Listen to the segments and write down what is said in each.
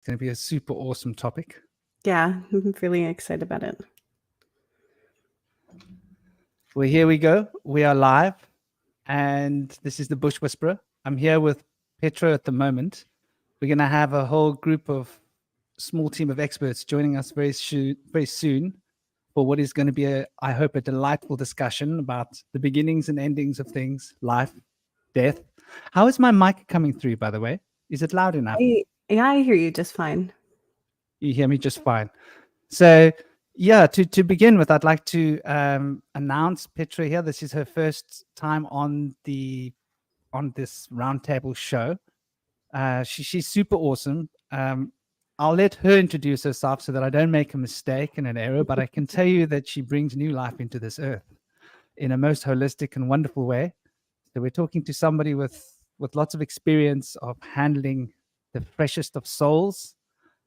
It's going to be a super awesome topic. Yeah, I'm really excited about it. Well, here we go. We are live, and this is the Bush Whisperer. I'm here with Petra at the moment. We're going to have a whole group of small team of experts joining us very soon for what is going to be, I hope, a delightful discussion about the beginnings and endings of things, life, death. How is my mic coming through, by the way? Is it loud enough? I hear you just fine. You hear me just fine. So, yeah, to begin with, I'd like to announce Petra here. This is her first time on this roundtable show. She's super awesome. I'll let her introduce herself so that I don't make a mistake and an error, but I can tell you that she brings new life into this earth in a most holistic and wonderful way. So we're talking to somebody with lots of experience of handling the freshest of souls,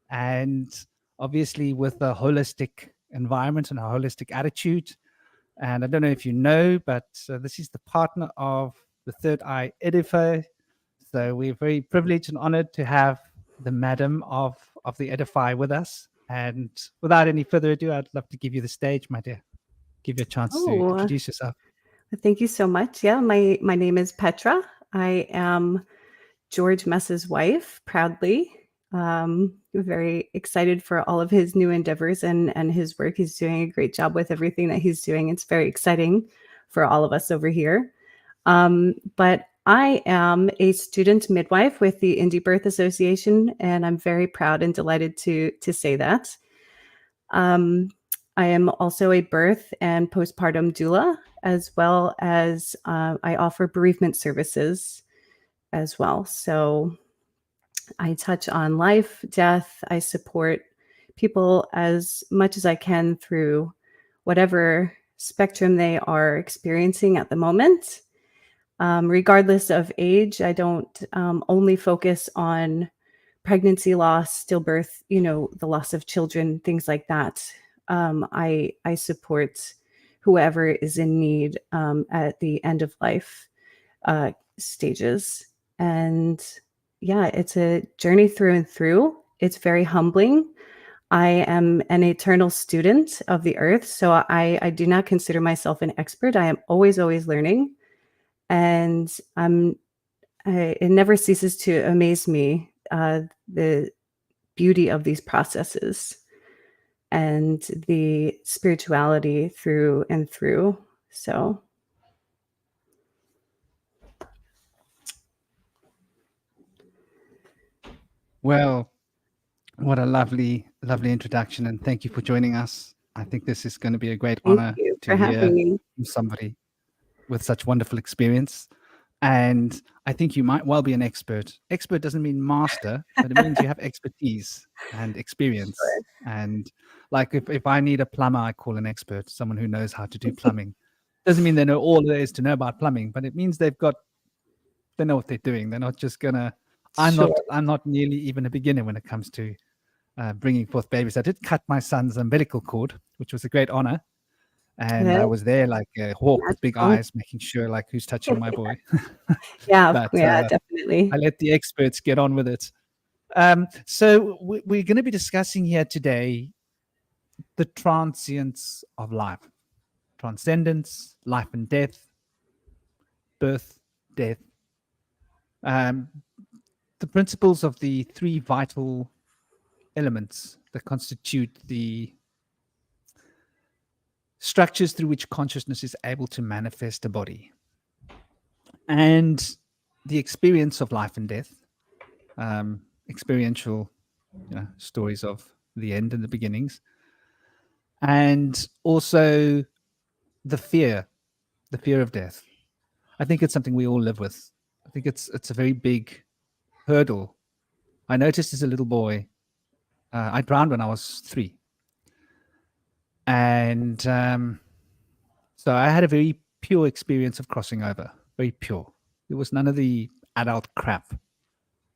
and obviously with a holistic environment and a holistic attitude. And I don't know if you know, but this is the partner of the Third Eye Edify. So we're very privileged and honored to have the madam of the Edify with us. And without any further ado, I'd love to give you the stage, my dear. Give you a chance to introduce yourself. Thank you so much. Yeah, my name is Petra. I am George Mess's wife, proudly. Very excited for all of his new endeavors and his work. He's doing a great job with everything that he's doing. It's very exciting for all of us over here. But I am a student midwife with the Indie Birth Association, and I'm very proud and delighted to say that. I am also a birth and postpartum doula, as well as I offer bereavement services as well. So I touch on life, death. I support people as much as I can through whatever spectrum they are experiencing at the moment. Regardless of age, I don't only focus on pregnancy loss, stillbirth, the loss of children, things like that. I support whoever is in need at the end of life stages. And yeah, it's a journey through and through. It's very humbling. I am an eternal student of the earth, so I do not consider myself an expert. I am always learning. And it never ceases to amaze me, the beauty of these processes and the spirituality through and through. So. Well, what a lovely, lovely introduction. And thank you for joining us. I think this is going to be a great honor to hear from somebody with such wonderful experience. And I think you might well be an expert. Expert doesn't mean master, but it means you have expertise and experience. Sure. And like if I need a plumber, I call an expert, someone who knows how to do plumbing. Doesn't mean they know all there is to know about plumbing, but it means they know what they're doing. They're not just gonna. I'm not nearly even a beginner when it comes to bringing forth babies. I did cut my son's umbilical cord, which was a great honor. And I was there like a hawk with big eyes, making sure like who's touching my boy. But, definitely. I let the experts get on with it. So we're going to be discussing here today the transience of life, transcendence, life and death, birth, death, the principles of the three vital elements that constitute the structures through which consciousness is able to manifest a body, and the experience of life and death, experiential stories of the end and the beginnings, and also the fear of death. I think it's something we all live with. I think it's a very big hurdle. I noticed as a little boy, I drowned when I was 3. And so I had a very pure experience of crossing over, very pure. It was none of the adult crap.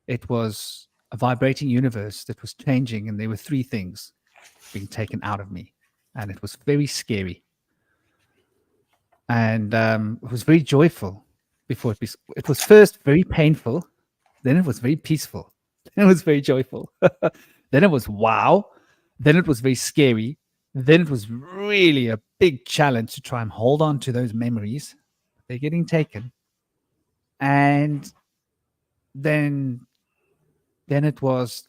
It was a vibrating universe that was changing, and there were 3 things being taken out of me, and it was very scary. And it was very joyful before it was first very painful, then it was very peaceful. Then it was very joyful. Then it was wow. Then it was very scary. Then it was really a big challenge to try and hold on to those memories. They're getting taken. And then it was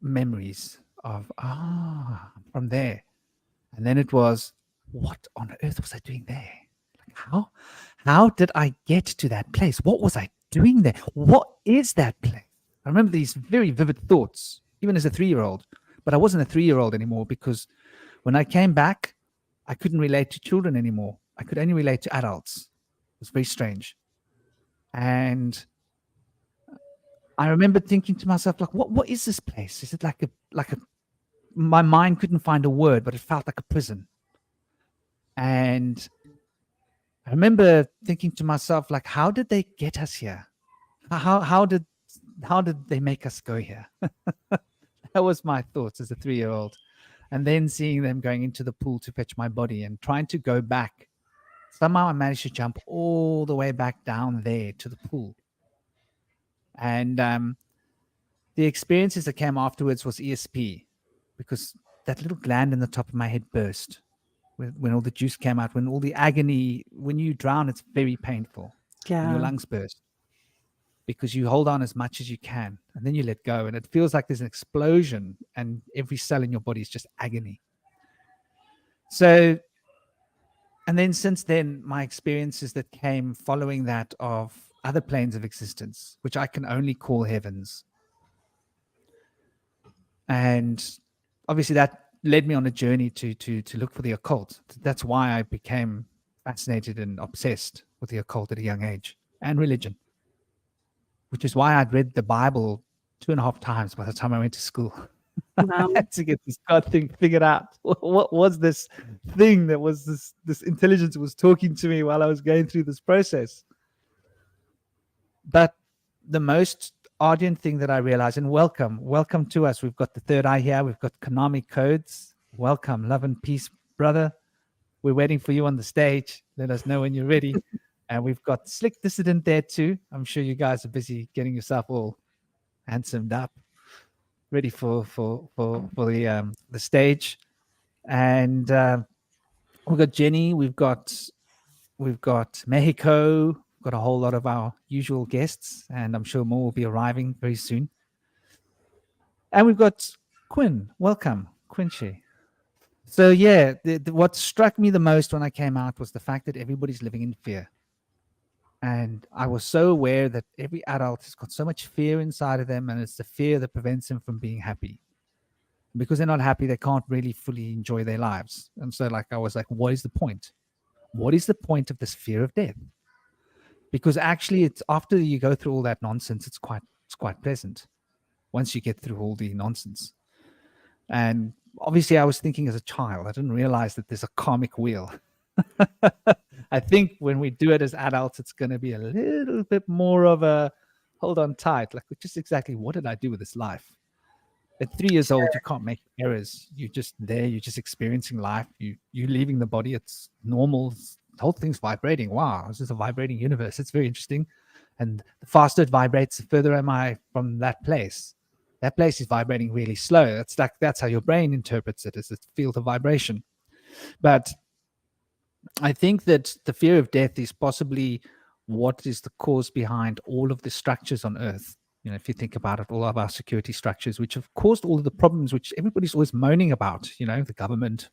memories of from there. And then it was, what on earth was I doing there? Like, how did I get to that place? What was I doing there? What is that place? I remember these very vivid thoughts, even as a 3-year-old. But I wasn't a 3-year-old anymore, because when I came back, I couldn't relate to children anymore. I could only relate to adults. It was very strange. And I remember thinking to myself, like, what is this place? Is it like a my mind couldn't find a word, but it felt like a prison. And I remember thinking to myself, like, how did they get us here? How did they make us go here? That was my thoughts as a 3-year-old. And then seeing them going into the pool to fetch my body and trying to go back. Somehow I managed to jump all the way back down there to the pool. And the experiences that came afterwards was ESP, because that little gland in the top of my head burst when all the juice came out, when all the agony, when you drown, it's very painful. Yeah. And your lungs burst because you hold on as much as you can and then you let go. And it feels like there's an explosion and every cell in your body is just agony. So, and then since then, my experiences that came following that of other planes of existence, which I can only call heavens. And obviously that led me on a journey to look for the occult. That's why I became fascinated and obsessed with the occult at a young age, and religion, which is why I'd read the Bible 2.5 times by the time I went to school. Wow. I had to get this God thing figured out. What was this thing that was this intelligence that was talking to me while I was going through this process? But the most ardent thing that I realized, and welcome to us. We've got the third eye here. We've got Konami codes. Welcome, love and peace, brother. We're waiting for you on the stage. Let us know when you're ready. And we've got Slick Dissident there too. I'm sure you guys are busy getting yourself all handsomed up, ready for the stage. And we've got Jenny. We've got Mexico. We've got a whole lot of our usual guests, and I'm sure more will be arriving very soon. And we've got Quinn. Welcome, Quincy. So yeah, what struck me the most when I came out was the fact that everybody's living in fear. And I was so aware that every adult has got so much fear inside of them, and it's the fear that prevents them from being happy. Because they're not happy, they can't really fully enjoy their lives. And so I was like, what is the point? What is the point of this fear of death? Because actually it's after you go through all that nonsense, it's quite pleasant once you get through all the nonsense. And obviously I was thinking as a child, I didn't realize that there's a karmic wheel. I think when we do it as adults, it's going to be a little bit more of a hold on tight, like just exactly what did I do with this life? At 3 years old, you can't make errors. You're just there, you're just experiencing life. You're leaving the body, it's normal. The whole thing's vibrating. Wow, this is a vibrating universe. It's very interesting. And the faster it vibrates, the further am I from that place. That place is vibrating really slow. That's how your brain interprets it, as a field of vibration. But I think that the fear of death is possibly what is the cause behind all of the structures on Earth. You know, if you think about it, all of our security structures, which have caused all of the problems which everybody's always moaning about, you know, the government,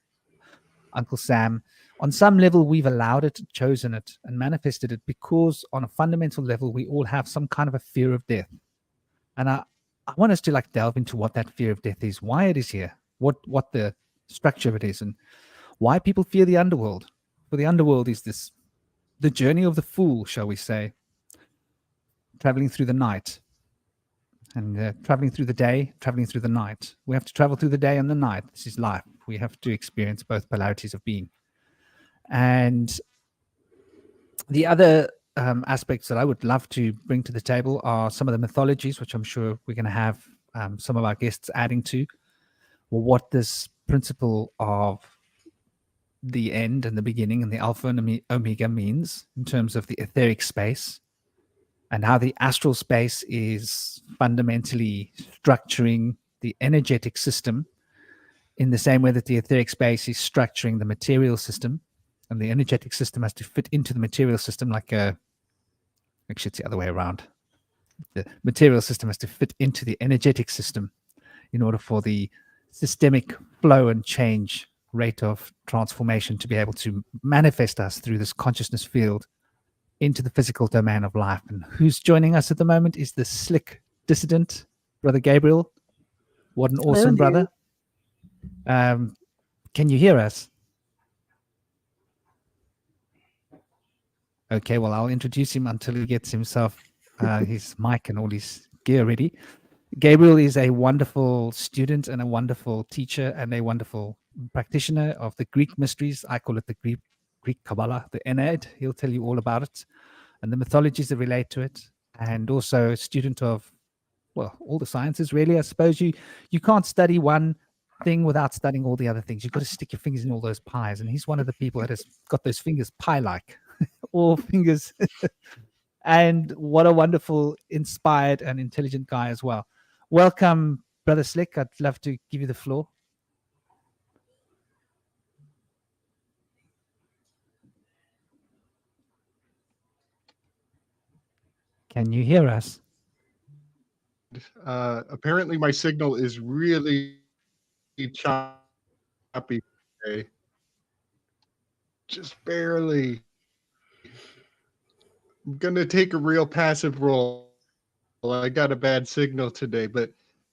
Uncle Sam. On some level, we've allowed it, chosen it, and manifested it because on a fundamental level, we all have some kind of a fear of death. And I want us to delve into what that fear of death is, why it is here, what the structure of it is, and why people fear the underworld. For the underworld is the journey of the fool, shall we say, traveling through the night. And traveling through the day, traveling through the night. We have to travel through the day and the night. This is life. We have to experience both polarities of being. And the other aspects that I would love to bring to the table are some of the mythologies, which I'm sure we're going to have some of our guests adding to, or what this principle of the end and the beginning and the alpha and omega means in terms of the etheric space, and how the astral space is fundamentally structuring the energetic system in the same way that the etheric space is structuring the material system, and the energetic system has to fit into the material system like a, actually it's the other way around. The material system has to fit into the energetic system in order for the systemic flow and change rate of transformation to be able to manifest us through this consciousness field into the physical domain of life. And who's joining us at the moment is the slick dissident, Brother Gabriel. What an awesome brother. Can you hear us? Okay, well, I'll introduce him until he gets himself his mic and all his gear ready. Gabriel is a wonderful student and a wonderful teacher and a wonderful practitioner of the Greek mysteries. I call it the Greek Kabala, the Ennead. He'll tell you all about it and the mythologies that relate to it. And also a student of, well, all the sciences, really. I suppose you can't study one thing without studying all the other things. You've got to stick your fingers in all those pies. And he's one of the people that has got those fingers pie-like, all fingers. And what a wonderful, inspired and intelligent guy as well. Welcome, Brother Slick. I'd love to give you the floor. Can you hear us? Apparently my signal is really choppy today. Just barely. I'm going to take a real passive role. I got a bad signal today, but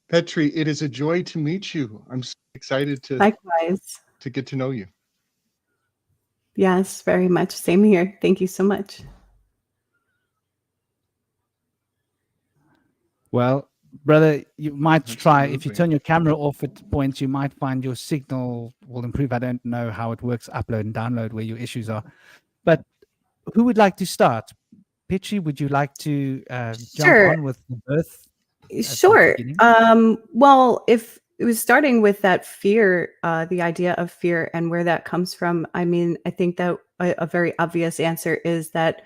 Petri, it is a joy to meet you. I'm so excited to Likewise. To get to know you. Yes, very much. Same here. Thank you so much. Well, brother, you might try, Absolutely. if you turn your camera off at points, you might find your signal will improve. I don't know how it works, upload and download, where your issues are. But who would like to start? Petri, would you like to jump on with the birth? Sure. Well, if it was starting with that fear, the idea of fear and where that comes from, I mean, I think that a very obvious answer is that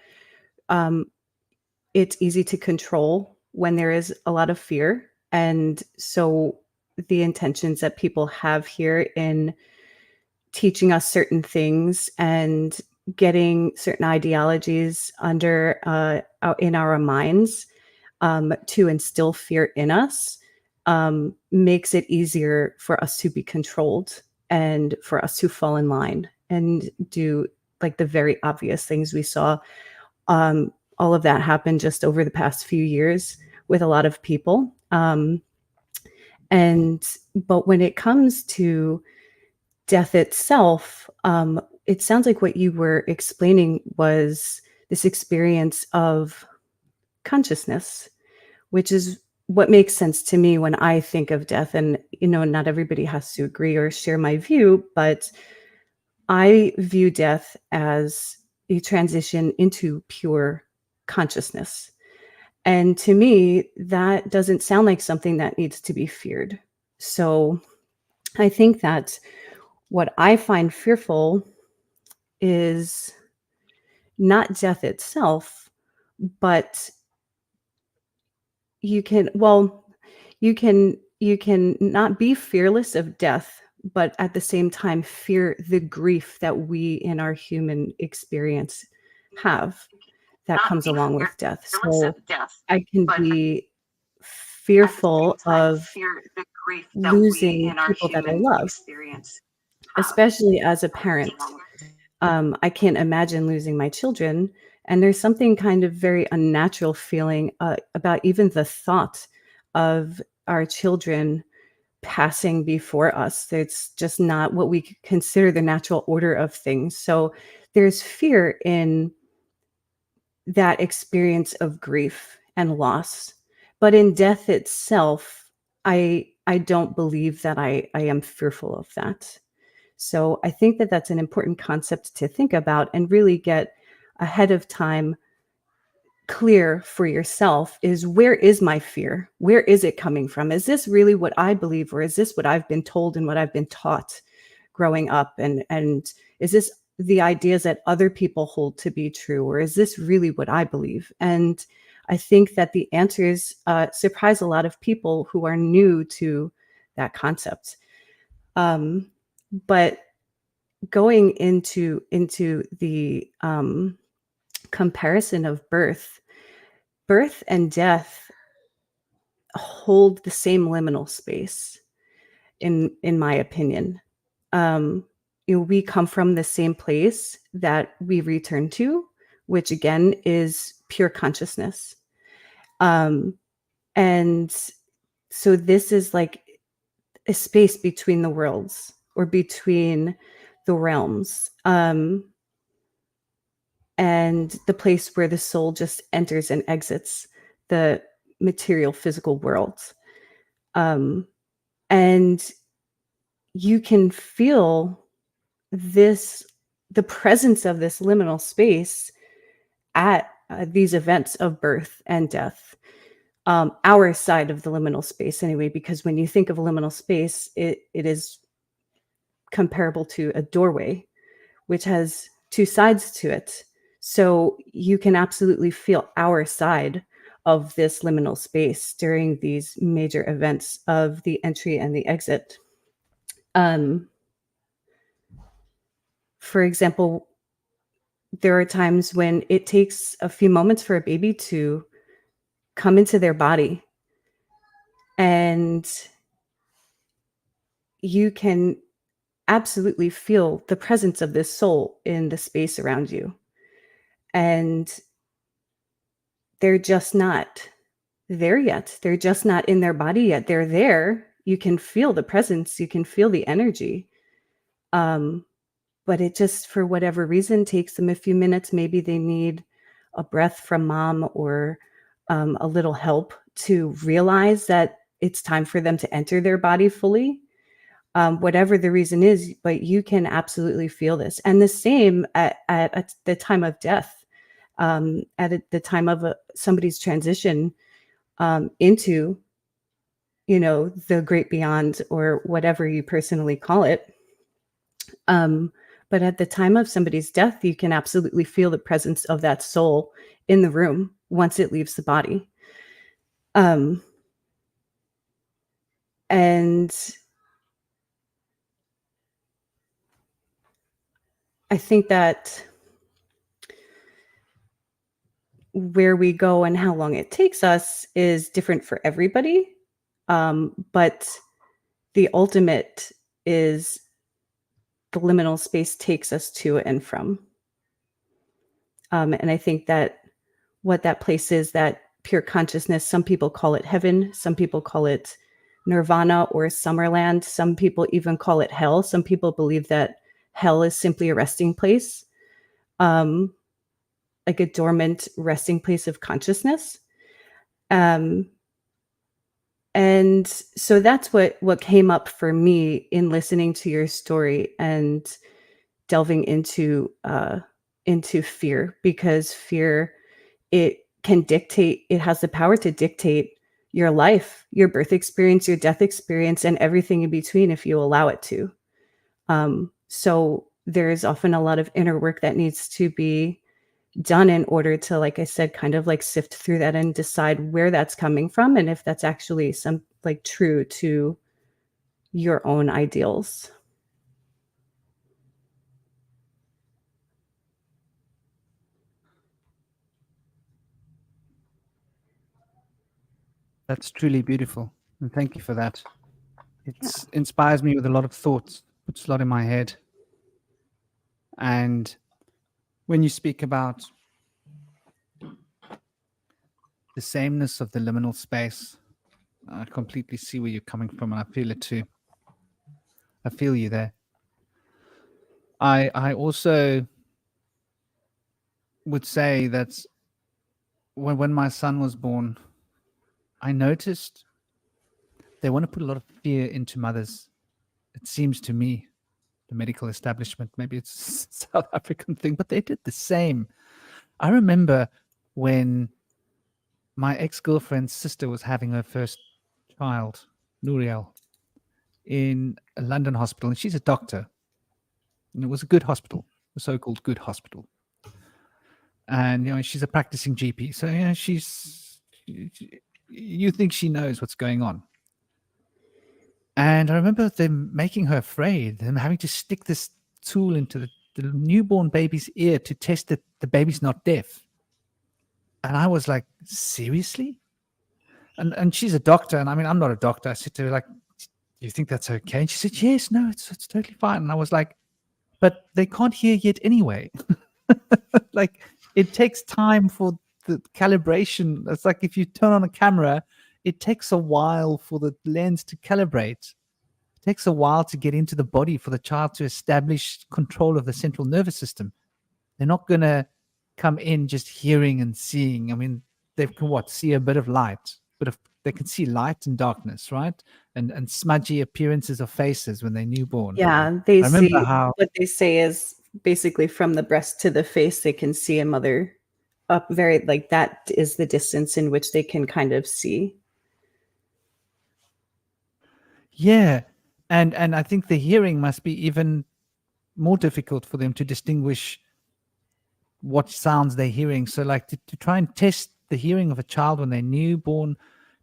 it's easy to control when there is a lot of fear. And so the intentions that people have here in teaching us certain things and getting certain ideologies under in our minds to instill fear in us makes it easier for us to be controlled and for us to fall in line and do like the very obvious things we saw. All of that happened just over the past few years with a lot of people. But when it comes to death itself, it sounds like what you were explaining was this experience of consciousness, which is what makes sense to me when I think of death. And, you know, not everybody has to agree or share my view, but I view death as a transition into pure consciousness. And to me, that doesn't sound like something that needs to be feared. So I think that what I find fearful is not death itself, but you can not be fearless of death, but at the same time fear the grief that we in our human experience have that comes along with death. So I can be fearful of losing people that I love, especially as a parent. I can't imagine losing my children. And there's something kind of very unnatural feeling about even the thought of our children passing before us. It's just not what we consider the natural order of things. So there's fear in that experience of grief and loss. But in death itself, I don't believe that I am fearful of that. So I think that that's an important concept to think about and really get ahead of time clear for yourself is, where is my fear? Where is it coming from? Is this really what I believe, or is this what I've been told and what I've been taught growing up? And is this the ideas that other people hold to be true, or is this really what I believe? And I think that the answers surprise a lot of people who are new to that concept. But going into the comparison of birth and death hold the same liminal space, in my opinion. We come from the same place that we return to, which again is pure consciousness. And so this is like a space between the worlds, or between the realms, and the place where the soul just enters and exits the material physical world. And you can feel the presence of this liminal space at these events of birth and death. Our side of the liminal space anyway, because when you think of a liminal space, it is comparable to a doorway, which has two sides to it. So you can absolutely feel our side of this liminal space during these major events of the entry and the exit. For example, there are times when it takes a few moments for a baby to come into their body, and you can absolutely feel the presence of this soul in the space around you. And they're just not there yet. They're just not in their body yet. They're there. You can feel the presence. You can feel the energy. But it just, for whatever reason, takes them a few minutes. Maybe they need a breath from mom, or a little help to realize that it's time for them to enter their body fully. Whatever the reason is, but you can absolutely feel this. And the same at the time of death, at the time of somebody's transition into, the great beyond, or whatever you personally call it. But at the time of somebody's death, you can absolutely feel the presence of that soul in the room once it leaves the body. And I think that where we go and how long it takes us is different for everybody. But the ultimate is the liminal space takes us to and from. And I think that what that place is, that pure consciousness, some people call it heaven, some people call it nirvana or summerland, some people even call it hell. Some people believe that hell is simply a resting place, like a dormant resting place of consciousness. And so that's what came up for me in listening to your story and delving into fear, because fear, it has the power to dictate your life, your birth experience, your death experience, and everything in between if you allow it to. So there is often a lot of inner work that needs to be done in order to, like I said, kind of like sift through that and decide where that's coming from, and if that's actually true to your own ideals. That's truly beautiful. And thank you for that. It inspires me with a lot of thoughts, puts a lot in my head. And when you speak about the sameness of the liminal space, I completely see where you're coming from, and I feel it too. I feel you there. I also would say that when my son was born, I noticed they want to put a lot of fear into mothers. It seems to me, the medical establishment, maybe it's a South African thing, but they did the same. I remember when my ex-girlfriend's sister was having her first child, Nuriel, in a London hospital, and she's a doctor. And it was a good hospital, a so-called good hospital. And she's a practicing GP, so she's you think she knows what's going on. And I remember them making her afraid, them having to stick this tool into the newborn baby's ear to test that the baby's not deaf. And I was like, seriously? And she's a doctor. And I mean, I'm not a doctor. I said to her, like, do you think that's okay? And she said, yes, no, it's totally fine. And I was like, but they can't hear yet anyway. Like, it takes time for the calibration. It's like if you turn on a camera, it takes a while for the lens to calibrate. It takes a while to get into the body for the child to establish control of the central nervous system. They're not going to come in just hearing and seeing. I mean, they can see a bit of light, they can see light and darkness, right? And smudgy appearances of faces when they're newborn. Yeah, they I remember see how what they say is basically from the breast to the face, they can see a mother up very, like that is the distance in which they can kind of see. Yeah. And I think the hearing must be even more difficult for them to distinguish what sounds they're hearing. So like to try and test the hearing of a child when they're newborn,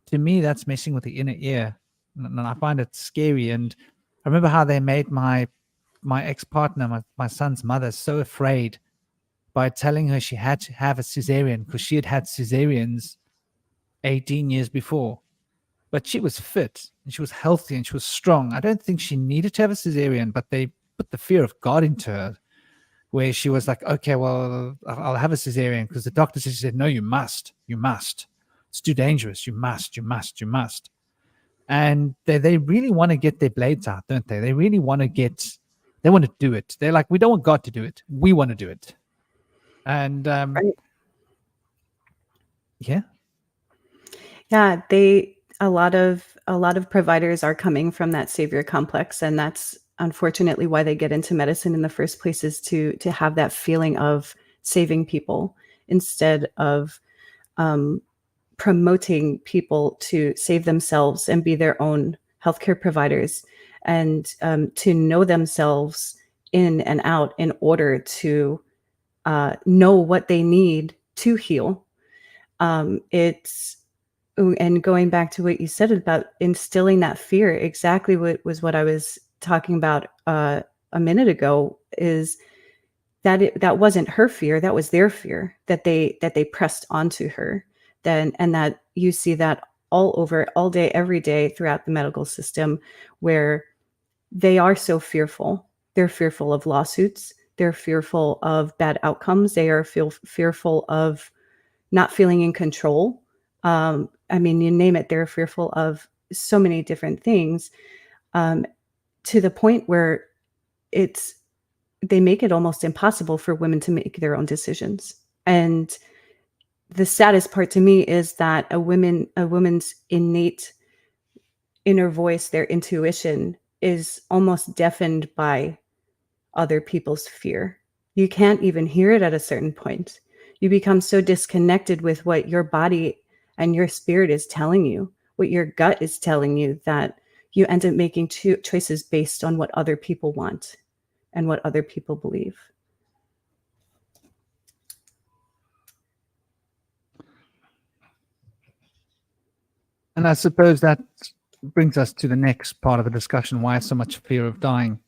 to me, that's messing with the inner ear. And I find it scary. And I remember how they made my ex-partner, my son's mother, so afraid by telling her she had to have a cesarean because she had had cesareans 18 years before. But she was fit and she was healthy and she was strong. I don't think she needed to have a cesarean, but they put the fear of God into her, where she was like, okay, well, I'll have a cesarean because the doctor said, no, you must. It's too dangerous. You must. And they really want to get their blades out, don't they? They really want to do it. They're like, we don't want God to do it. We want to do it. And Right. yeah. Yeah, a lot of providers are coming from that savior complex, and that's unfortunately why they get into medicine in the first place, is to have that feeling of saving people instead of promoting people to save themselves and be their own healthcare providers, and to know themselves in and out in order to know what they need to heal. And going back to what you said about instilling that fear, exactly what I was talking about a minute ago, is that that wasn't her fear, that was their fear that they pressed onto her. And that you see that all day, every day throughout the medical system, where they are so fearful. They're fearful of lawsuits. They're fearful of bad outcomes. They are fearful of not feeling in control. I mean, you name it, they're fearful of so many different things, to the point where they make it almost impossible for women to make their own decisions. And the saddest part to me is that a woman's innate inner voice, their intuition, is almost deafened by other people's fear. You can't even hear it at a certain point. You become so disconnected with what your body and your spirit is telling you, what your gut is telling you, that you end up making choices based on what other people want and what other people believe. And I suppose that brings us to the next part of the discussion: why so much fear of dying?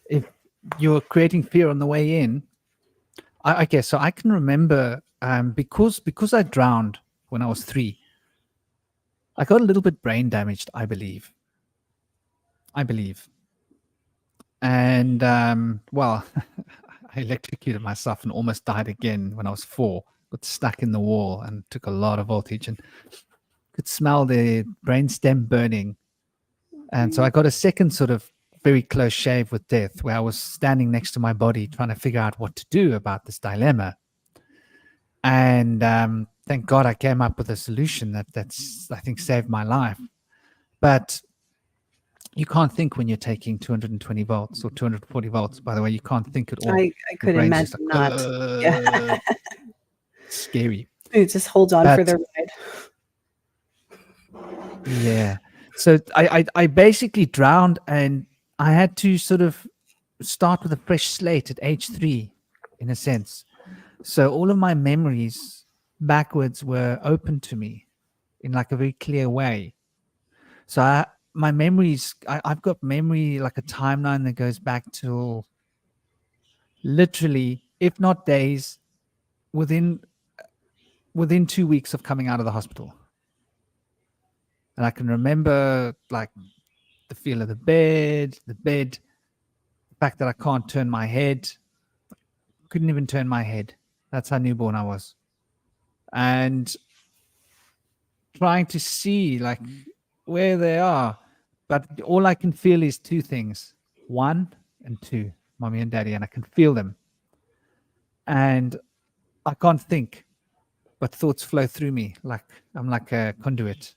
If you're creating fear on the way in, I guess so. I can remember because I drowned when I was 3. I got a little bit brain damaged, I believe. And well, I electrocuted myself and almost died again when I was 4. Got stuck in the wall and took a lot of voltage and could smell the brainstem burning. And so I got a second sort of very close shave with death, where I was standing next to my body trying to figure out what to do about this dilemma. And thank God I came up with a solution that's I think saved my life. But you can't think when you're taking 220 volts or 240 volts. By the way, you can't think at all. I could imagine not. Yeah. Scary. Just hold on for the ride. Yeah. So I basically drowned, and I had to sort of start with a fresh slate at age 3, in a sense. So all of my memories backwards were open to me. in like a very clear way. So my memories, I've got memory like a timeline that goes back to literally, if not days, within 2 weeks of coming out of the hospital. And I can remember like the feel of the bed, the fact that I can't turn my head. Couldn't even turn my head. That's how newborn I was. And trying to see like where they are. But all I can feel is two things. 1 and 2, mommy and daddy, and I can feel them. And I can't think, but thoughts flow through me like I'm like a conduit.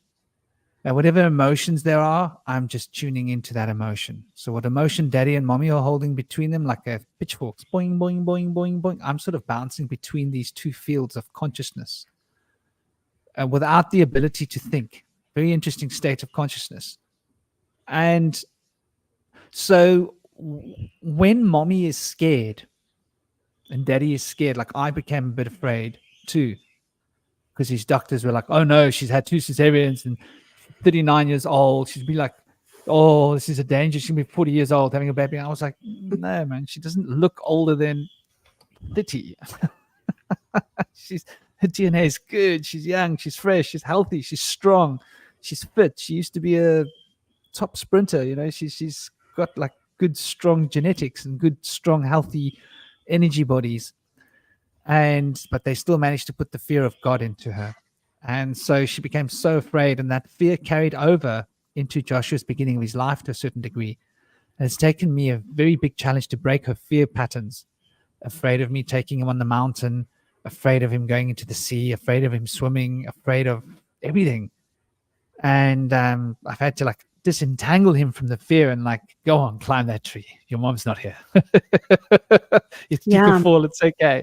And whatever emotions there are, I'm just tuning into that emotion. So what emotion daddy and mommy are holding between them, like a pitchforks, boing, boing, boing, boing, boing. I'm sort of bouncing between these two fields of consciousness without the ability to think. Very interesting state of consciousness. And so when mommy is scared and daddy is scared, like I became a bit afraid too, because his doctors were like, oh no, she's had 2 cesareans and 39 years old. She'd be like, oh, this is a danger. She'll be 40 years old having a baby. And I was like, no, man, she doesn't look older than 30. Her DNA is good. She's young. She's fresh. She's healthy. She's strong. She's fit. She used to be a top sprinter. You know, she's got like good, strong genetics and good, strong, healthy energy bodies. But they still managed to put the fear of God into her. And so she became so afraid, and that fear carried over into Joshua's beginning of his life to a certain degree. And it's taken me a very big challenge to break her fear patterns. Afraid of me taking him on the mountain, afraid of him going into the sea, afraid of him swimming, afraid of everything. And I've had to like disentangle him from the fear and like, go on, climb that tree. Your mom's not here. You can fall, it's okay.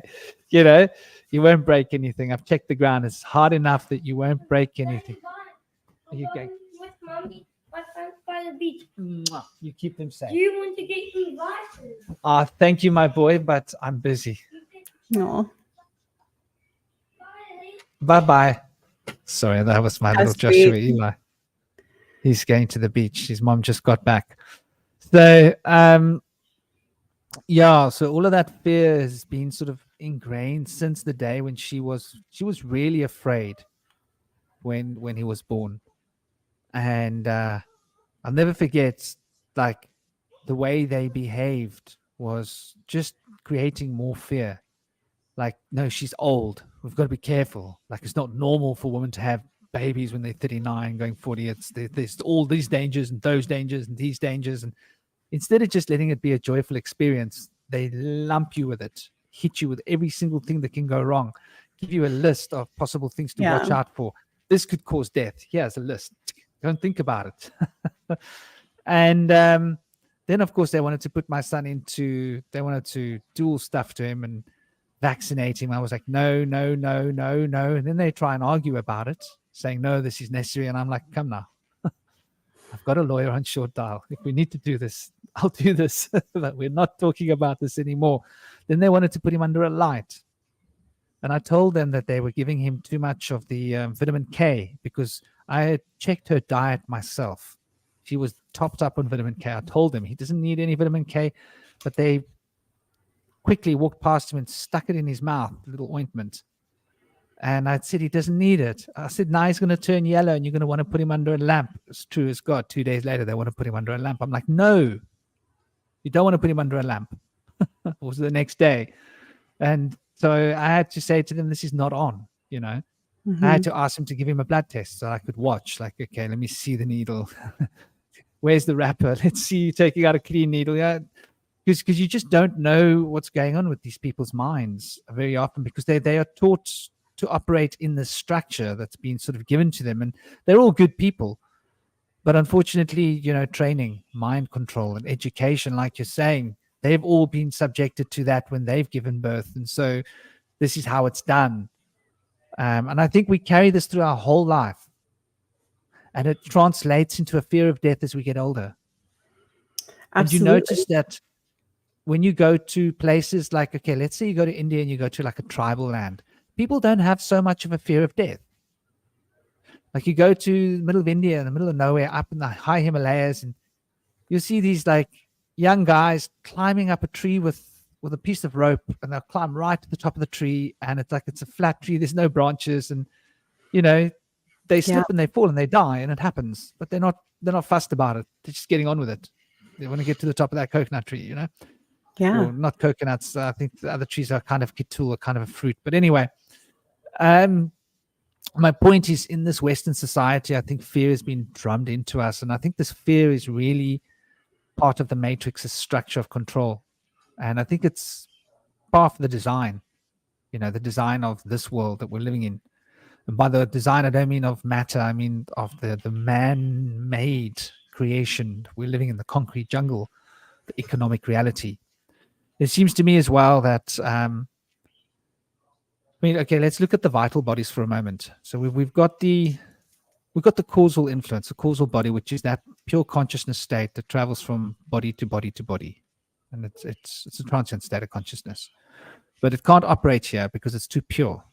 You know, you won't break anything. I've checked the ground. It's hard enough that you won't break anything. You go. With mommy by the beach. You keep them safe. Do you want to get some glasses? Thank you, my boy, but I'm busy. No. Bye-bye. Sorry, that was my little Joshua Eli. He's going to the beach. His mom just got back. So, so all of that fear has been sort of ingrained since the day when she was really afraid when he was born. And I'll never forget, like, the way they behaved was just creating more fear. Like, no, she's old. We've got to be careful. Like, it's not normal for women to have babies when they're 39, going 40. There's all these dangers and those dangers and these dangers. And instead of just letting it be a joyful experience, they lump you with it, hit you with every single thing that can go wrong, give you a list of possible things to watch out for. This could cause death. Here's a list. Don't think about it. And then, of course, they wanted to put my son they wanted to do all stuff to him and vaccinate him. I was like, no, no, no, no, no. And then they try and argue about it, saying, no, this is necessary. And I'm like, come now. I've got a lawyer on short dial. If we need to do this, I'll do this. But we're not talking about this anymore. Then they wanted to put him under a light. And I told them that they were giving him too much of the vitamin K, because I had checked her diet myself. She was topped up on vitamin K. I told them he doesn't need any vitamin K, but they quickly walked past him and stuck it in his mouth, a little ointment. And I said, he doesn't need it. I said, now he's going to turn yellow and you're going to want to put him under a lamp. It's true as God. 2 days later, they want to put him under a lamp. I'm like, no, you don't want to put him under a lamp. It was the next day. And so I had to say to them, this is not on, you know. Mm-hmm. I had to ask him to give him a blood test so I could watch, like, okay, let me see the needle. Where's the wrapper? Let's see you taking out a clean needle. Yeah. Because you just don't know what's going on with these people's minds very often, because they are taught to operate in the structure that's been sort of given to them. And they're all good people. But unfortunately, you know, training, mind control, and education, like you're saying, they've all been subjected to that when they've given birth. And so this is how it's done. And I think we carry this through our whole life. And it translates into a fear of death as we get older. Absolutely. And you notice that when you go to places like, okay, let's say you go to India and you go to like a tribal land, people don't have so much of a fear of death. Like you go to the middle of India, in the middle of nowhere, up in the high Himalayas, and you'll see these like young guys climbing up a tree with a piece of rope, and they'll climb right to the top of the tree, and it's like it's a flat tree, there's no branches, and you know, they slip and they fall and they die, and it happens, but they're not fussed about it. They're just getting on with it. They want to get to the top of that coconut tree, you know. Or not coconuts. I think the other trees are kind of ketul, or kind of a fruit. But anyway, my point is, in this Western society, I think fear has been drummed into us, and I think this fear is really part of the matrix's structure of control, and I think it's part of the design. You know, the design of this world that we're living in. And by the design, I don't mean of matter. I mean of the man-made creation. We're living in the concrete jungle, the economic reality. It seems to me as well that, okay, let's look at the vital bodies for a moment. So we've got the causal influence, the causal body, which is that pure consciousness state that travels from body to body to body, and it's a transient state of consciousness. But it can't operate here because it's too pure.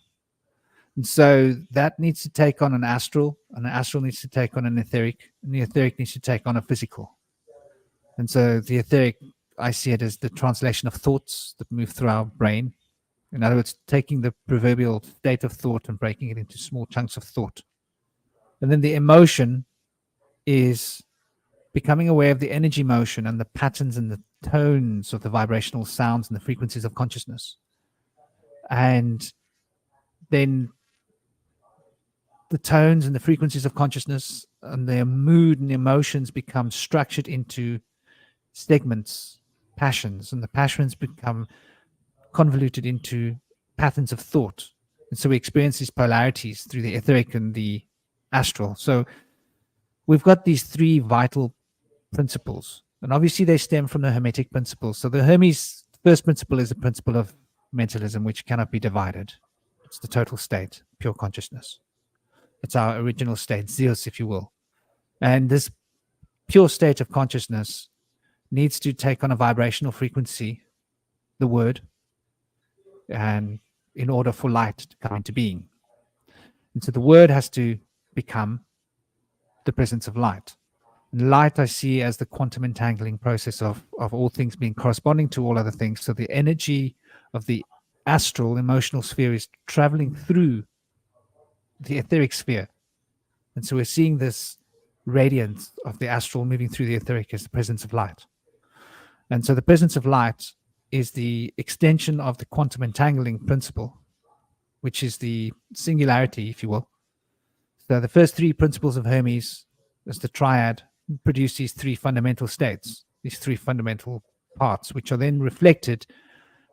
And so that needs to take on an astral, and the astral needs to take on an etheric, and the etheric needs to take on a physical. And so the etheric, I see it as the translation of thoughts that move through our brain. In other words, taking the proverbial state of thought and breaking it into small chunks of thought. And then the emotion is becoming aware of the energy motion and the patterns and the tones of the vibrational sounds and the frequencies of consciousness. And then the tones and the frequencies of consciousness and their mood and emotions become structured into segments, passions, and the passions become convoluted into patterns of thought. And so we experience these polarities through the etheric and the astral. So we've got these three vital principles, and obviously they stem from the Hermetic principles. So the Hermes first principle is the principle of mentalism, which cannot be divided. It's the total state, pure consciousness. It's our original state, Zeus, if you will. And this pure state of consciousness needs to take on a vibrational frequency, the word, and in order for light to come into being. And so the word has to become the presence of light. And light I see as the quantum entangling process of all things being corresponding to all other things. So the energy of the astral emotional sphere is traveling through the etheric sphere. And so we're seeing this radiance of the astral moving through the etheric as the presence of light. And so the presence of light is the extension of the quantum entangling principle, which is the singularity, if you will. So the first three principles of Hermes, as the triad, produce these three fundamental states, these three fundamental parts, which are then reflected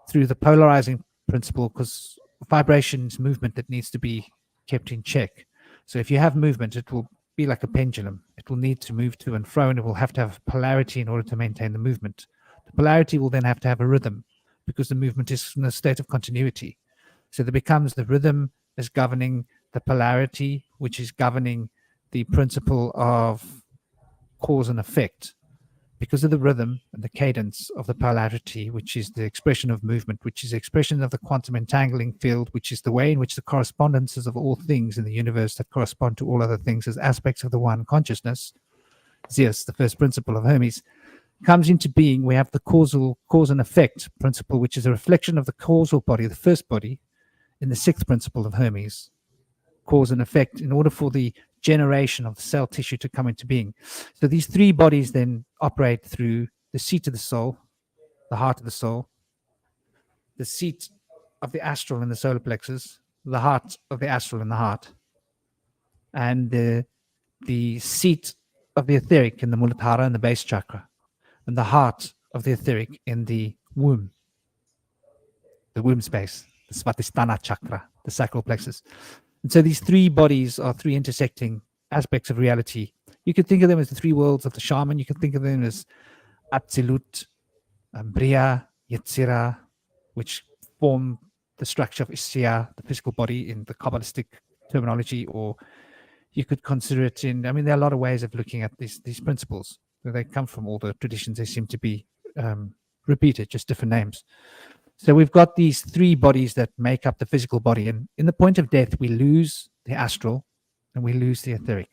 through the polarizing principle, because vibration is movement that needs to be kept in check. So if you have movement, it will be like a pendulum. It will need to move to and fro, and it will have to have polarity in order to maintain the movement. The polarity will then have to have a rhythm, because the movement is in a state of continuity. So there becomes the rhythm as governing the polarity, which is governing the principle of cause and effect, because of the rhythm and the cadence of the polarity, which is the expression of movement, which is the expression of the quantum entangling field, which is the way in which the correspondences of all things in the universe that correspond to all other things as aspects of the one consciousness, Zeus, the first principle of Hermes, comes into being. We have the cause and effect principle, which is a reflection of the causal body, the first body, in the sixth principle of Hermes, cause and effect, in order for the generation of the cell tissue to come into being. So these three bodies then operate through the seat of the soul, the heart of the soul, the seat of the astral in the solar plexus, the heart of the astral in the heart, and the seat of the etheric in the Muladhara and the base chakra, and the heart of the etheric in the womb space, the Svatisthana chakra, the sacral plexus. And so these three bodies are three intersecting aspects of reality. You could think of them as the three worlds of the shaman. You could think of them as Atzilut, Bria, Yetzirah, which form the structure of Isya, the physical body in the Kabbalistic terminology, or you could consider it in, there are a lot of ways of looking at these principles. They come from all the traditions. They seem to be repeated, just different names. So we've got these three bodies that make up the physical body. And in the point of death, we lose the astral and we lose the etheric.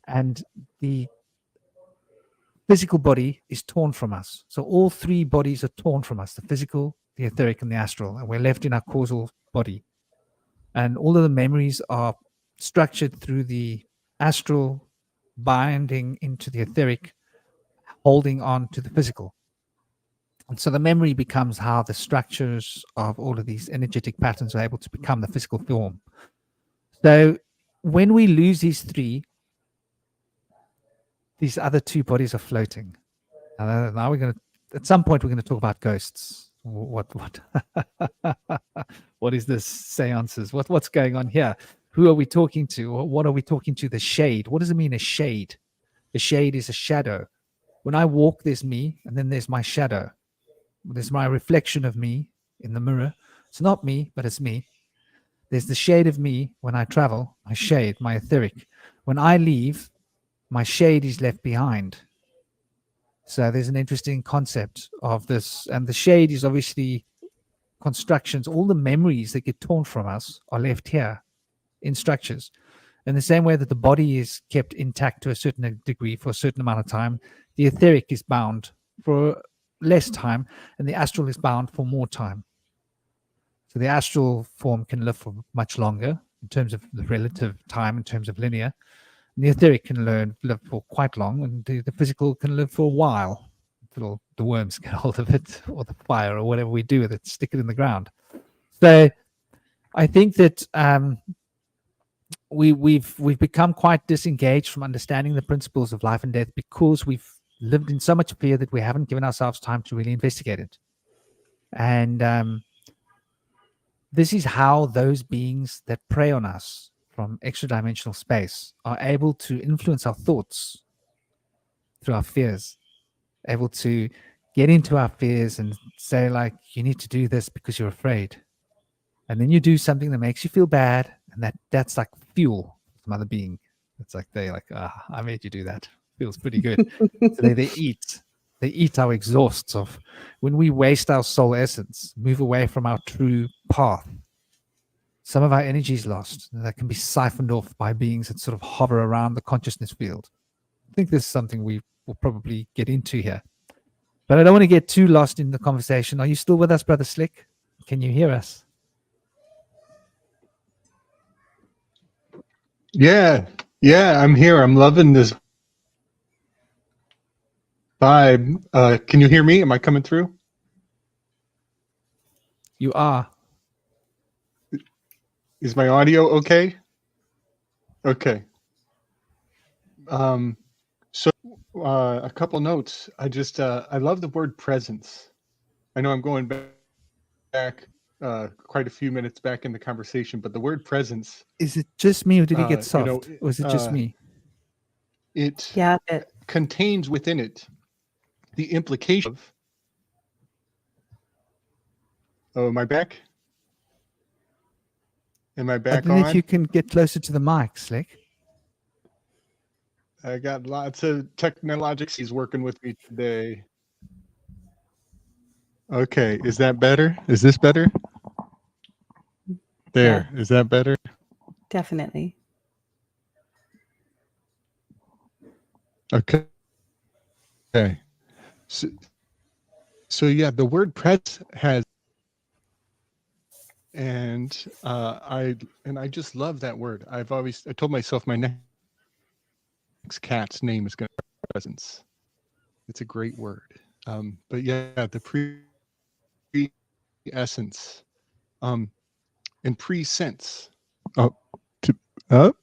And the physical body is torn from us. So all three bodies are torn from us, the physical, the etheric, and the astral, and we're left in our causal body. And all of the memories are structured through the astral binding into the etheric, holding on to the physical. And so the memory becomes how the structures of all of these energetic patterns are able to become the physical form. So when we lose these three, these other two bodies are floating. Now we're going to, at some point, we're going to talk about ghosts. What what is this seances? What's going on here? Who are we talking to? What are we talking to? The shade. What does it mean, a shade? A shade is a shadow. When I walk, there's me, and then there's my shadow. There's my reflection of me in the mirror. It's not me, but it's me. There's the shade of me when I travel, my shade, my etheric. When I leave, my shade is left behind. So there's an interesting concept of this. And the shade is obviously constructions. All the memories that get torn from us are left here in structures. In the same way that the body is kept intact to a certain degree for a certain amount of time, the etheric is bound for less time, and the astral is bound for more time. So the astral form can live for much longer in terms of the relative time, in terms of linear. And the etheric can live for quite long, and the physical can live for a while until the worms get hold of it, or the fire, or whatever we do with it, stick it in the ground. So I think that we've become quite disengaged from understanding the principles of life and death because we've lived in so much fear that we haven't given ourselves time to really investigate it. And this is how those beings that prey on us from extra-dimensional space are able to influence our thoughts through our fears, able to get into our fears and say, like, you need to do this because you're afraid. And then you do something that makes you feel bad, and that's like fuel for some other being. It's like they're like, I made you do that. Feels pretty good. So they eat our exhausts of when we waste our soul essence, move away from our true path. Some of our energy is lost, and that can be siphoned off by beings that sort of hover around the consciousness field. I think this is something we will probably get into here. But I don't want to get too lost in the conversation. Are you still with us, Brother Slick? Can you hear us? Yeah, I'm here. I'm loving this vibe. Can you hear me? Am I coming through? You are. Is my audio okay? Okay. So a couple notes. I love the word presence. I know I'm going back quite a few minutes back in the conversation, but the word presence. Is it just me, or did he get soft? Or is it just me? It Yeah, contains within it the implication of. Oh, am I back? Am I back I don't know on? if you can get closer to the mic, Slick. I got lots of technologics he's working with me today. Okay, is that better? Is this better? There, Yeah. is that better? definitely. Okay. Okay. So yeah, the word "pres" has, and I just love that word. I told myself my next cat's name is going to be presence. It's a great word. But yeah, the pre-essence, and pre-sense.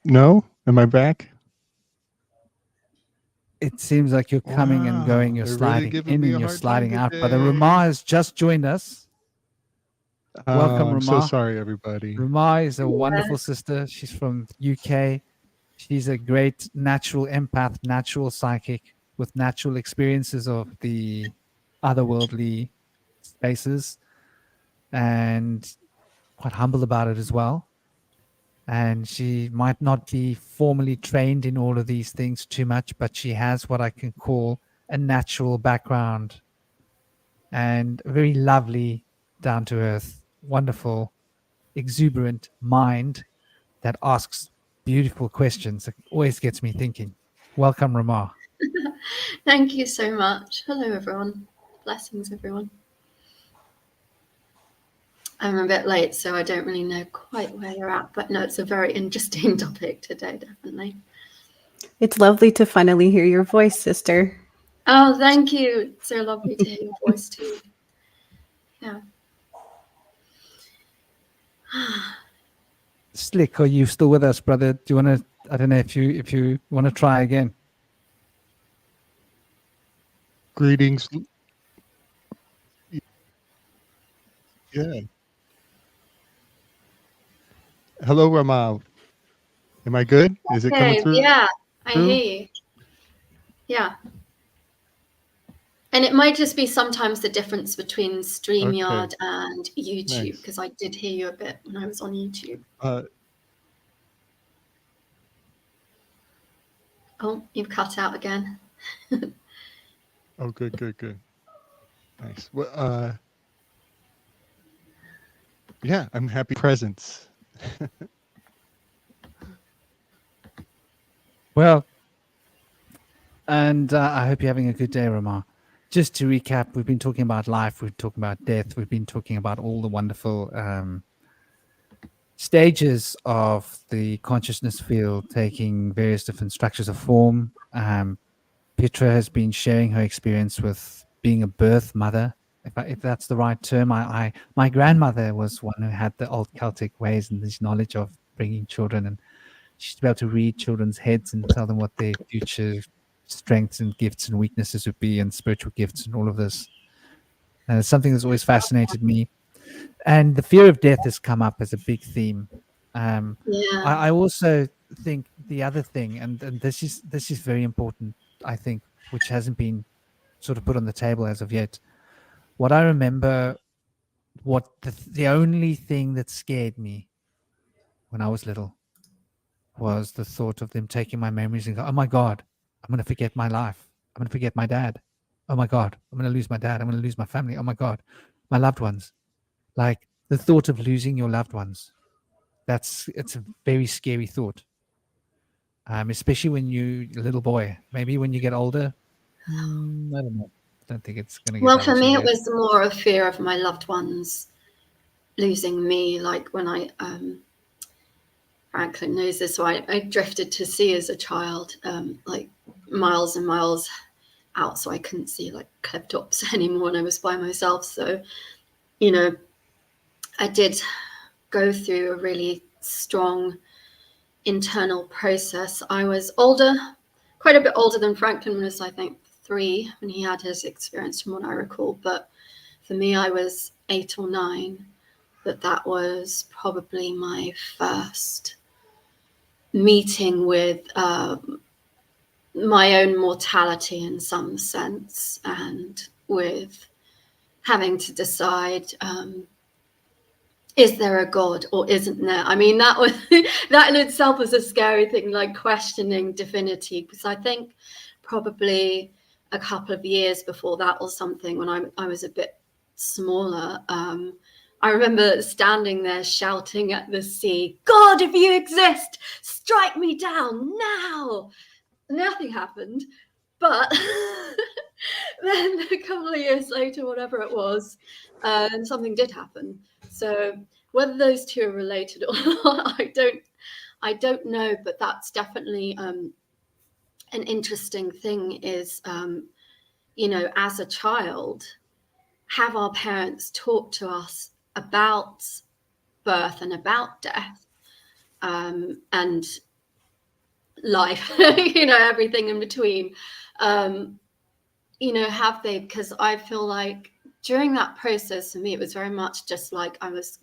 No, am I back? It seems like you're coming and going, you're They're really sliding giving in me a and you're hard time sliding out. But today. Ramah has just joined us. Welcome, I'm so Ramah. sorry, everybody. Ramah is a wonderful sister. She's from UK. She's a great natural empath, natural psychic with natural experiences of the otherworldly spaces, and quite humble about it as well. And she might not be formally trained in all of these things too much, but she has what I can call a natural background and a very lovely, down to earth, wonderful, exuberant mind that asks beautiful questions. It always gets me thinking. Welcome, Ramah. Thank you so much. Hello, everyone. Blessings, everyone. I'm a bit late, so I don't really know quite where you're at, but no, it's a very interesting topic today, definitely. It's lovely to finally hear your voice, sister. Oh, thank you. It's so lovely to hear your voice too. Yeah. Slick, are you still with us, brother? Do you want to? I don't know if you want to try again. Greetings. Yeah. Hello, Rama. Am I good? Is it coming Okay, through? yeah, I hear you. Yeah. And it might just be sometimes the difference between StreamYard and YouTube, Nice. because I did hear you a bit when I was on YouTube. Oh, you've cut out again. Oh, good. Nice. Well, yeah, I'm happy presence. Well, and I hope you're having a good day, Ramah. Just to recap, we've been talking about life, we've been talking about death, we've been talking about all the wonderful stages of the consciousness field, taking various different structures of form. Petra has been sharing her experience with being a birth mother, if that's the right term. My grandmother was one who had the old Celtic ways and this knowledge of bringing children, and she used to be able to read children's heads and tell them what their future strengths and gifts and weaknesses would be, and spiritual gifts and all of this. And it's something that's always fascinated me. And the fear of death has come up as a big theme. Yeah. I also think the other thing, and this is very important, I think, which hasn't been sort of put on the table as of yet. What I remember, what the only thing that scared me when I was little was the thought of them taking my memories and go, oh my God, I'm going to forget my life. I'm going to forget my dad. Oh my God, I'm going to lose my dad. I'm going to lose my family. Oh my God, my loved ones. Like the thought of losing your loved ones. It's a very scary thought. Especially when you're a little boy. Maybe when you get older, I don't know. I don't think it's going to get Well, that for much me, it easier. was more a fear of my loved ones losing me. Like when Franklin knows this, so I drifted to sea as a child, like miles and miles out, so I couldn't see like cliff tops anymore when I was by myself. So, you know, I did go through a really strong internal process. I was older, quite a bit older than Franklin was, I think 3 when he had his experience, from what I recall. But for me, I was 8 or 9. But that was probably my first meeting with my own mortality in some sense, and with having to decide, is there a God or isn't there? I mean, that was that in itself was a scary thing, like questioning divinity, because I think probably a couple of years before that or something, when I was a bit smaller, I remember standing there shouting at the sea, God, if you exist, strike me down now. Nothing happened. But then a couple of years later, whatever it was, something did happen. So whether those two are related or not, I don't know. But that's definitely an interesting thing. Is you know, as a child, have our parents talk to us about birth and about death, and life, you know, everything in between. You know, have they? Because I feel like during that process, for me, it was very much just like I was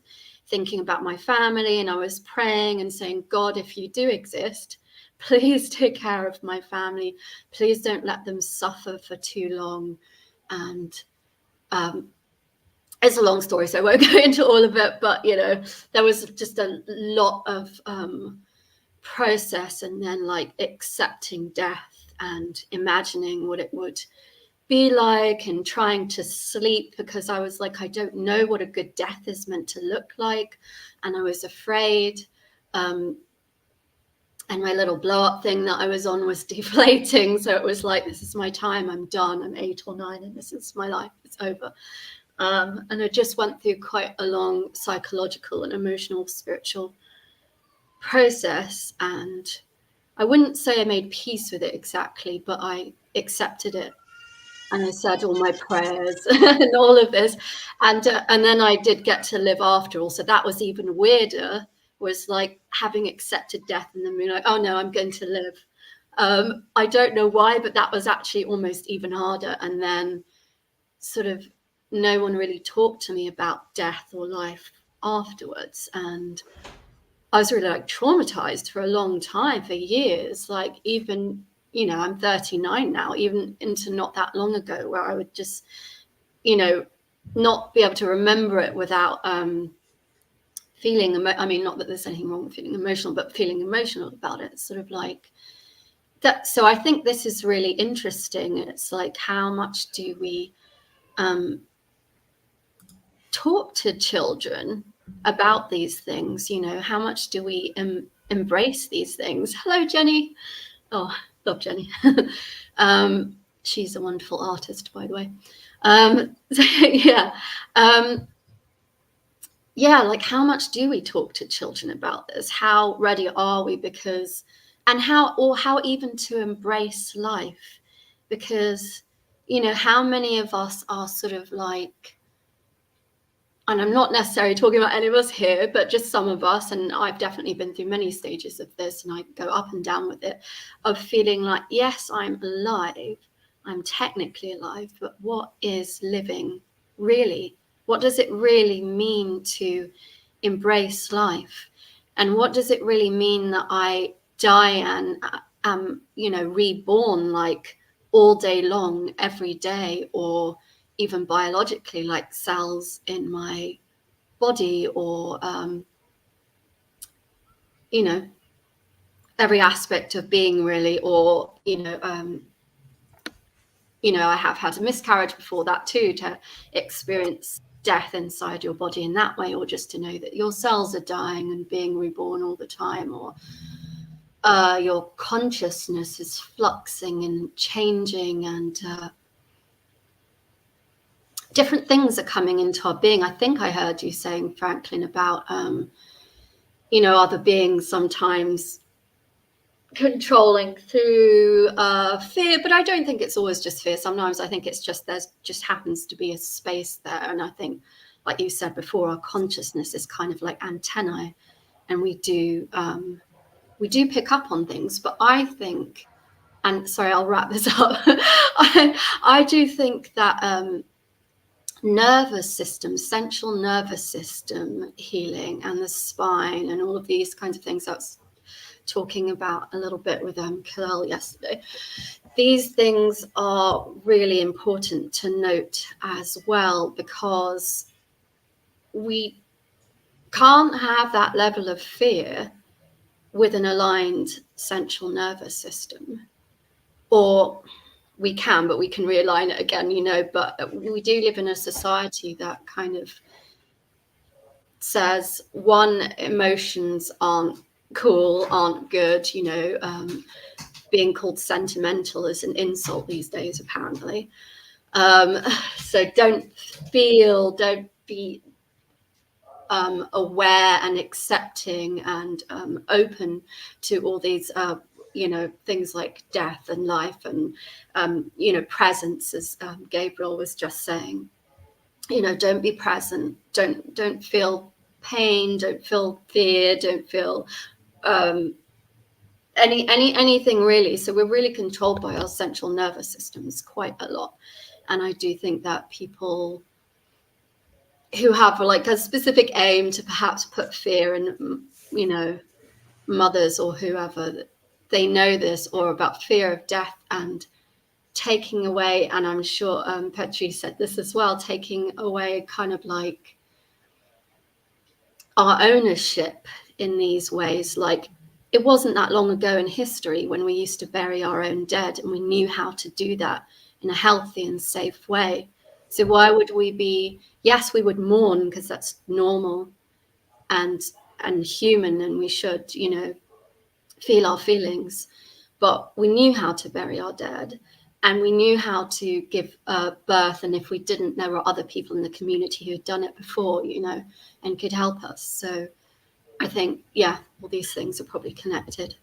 thinking about my family, and I was praying and saying, God, if you do exist, please take care of my family. Please don't let them suffer for too long. And it's a long story, so I won't go into all of it. But, you know, there was just a lot of process, and then like accepting death and imagining what it would be like, and trying to sleep, because I was like, I don't know what a good death is meant to look like, and I was afraid. and my little blow up thing that I was on was deflating. So it was like, this is my time. I'm done. I'm 8 or 9 and this is my life. It's over. And I just went through quite a long psychological and emotional, spiritual process. And I wouldn't say I made peace with it exactly, but I accepted it. And I said all my prayers and all of this. And then I did get to live after all. So that was even weirder, was like having accepted death and then being like, oh no, I'm going to live. I don't know why, but that was actually almost even harder. And then sort of no one really talked to me about death or life afterwards. And I was really like traumatized for a long time, for years, like even, you know, I'm 39 now, even into not that long ago, where I would just, you know, not be able to remember it without feeling, I mean, not that there's anything wrong with feeling emotional, but feeling emotional about it. It's sort of like that. So I think this is really interesting. It's like, how much do we talk to children about these things? You know, how much do we embrace these things? Hello, Jenny. Oh, love Jenny. She's a wonderful artist, by the way. Yeah, like how much do we talk to children about this? How ready are we? Because, and how even to embrace life? Because, you know, how many of us are sort of like, and I'm not necessarily talking about any of us here, but just some of us, and I've definitely been through many stages of this, and I go up and down with it, of feeling like, yes, I'm alive, I'm technically alive, but what is living really? What does it really mean to embrace life? And what does it really mean that I die and am, you know, reborn like all day long, every day, or even biologically, like cells in my body, or you know, every aspect of being really, or you know, I have had a miscarriage before that too, to experience death inside your body in that way, or just to know that your cells are dying and being reborn all the time, or your consciousness is fluxing and changing, and different things are coming into our being. I think I heard you saying, Franklin, about, you know, other beings sometimes controlling through fear, but I don't think it's always just fear. Sometimes I think it's just, there's just happens to be a space there. And I think, like you said before, our consciousness is kind of like antennae, and we do pick up on things. But I think, and sorry, I'll wrap this up. I do think that nervous system, central nervous system healing, and the spine, and all of these kinds of things I was talking about a little bit with Kalel yesterday. These things are really important to note as well, because we can't have that level of fear with an aligned central nervous system. Or we can, but we can realign it again, you know. But we do live in a society that kind of says, one, emotions aren't cool, aren't good, you know. Being called sentimental is an insult these days, apparently. So don't be aware and accepting and open to all these you know, things like death and life, and you know, presence, as Gabriel was just saying. You know, don't be present, don't feel pain, don't feel fear, don't feel anything really. So we're really controlled by our central nervous systems quite a lot. And I do think that people who have like a specific aim to perhaps put fear in, you know, mothers or whoever, they know this, or about fear of death, and taking away, and I'm sure Petri said this as well, taking away kind of like our ownership in these ways. Like, it wasn't that long ago in history when we used to bury our own dead, and we knew how to do that in a healthy and safe way. So why would we be, yes, we would mourn because that's normal and human, and we should, you know, feel our feelings, but we knew how to bury our dead, and we knew how to give birth. And if we didn't, there were other people in the community who had done it before, you know, and could help us. So I think, yeah, all these things are probably connected.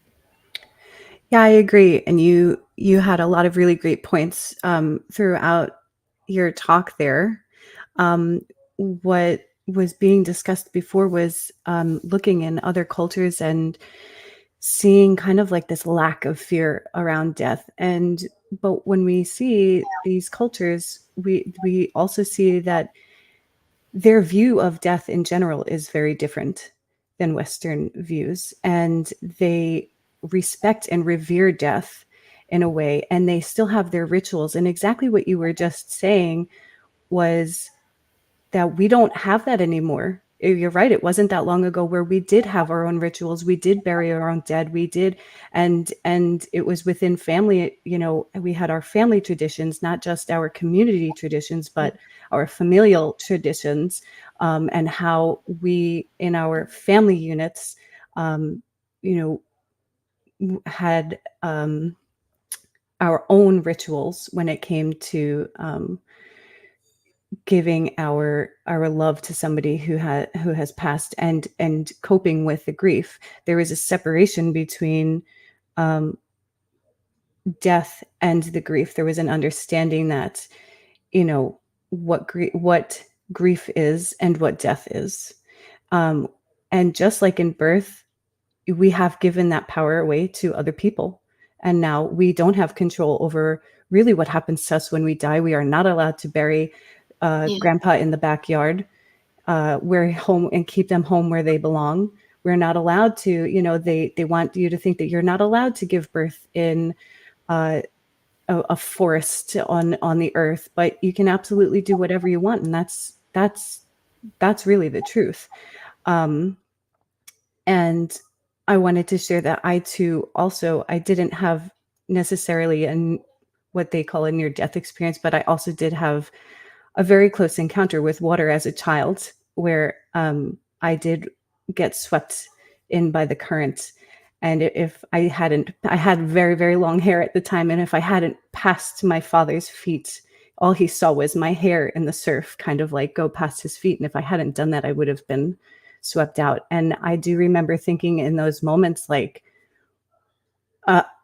Yeah, I agree. And you had a lot of really great points throughout your talk there. What was being discussed before was looking in other cultures and seeing kind of like this lack of fear around death. But when we see these cultures, we also see that their view of death in general is very different than Western views, and they respect and revere death in a way, and they still have their rituals. And exactly what you were just saying was that we don't have that anymore. You're right. It wasn't that long ago where we did have our own rituals. We did bury our own dead. We did. And it was within family, you know, we had our family traditions, not just our community traditions, but our familial traditions, and how we, in our family units, you know, had our own rituals when it came to giving our love to somebody who has passed, and coping with the grief. There is a separation between death and the grief. There was an understanding that, you know, what grief is and what death is. And just like in birth, we have given that power away to other people. And now we don't have control over really what happens to us when we die. We are not allowed to bury grandpa in the backyard. We're home and keep them home where they belong. We're not allowed to, you know, they want you to think that you're not allowed to give birth in a forest on the earth, but you can absolutely do whatever you want. And that's really the truth. And I wanted to share that I too also, I didn't have necessarily what they call a near-death experience, but I also did have a very close encounter with water as a child, where I did get swept in by the current. And if I had very, very long hair at the time, and if I hadn't passed my father's feet, all he saw was my hair in the surf kind of like go past his feet. And if I hadn't done that, I would have been swept out. And I do remember thinking in those moments, like,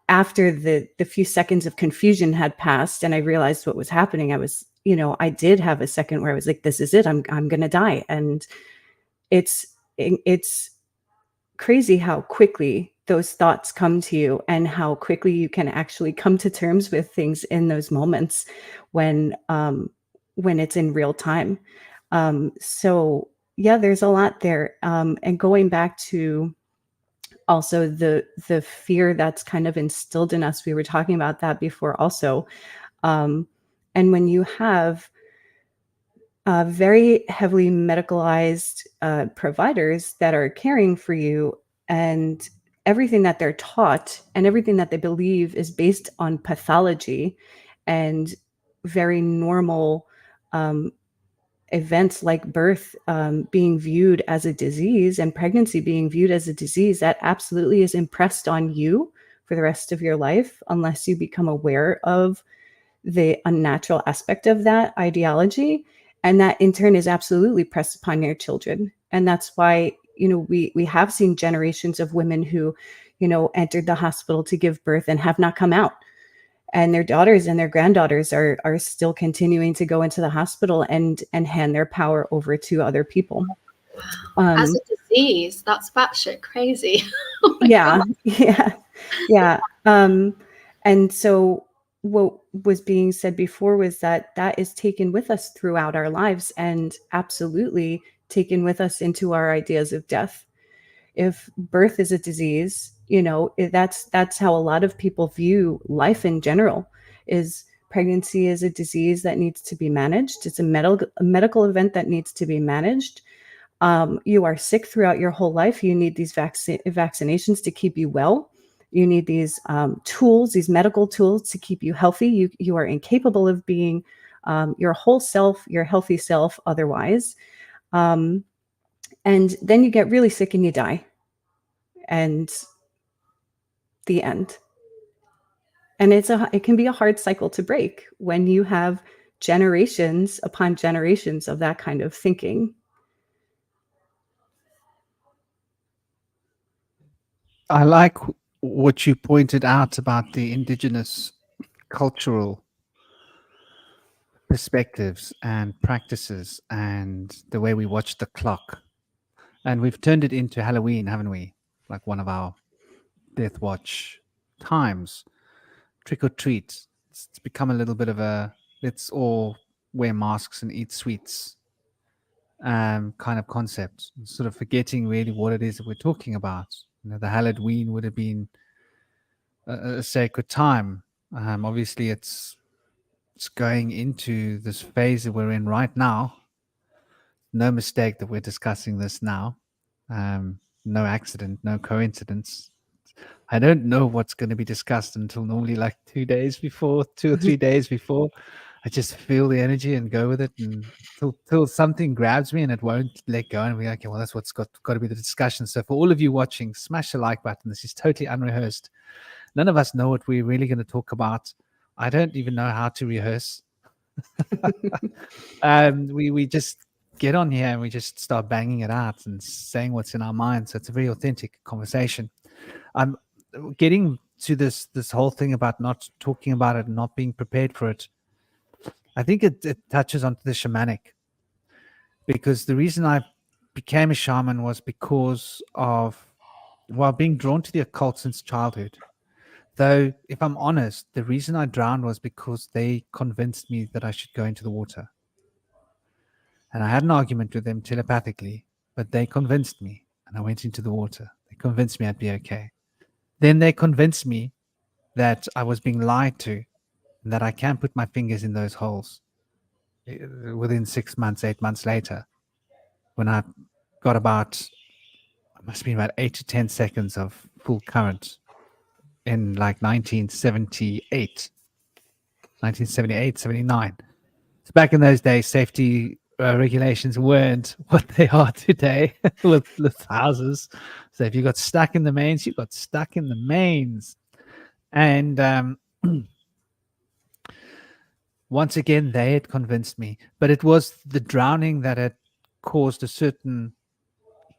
after the few seconds of confusion had passed and I realized what was happening, I was, you know, I did have a second where I was like, this is it. I'm going to die. And it's crazy how quickly those thoughts come to you, and how quickly you can actually come to terms with things in those moments when it's in real time. So yeah, there's a lot there. And going back to also the fear that's kind of instilled in us, we were talking about that before also. And when you have very heavily medicalized providers that are caring for you, and everything that they're taught and everything that they believe is based on pathology and very normal events like birth being viewed as a disease and pregnancy being viewed as a disease, that absolutely is impressed on you for the rest of your life unless you become aware of the unnatural aspect of that ideology. And that in turn is absolutely pressed upon your children. And that's why, you know, we have seen generations of women who, you know, entered the hospital to give birth and have not come out. And their daughters and their granddaughters are still continuing to go into the hospital and hand their power over to other people. As a disease, that's batshit crazy. Oh yeah, God. Yeah. And so what was being said before was that is taken with us throughout our lives, and absolutely taken with us into our ideas of death. If birth is a disease, you know, that's how a lot of people view life in general. Is pregnancy is a disease that needs to be managed. It's a medical event that needs to be managed. You are sick throughout your whole life. You need these vaccinations to keep you well. You need these tools, these medical tools to keep you healthy. You are incapable of being your whole self, your healthy self otherwise. And then you get really sick and you die. And the end. And it can be a hard cycle to break when you have generations upon generations of that kind of thinking. I like what you pointed out about the indigenous cultural perspectives and practices and the way we watch the clock. And we've turned it into Halloween, haven't we? Like one of our Death Watch times. Trick or treat. It's become a little bit of a let's all wear masks and eat sweets kind of concept. Sort of forgetting really what it is that we're talking about. You know, the Halloween would have been a sacred time. Obviously, it's going into this phase that we're in right now. No mistake that we're discussing this now. No accident, no coincidence. I don't know what's going to be discussed until normally like 2 days before, 2 or 3 days before. I just feel the energy and go with it, and till something grabs me and it won't let go, and we're like, okay, well, that's what's got to be the discussion. So for all of you watching, smash the like button. This is totally unrehearsed. None of us know what we're really going to talk about. I don't even know how to rehearse. We just get on here and we just start banging it out and saying what's in our minds. So it's a very authentic conversation. I'm getting to this whole thing about not talking about it and not being prepared for it. I think it touches onto the shamanic, because the reason I became a shaman was because of, well, being drawn to the occult since childhood. Though, if I'm honest, the reason I drowned was because they convinced me that I should go into the water. And I had an argument with them telepathically, but they convinced me, and I went into the water. They convinced me I'd be okay. Then they convinced me that I was being lied to, and that I can put my fingers in those holes. Within 6 months, 8 months later, when I got about, it must have been about 8 to 10 seconds of full current in like 1978, 79. So back in those days, safety regulations weren't what they are today with houses. So if you got stuck in the mains, you got stuck in the mains. And once again, they had convinced me, but it was the drowning that had caused a certain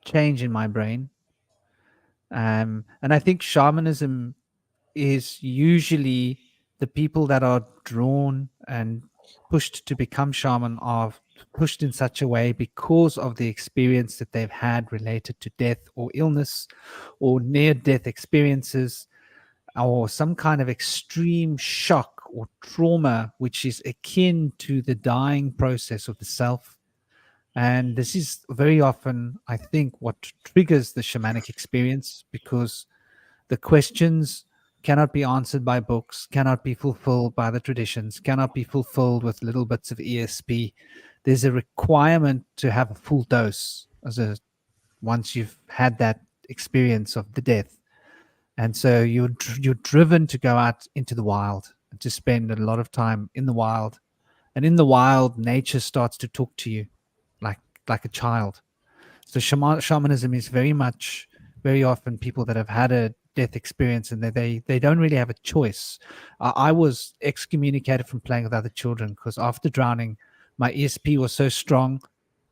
change in my brain. And I think shamanism is usually the people that are drawn and pushed to become shaman are pushed in such a way because of the experience that they've had related to death or illness or near-death experiences, or some kind of extreme shock or trauma, which is akin to the dying process of the self. And this is very often, I think, what triggers the shamanic experience, because the questions cannot be answered by books, cannot be fulfilled by the traditions, cannot be fulfilled with little bits of ESP. There's a requirement to have a full dose once you've had that experience of the death. And so you're driven to go out into the wild and to spend a lot of time in the wild. And in the wild, nature starts to talk to you like a child. So shamanism is very often people that have had a death experience, and they don't really have a choice. I was excommunicated from playing with other children because after drowning, my ESP was so strong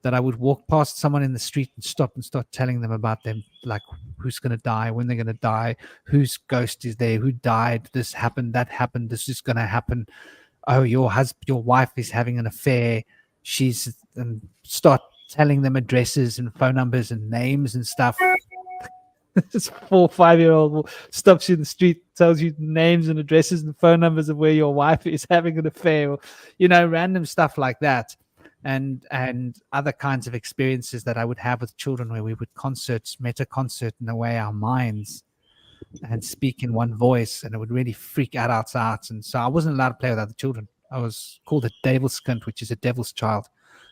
that I would walk past someone in the street and stop and start telling them about them, like who's going to die, when they're going to die, whose ghost is there, who died, this happened, that happened, this is going to happen. Oh, your wife is having an affair. And start telling them addresses and phone numbers and names and stuff. This 4 or 5-year-old stops you in the street, tells you names and addresses and phone numbers of where your wife is having an affair, or, random stuff like that. And other kinds of experiences that I would have with children, where we would meta concert in a way our minds and speak in one voice, and it would really freak adults out. And so I wasn't allowed to play with other children. I was called a devil's kind, which is a devil's child.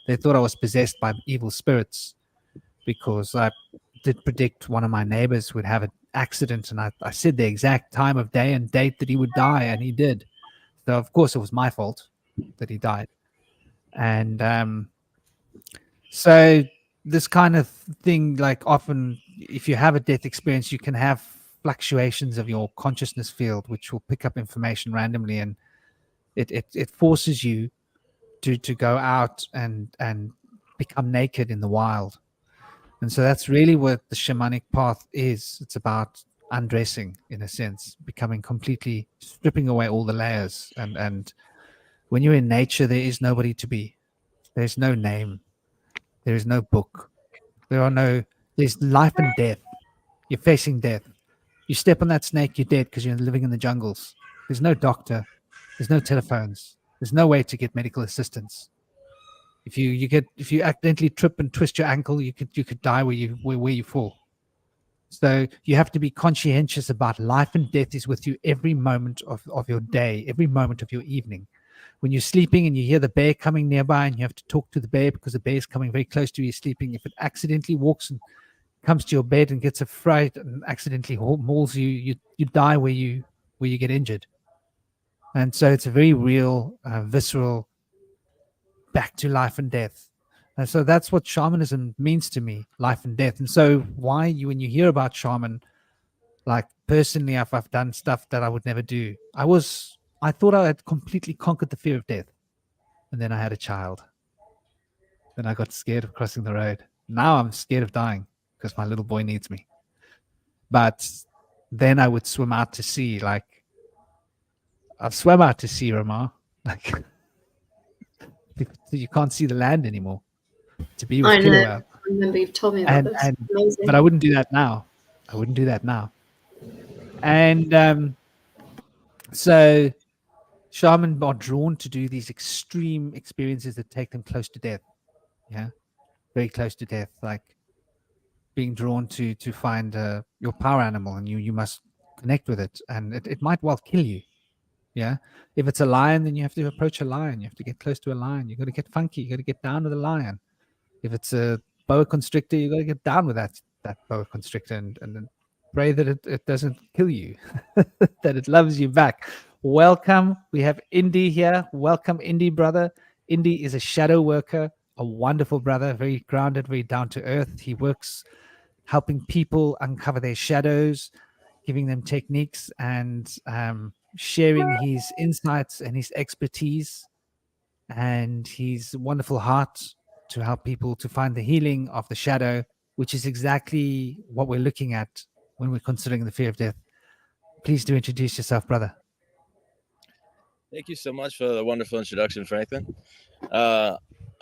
They thought I was possessed by evil spirits because I did predict one of my neighbors would have an accident, and I said the exact time of day and date that he would die, and he did. So of course it was my fault that he died. And so this kind of thing, like often if you have a death experience, you can have fluctuations of your consciousness field, which will pick up information randomly, and it forces you to go out and become naked in the wild. And so that's really what the shamanic path is. It's about undressing, in a sense, becoming completely, stripping away all the layers. And when you're in nature, there is nobody to be. There's no name. There is no book. There's life and death. You're facing death. You step on that snake, you're dead because you're living in the jungles. There's no doctor. There's no telephones. There's no way to get medical assistance. If you accidentally trip and twist your ankle, you could die where you fall. So you have to be conscientious about life and death is with you every moment of your day, every moment of your evening. When you're sleeping and you hear the bear coming nearby and you have to talk to the bear because the bear is coming very close to you sleeping, if it accidentally walks and comes to your bed and gets a fright and accidentally mauls you, you die where you get injured. And so it's a very real, visceral, back to life and death. And so that's what shamanism means to me, life and death. And so when you hear about shaman, like personally, I've done stuff that I would never do. I thought I had completely conquered the fear of death. And then I had a child. Then I got scared of crossing the road. Now I'm scared of dying because my little boy needs me. But then I would swim out to sea. Like I've swum out to sea, Ramar. Like you can't see the land anymore. To be with I know. killer whale. I remember you've told me about this. Amazing. But I wouldn't do that now. And so shaman are drawn to do these extreme experiences that take them close to death. Yeah, very close to death, like being drawn to find your power animal, and you must connect with it, and it might well kill you. Yeah, if it's a lion, then you have to approach a lion. You have to get close to a lion. You got to get funky. You got to get down with a lion. If it's a boa constrictor, you got to get down with that boa constrictor and then pray that it doesn't kill you, that it loves you back. Welcome. We have Indy here. Welcome, Indy, brother. Indy is a shadow worker, a wonderful brother, very grounded, very down to earth. He works helping people uncover their shadows, giving them techniques, and sharing his insights and his expertise and his wonderful heart to help people to find the healing of the shadow, which is exactly what we're looking at when we're considering the fear of death. Please do introduce yourself, brother. Thank you so much for the wonderful introduction, Franklin. My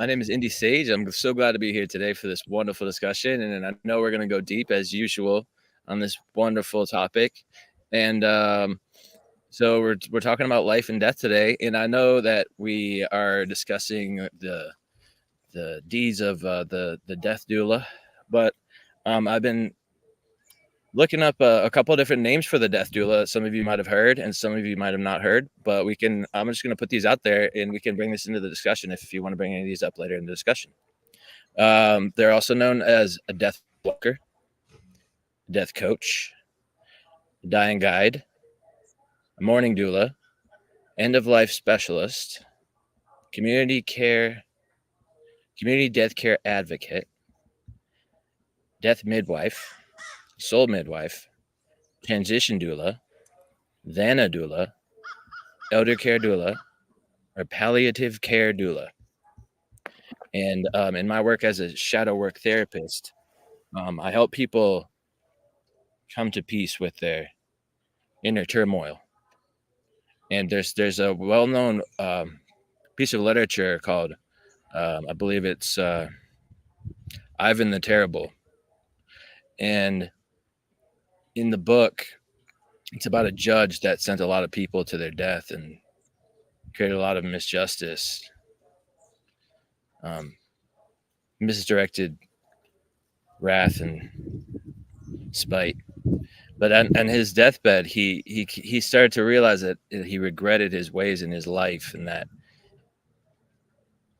name is Indy Sage. I'm so glad to be here today for this wonderful discussion. And I know we're going to go deep as usual on this wonderful topic. And so we're talking about life and death today. And I know that we are discussing the deeds of the death doula, but I've been looking up a couple of different names for the death doula. Some of you might have heard and some of you might have not heard, but I'm just going to put these out there and we can bring this into the discussion if you want to bring any of these up later in the discussion. They're also known as a death walker, death coach, dying guide, a mourning doula, end of life specialist, community death care advocate, death midwife, soul midwife, transition doula, Vana doula, elder care doula, or palliative care doula. And in my work as a shadow work therapist, I help people come to peace with their inner turmoil. And there's a well-known piece of literature called, I believe it's Ivan the Terrible. And in the book, it's about a judge that sent a lot of people to their death and created a lot of misjustice, misdirected wrath and spite. But on his deathbed, he started to realize that he regretted his ways in his life and that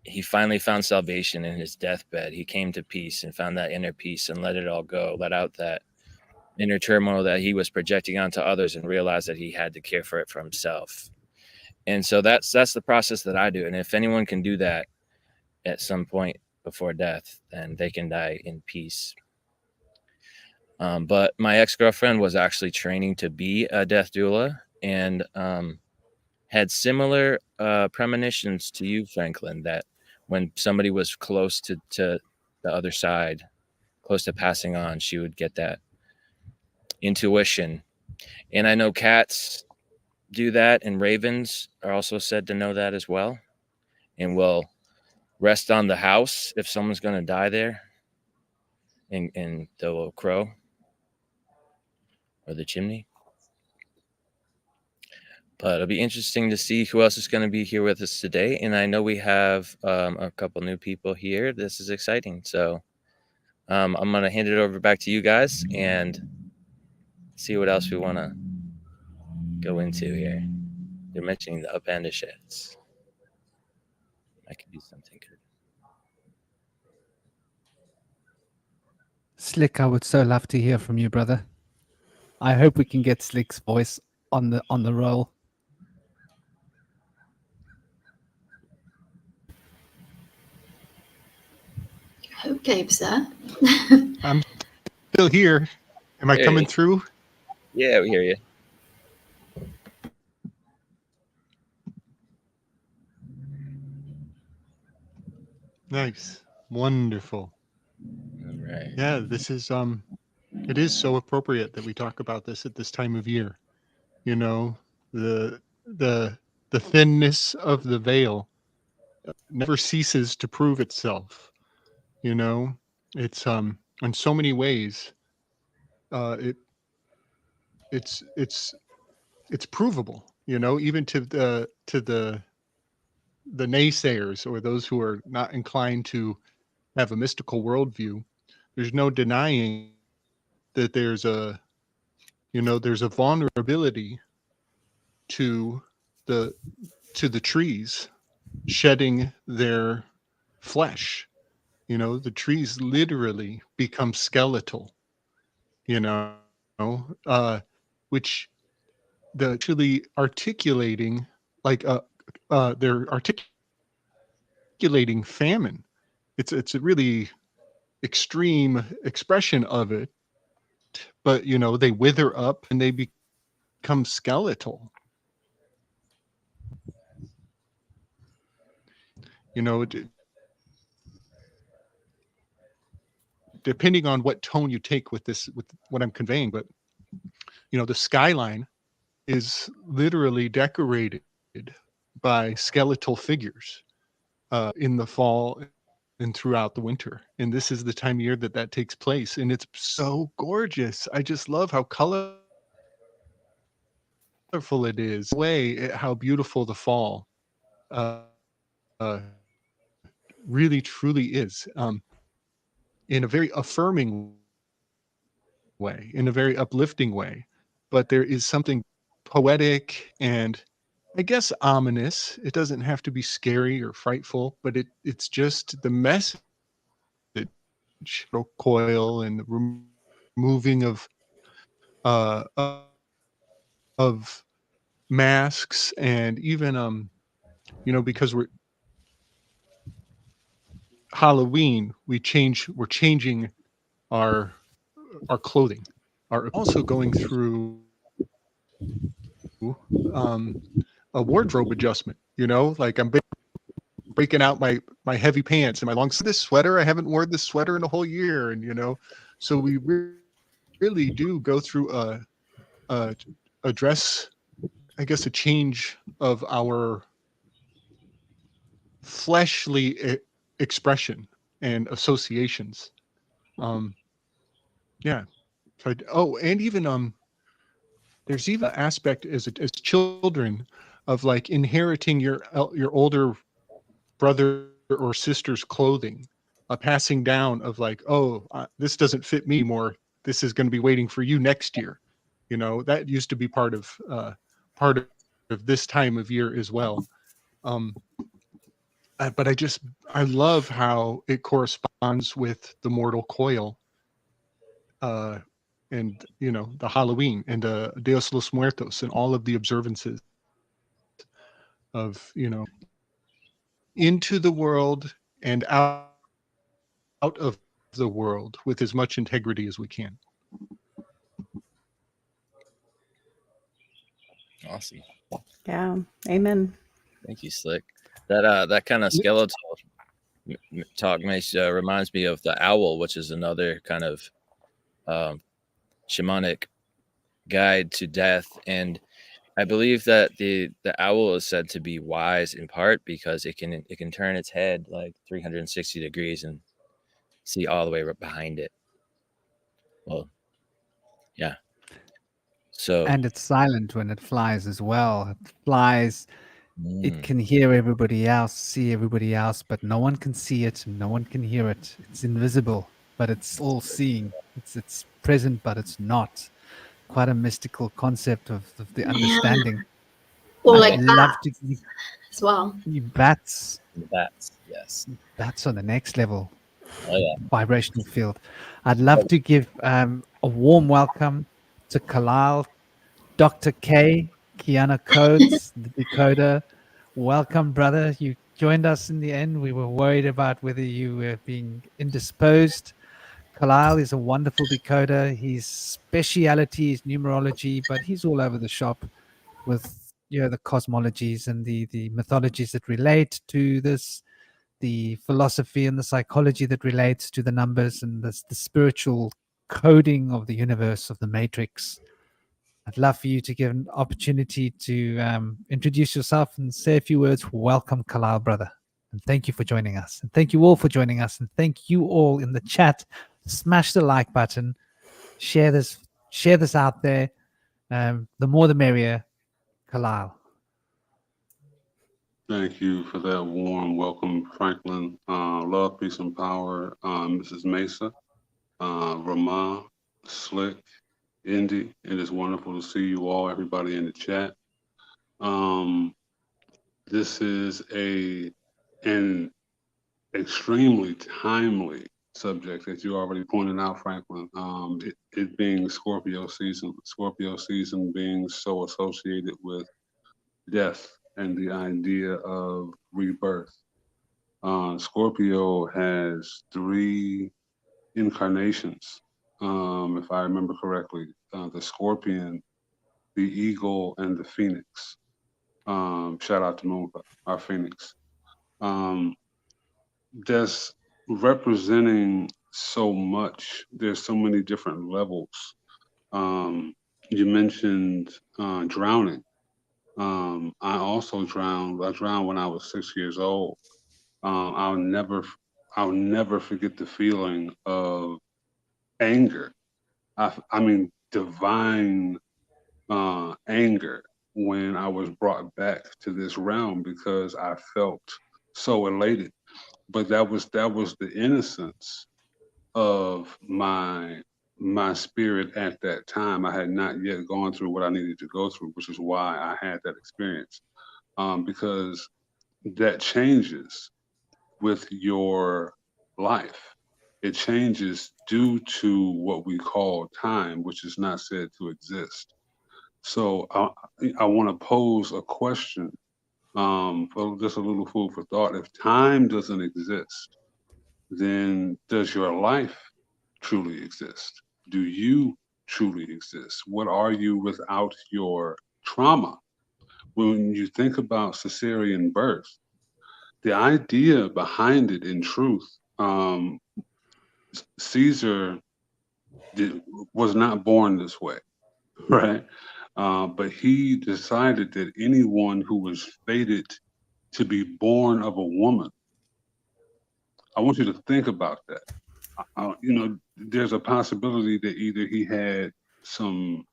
he finally found salvation in his deathbed. He came to peace and found that inner peace and let it all go, let out that inner turmoil that he was projecting onto others and realized that he had to care for it for himself. And so that's the process that I do. And if anyone can do that at some point before death, then they can die in peace. But my ex-girlfriend was actually training to be a death doula, and had similar premonitions to you, Franklin, that when somebody was close to the other side, close to passing on, she would get that intuition. And I know cats do that, and ravens are also said to know that as well, and will rest on the house if someone's going to die there, and they'll crow, or the chimney. But it'll be interesting to see who else is going to be here with us today. And I know we have a couple new people here. This is exciting. So I'm going to hand it over back to you guys and see what else we want to go into here. They're mentioning the Upanishads. I could do something good. Slick, I would so love to hear from you, brother. I hope we can get Slick's voice on the roll. Hope Gabe's there. I'm still here. Am I coming through? Yeah, we hear you. Nice. Wonderful. All right. Yeah, this is it is so appropriate that we talk about this at this time of year. You know, the thinness of the veil never ceases to prove itself. You know, it's in so many ways it's provable, you know, even to the naysayers, or those who are not inclined to have a mystical worldview. There's no denying that there's a vulnerability to the trees shedding their flesh. You know, the trees literally become skeletal, you know, which the actually articulating like they're articulating famine. It's a really extreme expression of it, but you know, they wither up and they become skeletal. You know, depending on what tone you take with this, with what I'm conveying, but you know, the skyline is literally decorated by skeletal figures in the fall and throughout the winter. And this is the time of year that takes place, and it's so gorgeous. I just love how colorful it is. How beautiful the fall uh, uh, really truly is, in a very affirming way, in a very uplifting way. But there is something poetic and, I guess, ominous. It doesn't have to be scary or frightful, but it's just the message, coil and the removing uh of masks, and even you know, because we're Halloween, we're changing our clothing, are also going through um a wardrobe adjustment. You know, like I'm breaking out my heavy pants and my long this sweater. I haven't worn this sweater in a whole year, and you know, so we really do go through a dress, I guess, a change of our fleshly expression and associations. Yeah. So, and even there's even an aspect as children of like inheriting your older brother or sister's clothing, a passing down of like, this doesn't fit me anymore. This is going to be waiting for you next year. You know, that used to be part of this time of year as well. But I love how it corresponds with the mortal coil, and you know, the Halloween and Dios los Muertos and all of the observances of, you know, into the world and out of the world with as much integrity as we can. Awesome. Yeah. Amen. Thank you, Slick. That kind of skeletal talk reminds me of the owl, which is another kind of shamanic guide to death. And I believe that the owl is said to be wise in part because it can turn its head like 360 degrees and see all the way behind it. Well, yeah. So And it's silent when it flies as well. It flies, it can hear everybody else, see everybody else, but no one can see it, no one can hear it. It's invisible, but it's all seeing. It's present, but it's not. Quite a mystical concept of the understanding. Or I'd like love bats to as well. bats. bats, yes. Bats on the next level. Oh yeah. Vibrational field. I'd love to give a warm welcome to Kalal, Dr. K, Kiana Codes, the decoder. Welcome, brother. You joined us in the end. We were worried about whether you were being indisposed. Kalal is a wonderful decoder. His speciality is numerology, but he's all over the shop with the cosmologies and the mythologies that relate to this, the philosophy and the psychology that relates to the numbers and the spiritual coding of the universe, of the matrix. I'd love for you to give an opportunity to introduce yourself and say a few words. Welcome, Kalal, brother. And thank you for joining us. And thank you all for joining us. And thank you all in the chat. Smash the like button. Share this out there. The more the merrier. Kalal. Thank you for that warm welcome, Franklin. Love, peace, and power, Mrs. Mesa, Ramon, Slick, Indy. It is wonderful to see you all, everybody in the chat. This is an extremely timely subject that you already pointed out, Franklin. It being Scorpio season being so associated with death and the idea of rebirth. Scorpio has 3 incarnations, if I remember correctly, the scorpion, the eagle, and the phoenix. Shout out to Moonfa, our phoenix. That's representing so much. There's so many different levels. You mentioned drowning. I also drowned. I drowned when I was 6 years old. I'll never forget the feeling of anger. I mean, divine anger when I was brought back to this realm because I felt so elated. But that was the innocence of my spirit at that time. I had not yet gone through what I needed to go through, which is why I had that experience. Because that changes with your life. It changes due to what we call time, which is not said to exist. So I want to pose a question, for just a little food for thought. If time doesn't exist, then does your life truly exist? Do you truly exist? What are you without your trauma? When you think about cesarean birth, the idea behind it, in truth, Caesar was not born this way, right? But he decided that anyone who was fated to be born of a woman, I want you to think about that. There's a possibility that either he had some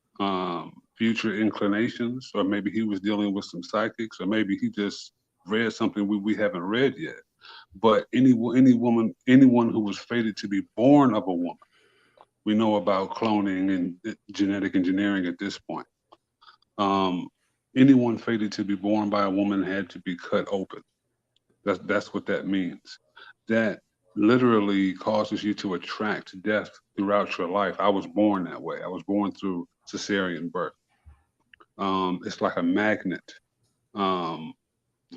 future inclinations, or maybe he was dealing with some psychics, or maybe he just read something we haven't read yet. But anyone who was fated to be born of a woman, we know about cloning and genetic engineering at this point. Anyone fated to be born by a woman had to be cut open. That's what that means. That literally causes you to attract death throughout your life. I was born that way. I was born through cesarean birth. It's like a magnet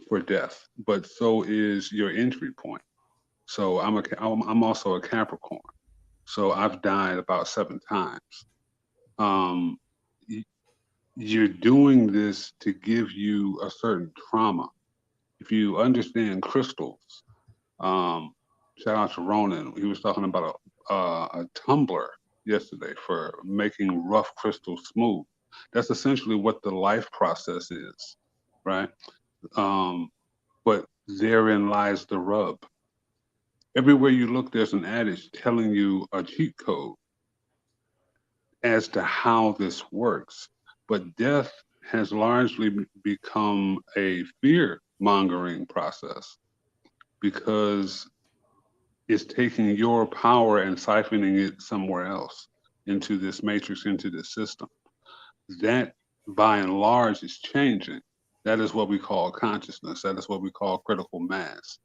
for death, but so is your entry point. So I'm also a Capricorn. So I've died about 7 times. you're doing this to give you a certain trauma. If you understand crystals, shout out to Ronan. He was talking about a tumbler yesterday for making rough crystals smooth. That's essentially what the life process is, right? But therein lies the rub. Everywhere you look, there's an adage telling you a cheat code as to how this works. But death has largely become a fear mongering process because it's taking your power and siphoning it somewhere else into this matrix, into this system. That, by and large, is changing. That is what we call consciousness. That is what we call critical mass.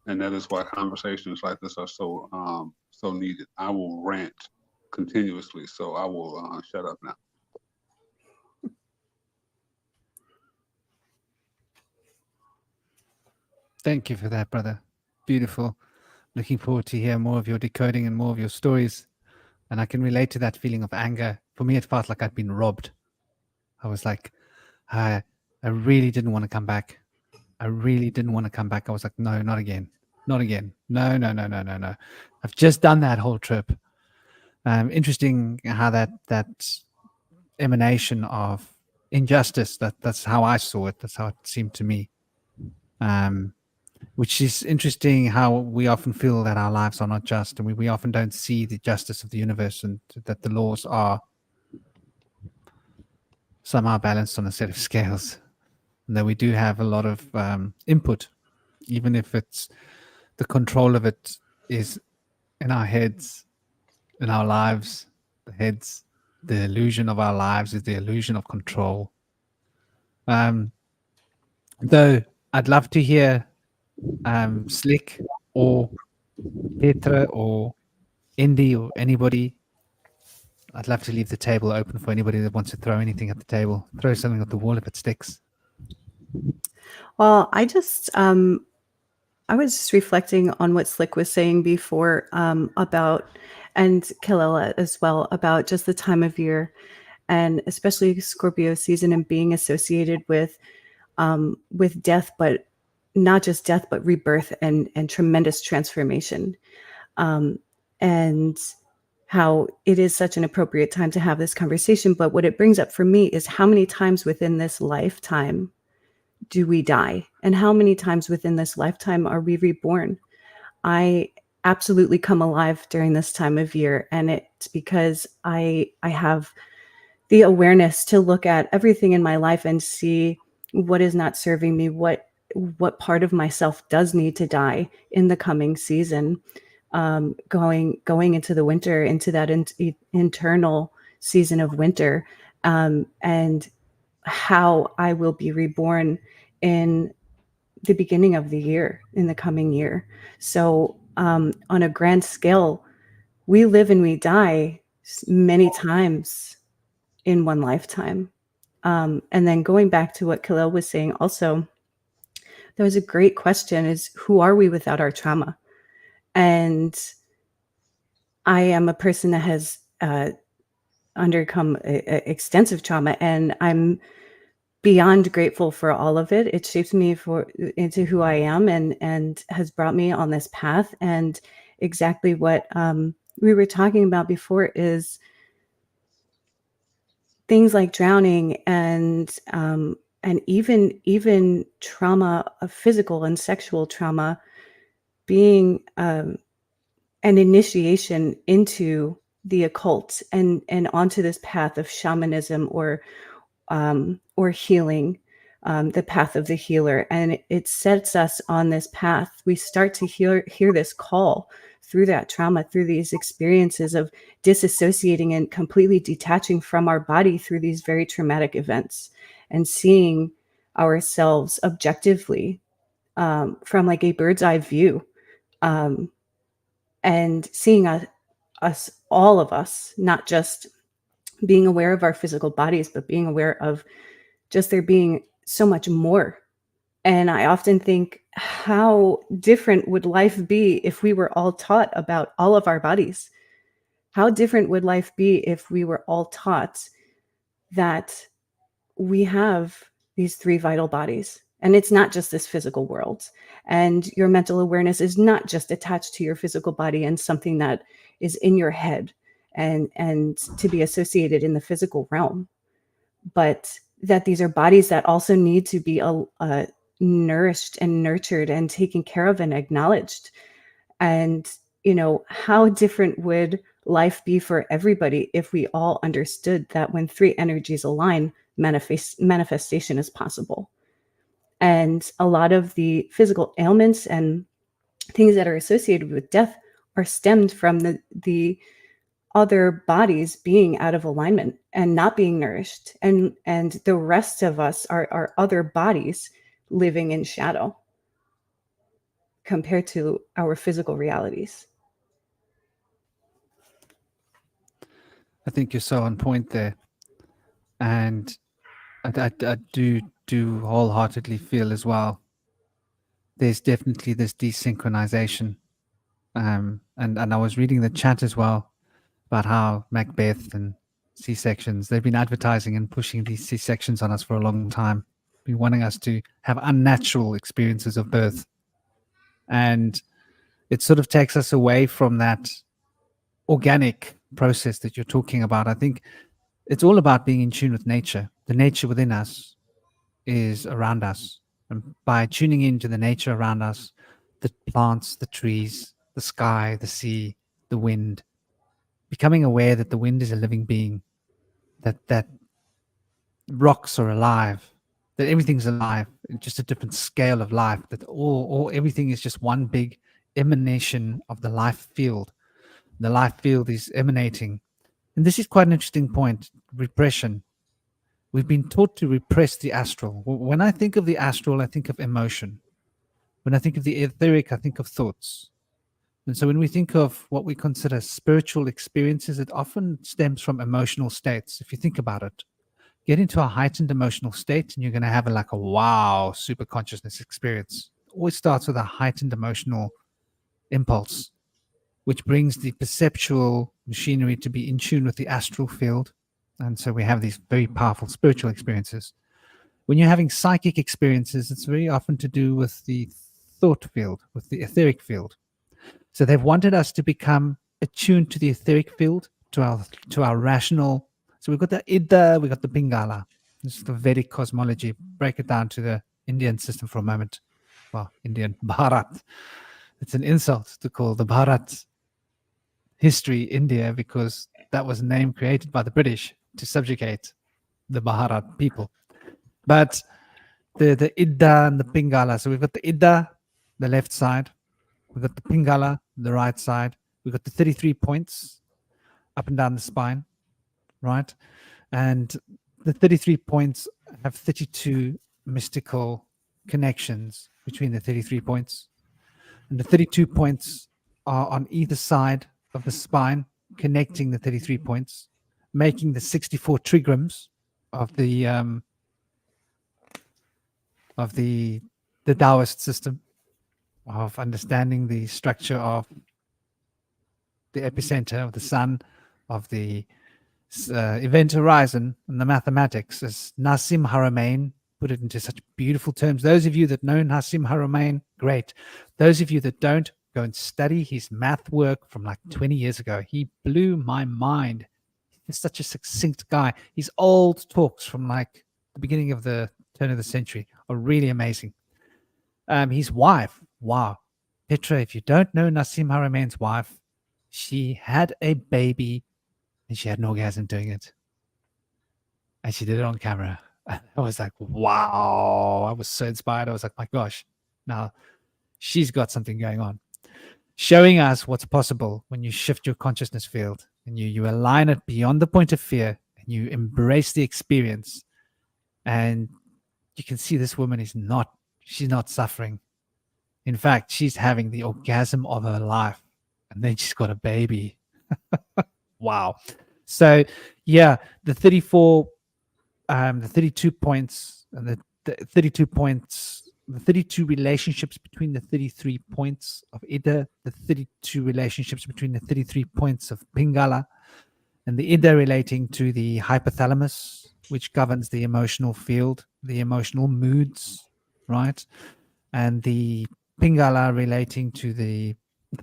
And that is why conversations like this are so so needed. I will rant continuously, so I will shut up now. Thank you for that, brother. Beautiful. Looking forward to hear more of your decoding and more of your stories. And I can relate to that feeling of anger. For me, it felt like I'd been robbed. I was like, I really didn't want to come back. I really didn't want to come back. I was like, no, not again. Not again. No, no, no, no, no, no. I've just done that whole trip. Interesting how that emanation of injustice, that's how I saw it. That's how it seemed to me. Which is interesting how we often feel that our lives are not just, and we often don't see the justice of the universe and that the laws are somehow balanced on a set of scales. And that we do have a lot of input, even if it's the control of it is in our heads, in our lives, the heads, the illusion of our lives is the illusion of control. Though I'd love to hear Slick or Petra or Indy or anybody. I'd love to leave the table open for anybody that wants to throw anything at the table. Throw something at the wall if it sticks. Well, I was just reflecting on what Slick was saying before about, and Kalila as well, about just the time of year, and especially Scorpio season and being associated with death, but not just death, but rebirth and tremendous transformation. And how it is such an appropriate time to have this conversation. But what it brings up for me is how many times within this lifetime do we die? And how many times within this lifetime are we reborn? I absolutely come alive during this time of year. And it's because I have the awareness to look at everything in my life and see what is not serving me, what part of myself does need to die in the coming season, going into the winter, into that internal season of winter, and how I will be reborn in the beginning of the year, in the coming year. So on a grand scale, we live and we die many times in one lifetime. And then going back to what Khalil was saying also, there was a great question, is who are we without our trauma? And I am a person that has undergone extensive trauma, and I'm beyond grateful for all of it. It shaped me into who I am, and has brought me on this path. And exactly what we were talking about before is things like drowning and even trauma, physical and sexual trauma, being an initiation into the occult and onto this path of shamanism or healing, the path of the healer. And it sets us on this path. We start to hear this call through that trauma, through these experiences of disassociating and completely detaching from our body through these very traumatic events, and seeing ourselves objectively from like a bird's eye view, and seeing us, all of us, not just being aware of our physical bodies, but being aware of just there being so much more. And I often think, how different would life be if we were all taught about all of our bodies? How different would life be if we were all taught that we have these 3 vital bodies, and it's not just this physical world. And your mental awareness is not just attached to your physical body and something that is in your head and to be associated in the physical realm, but that these are bodies that also need to be nourished and nurtured and taken care of and acknowledged. And, you know, how different would life be for everybody if we all understood that when 3 energies align, manifestation is possible. And a lot of the physical ailments and things that are associated with death are stemmed from the other bodies being out of alignment and not being nourished. And the rest of us are other bodies living in shadow compared to our physical realities. I think you're so on point there. And I do wholeheartedly feel as well, there's definitely this desynchronization. And I was reading the chat as well about how Macbeth and C-sections, they've been advertising and pushing these C-sections on us for a long time, been wanting us to have unnatural experiences of birth. And it sort of takes us away from that organic process that you're talking about. I think it's all about being in tune with nature. The nature within us is around us. And by tuning into the nature around us, the plants, the trees, the sky, the sea, the wind, becoming aware that the wind is a living being, that rocks are alive, that everything's alive, just a different scale of life, that all everything is just one big emanation of the life field. The life field is emanating. And this is quite an interesting point, repression. We've been taught to repress the astral. When I think of the astral, I think of emotion. When I think of the etheric, I think of thoughts. And so when we think of what we consider spiritual experiences, it often stems from emotional states. If you think about it, get into a heightened emotional state and you're going to have a wow, super consciousness experience. It always starts with a heightened emotional impulse, which brings the perceptual machinery to be in tune with the astral field. And so we have these very powerful spiritual experiences. When you're having psychic experiences, it's very often to do with the thought field, with the etheric field. So they've wanted us to become attuned to the etheric field, to our rational. So we've got the Ida, we've got the Pingala. This is the Vedic cosmology. Break it down to the Indian system for a moment. Well, Indian Bharat. It's an insult to call the Bharat history India, because that was a name created by the British to subjugate the Bharat people. But the Ida and the Pingala. So we've got the Ida, the left side. We've got the Pingala, the right side. We've got the 33 points up and down the spine, right? And the 33 points have 32 mystical connections between the 33 points. And the 32 points are on either side of the spine, connecting the 33 points, making the 64 trigrams of the Taoist system of understanding the structure of the epicenter of the sun, of the event horizon, and the mathematics. As Nassim Haramein put it into such beautiful terms. Those of you that know Nassim Haramein, great. Those of you that don't, go and study his math work from like 20 years ago. He blew my mind. He's such a succinct guy. His old talks from like the beginning of the turn of the century are really amazing. His wife, wow. Petra, if you don't know Nassim Haramein's wife, she had a baby and she had an orgasm doing it. And she did it on camera. I was like, wow. I was so inspired. I was like, my gosh, now she's got something going on. Showing us what's possible when you shift your consciousness field and you align it beyond the point of fear and you embrace the experience. And you can see this woman she's not suffering. In fact, she's having the orgasm of her life. And then she's got a baby. Wow. So yeah, the 32 points and the 32 points, the 32 relationships between the 33 points of Ida, the 32 relationships between the 33 points of Pingala, and the Ida relating to the hypothalamus, which governs the emotional field, the emotional moods, right? And the pingala relating to the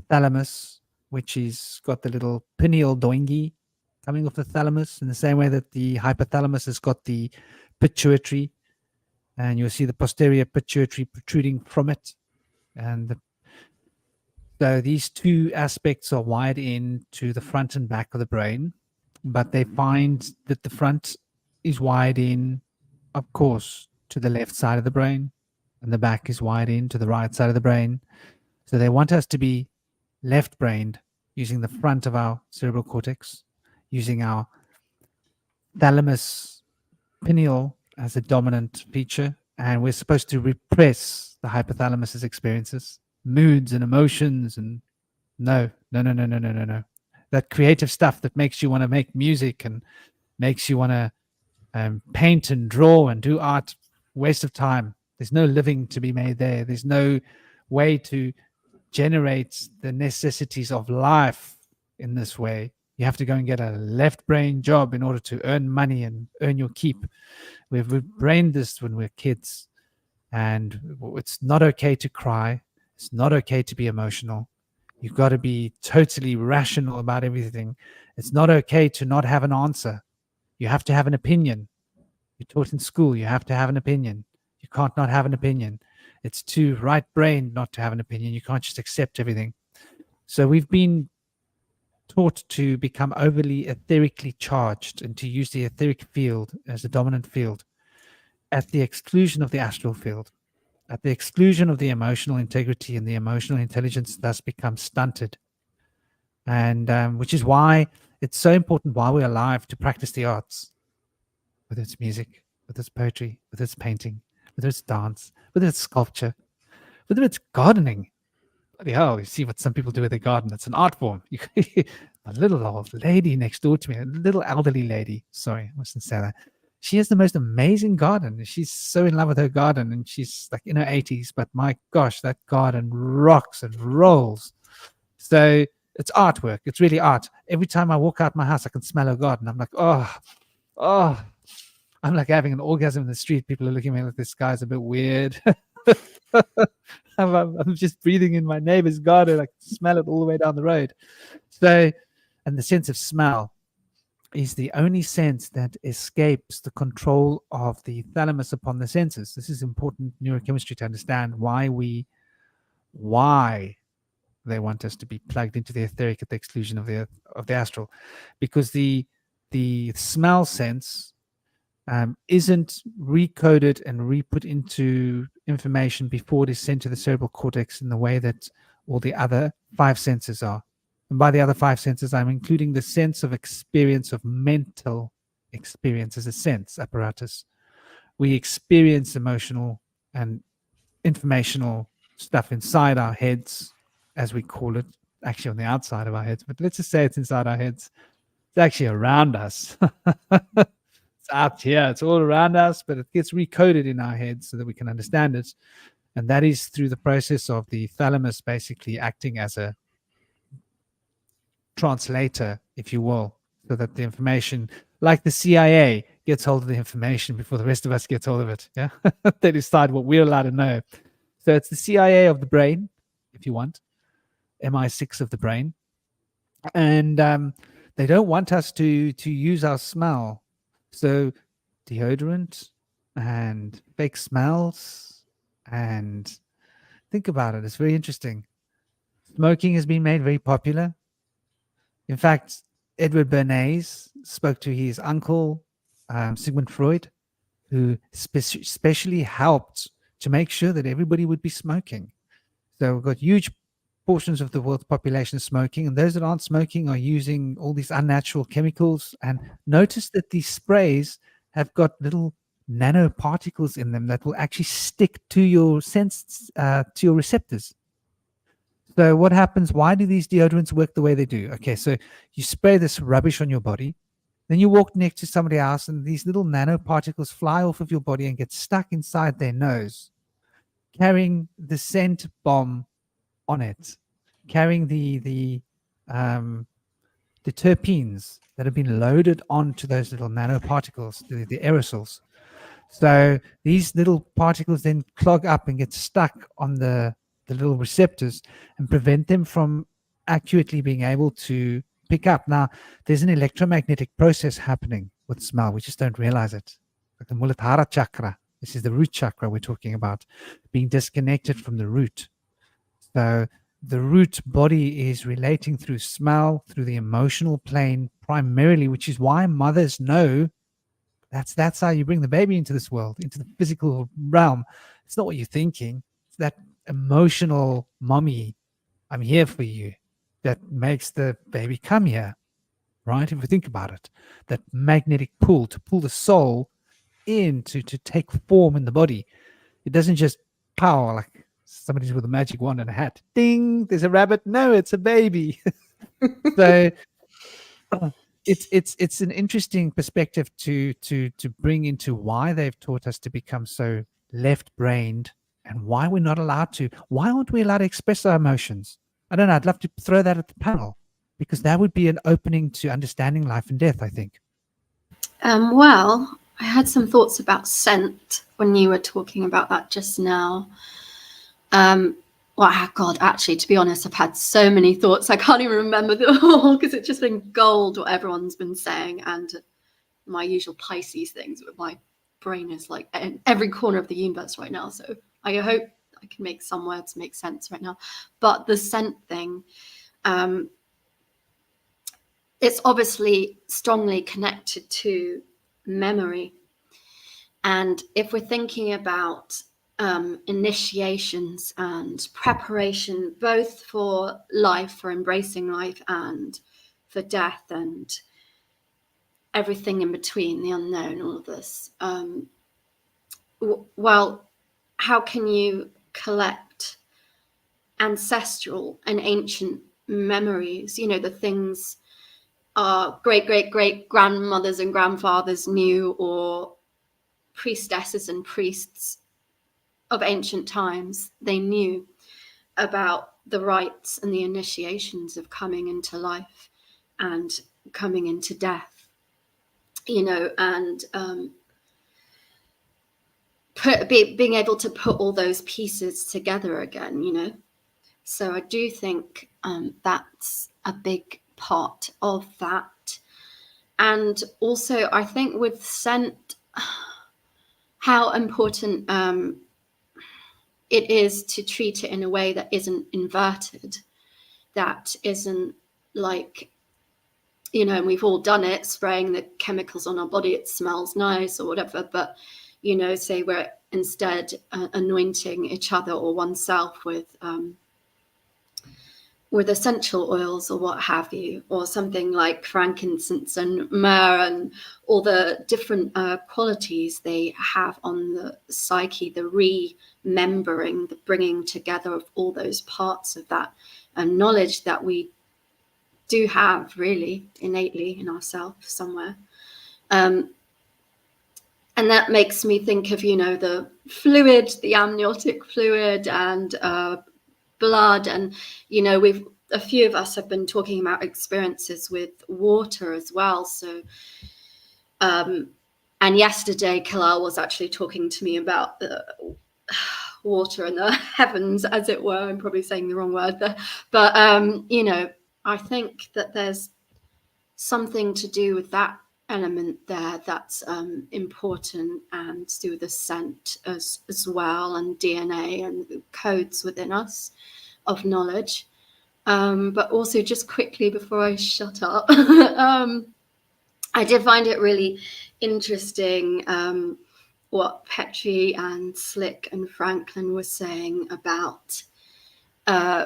thalamus, which is got the little pineal doingi coming off the thalamus, in the same way that the hypothalamus has got the pituitary, and you'll see the posterior pituitary protruding from it. And so these two aspects are wired into the front and back of the brain, but they find that the front is wired in, of course, to the left side of the brain, and the back is wired in to the right side of the brain. So they want us to be left-brained, using the front of our cerebral cortex, using our thalamus pineal as a dominant feature, and we're supposed to repress the hypothalamus's experiences, moods and emotions, and no. That creative stuff that makes you want to make music and makes you want to paint and draw and do art, waste of time. There's no living to be made there. There's no way to generate the necessities of life in this way. You have to go and get a left brain job in order to earn money and earn your keep. We've brained this when we're kids, and it's not okay to cry. It's not okay to be emotional. You've got to be totally rational about everything. It's not okay to not have an answer. You have to have an opinion. You're taught in school, you have to have an opinion. You can't not have an opinion. It's too right-brained not to have an opinion. You can't just accept everything. So we've been taught to become overly etherically charged and to use the etheric field as a dominant field at the exclusion of the astral field, at the exclusion of the emotional integrity, and the emotional intelligence thus becomes stunted. And which is why it's so important while we're alive to practice the arts, whether it's music, whether it's poetry, whether it's painting, whether it's dance, whether it's sculpture, whether it's gardening. Bloody hell, you see what some people do with their garden. It's an art form. A little old lady next door to me, a little elderly lady. Sorry, I mustn't say that. She has the most amazing garden. She's so in love with her garden, and she's like in her 80s, but my gosh, that garden rocks and rolls. So it's artwork. It's really art. Every time I walk out my house, I can smell her garden. I'm like, oh, I'm like having an orgasm in the street. People are looking at me like, this guy's a bit weird. I'm just breathing in my neighbor's garden. I can smell it all the way down the road. So, and the sense of smell is the only sense that escapes the control of the thalamus upon the senses. This is important neurochemistry to understand why they want us to be plugged into the etheric at the exclusion of the astral, because the smell sense isn't recoded and re-put into information before it is sent to the cerebral cortex in the way that all the other five senses are. And by the other five senses, I'm including the sense of experience, of mental experience as a sense apparatus. We experience emotional and informational stuff inside our heads, as we call it, actually on the outside of our heads, but let's just say it's inside our heads. It's actually around us. It's out here, it's all around us, but it gets recoded in our heads so that we can understand it. And that is through the process of the thalamus basically acting as a translator, if you will, so that the information, like the CIA, gets hold of the information before the rest of us gets hold of it. Yeah, they decide what we're allowed to know. So it's the CIA of the brain, if you want, MI6 of the brain, and they don't want us to use our smell. So deodorant and fake smells, and think about it, it's very interesting. Smoking has been made very popular. In fact, Edward Bernays spoke to his uncle, Sigmund Freud, who specially helped to make sure that everybody would be smoking. So we've got huge portions of the world's population smoking, and those that aren't smoking are using all these unnatural chemicals. And notice that these sprays have got little nanoparticles in them that will actually stick to your sense, to your receptors. So what happens? Why do these deodorants work the way they do? Okay, so you spray this rubbish on your body, then you walk next to somebody else, and these little nanoparticles fly off of your body and get stuck inside their nose, carrying the scent bomb on it, carrying the the terpenes that have been loaded onto those little nanoparticles, the aerosols. So these little particles then clog up and get stuck on the little receptors and prevent them from accurately being able to pick up. Now, there's an electromagnetic process happening with smell. We just don't realize it. Like the Muladhara chakra, this is the root chakra we're talking about, being disconnected from the root. So the root body is relating through smell, through the emotional plane primarily, which is why mothers know that's how you bring the baby into this world, into the physical realm. It's not what you're thinking. It's that emotional mommy, I'm here for you, that makes the baby come here, right? If we think about it, that magnetic pull to pull the soul in to take form in the body. It doesn't just power like somebody's with a magic wand and a hat. Ding, there's a rabbit. No, it's a baby. So it's an interesting perspective to bring into why they've taught us to become so left-brained and why we're not allowed to. Why aren't we allowed to express our emotions? I don't know. I'd love to throw that at the panel because that would be an opening to understanding life and death, I think. Well, I had some thoughts about scent when you were talking about that just now. Well, God, actually, to be honest, I've had so many thoughts. I can't even remember them all because it's just been gold what everyone's been saying. And my usual Pisces things, but my brain is like in every corner of the universe right now. So I hope I can make some words make sense right now. But the scent thing, it's obviously strongly connected to memory. And if we're thinking about initiations and preparation, both for life, for embracing life, and for death and everything in between, the unknown, all of this. Well, how can you collect ancestral and ancient memories? You know, the things our great grandmothers and grandfathers knew, or priestesses and priests of ancient times, they knew about the rites and the initiations of coming into life and coming into death, you know, and being able to put all those pieces together again, you know. So I do think that's a big part of that. And also I think with scent, how important it is to treat it in a way that isn't inverted, that isn't like, you know, and we've all done it, spraying the chemicals on our body, it smells nice or whatever, but, you know, say we're instead anointing each other or oneself with essential oils or what have you, or something like frankincense and myrrh and all the different qualities they have on the psyche, the remembering, the bringing together of all those parts of that knowledge that we do have really innately in ourselves somewhere. And that makes me think of, you know, the fluid, the amniotic fluid and blood, and you know, a few of us have been talking about experiences with water as well. So and yesterday Kabala was actually talking to me about the water and the heavens, as it were. I'm probably saying the wrong word there, but you know, I think that there's something to do with that element there that's important, and to do with the scent as well, and DNA and codes within us of knowledge. But also, just quickly before I shut up, I did find it really interesting what Petrie and Slick and Franklin were saying about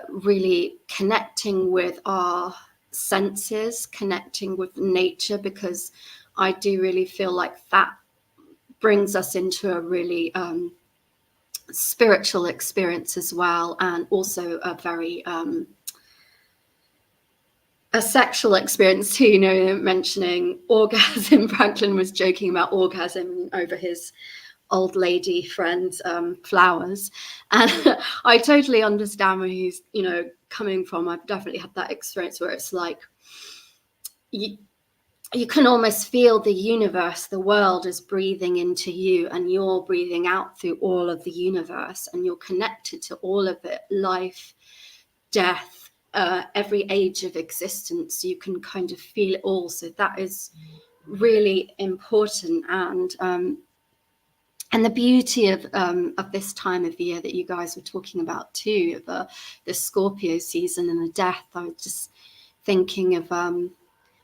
really connecting with our senses, connecting with nature, because I do really feel like that brings us into a really spiritual experience as well, and also a very a sexual experience too. You know, mentioning orgasm, Franklin was joking about orgasm over his old lady friend's flowers, and I totally understand where he's, you know, coming from. I've definitely had that experience where it's like you can almost feel the universe, the world is breathing into you, and you're breathing out through all of the universe, and you're connected to all of it, life, death, every age of existence. You can kind of feel it all. So that is really important. And the beauty of this time of the year that you guys were talking about too, the Scorpio season and the death. I was just thinking of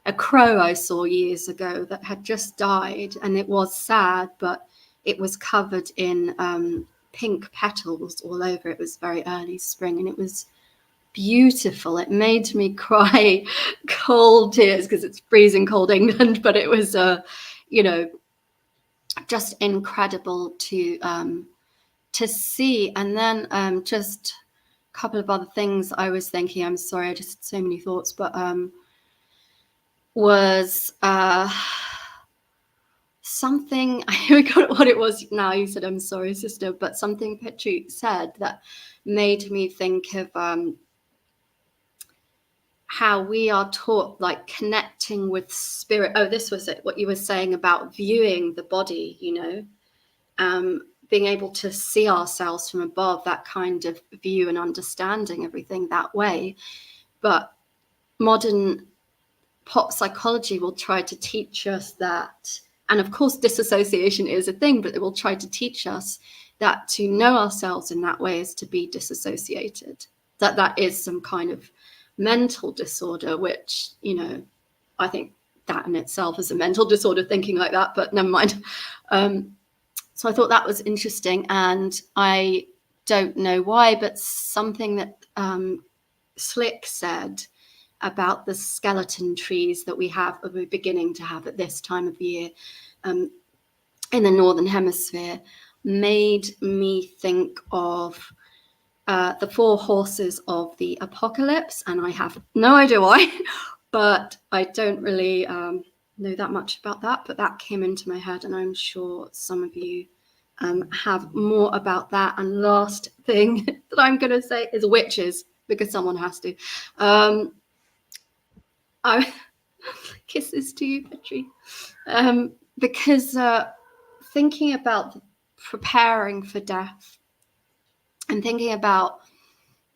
a crow I saw years ago that had just died, and it was sad, but it was covered in pink petals all over. It was very early spring, and it was beautiful. It made me cry cold tears because it's freezing cold England, but it was you know, just incredible to see. And then just a couple of other things I was thinking, I'm sorry, I just had so many thoughts, but was something, I forgot what it was now. You said, I'm sorry, sister, but something Petri said that made me think of how we are taught, like connecting with spirit. Oh, this was it, what you were saying about viewing the body, you know, being able to see ourselves from above, that kind of view and understanding everything that way. But modern pop psychology will try to teach us that, and of course disassociation is a thing, but it will try to teach us that to know ourselves in that way is to be disassociated, that is some kind of mental disorder, which, you know, I think that in itself is a mental disorder, thinking like that, but never mind. So I thought that was interesting, and I don't know why, but something that Slick said about the skeleton trees that we're beginning to have at this time of year in the Northern Hemisphere made me think of the 4 horses of the apocalypse, and I have no idea why, but I don't really know that much about that, but that came into my head, and I'm sure some of you have more about that. And last thing that I'm going to say is witches, because someone has to. I kisses to you, Petri, because thinking about preparing for death and thinking about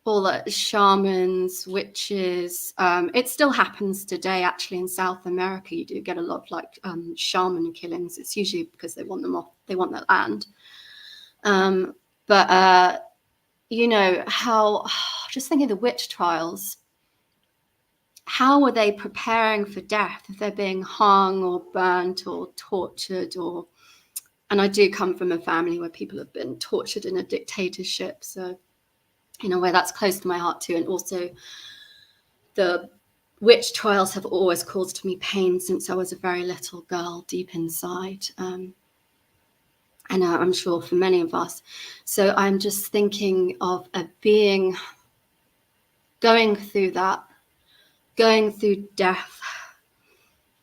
all the shamans, witches, it still happens today. Actually, in South America, you do get a lot of like shaman killings. It's usually because they want them off, they want their land. But you know, how, just thinking of the witch trials, how are they preparing for death if they're being hung or burnt or tortured? Or, and I do come from a family where people have been tortured in a dictatorship, so in a way that's close to my heart too. And also the witch trials have always caused me pain since I was a very little girl deep inside, and I'm sure for many of us. So I'm just thinking of a being going through that, going through death,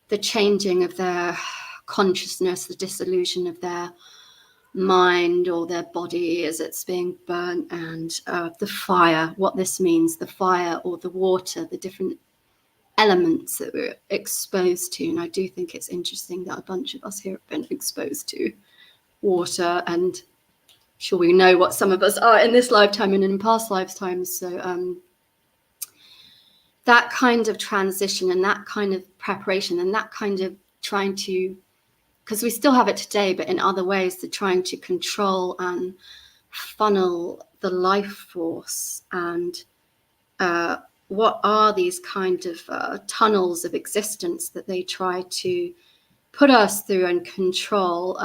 the changing of their consciousness, the dissolution of their mind or their body as it's being burnt, and the fire, what this means, the fire or the water, the different elements that we're exposed to. And I do think it's interesting that a bunch of us here have been exposed to water, and sure we know what some of us are in this lifetime and in past lifetimes. So that kind of transition and that kind of preparation and that kind of trying to, because we still have it today, but in other ways, to trying to control and funnel the life force, and what are these kind of tunnels of existence that they try to put us through and control.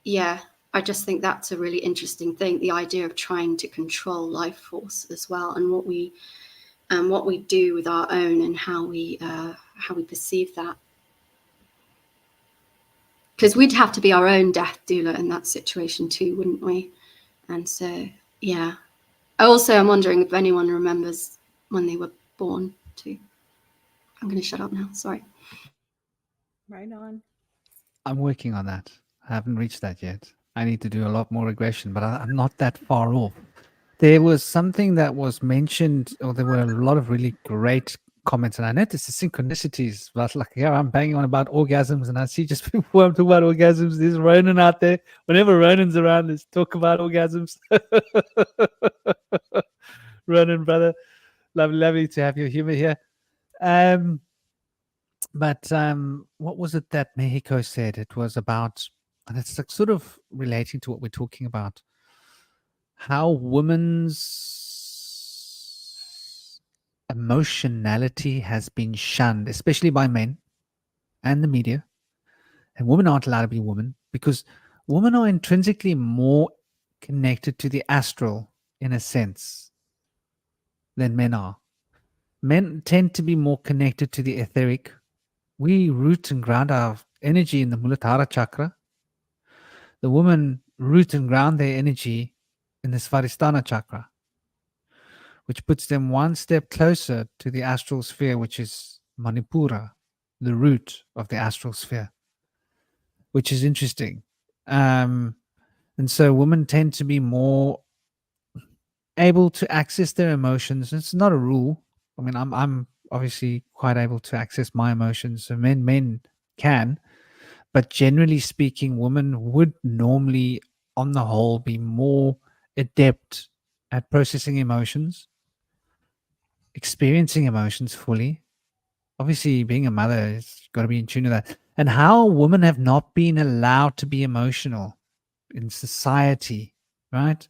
Yeah, I just think that's a really interesting thing, the idea of trying to control life force as well, and what we do with our own and how we perceive that. Because we'd have to be our own death doula in that situation too, wouldn't we? And so, yeah. I'm wondering if anyone remembers when they were born too. I'm going to shut up now. Sorry. Right on. I'm working on that. I haven't reached that yet. I need to do a lot more regression, but I'm not that far off. There was something that was mentioned, or there were a lot of really great comments, and I noticed the synchronicities. But like, yeah, I'm banging on about orgasms, and I see just before I'm talking about orgasms, there's Ronan out there. Whenever Ronan's around, let's talk about orgasms. Ronan, brother, lovely to have your humor here. But what was it that Mexico said? It was about, and it's like sort of relating to what we're talking about, how women's emotionality has been shunned, especially by men and the media. And women aren't allowed to be women because women are intrinsically more connected to the astral in a sense than men are. Men tend to be more connected to the etheric. We root and ground our energy in the Muladhara chakra. The women root and ground their energy in the Svadhisthana chakra, which puts them one step closer to the astral sphere, which is Manipura, the root of the astral sphere, which is interesting. And so women tend to be more able to access their emotions. It's not a rule. I mean, I'm obviously quite able to access my emotions, so men can, but generally speaking, women would normally, on the whole, be more adept at processing emotions, experiencing emotions fully. Obviously, being a mother has got to be in tune to that. And how women have not been allowed to be emotional in society, right?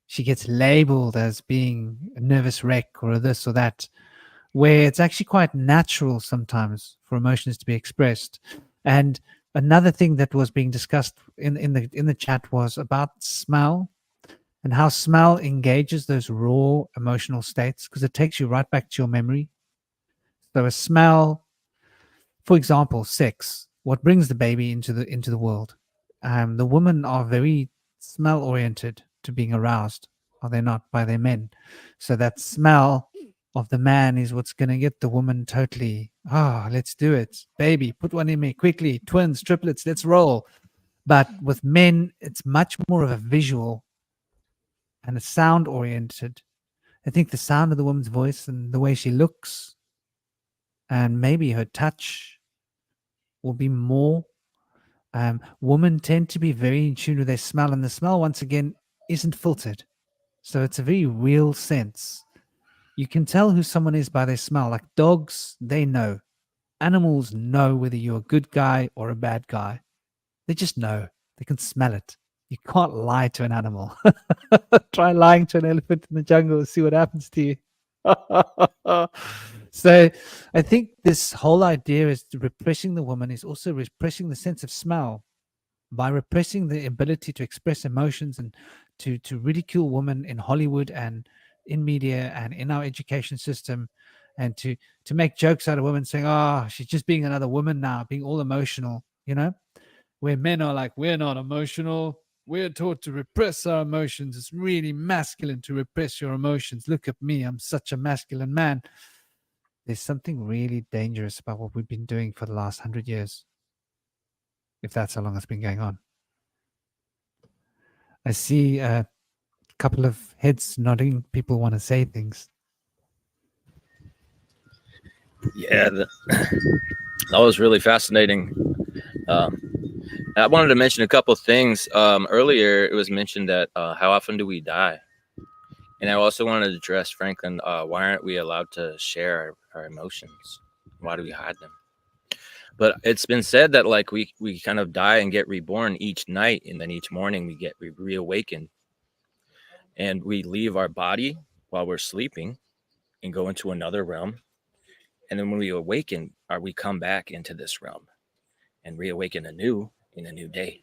She gets labeled as being a nervous wreck or this or that, where it's actually quite natural sometimes for emotions to be expressed. And another thing that was being discussed in the chat was about smell and how smell engages those raw emotional states, because it takes you right back to your memory. So a smell, for example, sex, what brings the baby into the world. The women are very smell oriented to being aroused, are they not, by their men? So that smell of the man is what's going to get the woman totally, let's do it, baby, put one in me quickly, twins, triplets, let's roll. But with men, it's much more of a visual and a sound oriented. I think the sound of the woman's voice and the way she looks and maybe her touch will be more. Women tend to be very in tune with their smell, and the smell, once again, isn't filtered. So it's a very real sense. You can tell who someone is by their smell. Like dogs, they know. Animals know whether you're a good guy or a bad guy. They just know. They can smell it. You can't lie to an animal. Try lying to an elephant in the jungle and see what happens to you. So I think this whole idea is repressing the woman is also repressing the sense of smell. By repressing the ability to express emotions and to ridicule women in Hollywood and in media and in our education system, and to make jokes out of women saying, she's just being another woman now, being all emotional, where men are like, we're not emotional. We're taught to repress our emotions. It's really masculine to repress your emotions. Look at me. I'm such a masculine man. There's something really dangerous about what we've been doing for the last 100 years, if that's how long it's been going on. I see a couple of heads nodding. People want to say things. Yeah, that was really fascinating. I wanted to mention a couple things. Earlier, it was mentioned that how often do we die? And I also wanted to address, Franklin, why aren't we allowed to share our emotions? Why do we hide them? But it's been said that like we kind of die and get reborn each night, and then each morning we get reawakened, and we leave our body while we're sleeping and go into another realm. And then when we awaken, we come back into this realm and reawaken anew in a new day,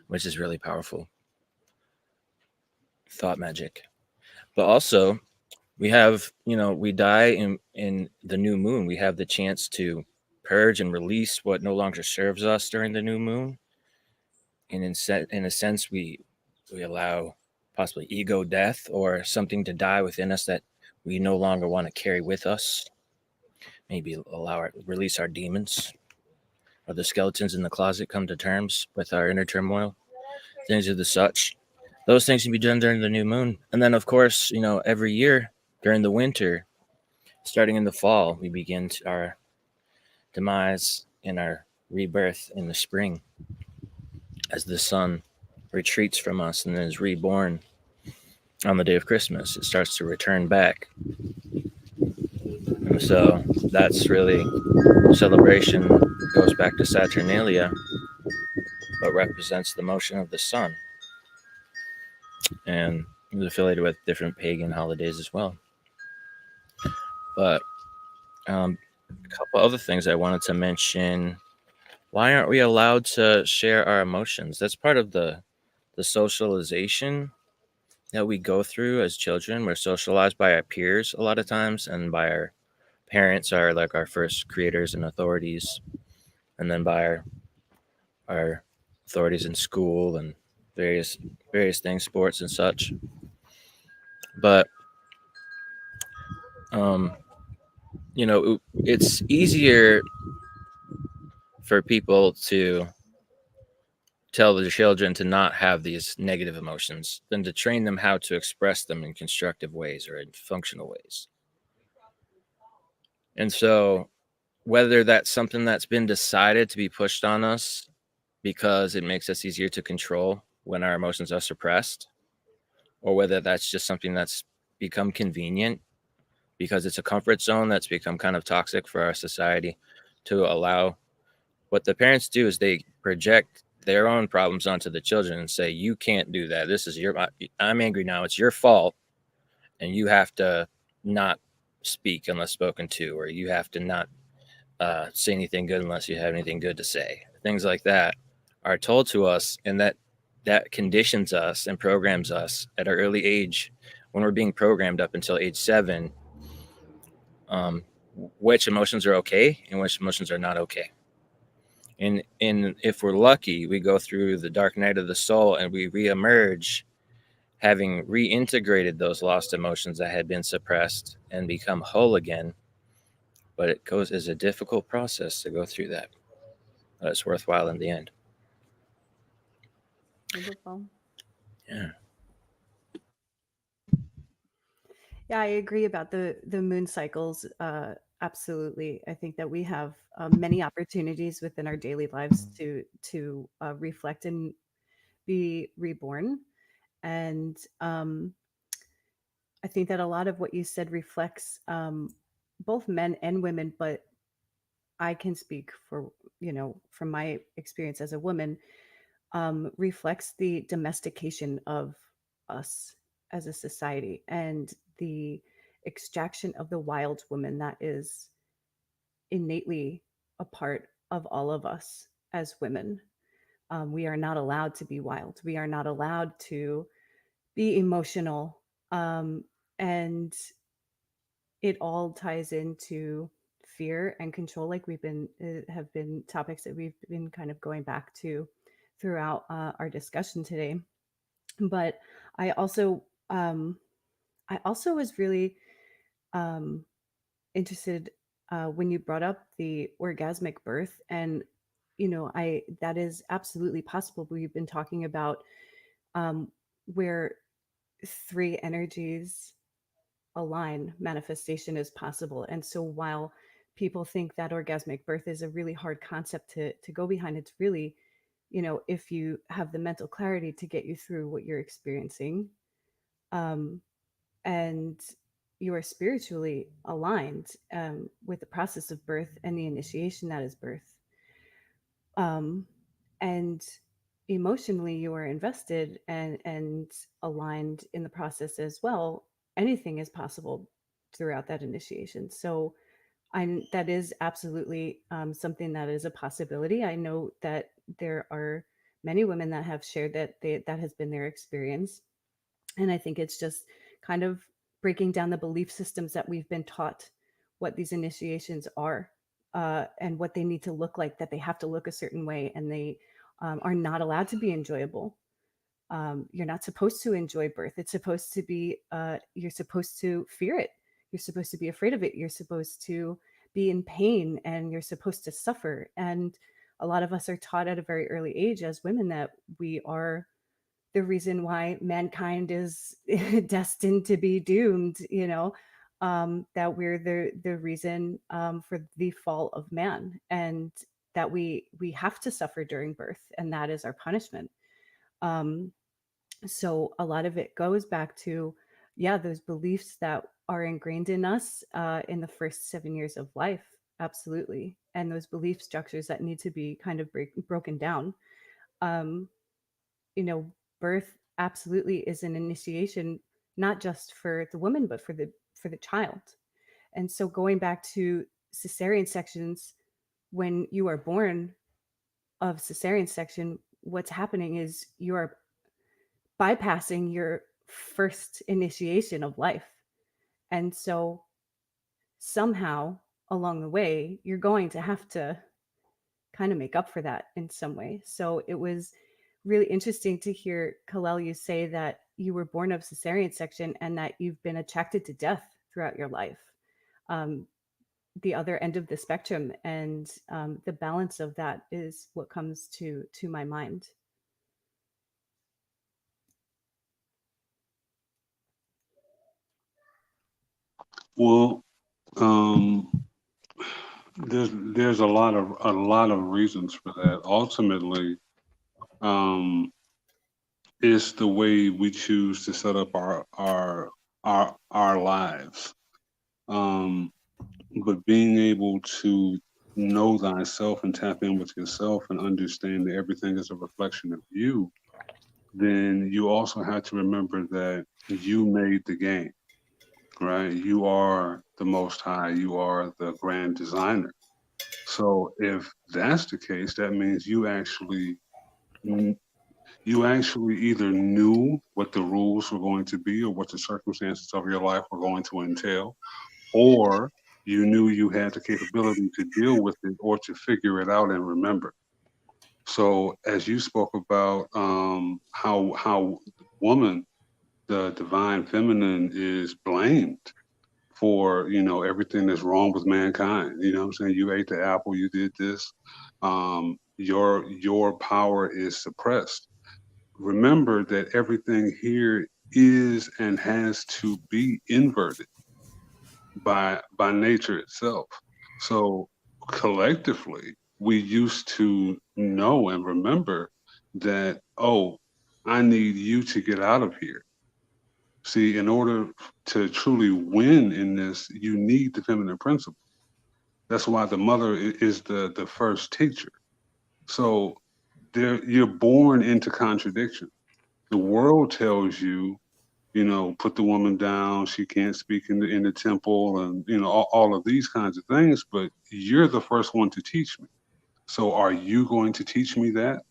which is really powerful thought magic. But also we have, we die in the new moon. We have the chance to purge and release what no longer serves us during the new moon. And in a sense, we allow possibly ego death or something to die within us that we no longer want to carry with us. Maybe release our demons, or the skeletons in the closet come to terms with our inner turmoil, things of the such. Those things can be done during the new moon. And then, of course, every year during the winter, starting in the fall, we begin our demise and our rebirth in the spring as the sun retreats from us and is reborn on the day of Christmas. It starts to return back. And so that's really celebration, goes back to Saturnalia, but represents the motion of the sun. And it was affiliated with different pagan holidays as well. But a couple other things I wanted to mention. Why aren't we allowed to share our emotions? That's part of the socialization that we go through as children. We're socialized by our peers a lot of times, and by our parents are like our first creators and authorities, and then by our authorities in school and various things, sports and such. But you know, it's easier for people to tell the children to not have these negative emotions than to train them how to express them in constructive ways or in functional ways. And so whether that's something that's been decided to be pushed on us because it makes us easier to control when our emotions are suppressed, or whether that's just something that's become convenient because it's a comfort zone that's become kind of toxic for our society to allow. What the parents do is they project their own problems onto the children and say, you can't do that. This is I'm angry now. It's your fault. And you have to not speak unless spoken to, or you have to not say anything good unless you have anything good to say. Things like that are told to us, and that conditions us and programs us at an early age when we're being programmed up until age 7, which emotions are okay and which emotions are not okay. And if we're lucky, we go through the dark night of the soul and we reemerge having reintegrated those lost emotions that had been suppressed and become whole again. But it is a difficult process to go through that. But it's worthwhile in the end. Wonderful. Yeah. Yeah, I agree about the moon cycles. Absolutely, I think that we have many opportunities within our daily lives to reflect and be reborn, and I think that a lot of what you said reflects both men and women. But I can speak for, from my experience as a woman, reflects the domestication of us as a society and the extraction of the wild woman that is innately a part of all of us as women. We are not allowed to be wild. We are not allowed to be emotional. And it all ties into fear and control, like we've been have been topics that we've been kind of going back to throughout our discussion today. But I also was really interested when you brought up the orgasmic birth, and I that is absolutely possible. We've been talking about where 3 energies align, manifestation is possible. And so while people think that orgasmic birth is a really hard concept to go behind, it's really, if you have the mental clarity to get you through what you're experiencing, and you are spiritually aligned with the process of birth and the initiation that is birth, and emotionally you are invested and aligned in the process as well, anything is possible throughout that initiation. So that is absolutely something that is a possibility. I know that there are many women that have shared that that has been their experience. And I think it's just kind of breaking down the belief systems that we've been taught what these initiations are, and what they need to look like, that they have to look a certain way, and they are not allowed to be enjoyable. You're not supposed to enjoy birth. It's supposed to be, you're supposed to fear it. You're supposed to be afraid of it. You're supposed to be in pain, and you're supposed to suffer. And a lot of us are taught at a very early age as women that we are the reason why mankind is destined to be doomed, that we're the reason for the fall of man, and that we have to suffer during birth, and that is our punishment. So a lot of it goes back to, those beliefs that are ingrained in us in the first 7 years of life. Absolutely. And those belief structures that need to be kind of broken down. Birth absolutely is an initiation, not just for the woman, but for the child. And so going back to cesarean sections, when you are born of cesarean section, what's happening is you are bypassing your first initiation of life. And so somehow along the way, you're going to have to kind of make up for that in some way. So it was really interesting to hear, Kalel, you say that you were born of cesarean section and that you've been attracted to death throughout your life. The other end of the spectrum, and the balance of that is what comes to my mind. Well, there's a lot of reasons for that. Ultimately, it's the way we choose to set up our lives. But being able to know thyself and tap in with yourself and understand that everything is a reflection of you, then you also have to remember that you made the game, right? You are the Most High. You are the grand designer. So if that's the case, that means you actually either knew what the rules were going to be or what the circumstances of your life were going to entail, or you knew you had the capability to deal with it or to figure it out and remember. So as you spoke about how woman, the divine feminine, is blamed for, everything that's wrong with mankind. You know what I'm saying? You ate the apple, you did this. Your power is suppressed. Remember that everything here is and has to be inverted by nature itself. So collectively, we used to know and remember that, oh, I need you to get out of here. See, in order to truly win in this, you need the feminine principle. That's why the mother is the first teacher. So you're born into contradiction. The world tells you, put the woman down. She can't speak in the temple, and all of these kinds of things. But you're the first one to teach me. So are you going to teach me that?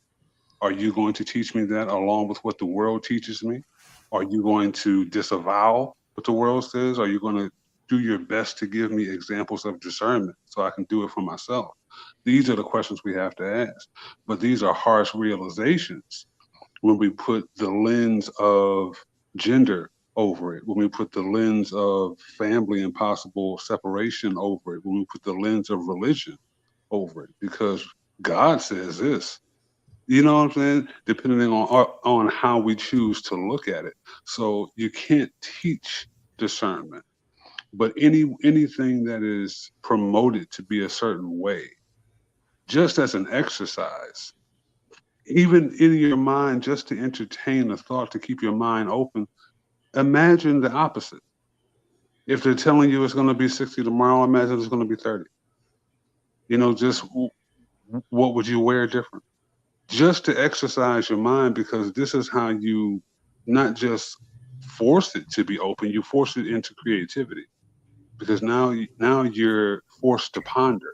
Are you going to teach me that along with what the world teaches me? Are you going to disavow what the world says? Are you going to do your best to give me examples of discernment so I can do it for myself? These are the questions we have to ask. But these are harsh realizations when we put the lens of gender over it, when we put the lens of family and possible separation over it, when we put the lens of religion over it, because God says this. You know what I'm saying? Depending on how we choose to look at it. So you can't teach discernment, but anything that is promoted to be a certain way, just as an exercise, even in your mind, just to entertain a thought, to keep your mind open, imagine the opposite. If they're telling you it's going to be 60 tomorrow, imagine it's going to be 30. Just what would you wear different? Just to exercise your mind, because this is how you not just force it to be open, you force it into creativity, because now you're forced to ponder.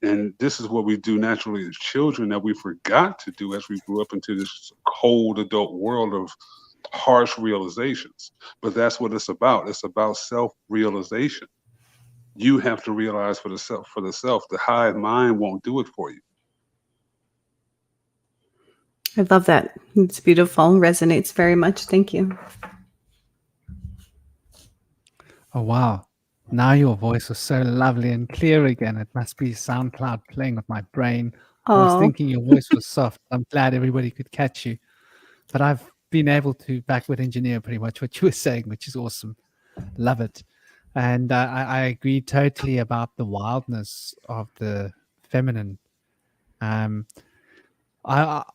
And this is what we do naturally as children that we forgot to do as we grew up into this cold adult world of harsh realizations. But that's what it's about. It's about self-realization. You have to realize for the self. The hive mind won't do it for you. I love that. It's beautiful. Resonates very much. Thank you. Oh, wow. Now your voice was so lovely and clear again. It must be SoundCloud playing with my brain. I was thinking your voice was soft. I'm glad everybody could catch you. But I've been able to backward engineer pretty much what you were saying, which is awesome. Love it. And I agree totally about the wildness of the feminine.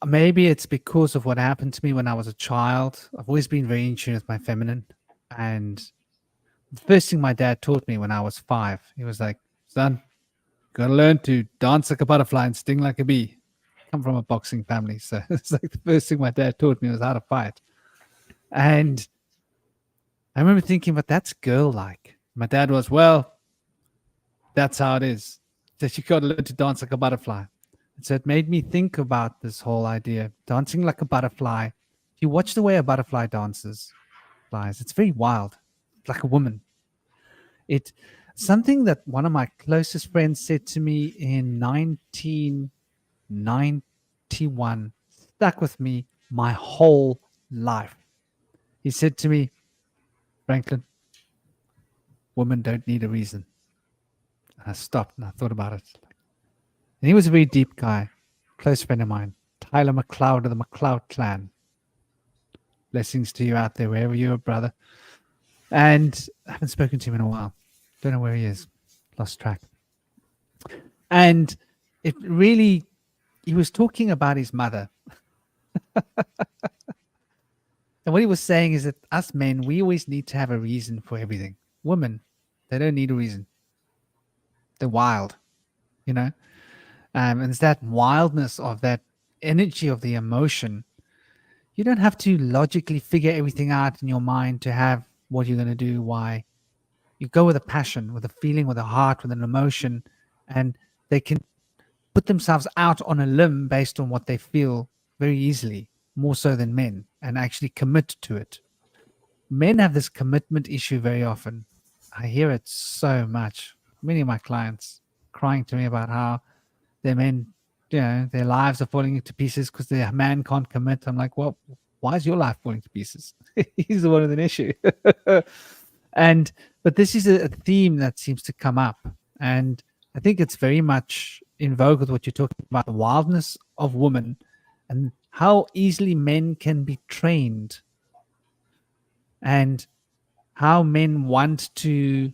Maybe it's because of what happened to me when I was a child. I've always been very in tune with my feminine. And the first thing my dad taught me when I was 5, he was like, son, gotta learn to dance like a butterfly and sting like a bee. Come from a boxing family. So it's like the first thing my dad taught me was how to fight. And I remember thinking, but that's girl-like. My dad was, well, that's how it is. That you got to learn to dance like a butterfly. And so it made me think about this whole idea, dancing like a butterfly. If you watch the way a butterfly dances, it's very wild. It's like a woman. It's something that one of my closest friends said to me in 1991, stuck with me my whole life. He said to me, Franklin, women don't need a reason. And I stopped and I thought about it. And he was a very deep guy, close friend of mine, Tyler McLeod of the McLeod clan. Blessings to you out there, wherever you are, brother. And I haven't spoken to him in a while. Don't know where he is. Lost track. And it really, he was talking about his mother. And what he was saying is that us men, we always need to have a reason for everything. Women, they don't need a reason. They're wild, you know? And it's that wildness of that energy of the emotion. You don't have to logically figure everything out in your mind to have what you're going to do, why. You go with a passion, with a feeling, with a heart, with an emotion, and they can put themselves out on a limb based on what they feel very easily, more so than men, and actually commit to it. Men have this commitment issue very often. I hear it so much. Many of my clients crying to me about how their men, their lives are falling into pieces because their man can't commit. I'm like, well, why is your life falling to pieces? He's the one with an issue. But this is a theme that seems to come up. And I think it's very much in vogue with what you're talking about, the wildness of women and how easily men can be trained and how men want to,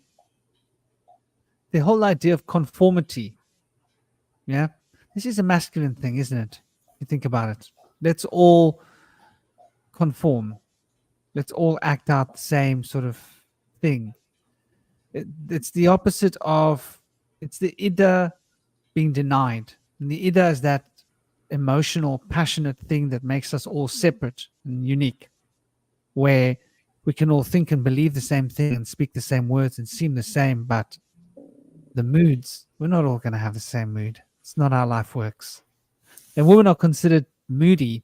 the whole idea of conformity. Yeah. This is a masculine thing, isn't it? You think about it. Let's all conform. Let's all act out the same sort of thing. It's the opposite of, it's the Ida being denied. And the Ida is that emotional, passionate thing that makes us all separate and unique, where we can all think and believe the same thing and speak the same words and seem the same, but the moods, we're not all going to have the same mood. It's not how life works. And women are considered moody,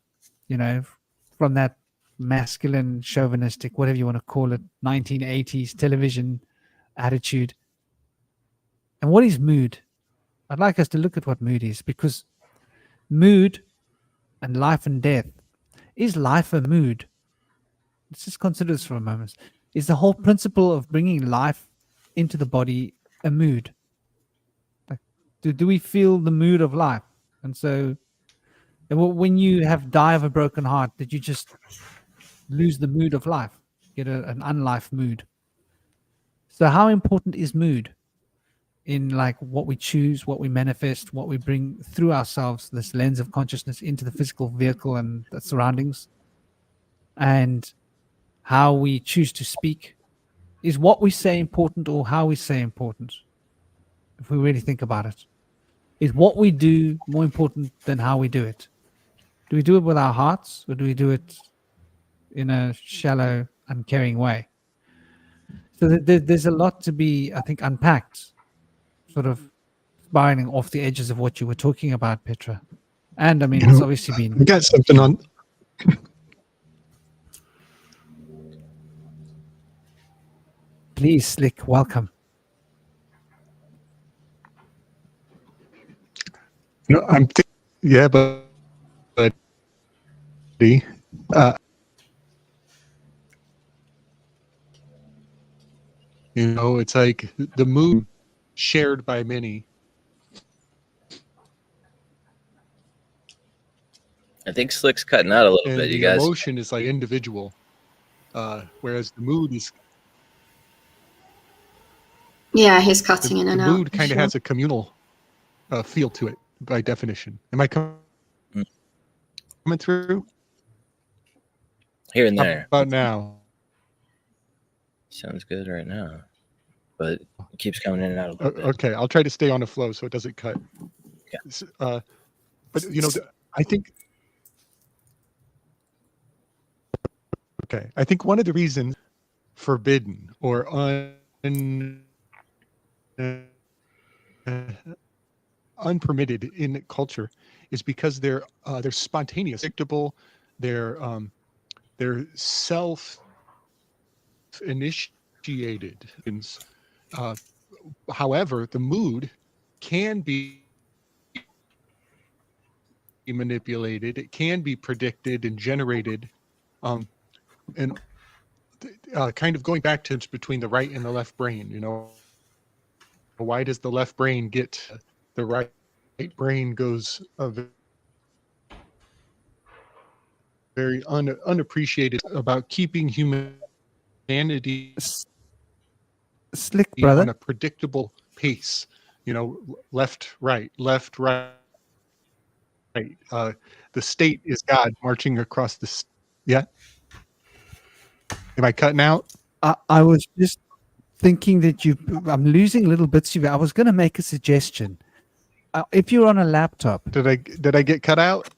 from that masculine, chauvinistic, whatever you want to call it, 1980s television attitude. And what is mood? I'd like us to look at what mood is, because mood and life and death, is life a mood? Let's just consider this for a moment. Is the whole principle of bringing life into the body a mood? Like, do we feel the mood of life? And so when you die of a broken heart, did you just lose the mood of life, get an unlife mood? So how important is mood in like what we choose, what we manifest, what we bring through ourselves, this lens of consciousness into the physical vehicle and the surroundings, and how we choose to speak? Is what we say important or how we say important? If we really think about it, is what we do more important than how we do it? Do we do it with our hearts, or do we do it in a shallow, uncaring way? So there's a lot to be, I think, unpacked, sort of spiraling off the edges of what you were talking about, Petra. And I mean, it's obviously been... We got something on... Please, Slick, welcome. No, yeah, but it's like the mood shared by many. I think Slick's cutting out a little bit, you guys. The emotion is like individual, whereas the mood is... Yeah, he's cutting in The and out. mood kind of has a communal feel to it by definition. Am I coming through? Here and How there. about now? Sounds good right now, but it keeps coming in and out a little bit. Okay, I'll try to stay on the flow so it doesn't cut. Yeah. But I think. Okay, I think one of the reasons forbidden or unpermitted in culture is because they're spontaneous, predictable, they're self-initiated. However, the mood can be manipulated. It can be predicted and generated, and kind of going back to between the right and the left brain. Why does the left brain get the right brain goes very unappreciated about keeping humanity Slick, brother. on a predictable pace. Left, right, left, right. The state is God marching across the. Yeah. Am I cutting out? I was just thinking that I'm losing little bits of you. I was going to make a suggestion. If you're on a laptop, Did I get cut out?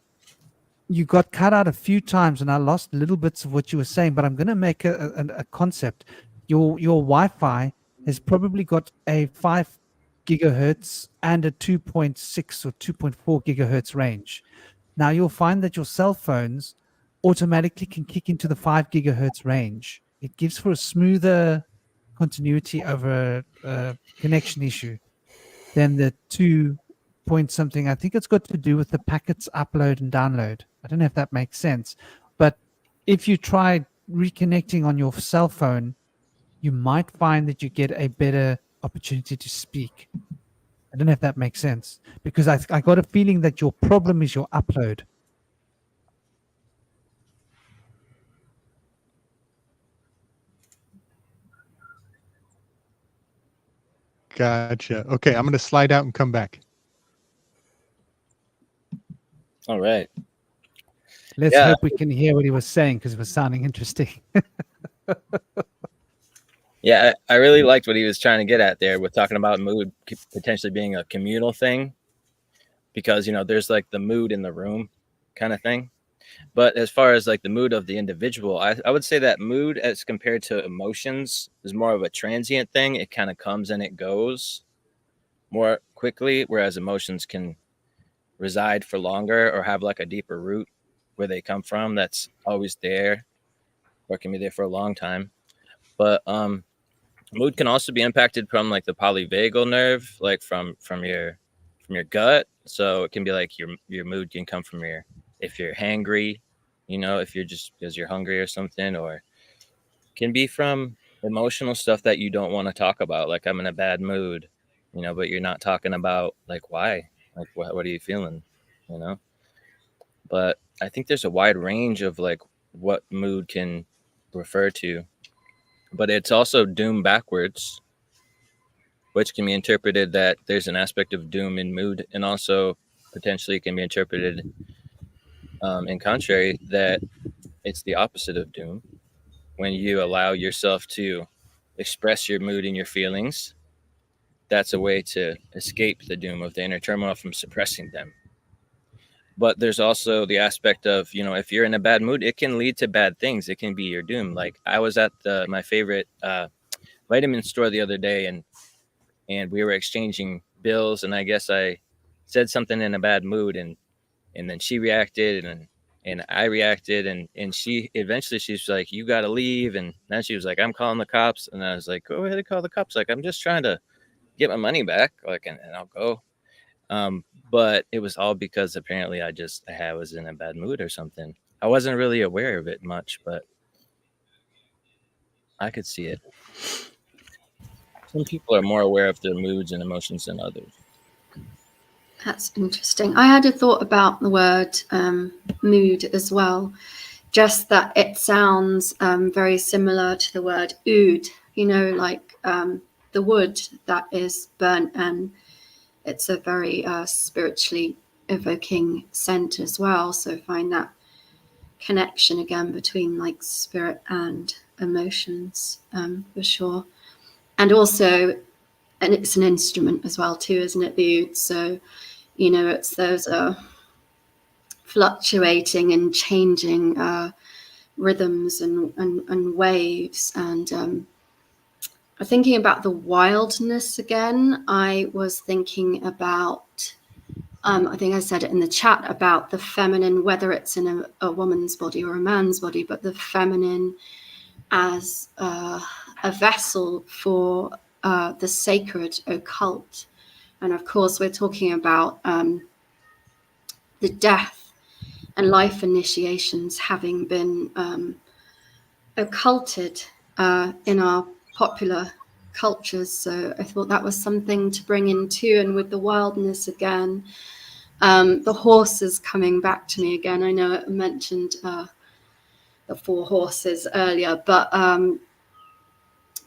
You got cut out a few times, and I lost little bits of what you were saying. But I'm going to make a concept. Your Wi-Fi has probably got a 5 gigahertz and a 2.6 or 2.4 gigahertz range. Now you'll find that your cell phones automatically can kick into the 5 gigahertz range. It gives for a smoother continuity over a connection issue than the 2 point something. I think it's got to do with the packets upload and download. I don't know if that makes sense, but if you try reconnecting on your cell phone, you might find that you get a better opportunity to speak. I don't know if that makes sense, because I got a feeling that your problem is your upload. Gotcha. Okay, I'm going to slide out and come back. All right. Let's hope we can hear what he was saying, because it was sounding interesting. Yeah, I really liked what he was trying to get at there with talking about mood potentially being a communal thing, because, there's like the mood in the room kind of thing. But as far as like the mood of the individual, I would say that mood as compared to emotions is more of a transient thing. It kind of comes and it goes more quickly, whereas emotions can reside for longer or have like a deeper root where they come from that's always there or can be there for a long time. But mood can also be impacted from like the polyvagal nerve, like from your gut. So it can be like your mood can come from if you're hangry, if you're just because you're hungry or something, or can be from emotional stuff that you don't want to talk about. Like, I'm in a bad mood, but you're not talking about like why, like what are you feeling, But I think there's a wide range of like what mood can refer to, but it's also doom backwards, which can be interpreted that there's an aspect of doom in mood, and also potentially can be interpreted in contrary, that it's the opposite of doom. When you allow yourself to express your mood and your feelings, that's a way to escape the doom of the inner turmoil from suppressing them. But there's also the aspect of, if you're in a bad mood, it can lead to bad things. It can be your doom. Like, I was at my favorite vitamin store the other day, and we were exchanging bills, and I guess I said something in a bad mood, and then she reacted, and I reacted, and she eventually, she's like, you got to leave. And then she was like, I'm calling the cops. And I was like, go ahead and call the cops. Like, I'm just trying to get my money back. Like, and I'll go. But it was all because apparently I was in a bad mood or something. I wasn't really aware of it much, but I could see it. Some people are more aware of their moods and emotions than others. That's interesting. I had a thought about the word mood as well, just that it sounds very similar to the word ood, like the wood that is burnt, and it's a very spiritually evoking scent as well. So find that connection again between like spirit and emotions, for sure. And also, and it's an instrument as well too, isn't it, the oud? So, you know, it's those fluctuating and changing rhythms and waves. And thinking about the wildness again, I was thinking about, I think I said it in the chat, about the feminine, whether it's in a woman's body or a man's body, but the feminine as a vessel for the sacred occult. And of course, we're talking about the death and life initiations having been occulted in our popular cultures. So I thought that was something to bring in too. And with the wildness again, the horses coming back to me again. I know I mentioned the 4 horses earlier, but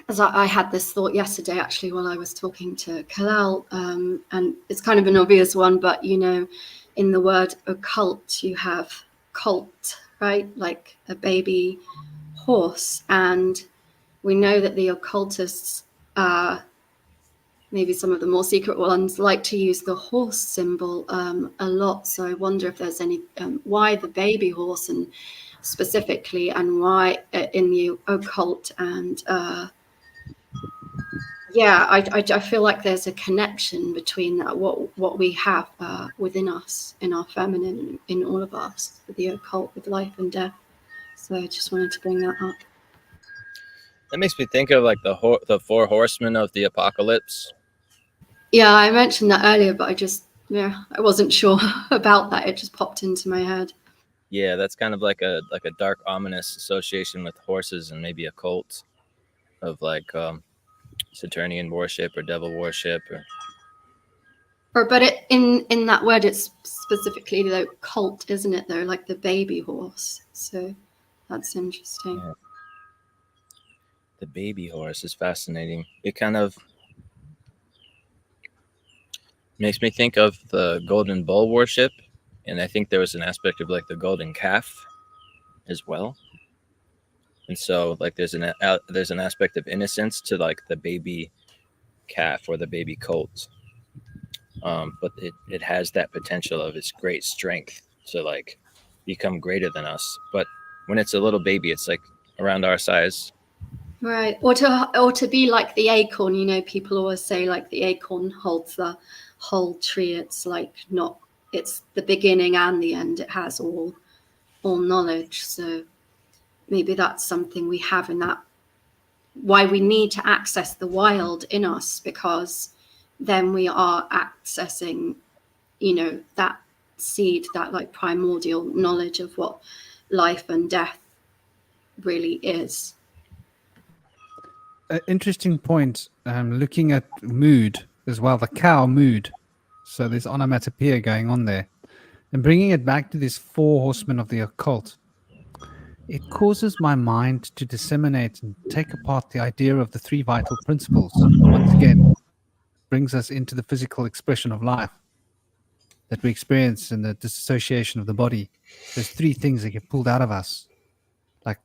as I had this thought yesterday, actually, while I was talking to Kalal, and it's kind of an obvious one, but, you know, in the word occult, you have cult, right? Like a baby horse. And we know that the occultists, maybe some of the more secret ones, like to use the horse symbol a lot. So I wonder if there's any, why the baby horse, and specifically, and why in the occult. And yeah, I feel like there's a connection between what we have within us, in our feminine, in all of us, with the occult, with life and death. So I just wanted to bring that up. That makes me think of like the 4 horsemen of the apocalypse. Yeah, I mentioned that earlier, but I wasn't sure about that. It just popped into my head. Yeah, that's kind of like a dark, ominous association with horses and maybe a cult of like Saturnian worship or devil worship. But in that word, it's specifically the cult, isn't it? Though, like the baby horse. So that's interesting. Yeah. The baby horse is fascinating. It kind of makes me think of the golden bull worship, and I think there was an aspect of like the golden calf as well. And so like there's an aspect of innocence to like the baby calf or the baby colt, but it has that potential of its great strength to like become greater than us. But when it's a little baby, it's like around our size. Right, or to be like the acorn. You know, people always say like the acorn holds the whole tree. It's like not. It's the beginning and the end. It has all knowledge. So maybe that's something we have in that. Why we need to access the wild in us, because then we are accessing, you know, that seed, that like primordial knowledge of what life and death really is. Interesting point. Looking at mood as well, the cow mood. So there's onomatopoeia going on there. And bringing it back to these 4 horsemen of the occult, it causes my mind to disseminate and take apart the idea of the 3 vital principles. Once again, brings us into the physical expression of life that we experience in the dissociation of the body. There's 3 things that get pulled out of us. Like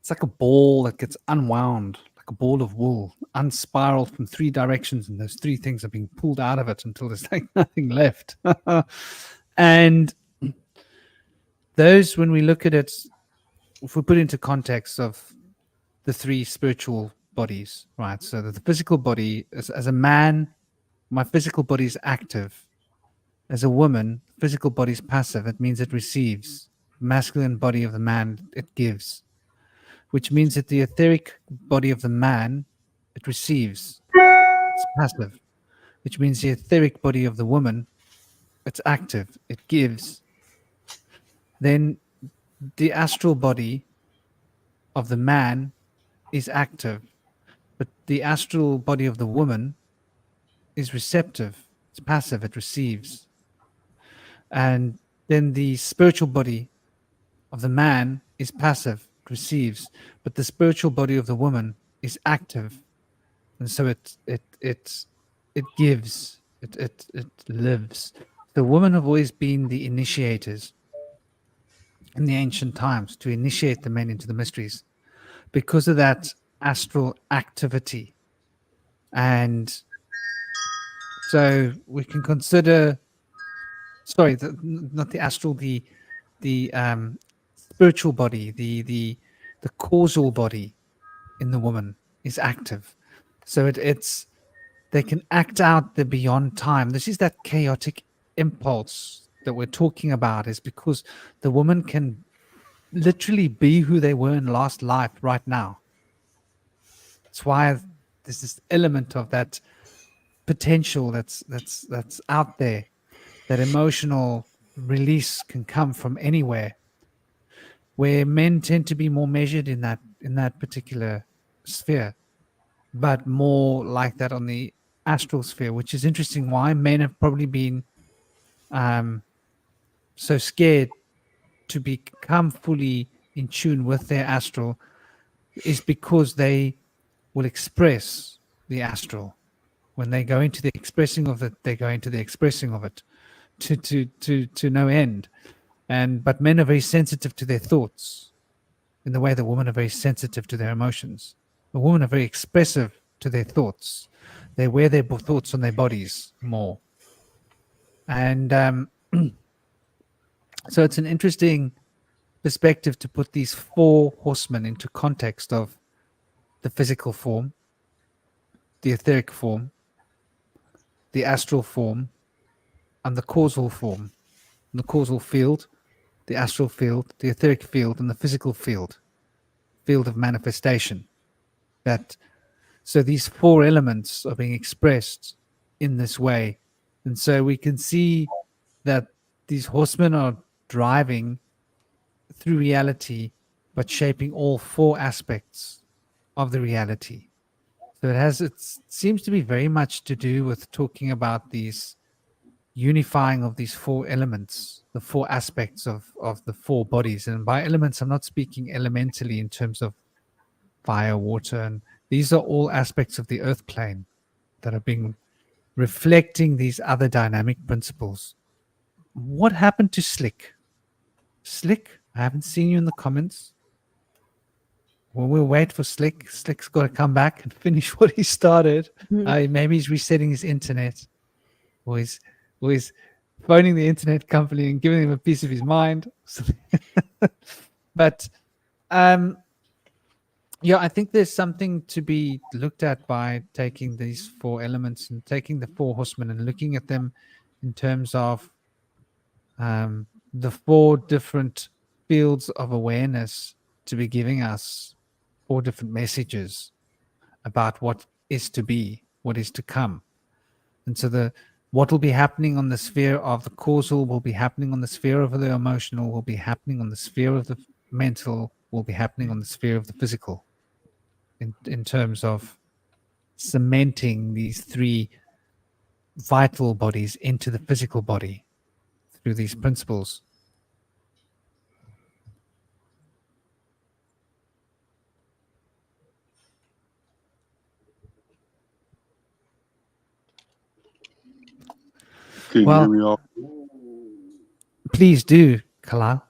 it's like a ball that gets unwound, like a ball of wool, unspiraled from 3 directions, and those 3 things are being pulled out of it until there's like nothing left. And those, when we look at it, if we put into context of the 3 spiritual bodies, right? So that the physical body, as a man, my physical body is active. As a woman, physical body is passive. It means it receives. Masculine body of the man, it gives. Which means that the etheric body of the man, it receives. It's passive. Which means the etheric body of the woman, it's active. It gives. Then the astral body of the man is active. But the astral body of the woman is receptive. It's passive. It receives. And then the spiritual body of the man is passive, it receives. But the spiritual body of the woman is active. and so it gives, it lives. The women have always been the initiators in the ancient times to initiate the men into the mysteries because of that astral activity. And so we can consider, sorry, not the astral, the spiritual body, the causal body in the woman is active. So it's they can act out the beyond time. This is that chaotic impulse that we're talking about, is because the woman can literally be who they were in last life right now. That's why there's this element of that potential that's out there. That emotional release can come from anywhere, where men tend to be more measured in that particular sphere, but more like that on the astral sphere, which is interesting. Why men have probably been so scared to become fully in tune with their astral is because they will express the astral. When they go into the expressing of it, they go into the expressing of it to no end. But men are very sensitive to their thoughts in the way the women are very sensitive to their emotions. The women are very expressive to their thoughts. They wear their thoughts on their bodies more. And so it's an interesting perspective to put these four horsemen into context of the physical form, the etheric form, the astral form, and the causal form. The causal field, the astral field, the etheric field, and the physical field of manifestation. So these four elements are being expressed in this way. And so we can see that these horsemen are driving through reality, but shaping all four aspects of the reality. So it seems to be very much to do with talking about these unifying of these four elements, the four aspects of the four bodies. And by elements, I'm not speaking elementally in terms of fire, water, and these are all aspects of the earth plane that are being reflecting these other dynamic principles. What happened to Slick? Slick, I haven't seen you in the comments. Well, we'll wait for Slick. Slick's got to come back and finish what he started. Maybe he's resetting his internet, or he's phoning the internet company and giving them a piece of his mind. But yeah, I think there's something to be looked at by taking these four elements and taking the four horsemen and looking at them in terms of the four different fields of awareness to be giving us four different messages about what is to be, what is to come. And so what will be happening on the sphere of the causal will be happening on the sphere of the emotional, will be happening on the sphere of the mental, will be happening on the sphere of the physical, in terms of cementing these three vital bodies into the physical body through these principles. Can you hear me all? Please do, Kalal.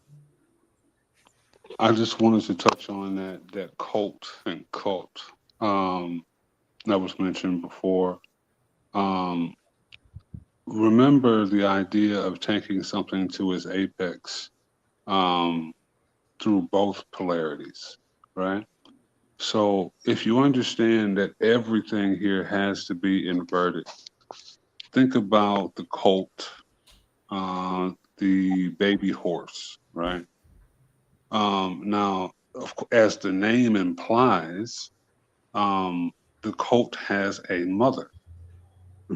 I just wanted to touch on that cult and cult that was mentioned before. Remember the idea of taking something to its apex through both polarities, right? So if you understand that everything here has to be inverted, think about the colt, the baby horse, right? Now, as the name implies, the colt has a mother,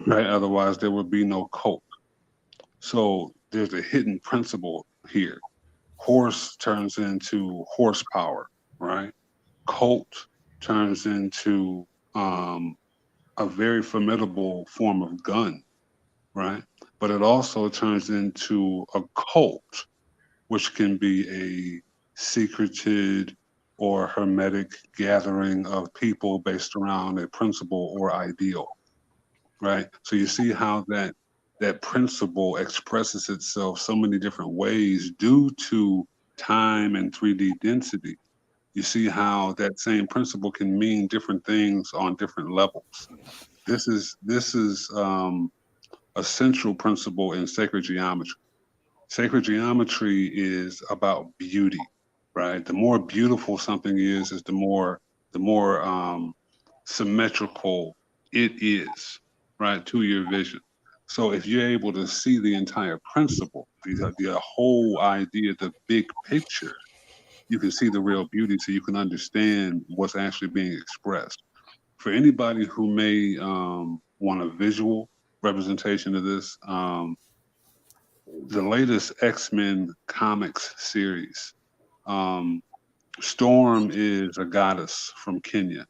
right? Otherwise, there would be no colt. So there's a hidden principle here. Horse turns into horsepower, right? Colt turns into a very formidable form of gun, right? But it also turns into a cult, which can be a secreted, or hermetic gathering of people based around a principle or ideal, right? So you see how that principle expresses itself so many different ways due to time and 3D density. You see how that same principle can mean different things on different levels. This is a central principle in sacred geometry. Sacred geometry is about beauty, right? The more beautiful something is the more symmetrical it is, right, to your vision. So if you're able to see the entire principle, the whole idea, the big picture, you can see the real beauty, so you can understand what's actually being expressed. For anybody who may want a visual representation of this, the latest X-Men comics series, Storm is a goddess from Kenya.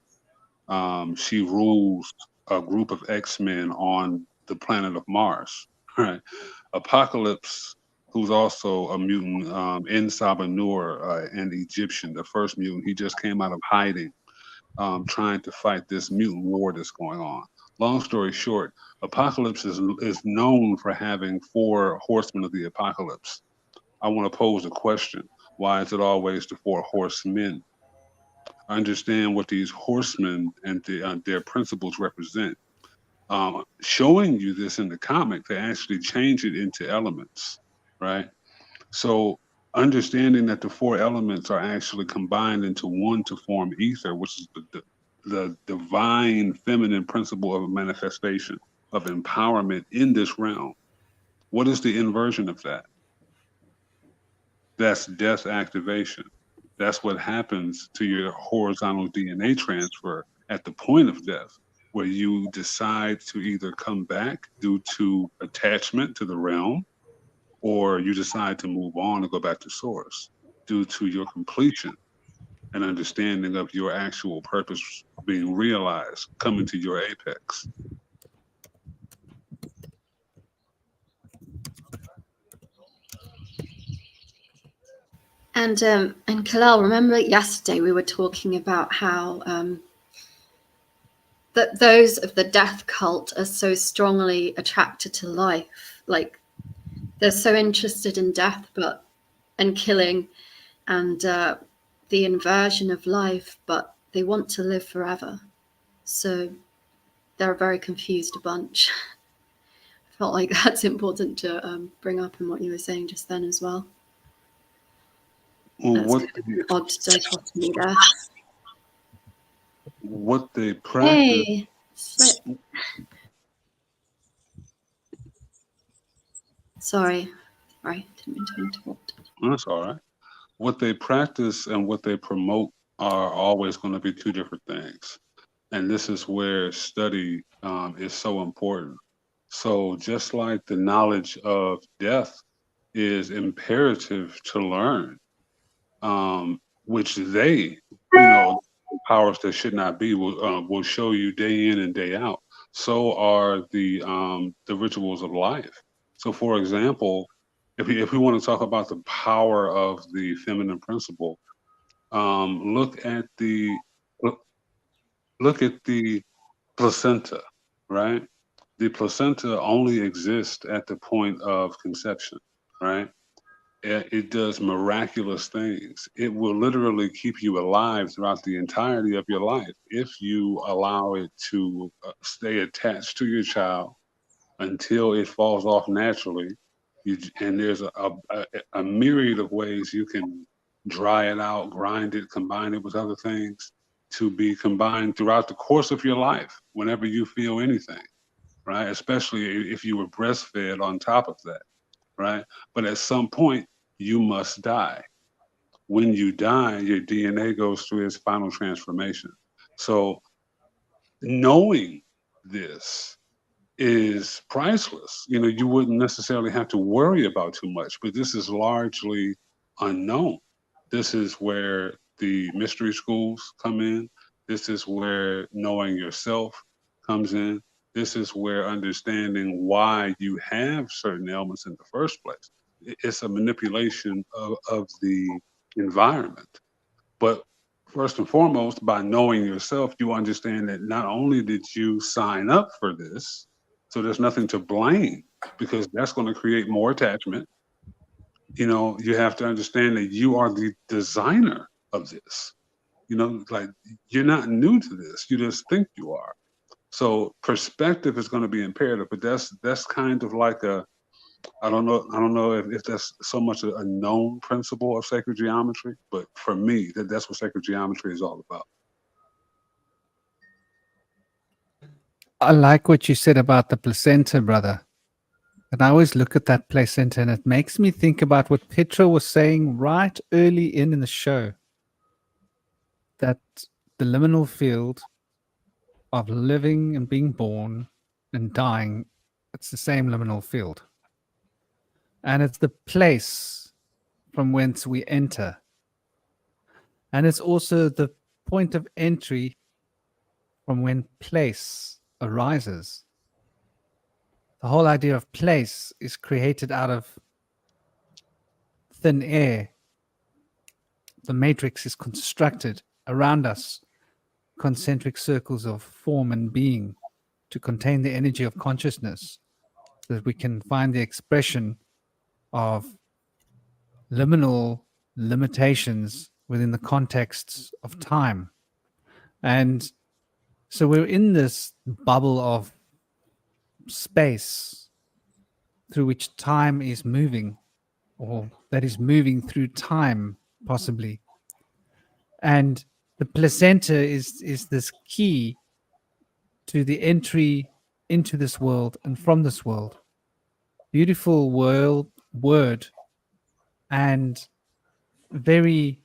She rules a group of X-Men on the planet of Mars, right? Apocalypse, who's also a mutant, in Sabanur, an Egyptian, the first mutant, he just came out of hiding, trying to fight this mutant war that's going on. Long story short, Apocalypse is known for having 4 horsemen of the apocalypse. I want to pose a question. Why is it always the 4 horsemen? Understand what these horsemen and their principles represent. Showing you this in the comic, they actually change it into elements, right? So understanding that the 4 elements are actually combined into one to form ether, which is the divine feminine principle of manifestation, of empowerment in this realm. What is the inversion of that? That's death activation. That's what happens to your horizontal DNA transfer at the point of death, where you decide to either come back due to attachment to the realm, or you decide to move on and go back to source due to your completion and understanding of your actual purpose being realized, coming to your apex. And Kalal, remember yesterday we were talking about how that those of the death cult are so strongly attracted to life, like they're so interested in death, and killing, and the inversion of life, but they want to live forever. So they're a very confused bunch. I felt like that's important to bring up in what you were saying just then as well. Well, That's an odd dichotomy there. What they practice. Hey, sorry, didn't mean to interrupt. That's all right. What they practice and what they promote are always going to be 2 different things. And this is where study is so important. So just like the knowledge of death is imperative to learn, which they, powers that should not be, will show you day in and day out. So are the rituals of life. So, for example, if we want to talk about the power of the feminine principle, look at the placenta, right? The placenta only exists at the point of conception, right? It does miraculous things. It will literally keep you alive throughout the entirety of your life if you allow it to stay attached to your child until it falls off naturally. And there's a myriad of ways you can dry it out, grind it, combine it with other things to be combined throughout the course of your life whenever you feel anything, right? Especially if you were breastfed on top of that, right? But at some point, you must die. When you die, your DNA goes through its final transformation. So knowing this is priceless. You wouldn't necessarily have to worry about too much, but this is largely unknown. This is where the mystery schools come in. This is where knowing yourself comes in. This is where understanding why you have certain ailments in the first place. It's a manipulation of the environment. But first and foremost, by knowing yourself, you understand that not only did you sign up for this, so there's nothing to blame, because that's going to create more attachment. You know, you have to understand that you are the designer of this. You know, like, you're not new to this. You just think you are. So perspective is going to be imperative, but that's kind of like a, I don't know if that's so much a known principle of sacred geometry, but for me, that's what sacred geometry is all about. I like what you said about the placenta, brother. And I always look at that placenta and it makes me think about what Petra was saying right early in the show, that the liminal field of living and being born and dying, it's the same liminal field. And it's the place from whence we enter. And it's also the point of entry from when place arises. The whole idea of place is created out of thin air. The matrix is constructed around us, concentric circles of form and being, to contain the energy of consciousness, so that we can find the expression of liminal limitations within the contexts of time. And so we're in this bubble of space through which time is moving, or that is moving through time, possibly. And the placenta is this key to the entry into this world and from this world. Beautiful word, and very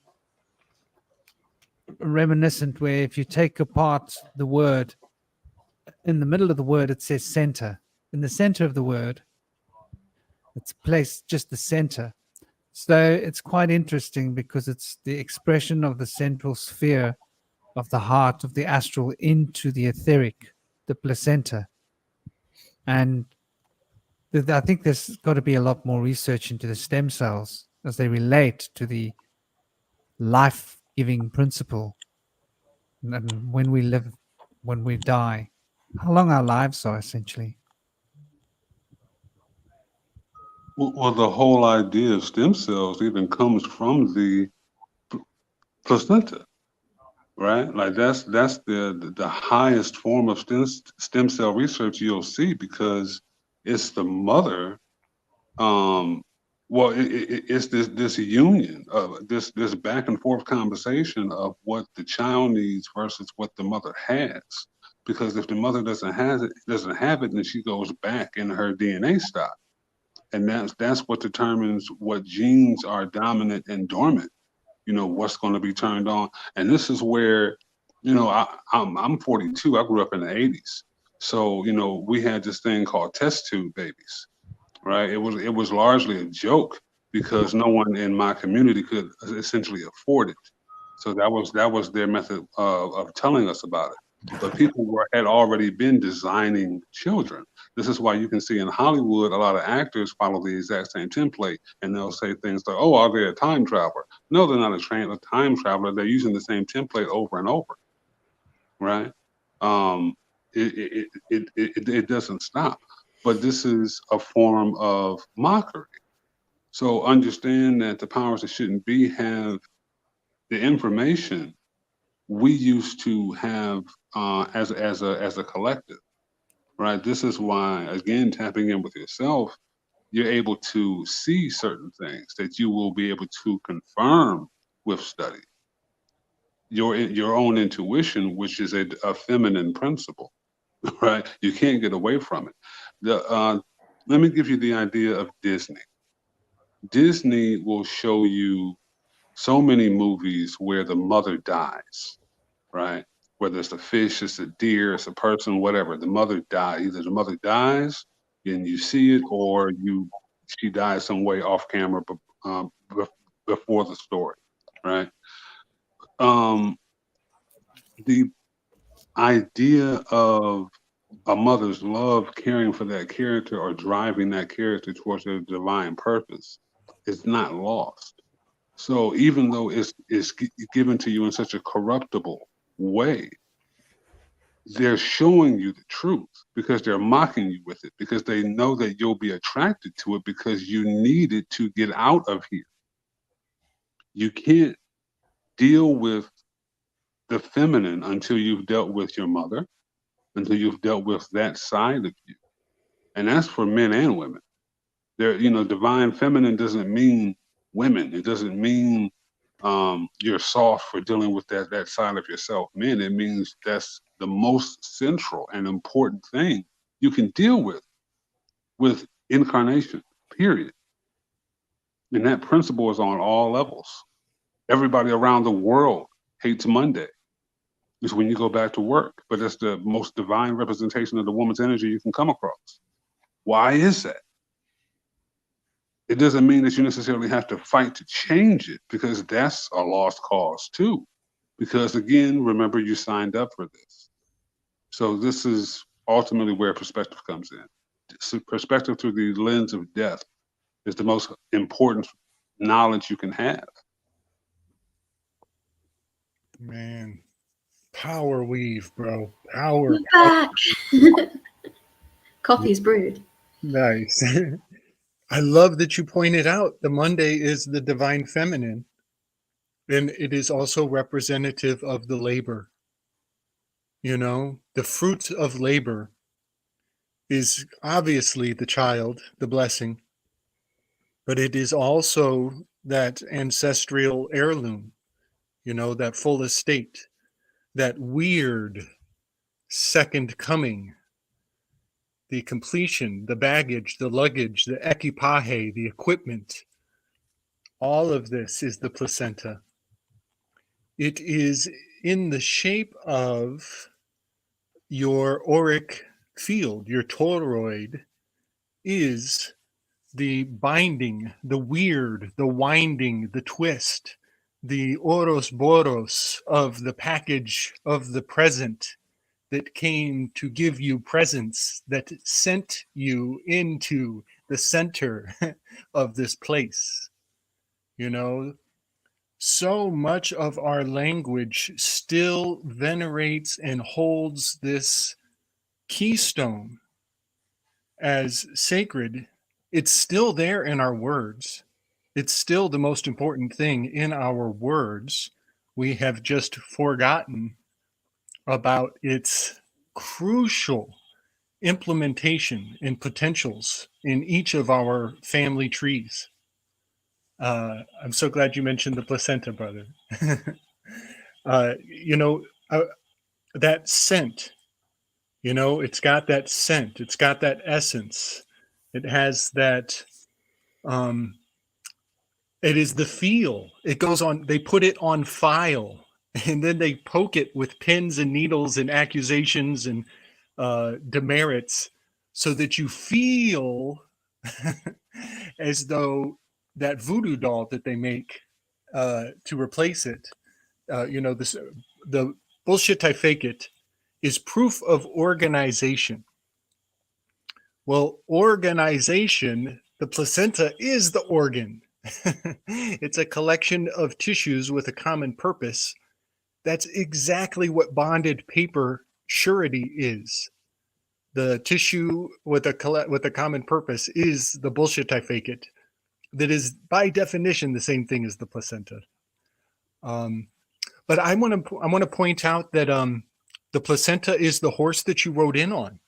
reminiscent, where if you take apart the word, in the middle of the word it says center. In the center of the word, it's placed just the center. So it's quite interesting, because it's the expression of the central sphere of the heart, of the astral, into the etheric, the placenta. And I think there's got to be a lot more research into the stem cells as they relate to the life-giving principle. And when we live, when we die, how long our lives are, essentially. Well, the whole idea of stem cells even comes from the placenta, right? Like that's the highest form of stem cell research you'll see, because it's the mother. Well, it's this union of this back and forth conversation of what the child needs versus what the mother has. Because if the mother doesn't have it, then she goes back in her DNA stock, and that's what determines what genes are dominant and dormant. You know, what's going to be turned on. And this is where, you know, I'm 42. I grew up in the 80s, so you know, we had this thing called test tube babies, right? It was largely a joke, because no one in my community could essentially afford it. So that was their method of telling us about it. But people had already been designing children. This is why you can see in Hollywood a lot of actors follow the exact same template, and they'll say things like, "Oh, are they a time traveler?" No, they're not a time traveler. They're using the same template over and over, right? It doesn't stop. But this is a form of mockery. So understand that the powers that shouldn't be have the information we used to have as a collective, right? This is why, again, tapping in with yourself, you're able to see certain things that you will be able to confirm with study. Your own intuition, which is a feminine principle, right? You can't get away from it. Let me give you the idea of Disney. Disney will show you so many movies where the mother dies, right? Whether it's a fish, it's a deer, it's a person, whatever. The mother dies. Either the mother dies and you see it, or she dies some way off camera before the story, right? The idea of a mother's love, caring for that character, or driving that character towards their divine purpose is not lost. So even though it's given to you in such a corruptible way, they're showing you the truth because they're mocking you with it, because they know that you'll be attracted to it because you need it to get out of here. You can't deal with the feminine until you've dealt with your mother, until you've dealt with that side of you. And that's for men and women. There, divine feminine doesn't mean women. It doesn't mean you're soft for dealing with that side of yourself. Men, it means that's the most central and important thing you can deal with incarnation, period. And that principle is on all levels. Everybody around the world hates Monday. It's when you go back to work, but that's the most divine representation of the woman's energy you can come across. Why is that? It doesn't mean that you necessarily have to fight to change it, because that's a lost cause too. Because again, remember, you signed up for this. So this is ultimately where perspective comes in. So perspective through the lens of death is the most important knowledge you can have. Man, power weave, bro. Power. Back. Coffee's brewed. Nice. I love that you pointed out the Monday is the divine feminine, and it is also representative of the labor. The fruits of labor is obviously the child, the blessing, but it is also that ancestral heirloom, that full estate, that weird second coming, the completion, the baggage, the luggage, the equipaje, the equipment. All of this is the placenta. It is in the shape of your auric field. Your toroid is the binding, the weird, the winding, the twist, the oros boros of the package of the present that came to give you presence, that sent you into the center of this place. So much of our language still venerates and holds this keystone as sacred. It's still there in our words. It's still the most important thing in our words. We have just forgotten about its crucial implementation and potentials in each of our family trees. I'm so glad you mentioned the placenta, brother. That scent, it's got that scent. It's got that essence. It has that, it is the feel. It goes on, they put it on file, and then they poke it with pins and needles and accusations and demerits so that you feel as though that voodoo doll that they make to replace it, the bullshit I fake it is proof of organization. Well, organization, the placenta is the organ. It's a collection of tissues with a common purpose. That's exactly what bonded paper surety is. The tissue with a common purpose is the bullshit I fake it. That is by definition the same thing as the placenta. But I want to point out that the placenta is the horse that you rode in on.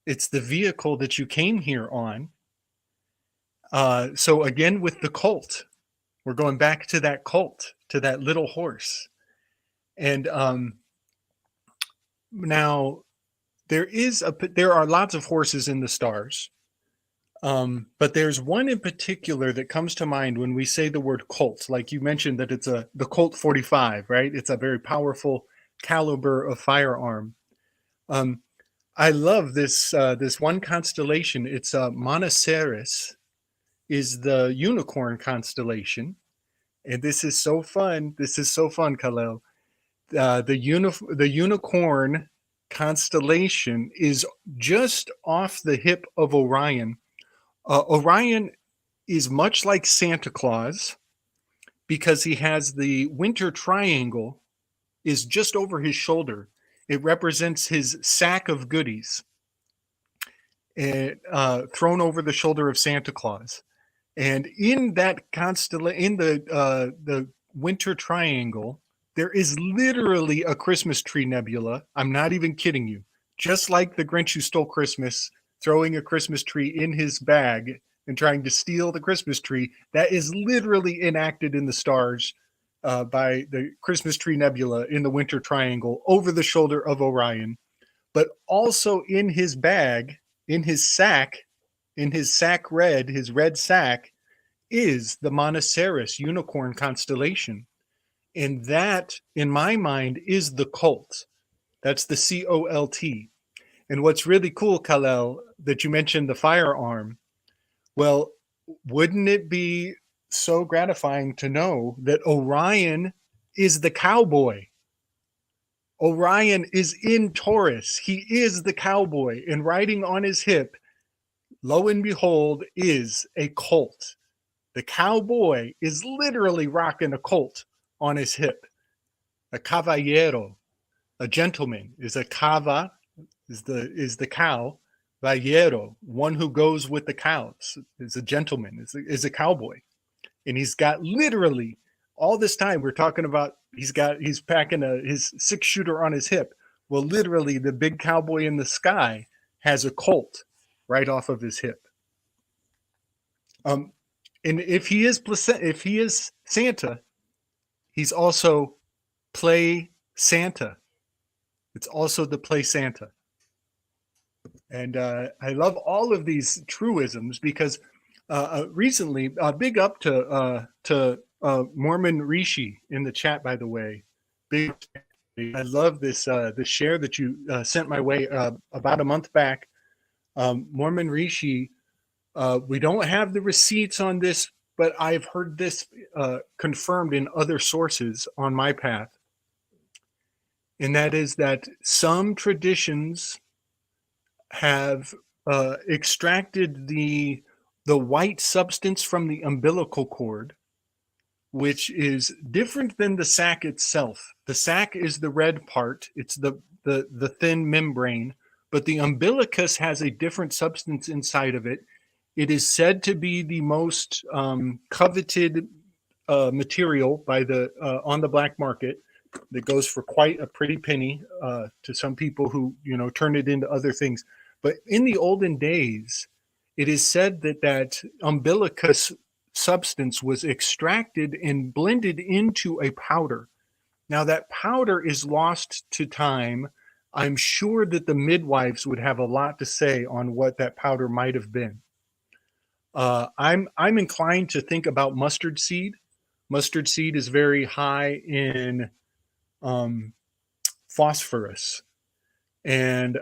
It's the vehicle that you came here on. So again, with the colt, we're going back to that colt, to that little horse. And now there are lots of horses in the stars. But there's one in particular that comes to mind when we say the word Colt. Like you mentioned that it's the Colt 45, right? It's a very powerful caliber of firearm. I love this one constellation. It's Monoceros is the unicorn constellation. And this is so fun. This is so fun, Khalil. The unicorn constellation is just off the hip of Orion. Orion is much like Santa Claus. because he has the winter triangle is just over his shoulder. It represents his sack of goodies, thrown over the shoulder of Santa Claus. And in that in the winter triangle, there is literally a Christmas tree nebula. I'm not even kidding you. Just like the Grinch Who Stole Christmas, throwing a Christmas tree in his bag and trying to steal the Christmas tree, that is literally enacted in the stars by the Christmas tree nebula in the winter triangle over the shoulder of Orion. But also in his bag, in his sack red, his red sack, is the Monoceros unicorn constellation. And that, in my mind, is the cult. That's the COLT. And what's really cool, Kal-El, that you mentioned the firearm. Well, wouldn't it be so gratifying to know that Orion is the cowboy? Orion is in Taurus. He is the cowboy, and riding on his hip, lo and behold, is a colt. The cowboy is literally rocking a colt on his hip. A caballero, a gentleman, is a cava, is the cow. Vallero, one who goes with the cows, is a gentleman, is a cowboy. And he's got literally all this time we're talking about, he's packing his 6-shooter on his hip. Well, literally the big cowboy in the sky has a colt right off of his hip. And if he is Santa, he's also play Santa. It's also the play Santa. And I love all of these truisms because recently, big up to Mormon Rishi in the chat, by the way. Big, I love this share that you sent my way about a month back. Mormon Rishi, we don't have the receipts on this, but I've heard this confirmed in other sources on my path. And that is that some traditions have extracted the white substance from the umbilical cord, which is different than the sac itself. The sac is the red part. It's the thin membrane, but the umbilicus has a different substance inside of it. It is said to be the most coveted material by on the black market. That goes for quite a pretty penny to some people who turn it into other things. But in the olden days, it is said that umbilicus substance was extracted and blended into a powder. Now that powder is lost to time. I'm sure that the midwives would have a lot to say on what that powder might have been. I'm inclined to think about mustard seed. Mustard seed is very high in phosphorus, and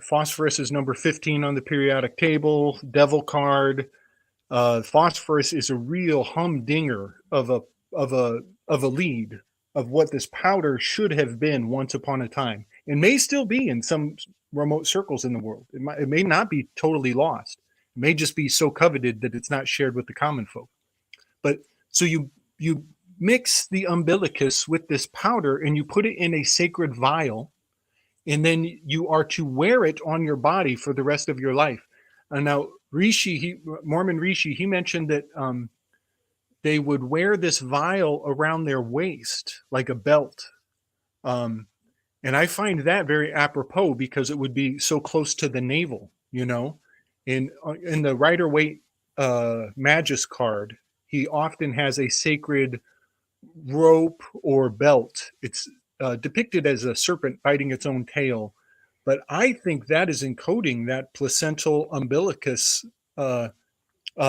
phosphorus is number 15 on the periodic table, devil card. Phosphorus is a real humdinger of a lead of what this powder should have been once upon a time, and may still be in some remote circles in the world. It may not be totally lost. It may just be so coveted that it's not shared with the common folk. But so you mix the umbilicus with this powder and you put it in a sacred vial, and then you are to wear it on your body for the rest of your life. Now, Mormon Rishi, he mentioned that they would wear this vial around their waist like a belt. And I find that very apropos because it would be so close to the navel, In the Rider-Waite Magus card, he often has a sacred rope or belt. It's depicted as a serpent biting its own tail, but I think that is encoding that placental umbilicus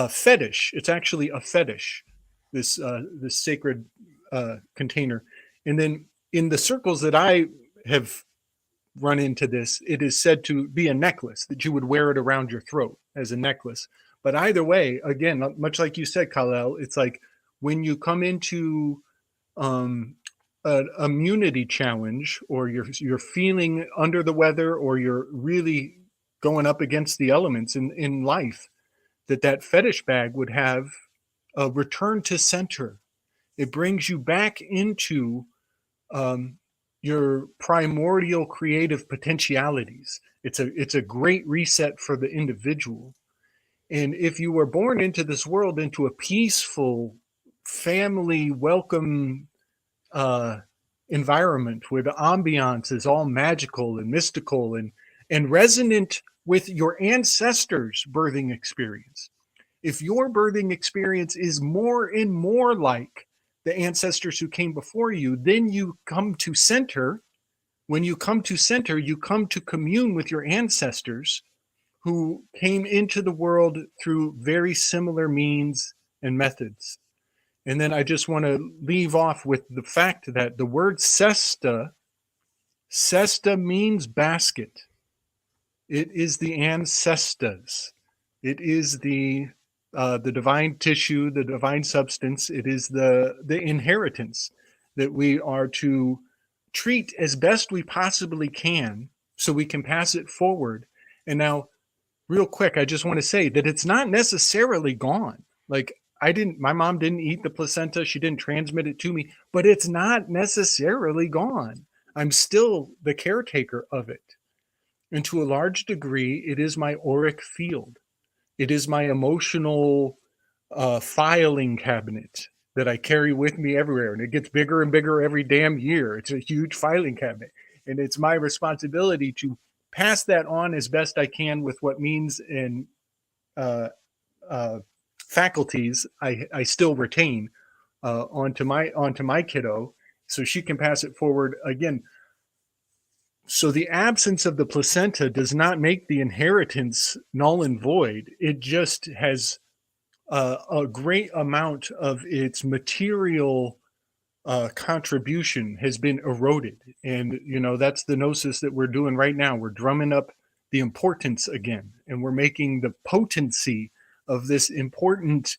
fetish. It's actually a fetish, this sacred container. And then in the circles that I have run into this, it is said to be a necklace, that you would wear it around your throat as a necklace. But either way, again, much like you said, Kal-El, it's like when you come into an immunity challenge, or you're feeling under the weather, or you're really going up against the elements in life, that fetish bag would have a return to center. It brings you back into your primordial creative potentialities. It's a great reset for the individual. And if you were born into this world, into a peaceful, family welcome environment where the ambiance is all magical and mystical and resonant with your ancestors' birthing experience. If your birthing experience is more and more like the ancestors who came before you, then you come to center. When you come to center, you come to commune with your ancestors who came into the world through very similar means and methods. And then I just want to leave off with the fact that the word cesta means basket. It is the ancestors. It is the divine tissue, the divine substance. It is the inheritance that we are to treat as best we possibly can so we can pass it forward. And now, real quick, I just want to say that it's not necessarily gone. Like, my mom didn't eat the placenta. She didn't transmit it to me, but it's not necessarily gone. I'm still the caretaker of it. And to a large degree, it is my auric field. It is my emotional filing cabinet that I carry with me everywhere. And it gets bigger and bigger every damn year. It's a huge filing cabinet. And it's my responsibility to pass that on as best I can with what means and faculties I still retain onto my kiddo, so she can pass it forward again. So the absence of the placenta does not make the inheritance null and void. It just has a great amount of its material contribution has been eroded. And, that's the gnosis that we're doing right now. We're drumming up the importance again, and we're making the potency of this important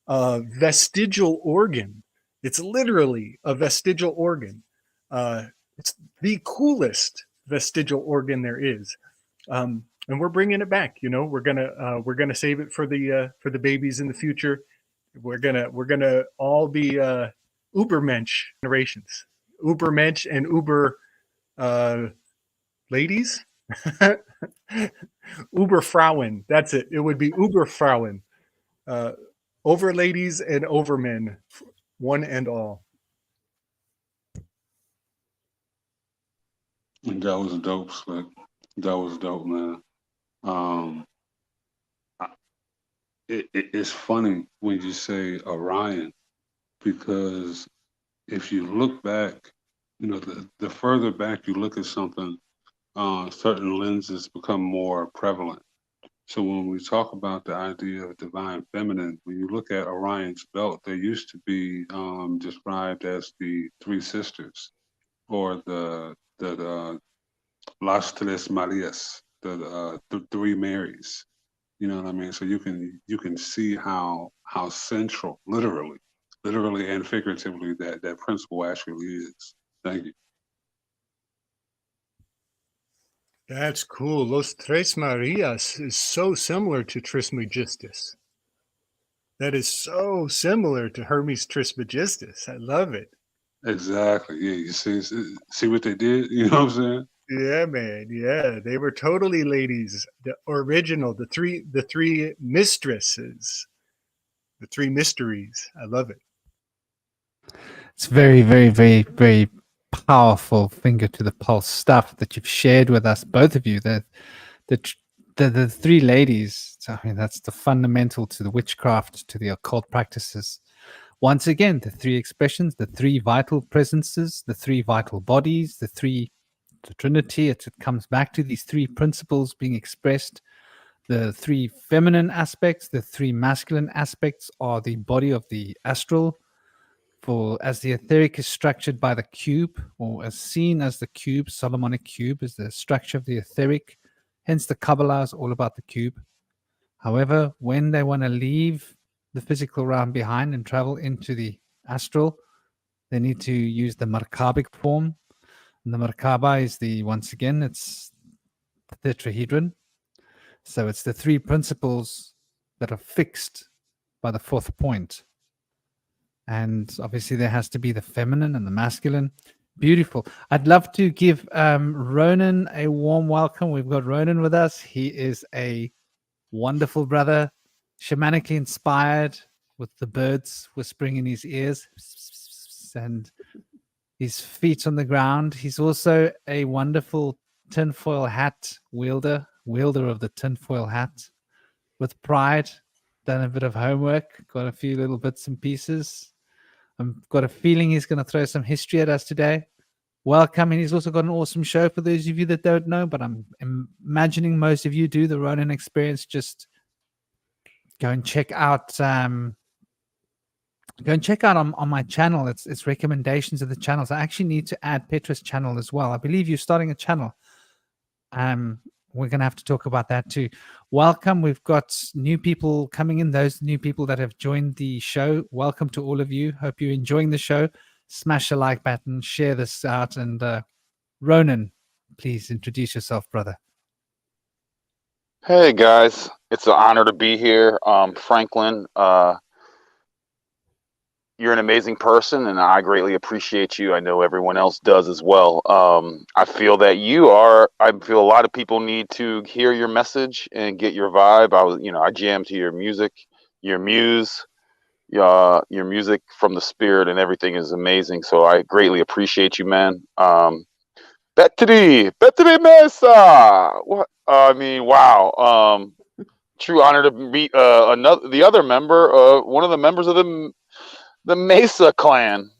vestigial organ. It's literally a vestigial organ. It's the coolest vestigial organ there is. And we're bringing it back. We're gonna save it for the babies in the future. We're gonna all be Ubermensch generations, Ubermensch and Uber ladies, Uberfrauen. That's it. It would be Uberfrauen, over ladies and over men, one and all. That was dope, Slick. That was dope, man. It's funny when you say Orion, because if you look back, the further back you look at something, certain lenses become more prevalent. So when we talk about the idea of divine feminine, when you look at Orion's belt, there used to be described as the three sisters, or the Las Tres Marias, the three Marys. You know what I mean? So you can see how central, literally and figuratively, that principle actually is. Thank you. That's cool. Los Tres Marias is so similar to Trismegistus. That is so similar to Hermes Trismegistus. I love it. Exactly. Yeah, you see what they did? You know what I'm saying? Yeah, man. Yeah, they were totally ladies. The original, the three mistresses, the three mysteries. I love it. It's very, very, very, very powerful finger to the pulse stuff that you've shared with us, both of you. The three ladies. So, I mean, that's the fundamental to the witchcraft, to the occult practices. Once again, the three expressions, the three vital presences, the three vital bodies, the Trinity. It comes back to these three principles being expressed. The three feminine aspects, the three masculine aspects are the body of the astral. For as the etheric is structured by the cube, or as seen as the cube, Solomonic cube is the structure of the etheric. Hence the Kabbalah is all about the cube. However, when they want to leave the physical realm behind and travel into the astral, they need to use the Merkabic form. And the Merkaba is it's the tetrahedron. So it's the three principles that are fixed by the fourth point. And obviously there has to be the feminine and the masculine. Beautiful. I'd love to give Ronan a warm welcome. We've got Ronan with us. He is a wonderful brother, shamanically inspired, with the birds whispering in his ears and his feet on the ground. He's also a wonderful tinfoil hat wielder of the tinfoil hat, with pride. Done a bit of homework, got a few little bits and pieces. I've got a feeling he's going to throw some history at us today. Welcome. And he's also got an awesome show for those of you that don't know, but I'm imagining most of you do, the Ronan Experience. Just go and check out on my channel. It's recommendations of the channels. I actually need to add Petra's channel as well. I believe you're starting a channel. We're going to have to talk about that too. Welcome. We've got new people coming in, those new people that have joined the show. Welcome to all of you. Hope you're enjoying the show. Smash the like button, share this out. And Ronan, please introduce yourself, brother. Hey guys, it's an honor to be here. Franklin, you're an amazing person, and I greatly appreciate you. I know everyone else does as well. I feel that I feel a lot of people need to hear your message and get your vibe. I jammed to your music, your muse, your music from the spirit, and everything is amazing. So I greatly appreciate you, man. Petri Mesa. What? I mean, wow. True honor to meet one of the members of the Mesa clan.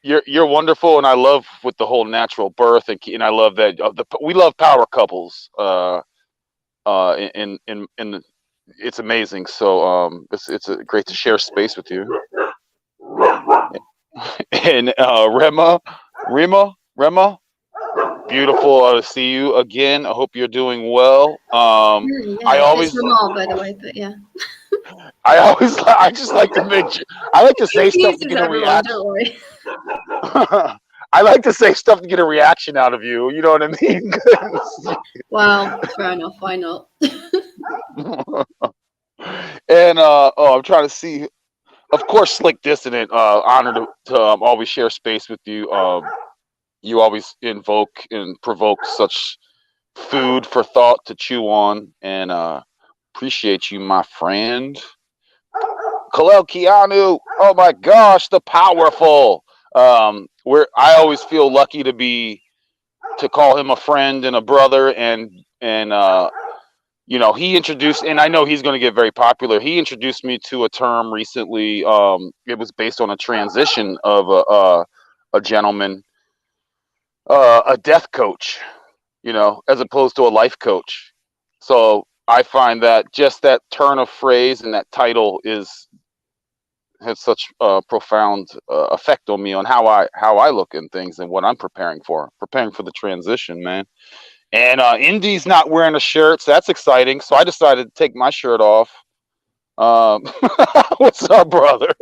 You're wonderful, and I love with the whole natural birth, and I love that we love power couples. It's amazing. So it's great to share space with you. And Rema, beautiful to see you again. I hope you're doing well. Yeah, it's Ramal, by the way, but yeah. I just like to I like to say stuff to get a reaction. Don't worry. I like to say stuff to get a reaction out of you. You know what I mean? Well, fair enough. Why not? And I'm trying to see. Of course, Slick Dissident. Honor to always share space with you. You always invoke and provoke such food for thought to chew on, and appreciate you, my friend. Khalil Keanu, oh my gosh, the powerful. I always feel lucky to call him a friend and a brother, and he introduced, and I know he's going to get very popular. He introduced me to a term recently. It was based on a transition of a gentleman, a death coach, as opposed to a life coach. So I find that just that turn of phrase and that title has such a profound effect on me on how I look in things and what I'm preparing for the transition, man. And Indy's not wearing a shirt, so that's exciting. So I decided to take my shirt off. What's up, brother?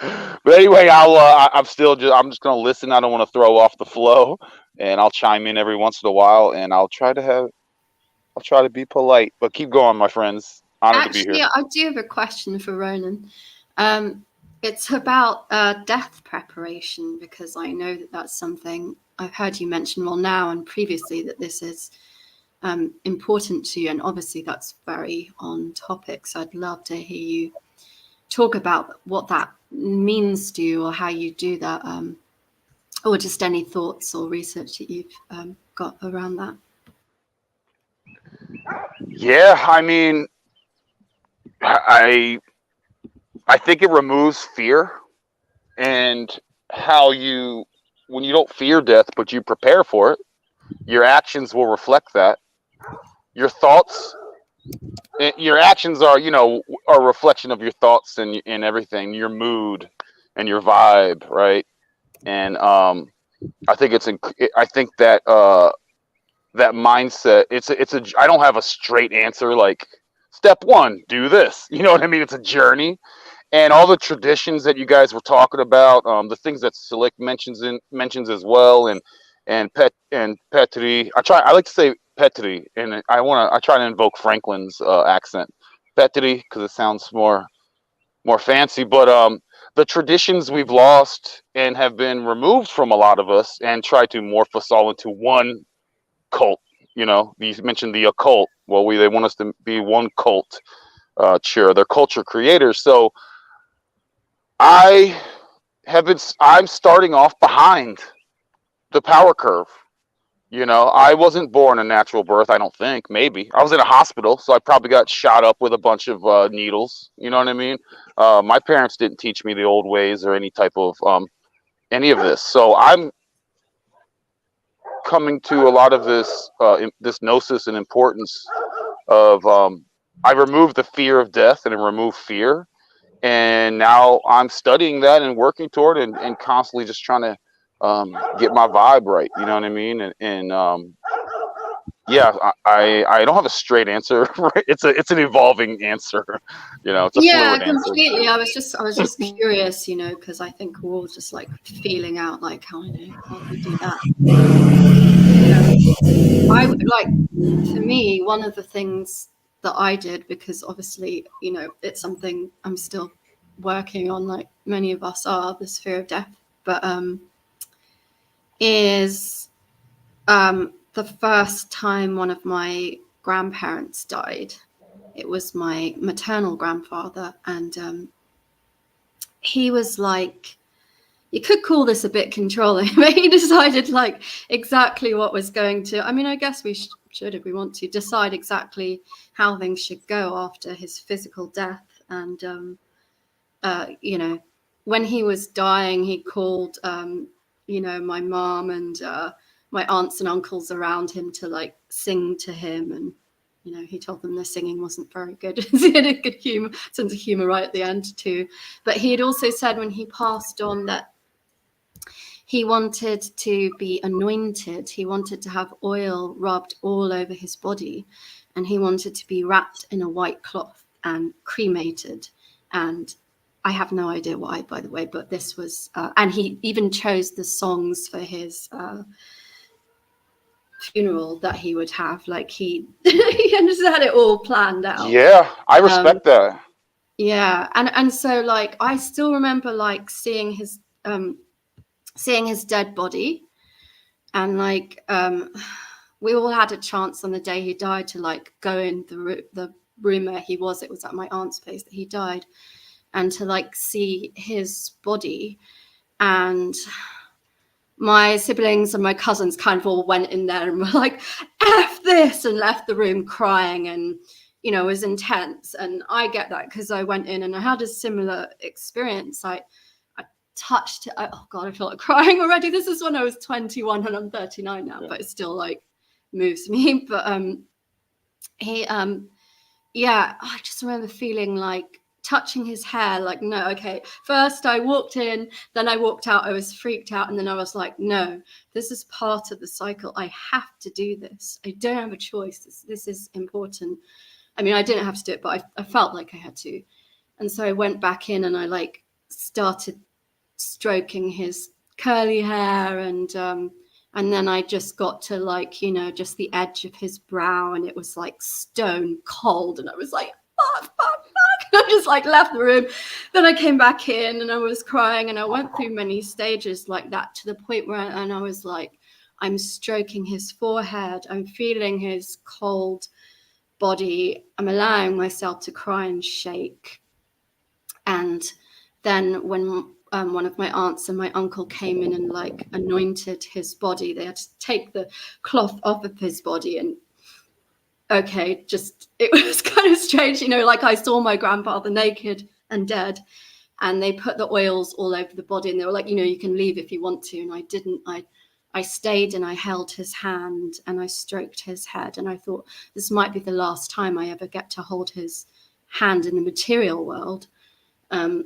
But anyway, I'm just gonna listen. I don't want to throw off the flow, and I'll chime in every once in a while, and I'll try to be polite. But keep going, my friends. Honored to be here. I do have a question for Ronan. It's about death preparation, because I know that's something I've heard you mention more now and previously, that this is important to you, and obviously that's very on topic. So I'd love to hear you talk about what that means to you, or how you do that, or just any thoughts or research that you've got around that. Yeah, I mean, I think it removes fear, and when you don't fear death, but you prepare for it, your actions will reflect that. Your thoughts, your actions are a reflection of your thoughts and everything, your mood and your vibe, right? And I think that that mindset, I don't have a straight answer like step one, do this. You know what I mean? It's a journey. And all the traditions that you guys were talking about, the things that Slick mentions as well, and Petri. I like to say Petri, and I try to invoke Franklin's accent, Petri, because it sounds more more fancy, but the traditions we've lost and have been removed from a lot of us and try to morph us all into one cult. You know, you mentioned the occult. Well, they want us to be one cult. Sure, they're culture creators. So I'm starting off behind the power curve. You know, I wasn't born a natural birth, I don't think. Maybe. I was in a hospital, so I probably got shot up with a bunch of needles. You know what I mean? My parents didn't teach me the old ways or any type of any of this. So I'm coming to a lot of this this gnosis and importance of I removed the fear of death and I removed fear. And now I'm studying that and working toward it and constantly just trying to get my vibe right. You know what I mean? And yeah, I don't have a straight answer. Right? It's an evolving answer. You know, it's a fluid answer. Completely. I was just curious, you know, because I think we're all just like feeling out like how do we do that? You know, I would like, for me, one of the things that I did, because obviously, you know, it's something I'm still working on, like many of us are, this fear of death, but is the first time one of my grandparents died. It was my maternal grandfather, and he was like, you could call this a bit controlling, but he decided like exactly what was going to, I mean, I guess we should, if we want to, decide exactly how things should go after his physical death. And, you know, when he was dying, he called, you know, my mom and my aunts and uncles around him to like sing to him. And, you know, he told them their singing wasn't very good. He had a good sense of humor right at the end too. But he had also said when he passed on that he wanted to be anointed. He wanted to have oil rubbed all over his body, and he wanted to be wrapped in a white cloth and cremated. And I have no idea why, by the way, but this was, and he even chose the songs for his funeral that he would have. Like he just had it all planned out. Yeah, I respect that. Yeah, and so like I still remember like seeing his dead body, and like we all had a chance on the day he died to like go in the room where he was. It was at my aunt's place that he died, and to like see his body. And my siblings and my cousins kind of all went in there and were like, F this, and left the room crying, and you know, it was intense. And I get that because I went in and I had a similar experience. I touched it. Oh God, I feel like crying already. This is when I was 21 and I'm 39 now, but it still like moves me. But yeah, I just remember feeling like touching his hair, like, no, okay. First I walked in, then I walked out, I was freaked out, and then I was like, no, this is part of the cycle. I have to do this. I don't have a choice. This is important. I mean, I didn't have to do it, but I felt like I had to. And so I went back in and I like started stroking his curly hair, and then I just got to like, you know, just the edge of his brow, and it was like stone cold, and I was like, fuck. I just like left the room. Then I came back in and I was crying, and I went through many stages like that to the point where and I was like, I'm stroking his forehead, I'm feeling his cold body, I'm allowing myself to cry and shake. And then when one of my aunts and my uncle came in and like anointed his body, they had to take the cloth off of his body. And okay, just it was kind of strange, you know, like I saw my grandfather naked and dead, and they put the oils all over the body, and they were like, you know, you can leave if you want to. And I didn't. I stayed, and I held his hand and I stroked his head, and I thought this might be the last time I ever get to hold his hand in the material world. And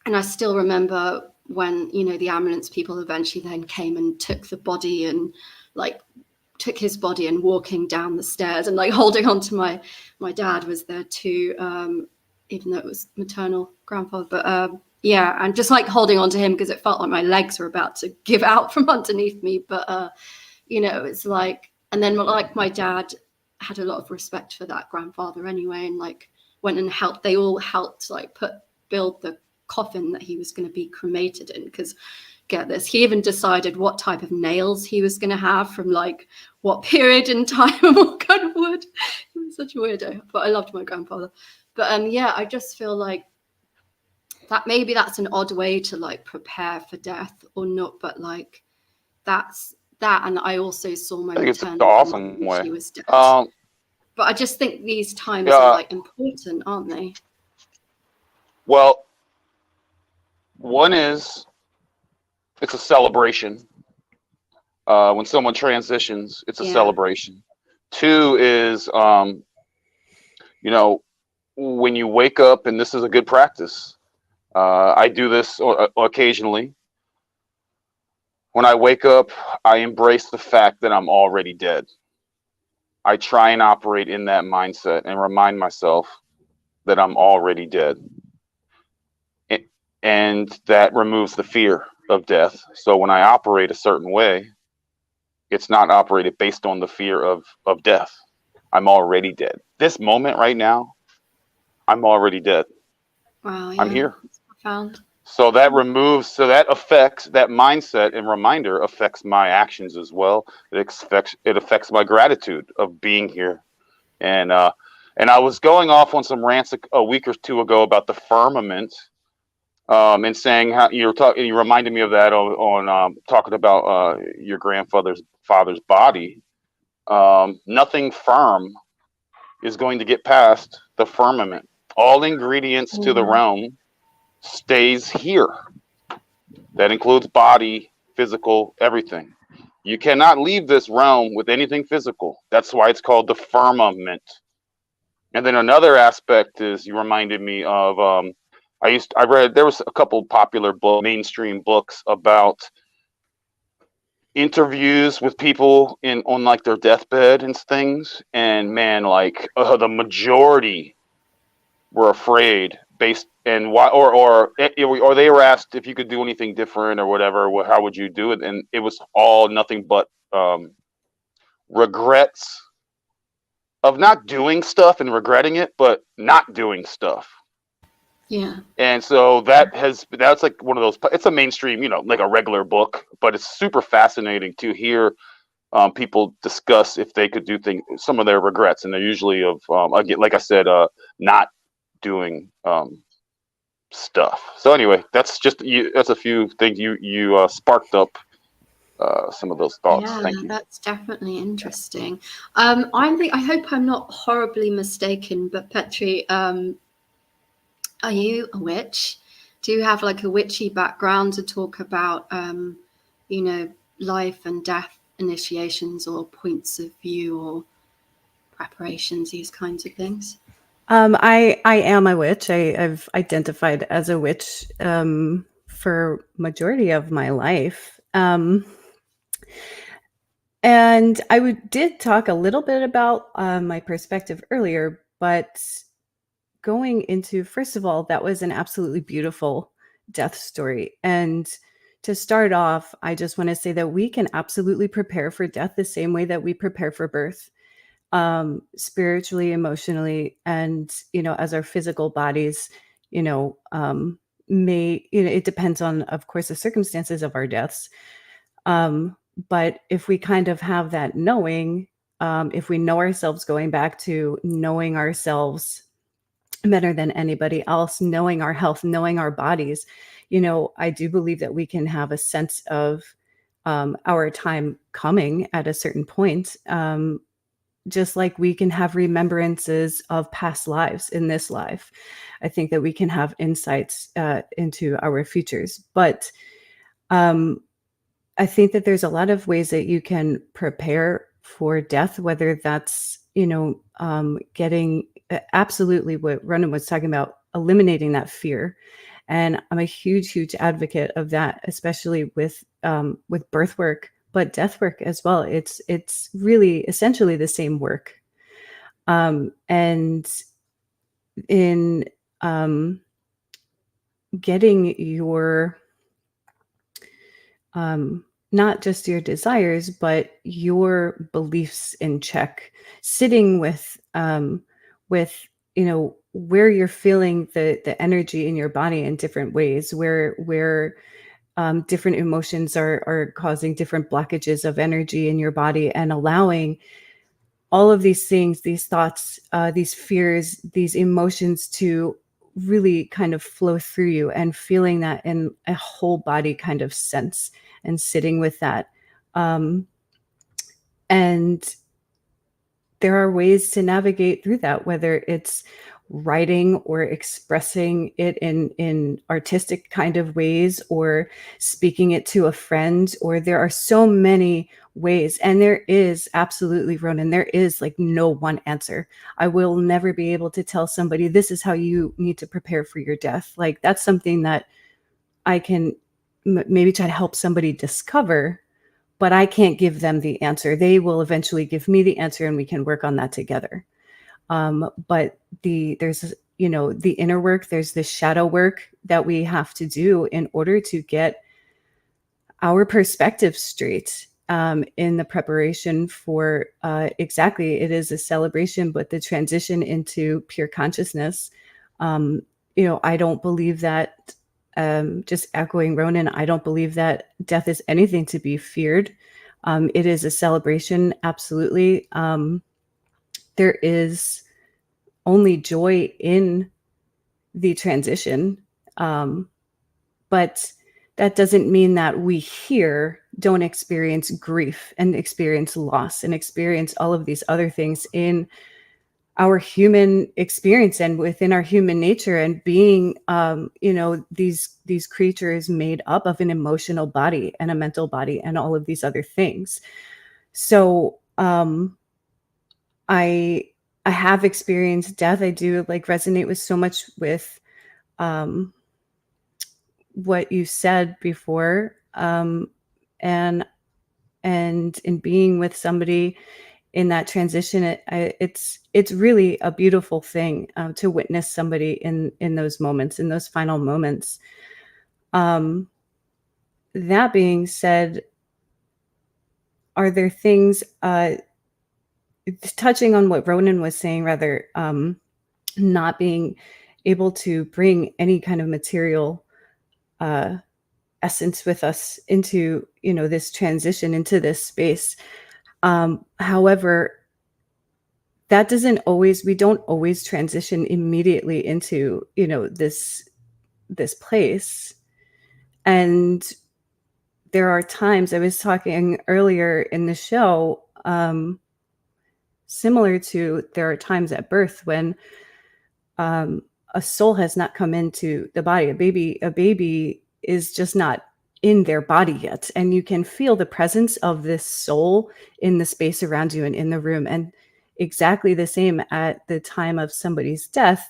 I still remember when, you know, the ambulance people eventually then came and took the body and like took his body, and walking down the stairs and like holding on to my dad was there too, even though it was maternal grandfather. But yeah, and just like holding on to him because it felt like my legs were about to give out from underneath me. But you know, it's like, and then like my dad had a lot of respect for that grandfather anyway, and like went and helped. They all helped like build the coffin that he was going to be cremated in, because get this, he even decided what type of nails he was going to have from like what period in time and what kind of wood. He was such a weirdo, but I loved my grandfather. But yeah, I just feel like that maybe that's an odd way to like prepare for death or not, but like that's that. And I also saw my I think it's an maternal awesome mum, way. she was dead. But I just think these times are like important, aren't they? Well, one is it's a celebration. When someone transitions, it's a celebration. Two is, you know, when you wake up, and this is a good practice. I do this occasionally. When I wake up, I embrace the fact that I'm already dead. I try and operate in that mindset and remind myself that I'm already dead. And that removes the fear of death. So when I operate a certain way, it's not operated based on the fear of death. I'm already dead. This moment right now, I'm already dead. Wow, yeah. I'm here. That's profound. So that removes, that affects, that mindset and reminder affects my actions as well. It affects my gratitude of being here. And I was going off on some rants a week or two ago about the firmament, and saying how you reminded me of that on talking about your grandfather's body. Nothing firm is going to get past the firmament. All ingredients to the realm stays here. That includes body, physical, everything. You cannot leave this realm with anything physical. That's why it's called the firmament. And then another aspect is, you reminded me of, I read, there was a couple popular mainstream books about interviews with people on like their deathbed and things. And man, like the majority were afraid based and why, or they were asked if you could do anything different or whatever, how would you do it? And it was all nothing but regrets of not doing stuff and regretting it, but not doing stuff. Yeah. And so that's like one of those, it's a mainstream, like a regular book, but it's super fascinating to hear people discuss if they could do some of their regrets. And they're usually of, again, like I said, not doing stuff. So anyway, that's a few things you sparked up some of those thoughts. Yeah, Thank you. that's definitely interesting. I hope I'm not horribly mistaken, but Petri, are you a witch? Do you have like a witchy background to talk about, life and death initiations or points of view or preparations, these kinds of things? I am a witch. I've identified as a witch for majority of my life. And I did talk a little bit about my perspective earlier, but going into, first of all, that was an absolutely beautiful death story. And to start off, I just want to say that we can absolutely prepare for death the same way that we prepare for birth, spiritually, emotionally, and, as our physical bodies, it depends on, of course, the circumstances of our deaths. But if we kind of have that knowing, if we know ourselves, going back to knowing ourselves better than anybody else, knowing our health, knowing our bodies, I do believe that we can have a sense of our time coming at a certain point, just like we can have remembrances of past lives in this life. I think that we can have insights into our futures. But I think that there's a lot of ways that you can prepare for death, whether that's, getting absolutely what Ronan was talking about, eliminating that fear. And I'm a huge, huge advocate of that, especially with birth work, but death work as well. It's really essentially the same work. And in getting your not just your desires, but your beliefs in check, sitting with where you're feeling the energy in your body in different ways, where different emotions are causing different blockages of energy in your body, and allowing all of these things, these thoughts, these fears, these emotions to really kind of flow through you, and feeling that in a whole body kind of sense, and sitting with that. And there are ways to navigate through that, whether it's writing or expressing it in artistic kind of ways, or speaking it to a friend, or there are so many ways. And there is absolutely, Ronan, there is like no one answer. I will never be able to tell somebody, this is how you need to prepare for your death. Like, that's something that I can maybe try to help somebody discover, but I can't give them the answer. They will eventually give me the answer, and we can work on that together. But there's, you know, the inner work, there's the shadow work that we have to do in order to get our perspective straight, in the preparation for, exactly, it is a celebration, but the transition into pure consciousness. You know, I don't believe that, just echoing Ronan, I don't believe that death is anything to be feared. It is a celebration, absolutely. There is only joy in the transition, but that doesn't mean that we here don't experience grief and experience loss and experience all of these other things in our human experience and within our human nature, and being, you know, these creatures made up of an emotional body and a mental body and all of these other things. So I have experienced death. I do like resonate with so much with what you said before, and in being with somebody in that transition, it's really a beautiful thing, to witness somebody in those moments, in those final moments. That being said, are there things, touching on what Ronan was saying, rather, not being able to bring any kind of material essence with us into, you know, this transition into this space. However, that doesn't always, we don't always transition immediately into, you know, this place. And there are times, I was talking earlier in the show, similar to, there are times at birth when a soul has not come into the body. A baby is just not in their body yet, and you can feel the presence of this soul in the space around you and in the room. And exactly the same at the time of somebody's death,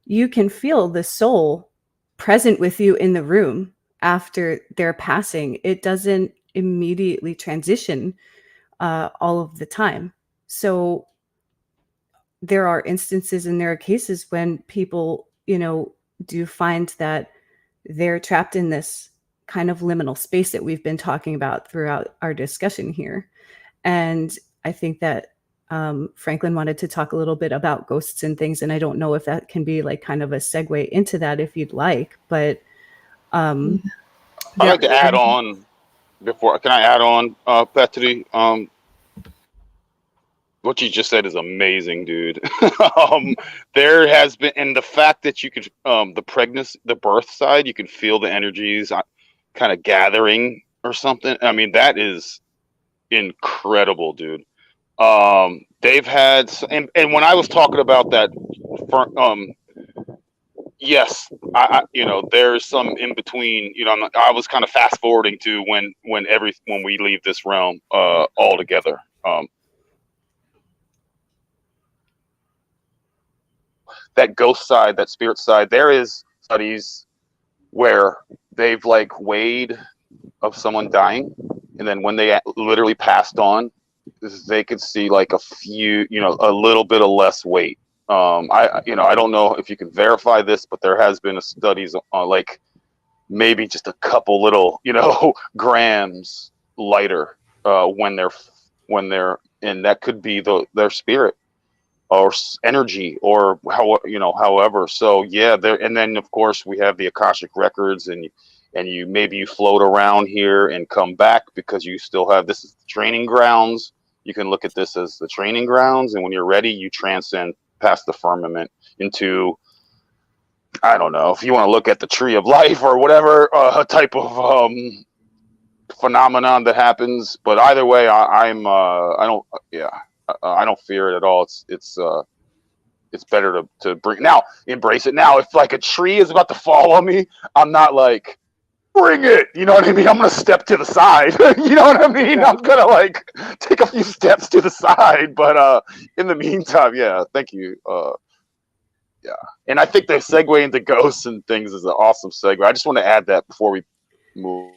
you can feel the soul present with you in the room after their passing. It doesn't immediately transition all of the time. So there are instances and there are cases when people, you know, do find that they're trapped in this kind of liminal space that we've been talking about throughout our discussion here. And I think that Franklin wanted to talk a little bit about ghosts and things, and I don't know if that can be like kind of a segue into that if you'd like, but I'd like to add on before. Can I add on, Petri? What you just said is amazing, dude. There has been, and the fact that you could, the pregnancy, the birth side, you can feel the energies kind of gathering or something. I mean, that is incredible, dude. They've had, and when I was talking about that, yes, you know, there's some in between. You know, I was kind of fast forwarding to when we leave this realm altogether. That ghost side, that spirit side, there is studies where they've like weighed of someone dying, and then when they literally passed on, they could see like a few, you know, a little bit of less weight. I don't know if you can verify this, but there has been studies on like maybe just a couple little, you know, grams lighter when they're, and that could be their spirit. or energy, or how, however. So yeah, there. And then of course we have the Akashic records, and you maybe you float around here and come back because you still have, this is the training grounds. You can look at this as the training grounds, and when you're ready, you transcend past the firmament into, I don't know if you want to look at the tree of life or whatever type of phenomenon that happens. But either way, I don't fear it at all. It's better to embrace it. Now, if like a tree is about to fall on me, I'm not like, bring it. You know what I mean? I'm gonna step to the side. You know what I mean? I'm gonna like take a few steps to the side. But in the meantime, yeah, thank you. Yeah, and I think the segue into ghosts and things is an awesome segue. I just want to add that before we move.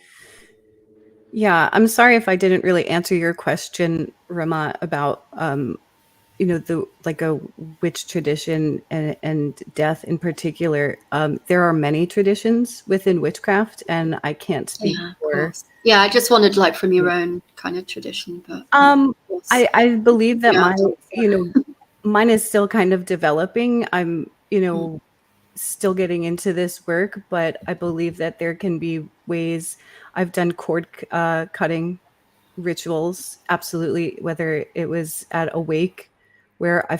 Yeah, I'm sorry if I didn't really answer your question, Rama, about the like a witch tradition and death in particular. There are many traditions within witchcraft, and I can't speak for. Yeah, I just wanted like from your own kind of tradition, but I believe that mine is still kind of developing. I'm still getting into this work, but I believe that there can be ways. I've done cord cutting rituals, absolutely, whether it was at a wake where I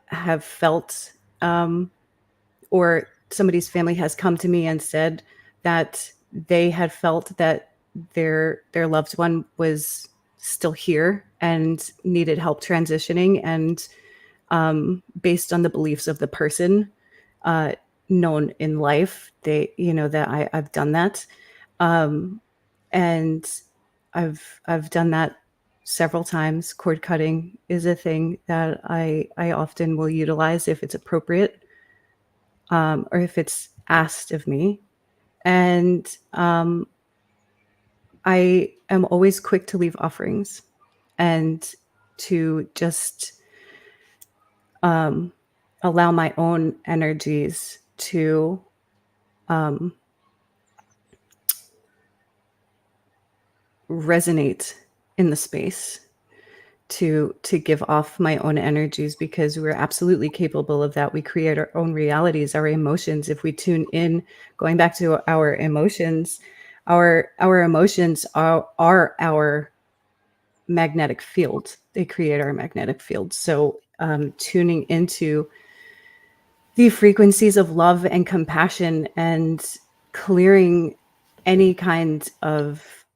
have felt, or somebody's family has come to me and said that they had felt that their loved one was still here and needed help transitioning, and based on the beliefs of the person known in life, they that I've done that, and I've done that several times. Cord cutting is a thing that I often will utilize if it's appropriate, or if it's asked of me. And I am always quick to leave offerings and to just allow my own energies to resonate in the space, to give off my own energies, because we're absolutely capable of that. We create our own realities, our emotions. If we tune in, going back to our emotions, our emotions are our magnetic field. They create our magnetic field. So tuning into the frequencies of love and compassion, and clearing any kind of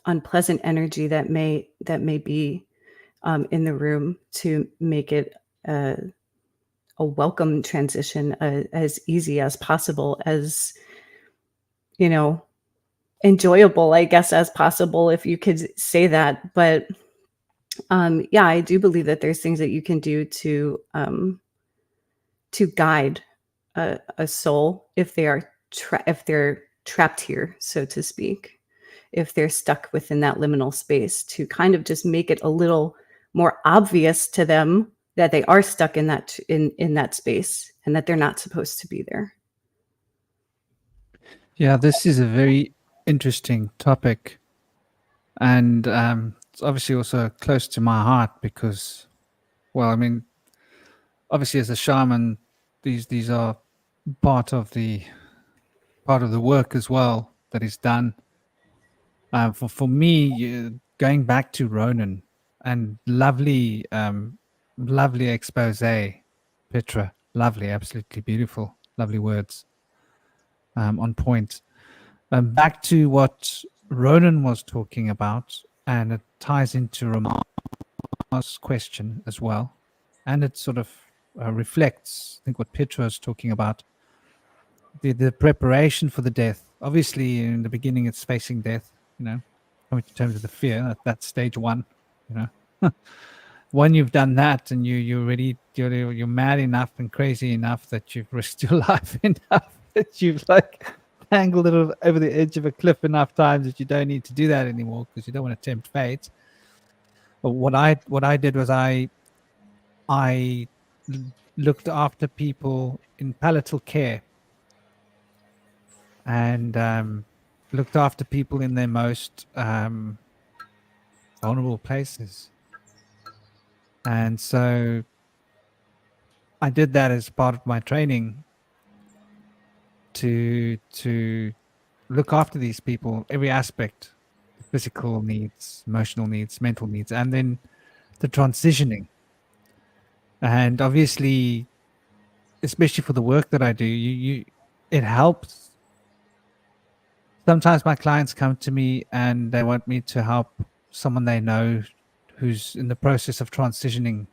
unpleasant energy that may be in the room, to make it a welcome transition, as easy as possible, as enjoyable, I guess, as possible, if you could say that. But yeah, I do believe that there's things that you can do to guide a soul if they are if they're trapped here, so to speak, if they're stuck within that liminal space, to kind of just make it a little more obvious to them that they are stuck in that in that space, and that they're not supposed to be there. Yeah, this is a very interesting topic, and it's obviously also close to my heart because, well, I mean, obviously as a shaman, these are part of the work as well that is done. For me, going back to Ronan, and lovely expose, Petra, lovely, absolutely beautiful, lovely words, on point. Back to what Ronan was talking about, and it ties into Ramar's question as well, and it sort of reflects, I think, what Petra was talking about, the preparation for the death. Obviously, in the beginning, it's facing death, coming to terms with the fear. That's stage one, When you've done that, and you're mad enough and crazy enough that you've risked your life enough that you've like tangled it over the edge of a cliff enough times that you don't need to do that anymore because you don't want to tempt fate. But what I did was I looked after people in palatal care, and looked after people in their most vulnerable places. And so I did that as part of my training to look after these people, every aspect, physical needs, emotional needs, mental needs, and then the transitioning. And obviously, especially for the work that I do, it helps. Sometimes my clients come to me and they want me to help someone they know who's in the process of transitioning.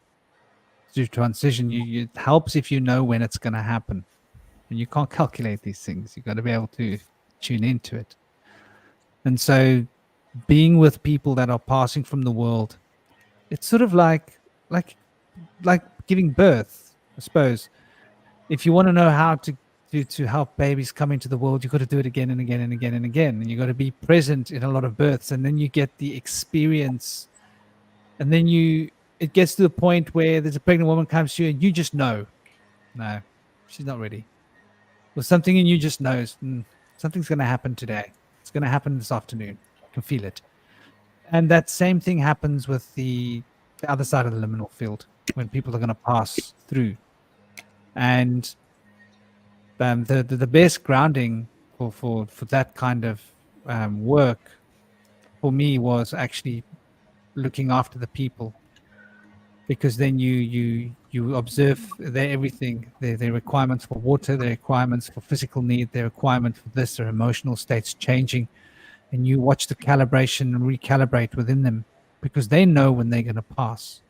To transition, it helps if you know when it's going to happen. And you can't calculate these things. You've got to be able to tune into it. And so being with people that are passing from the world, it's sort of like giving birth, I suppose. If you want to know how to help babies come into the world, you've got to do it again and again and again and again. And you've got to be present in a lot of births. And then you get the experience. And then it gets to the point where there's a pregnant woman comes to you and you just know, no, she's not ready. Or something in you just knows, something's going to happen today. It's going to happen this afternoon. I can feel it. And that same thing happens with the other side of the liminal field when people are going to pass through. And the best grounding for that kind of work for me was actually looking after the people, because then you observe their everything, their requirements for water, their requirements for physical need, their requirement for this, their emotional states changing, and you watch the calibration and recalibrate within them, because they know when they're going to pass.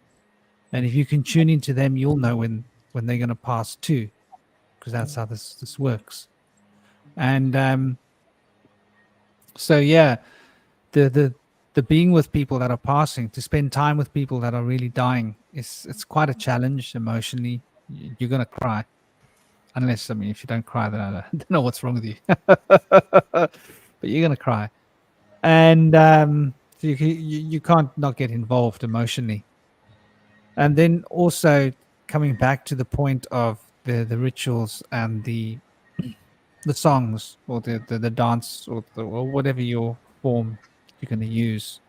And if you can tune into them, you'll know when they're going to pass too, because that's how this works. And so yeah, the being with people that are passing, to spend time with people that are really dying, it's quite a challenge emotionally. You're going to cry, unless, I mean, if you don't cry, then I don't know what's wrong with you. But you're going to cry. And so you can't not get involved emotionally. And then also coming back to the point of the rituals and the songs, or the dance, or whatever your form you're going to use,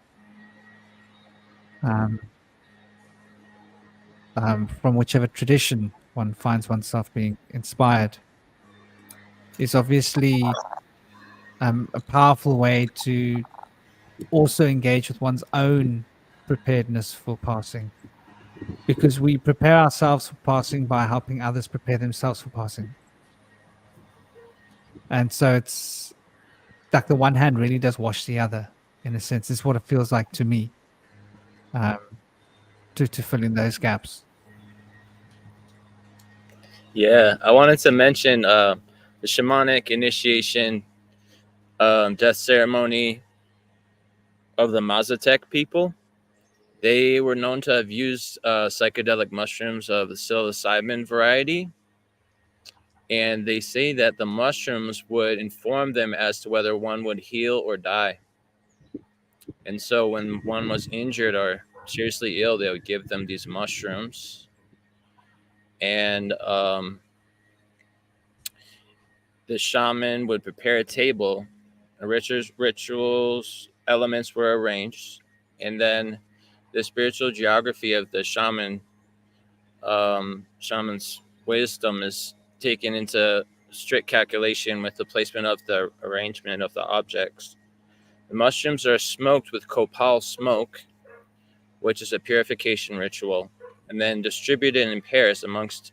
from whichever tradition one finds oneself being inspired, is obviously a powerful way to also engage with one's own preparedness for passing, because we prepare ourselves for passing by helping others prepare themselves for passing. And so it's like the one hand really does wash the other, in a sense. It's what it feels like to me, to fill in those gaps. Yeah, I wanted to mention the shamanic initiation death ceremony of the Mazatec people. They were known to have used psychedelic mushrooms of the psilocybin variety. And they say that the mushrooms would inform them as to whether one would heal or die. And so when one was injured or seriously ill, they would give them these mushrooms. And the shaman would prepare a table. Rituals elements were arranged. And then the spiritual geography of the shaman's wisdom is taken into strict calculation with the placement of the arrangement of the objects. The mushrooms are smoked with copal smoke, which is a purification ritual, and then distributed in pairs amongst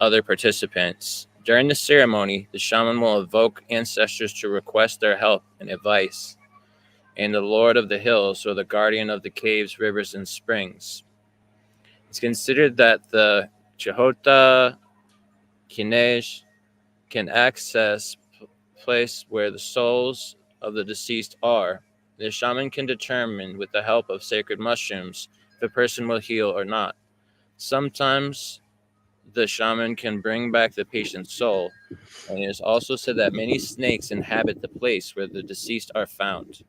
other participants. During the ceremony, the shaman will evoke ancestors to request their help and advice, and the Lord of the Hills, or the guardian of the caves, rivers, and springs. It's considered that the Chehota Kinej can access place where the souls of the deceased are. The shaman can determine, with the help of sacred mushrooms, if a person will heal or not. Sometimes the shaman can bring back the patient's soul, and it is also said that many snakes inhabit the place where the deceased are found.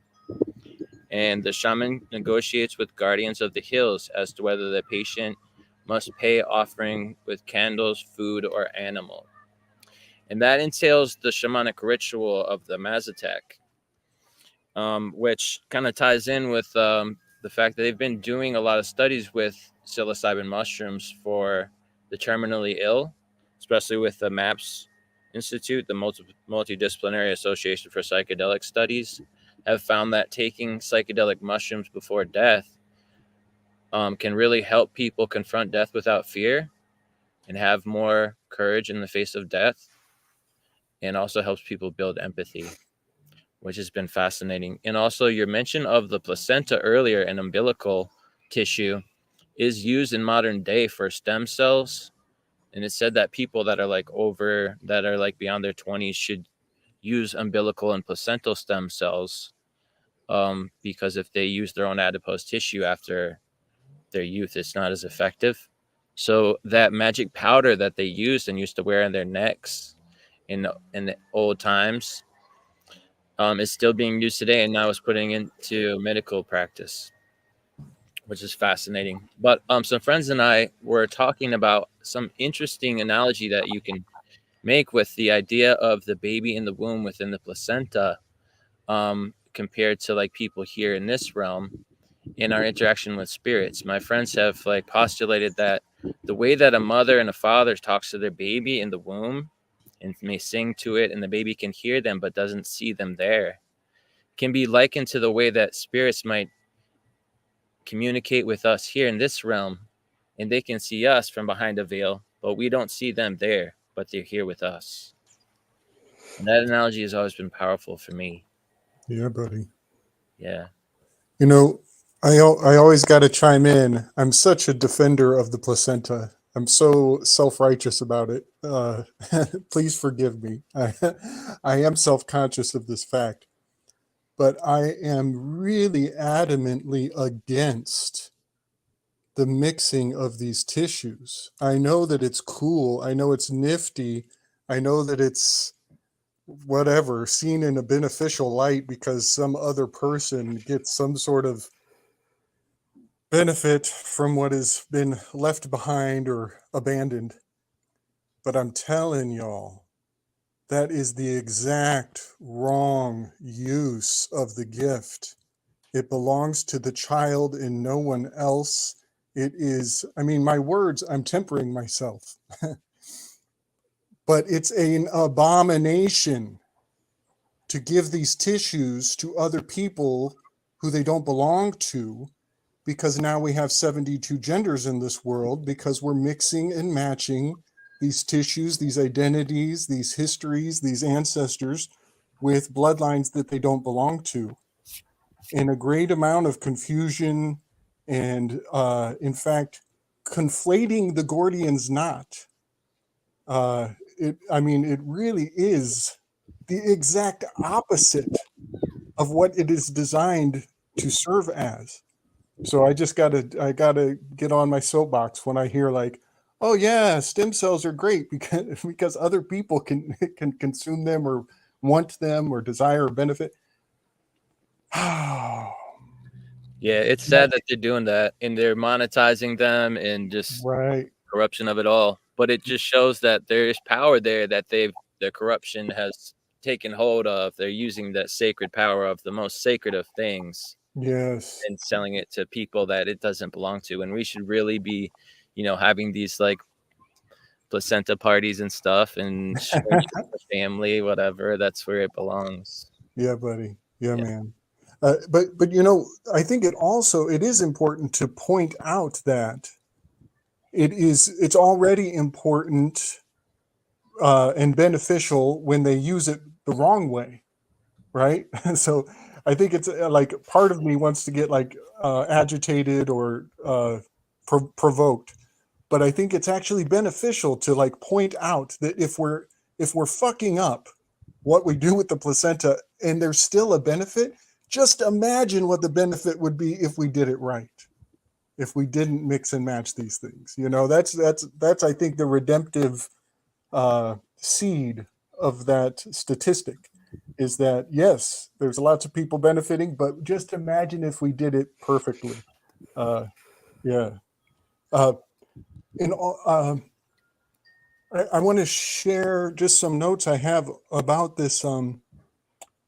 And the shaman negotiates with guardians of the hills as to whether the patient must pay offering with candles, food, or animal. And that entails the shamanic ritual of the Mazatec, which kind of ties in with the fact that they've been doing a lot of studies with psilocybin mushrooms for the terminally ill, especially with the MAPS Institute, the Multidisciplinary Association for Psychedelic Studies, have found that taking psychedelic mushrooms before death can really help people confront death without fear and have more courage in the face of death, and also helps people build empathy, which has been fascinating. And also your mention of the placenta earlier and umbilical tissue is used in modern day for stem cells. And it said that people that are like beyond their 20s should use umbilical and placental stem cells, because if they use their own adipose tissue after their youth, it's not as effective. So that magic powder that they used and used to wear on their necks in the old times is still being used today, and now is putting into medical practice, which is fascinating. But some friends and I were talking about some interesting analogy that you can make with the idea of the baby in the womb within the placenta, compared to like people here in this realm in our interaction with spirits. My friends have like postulated that the way that a mother and a father talks to their baby in the womb and may sing to it, and the baby can hear them but doesn't see them there, can be likened to the way that spirits might communicate with us here in this realm, and they can see us from behind a veil, but we don't see them there, but they're here with us. And that analogy has always been powerful for me. Yeah, buddy. Yeah. You know, I always got to chime in. I'm such a defender of the placenta. I'm so self-righteous about it. Please forgive me. I am self-conscious of this fact. But I am really adamantly against the mixing of these tissues. I know that it's cool. I know it's nifty. I know that it's whatever, seen in a beneficial light because some other person gets some sort of benefit from what has been left behind or abandoned. But I'm telling y'all, that is the exact wrong use of the gift. It belongs to the child and no one else. It is, I mean, my words, I'm tempering myself. But it's an abomination to give these tissues to other people who they don't belong to, because now we have 72 genders in this world because we're mixing and matching these tissues, these identities, these histories, these ancestors with bloodlines that they don't belong to. And a great amount of confusion and, in fact, conflating the Gordian's knot. It really is the exact opposite of what it is designed to serve as. So I gotta get on my soapbox when I hear like, oh yeah, stem cells are great because other people can consume them or want them or desire or benefit. Yeah, it's sad that they're doing that and they're monetizing them and just right. Corruption of it all. But it just shows that there is power there that the corruption has taken hold of. They're using that sacred power of the most sacred of things. Yes. And selling it to people that it doesn't belong to. And we should really be, having these like placenta parties and stuff and sharing it with the family, whatever. That's where it belongs. Yeah, buddy. Yeah. Man. But I think it is important to point out that it's already important and beneficial when they use it the wrong way, right? So I think it's like part of me wants to get like agitated or provoked, but I think it's actually beneficial to like point out that if we're fucking up what we do with the placenta and there's still a benefit, just imagine what the benefit would be if we did it right. If we didn't mix and match these things, that's I think the redemptive seed of that statistic is that yes, there's lots of people benefiting, but just imagine if we did it perfectly. Yeah. I want to share just some notes I have about this.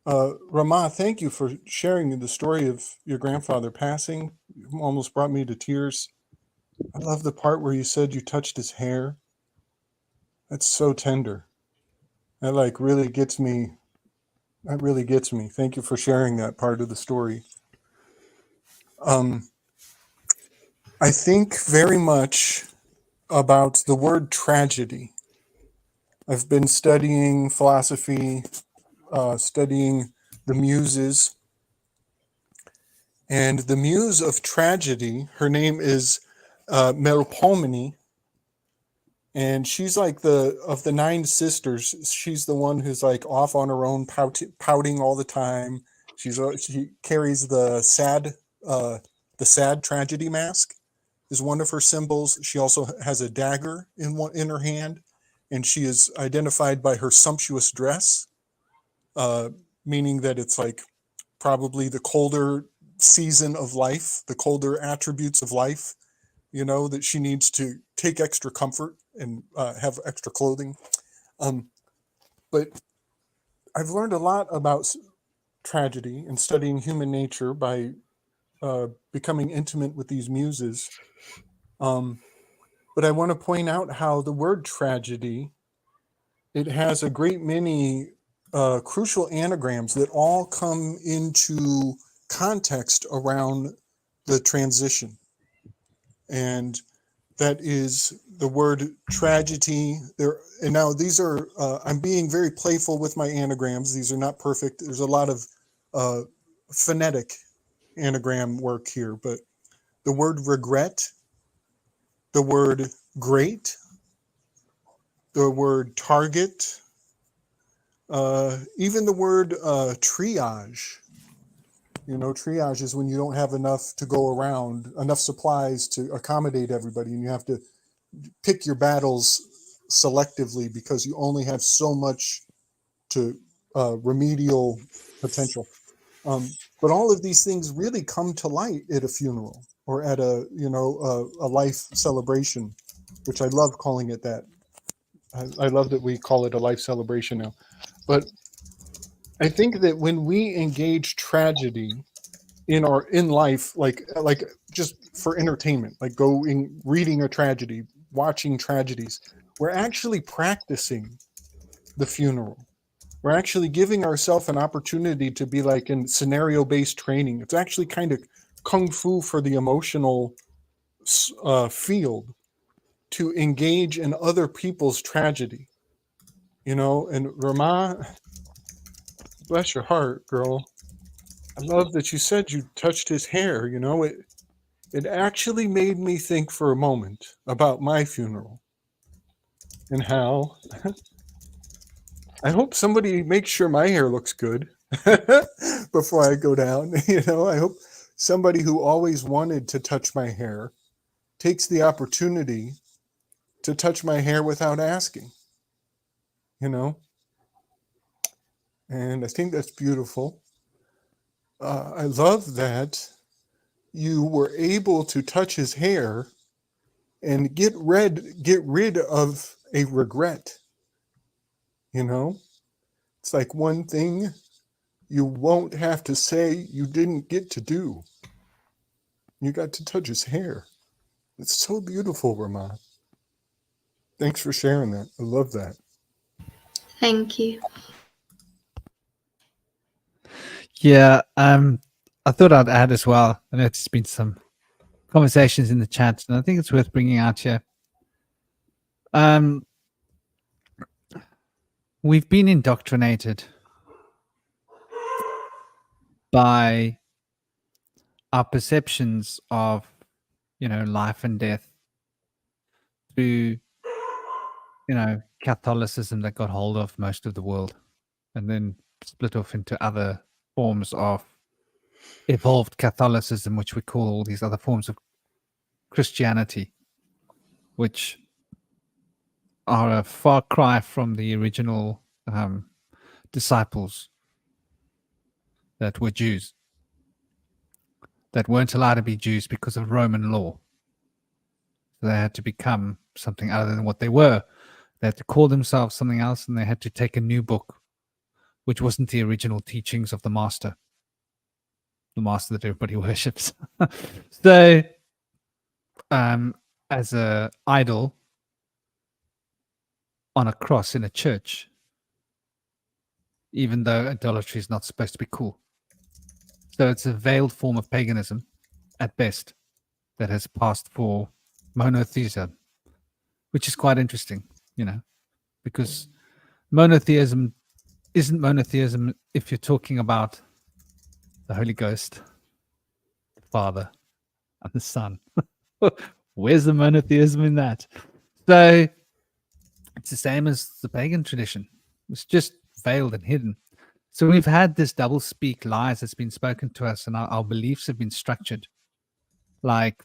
Rama, thank you for sharing the story of your grandfather passing. almost brought me to tears. I love the part where you said you touched his hair. That's so tender. That like really gets me. That really gets me. Thank you for sharing that part of the story. I think very much about the word tragedy. I've been studying philosophy, studying the muses. And the muse of tragedy, her name is Melpomene. And she's like of the 9 sisters, she's the one who's like off on her own, pouting all the time. She carries the sad tragedy mask is one of her symbols. She also has a dagger in her hand, and she is identified by her sumptuous dress, meaning that it's like probably the colder season of life, the colder attributes of life, that she needs to take extra comfort and have extra clothing. But I've learned a lot about tragedy and studying human nature by becoming intimate with these muses. But I want to point out how the word tragedy, it has a great many crucial anagrams that all come into context around the transition. And that is the word tragedy. And now these are, I'm being very playful with my anagrams. These are not perfect. There's a lot of phonetic anagram work here, but the word regret, the word great, the word target, even the word triage. Triage is when you don't have enough to go around, enough supplies to accommodate everybody, and you have to pick your battles selectively because you only have so much to remedial potential. But all of these things really come to light at a funeral or at a life celebration, which I love calling it that. I love that we call it a life celebration now. But I think that when we engage tragedy in life, like just for entertainment, like reading a tragedy, watching tragedies, we're actually practicing the funeral. We're actually giving ourselves an opportunity to be like in scenario-based training. It's actually kind of kung fu for the emotional field to engage in other people's tragedy. And Rama, bless your heart, girl. I love that you said you touched his hair. It actually made me think for a moment about my funeral and how I hope somebody makes sure my hair looks good before I go down. I hope somebody who always wanted to touch my hair takes the opportunity to touch my hair without asking, and I think that's beautiful. I love that you were able to touch his hair and get rid of a regret. It's like one thing you won't have to say you didn't get to do. You got to touch his hair. It's so beautiful, Rama. Thanks for sharing that. I love that. Thank you. Yeah, I thought I'd add as well. I know there's been some conversations in the chat, and I think it's worth bringing out here. We've been indoctrinated by our perceptions of, life and death through, Catholicism that got hold of most of the world and then split off into other forms of evolved Catholicism, which we call all these other forms of Christianity, which are a far cry from the original disciples that were Jews, that weren't allowed to be Jews because of Roman law. So they had to become something other than what they were. They had to call themselves something else, and they had to take a new book, which wasn't the original teachings of the master. the master that everybody worships. So, as a idol on a cross in a church, even though idolatry is not supposed to be cool. So it's a veiled form of paganism at best that has passed for monotheism, which is quite interesting, because monotheism isn't monotheism if you're talking about the Holy Ghost, the Father, and the Son. Where's the monotheism in that? So it's the same as the pagan tradition. It's just veiled and hidden. So we've had this double speak lies that's been spoken to us, and our beliefs have been structured like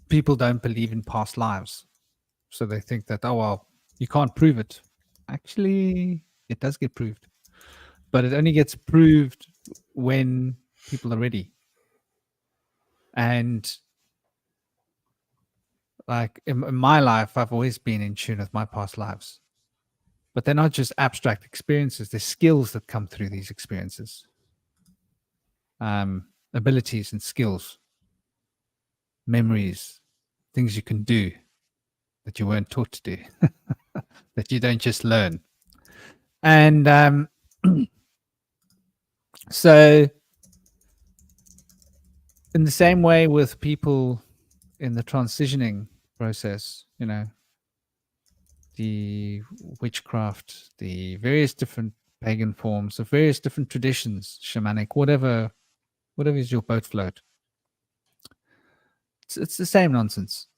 people don't believe in past lives. So they think that, oh, well, you can't prove it. Actually, it does get proved. But it only gets proved when people are ready. And like in my life, I've always been in tune with my past lives. But they're not just abstract experiences. There's skills that come through these experiences. Abilities and skills. Memories. Things you can do that you weren't taught to do. That you don't just learn. And so in the same way with people in the transitioning process, the witchcraft, the various different pagan forms, the various different traditions, shamanic, whatever is your boat float. It's the same nonsense.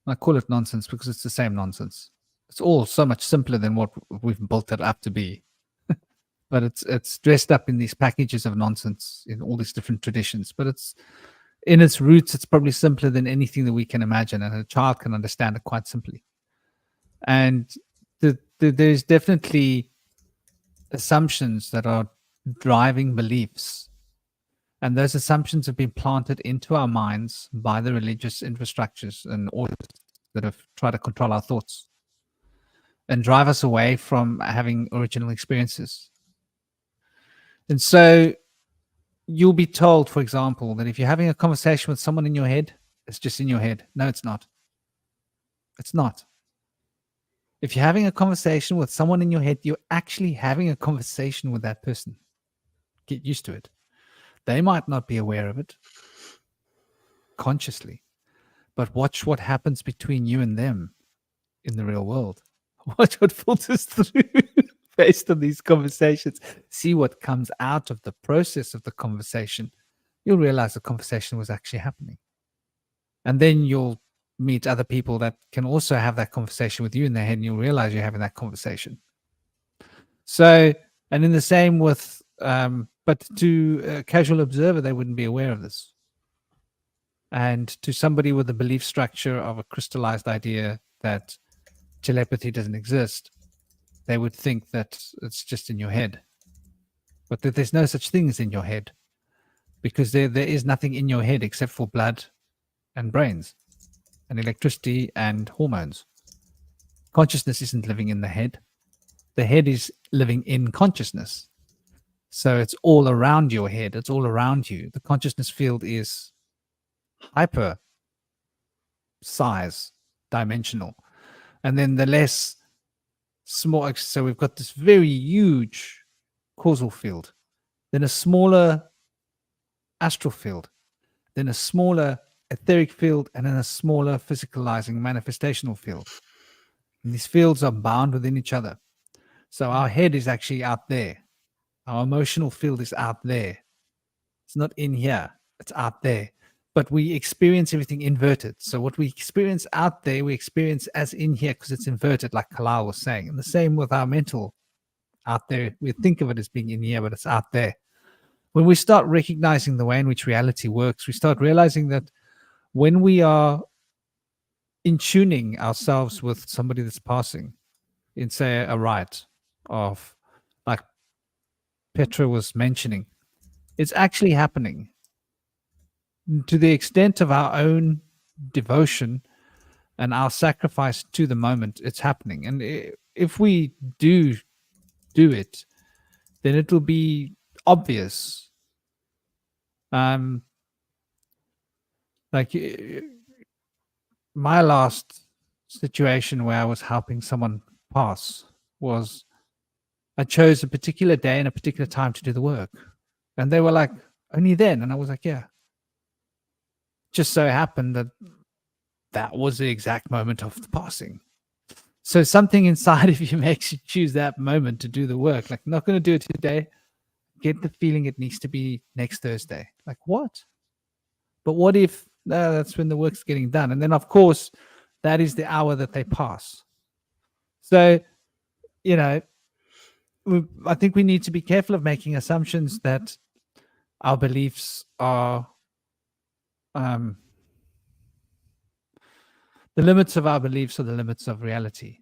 I call it nonsense because it's the same nonsense. It's all so much simpler than what we've built it up to be. But it's dressed up in these packages of nonsense in all these different traditions. But it's in its roots, it's probably simpler than anything that we can imagine, and a child can understand it quite simply. And there's definitely assumptions that are driving beliefs. And those assumptions have been planted into our minds by the religious infrastructures and orders that have tried to control our thoughts and drive us away from having original experiences. And so you'll be told, for example, that if you're having a conversation with someone in your head, it's just in your head. No, it's not. It's not. If you're having a conversation with someone in your head, you're actually having a conversation with that person. Get used to it. They might not be aware of it consciously, but watch what happens between you and them in the real world. Watch what filters through based on these conversations. See what comes out of the process of the conversation. You'll realize the conversation was actually happening. And then you'll meet other people that can also have that conversation with you in their head, and you'll realize you're having that conversation. So, and in the same with, but to a casual observer, they wouldn't be aware of this. And to somebody with a belief structure of a crystallized idea that telepathy doesn't exist, they would think that it's just in your head. But that there's no such thing as in your head, because there is nothing in your head except for blood and brains and electricity and hormones. Consciousness isn't living in the head. The head is living in consciousness. So it's all around your head. It's all around you. The consciousness field is hyper size dimensional. And then the less small, so we've got this very huge causal field, then a smaller astral field, then a smaller etheric field, and then a smaller physicalizing manifestational field. And these fields are bound within each other. So our head is actually out there. Our emotional field is out there. It's not in here. It's out there. But we experience everything inverted. So what we experience out there, we experience as in here because it's inverted, like Kalal was saying. And the same with our mental out there. We think of it as being in here, but it's out there. When we start recognizing the way in which reality works, we start realizing that when we are in tuning ourselves with somebody that's passing, in say a rite of, like Petra was mentioning, it's actually happening. To the extent of our own devotion and our sacrifice to the moment, it's happening. And if we do it, then it will be obvious Um, like my last situation where I was helping someone pass was I chose a particular day and a particular time to do the work. And they were like, only then? And I was like, yeah. Just so happened that that was the exact moment of the passing. So something inside of you makes you choose that moment to do the work. Like, not going to do it today. Get the feeling it needs to be next Thursday. Like, what? But what if that's when the work's getting done? And then, of course, that is the hour that they pass. So, you know, I think we need to be careful of making assumptions that our beliefs are the limits of our beliefs are the limits of reality.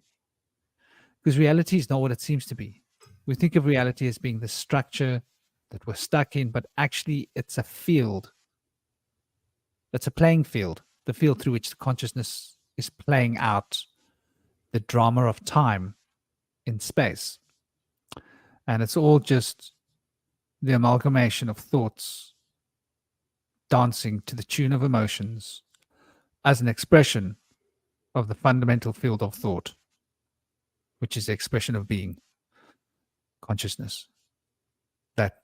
Because reality is not what it seems to be. We think of reality as being the structure that we're stuck in, but actually it's a field. It's a playing field, the field through which the consciousness is playing out the drama of time in space. And it's all just the amalgamation of thoughts dancing to the tune of emotions as an expression of the fundamental field of thought, which is the expression of being, consciousness. That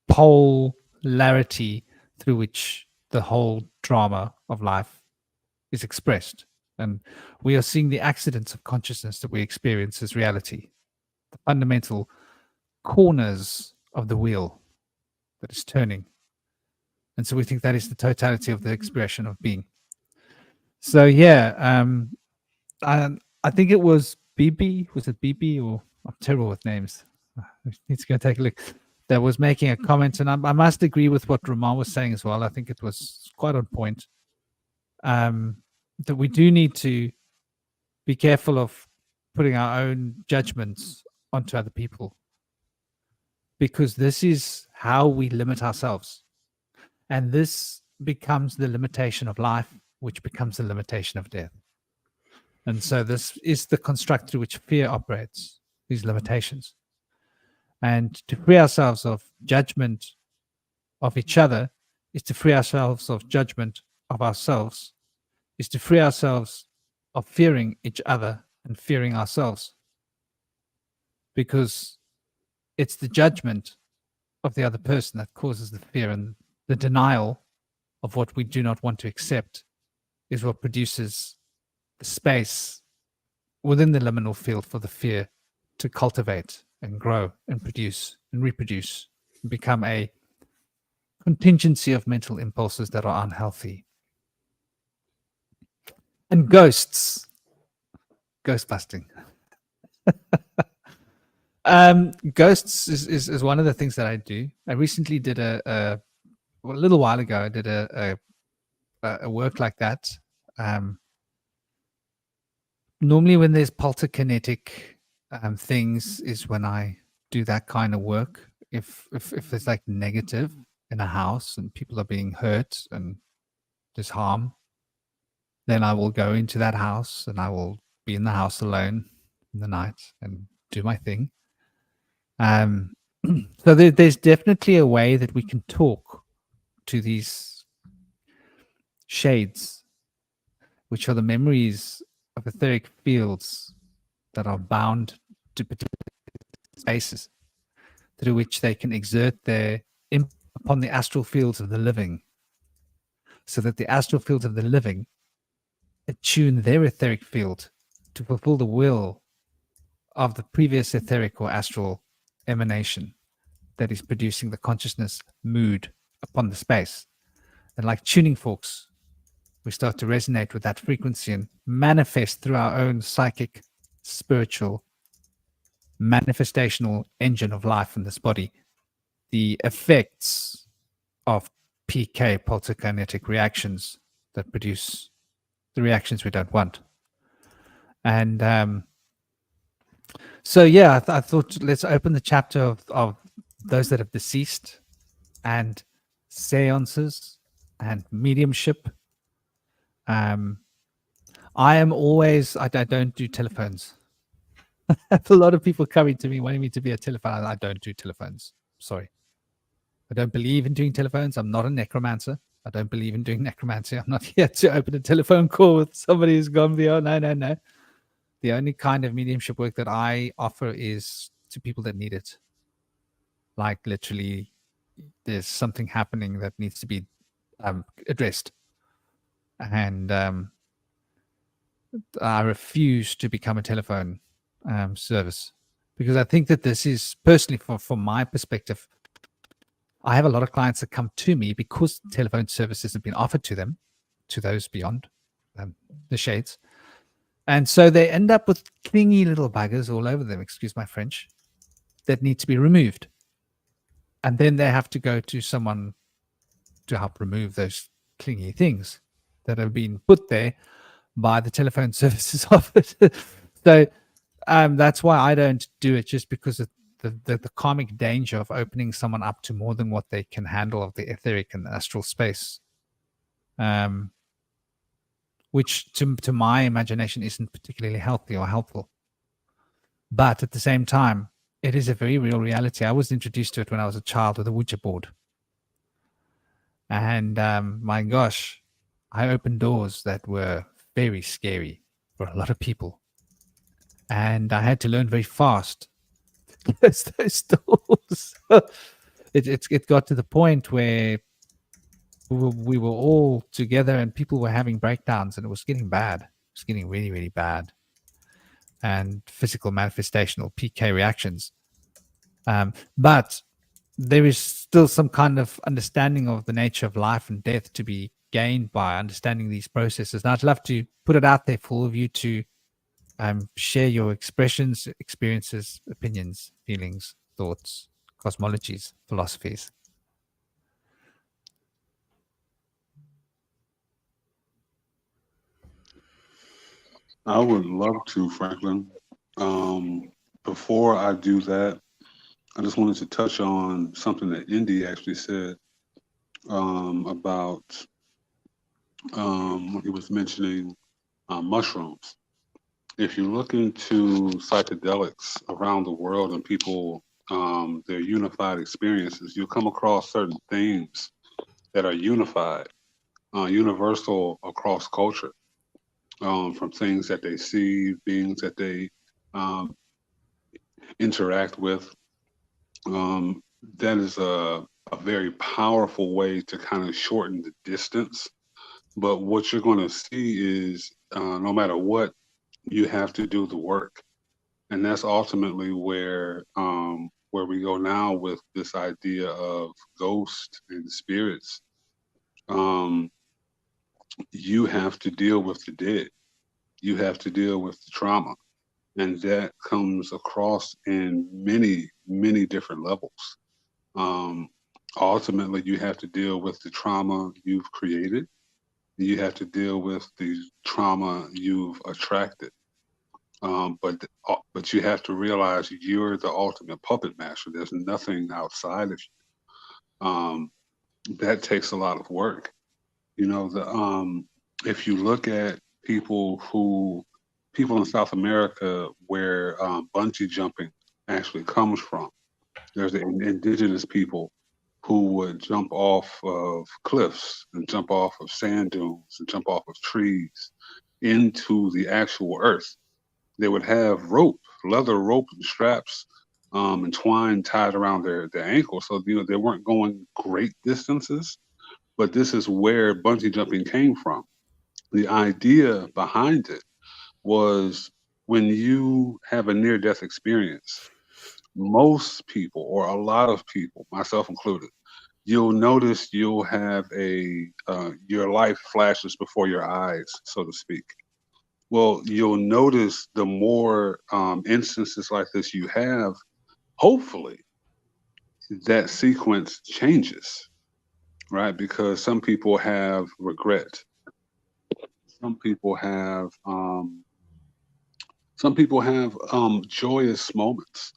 polarity through which the whole drama of life is expressed. And we are seeing the accidents of consciousness that we experience as reality, the fundamental corners of the wheel that is turning. And so we think that is the totality of the expression of being. So yeah, I think it was BB. Was it BB or I'm terrible with names. I need to go take a look. That was making a comment, and I must agree with what Ramon was saying as well. I think it was quite on point. That we do need to be careful of putting our own judgments onto other people, because this is how we limit ourselves. And this becomes the limitation of life, which becomes the limitation of death. And so this is the construct through which fear operates, these limitations. And to free ourselves of judgment of each other is to free ourselves of judgment of ourselves, is to free ourselves of fearing each other and fearing ourselves. Because it's the judgment of the other person that causes the fear, and the denial of what we do not want to accept is what produces the space within the liminal field for the fear to cultivate and grow and produce and reproduce and become a contingency of mental impulses that are unhealthy. And ghosts, ghost busting. Ghosts is one of the things that I do. I recently did a little while ago, I did a work like that. Normally when there's polterkinetic things is when I do that kind of work. If there's like negative in a house and people are being hurt and there's harm, then I will go into that house and I will be in the house alone in the night and do my thing. So there's definitely a way that we can talk to these shades, which are the memories of etheric fields that are bound to particular spaces through which they can exert their impact upon the astral fields of the living, so that the astral fields of the living attune their etheric field to fulfill the will of the previous etheric or astral emanation that is producing the consciousness mood upon the space. And like tuning forks, we start to resonate with that frequency and manifest through our own psychic, spiritual, manifestational engine of life in this body the effects of PK, polterkinetic reactions, that produce the reactions we don't want. And so yeah, I thought let's open the chapter of those that have deceased and seances and mediumship. I am always, I don't do telephones. I have a lot of people coming to me wanting me to be a telephone. I don't do telephones. Sorry. I don't believe in doing telephones. I'm not a necromancer. I don't believe in doing necromancy. I'm not here to open a telephone call with somebody who's gone beyond. No, no, no. The only kind of mediumship work that I offer is to people that need it. Like literally, there's something happening that needs to be addressed. And I refuse to become a telephone service, because I think that this is, personally, from my perspective, I have a lot of clients that come to me because telephone services have been offered to them, to those beyond the shades. And so they end up with clingy little buggers all over them, excuse my French, that need to be removed. And then they have to go to someone to help remove those clingy things that have been put there by the telephone services offered. So that's why I don't do it, just because of the karmic danger of opening someone up to more than what they can handle of the etheric and astral space, which to my imagination isn't particularly healthy or helpful. But at the same time, it is a very real reality. I was introduced to it when I was a child with a Ouija board. And my gosh, I opened doors that were very scary for a lot of people. And I had to learn very fast to close those doors. It got to the point where we were all together and people were having breakdowns, and it was getting bad. It was getting really, really bad. And physical manifestation or PK reactions. But there is still some kind of understanding of the nature of life and death to be gained by understanding these processes. And I'd love to put it out there for all of you to share your expressions, experiences, opinions, feelings, thoughts, cosmologies, philosophies. I would love to, Franklin. Before I do that, I just wanted to touch on something that Indy actually said about when he was mentioning mushrooms. If you look into psychedelics around the world and people, their unified experiences, you'll come across certain themes that are unified, universal across culture, from things that they see, beings that they interact with. That is a very powerful way to kind of shorten the distance. But what you're going to see is no matter what, you have to do the work. And that's ultimately where we go now with this idea of ghosts and spirits. You have to deal with the dead. You have to deal with the trauma. And that comes across in many, many different levels. Ultimately, you have to deal with the trauma you've created. You have to deal with the trauma you've attracted. But you have to realize you're the ultimate puppet master. There's nothing outside of you. That takes a lot of work. You know, if you look at people in South America where bungee jumping actually comes from, there's the indigenous people who would jump off of cliffs and jump off of sand dunes and jump off of trees into the actual earth. They would have leather rope and straps and twine tied around their ankles. So, you know, they weren't going great distances, but this is where bungee jumping came from. The idea behind it was when you have a near-death experience, most people, or a lot of people, myself included, you'll notice you'll have your life flashes before your eyes, so to speak. Well, you'll notice the more instances like this you have, hopefully that sequence changes, right? Because some people have regret. Some people have joyous moments,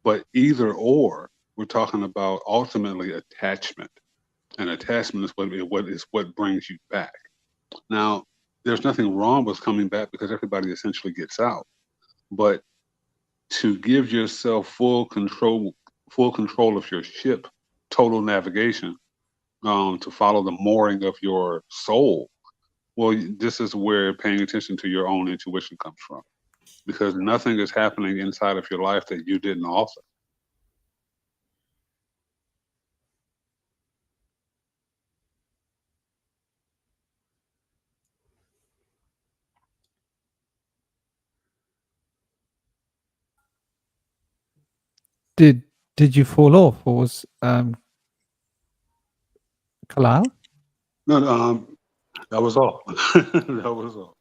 but either or, we're talking about ultimately attachment, and attachment is what brings you back. Now, there's nothing wrong with coming back because everybody essentially gets out, but to give yourself full control of your ship total navigation, to follow the mooring of your soul. Well, this is where paying attention to your own intuition comes from, because nothing is happening inside of your life that you didn't author. Did you fall off, or was Kalal? No, that was all. That was all.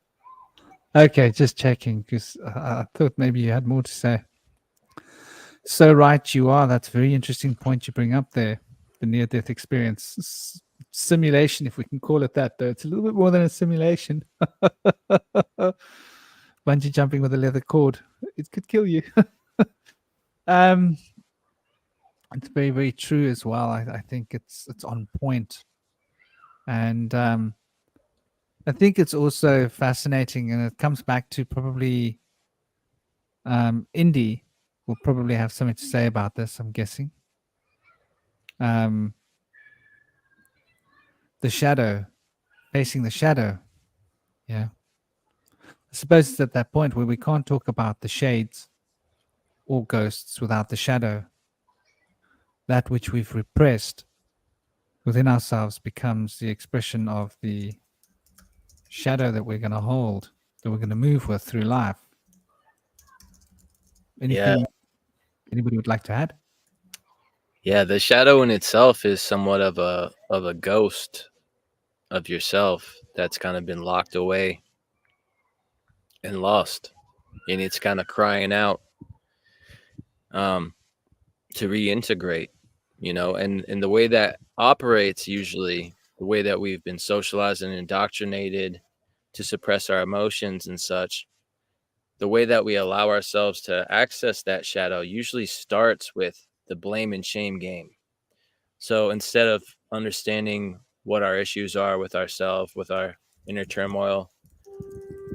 Okay, just checking, because I thought maybe you had more to say. So right you are. That's a very interesting point you bring up there. The near-death experience. Simulation, if we can call it that, though. It's a little bit more than a simulation. Bungee jumping with a leather cord. It could kill you. It's very, very true as well. I think it's on point. And I think it's also fascinating, and it comes back to probably Indy will probably have something to say about this, I'm guessing. The shadow, facing the shadow. Yeah. I suppose it's at that point where we can't talk about the shades or ghosts without the shadow. That which we've repressed within ourselves becomes the expression of the shadow that we're going to hold, that we're going to move with through life. Anything anybody would like to add? Yeah, the shadow in itself is somewhat of a ghost of yourself that's kind of been locked away and lost, and it's kind of crying out to reintegrate, and the way that operates, usually the way that we've been socialized and indoctrinated to suppress our emotions and such, the way that we allow ourselves to access that shadow usually starts with the blame and shame game. So instead of understanding what our issues are with ourselves, with our inner turmoil,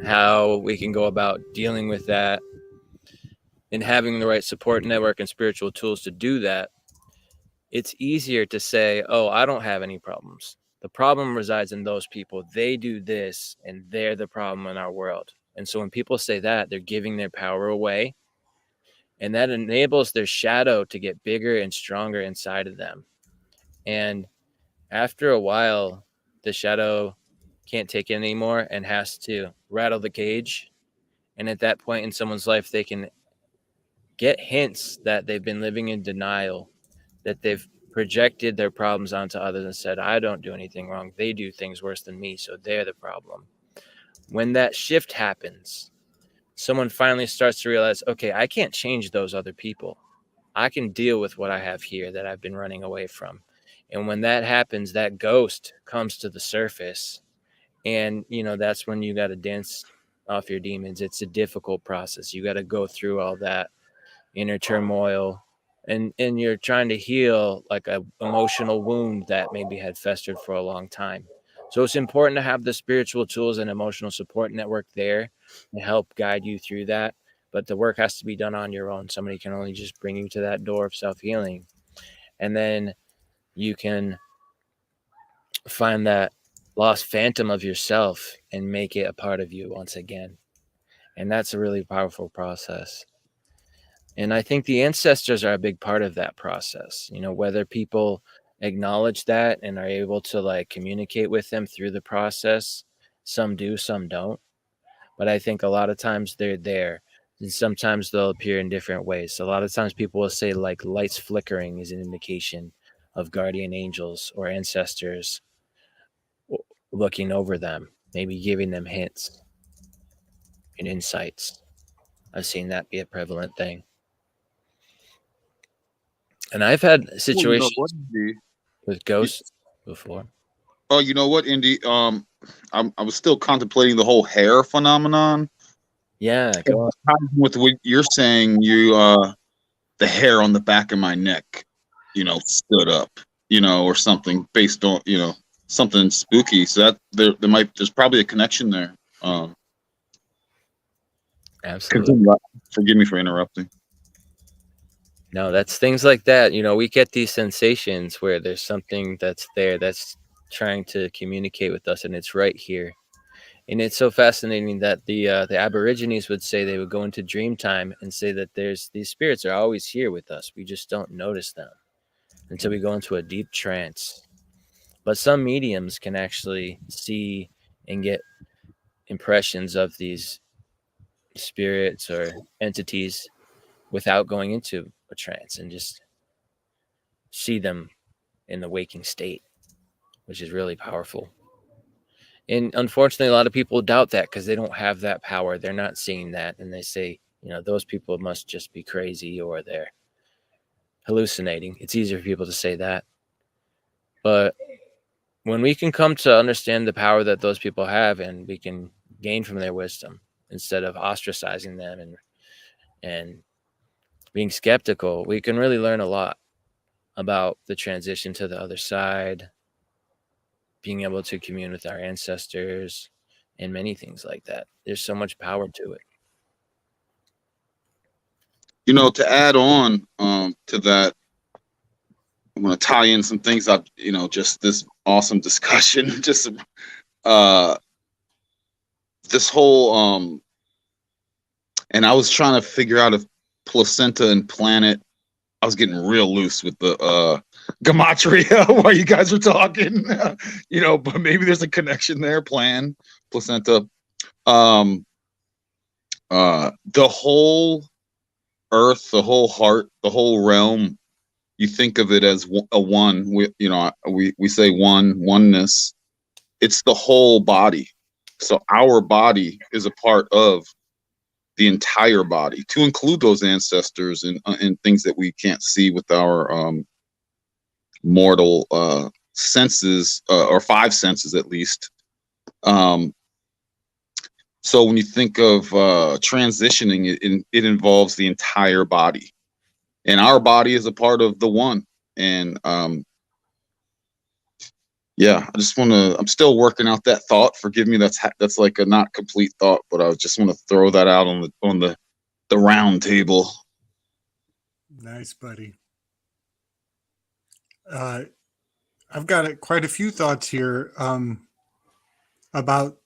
how we can go about dealing with that, and having the right support network and spiritual tools to do that, it's easier to say, oh, I don't have any problems. The problem resides in those people. They do this, and they're the problem in our world. And so when people say that, they're giving their power away, and that enables their shadow to get bigger and stronger inside of them. And after a while, the shadow can't take it anymore and has to rattle the cage. And at that point in someone's life, they can get hints that they've been living in denial, that they've projected their problems onto others and said, I don't do anything wrong. They do things worse than me, so they're the problem. When that shift happens, someone finally starts to realize, okay, I can't change those other people. I can deal with what I have here that I've been running away from. And when that happens, that ghost comes to the surface. And, that's when you got to dance off your demons. It's a difficult process. You got to go through all that inner turmoil, and you're trying to heal like a emotional wound that maybe had festered for a long time. So it's important to have the spiritual tools and emotional support network there to help guide you through that. But the work has to be done on your own. Somebody can only just bring you to that door of self-healing. And then you can find that lost phantom of yourself and make it a part of you once again. And that's a really powerful process. And I think the ancestors are a big part of that process, whether people acknowledge that and are able to communicate with them through the process. Some do, some don't. But I think a lot of times they're there, and sometimes they'll appear in different ways. So a lot of times people will say lights flickering is an indication of guardian angels or ancestors looking over them, maybe giving them hints and insights. I've seen that be a prevalent thing. And I've had situations with ghosts before. Oh, you know what, Indy? I was still contemplating the whole hair phenomenon. Yeah, go on. With what you're saying, the hair on the back of my neck, stood up, or something based on, something spooky. So that there's probably a connection there. Absolutely. Forgive me for interrupting. No, that's things like that. You know, we get these sensations where there's something that's there that's trying to communicate with us, and it's right here. And it's so fascinating that the Aborigines would say they would go into dream time and say that there's these spirits are always here with us. We just don't notice them until we go into a deep trance. But some mediums can actually see and get impressions of these spirits or entities without going into a trance and just see them in the waking state, which is really powerful. And unfortunately, a lot of people doubt that because they don't have that power. They're not seeing that. And they say, you know, those people must just be crazy or they're hallucinating. It's easier for people to say that. But when we can come to understand the power that those people have and we can gain from their wisdom instead of ostracizing them and being skeptical, we can really learn a lot about the transition to the other side, being able to commune with our ancestors, and many things like that. There's so much power to it. You know, to add on to that, I'm going to tie in some things up, you know, just this awesome discussion, just this whole, and I was trying to figure out if placenta and planet, I was getting real loose with the gematria while you guys were talking, you know, but maybe there's a connection there, placenta. The whole earth, the whole heart, the whole realm, you think of it as a one. We say oneness. It's the whole body. So our body is a part of the entire body, to include those ancestors and things that we can't see with our mortal senses, or five senses at least. So when you think of transitioning, it involves the entire body, and our body is a part of the one. And yeah, I just want to, I'm still working out that thought. Forgive me, that's like a not complete thought, but I just want to throw that out on the round table. Nice, buddy. I've got quite a few thoughts here about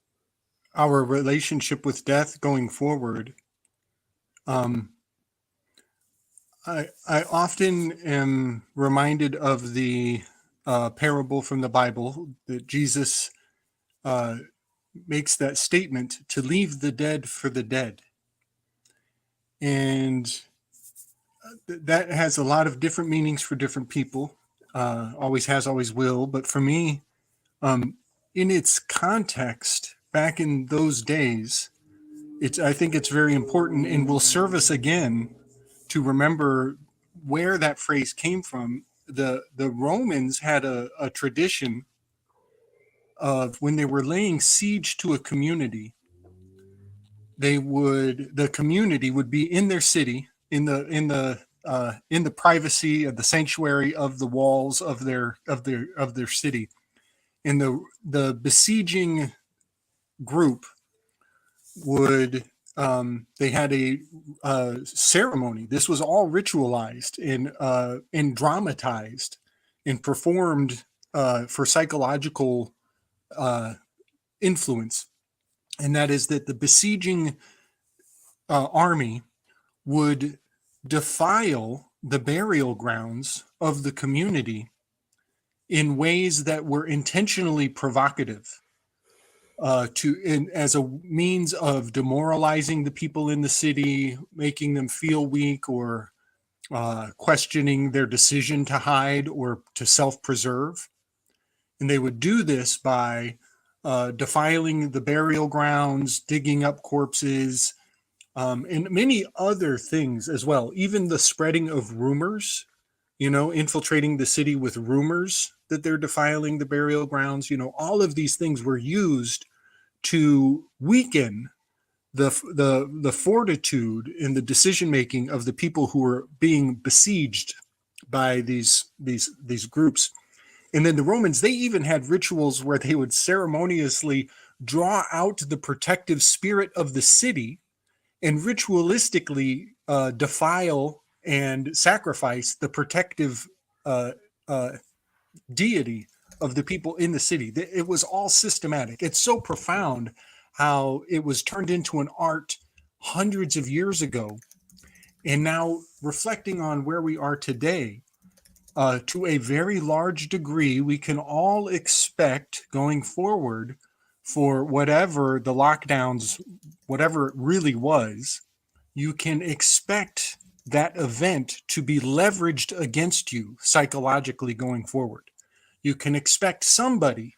our relationship with death going forward. I often am reminded of the parable from the Bible that Jesus makes that statement to leave the dead for the dead. And that has a lot of different meanings for different people. Always has, always will. But for me, in its context, back in those days, I think it's very important and will serve us again to remember where that phrase came from. The Romans had a tradition of when they were laying siege to a community, the community would be in their city, in the privacy of the sanctuary of the walls of their city. And the besieging group would they had a ceremony. This was all ritualized and dramatized and performed for psychological influence, and that is that the besieging army would defile the burial grounds of the community in ways that were intentionally provocative, as a means of demoralizing the people in the city, making them feel weak, or questioning their decision to hide or to self-preserve. And they would do this by defiling the burial grounds, digging up corpses, and many other things as well. Even the spreading of rumors, infiltrating the city with rumors that they're defiling the burial grounds. All of these things were used to weaken the fortitude in the decision making of the people who were being besieged by these groups. And then the Romans, they even had rituals where they would ceremoniously draw out the protective spirit of the city and ritualistically defile and sacrifice the protective deity of the people in the city. It was all systematic. It's so profound how it was turned into an art hundreds of years ago. And now reflecting on where we are today, to a very large degree, we can all expect going forward for whatever the lockdowns, whatever it really was, you can expect that event to be leveraged against you psychologically going forward. You can expect somebody,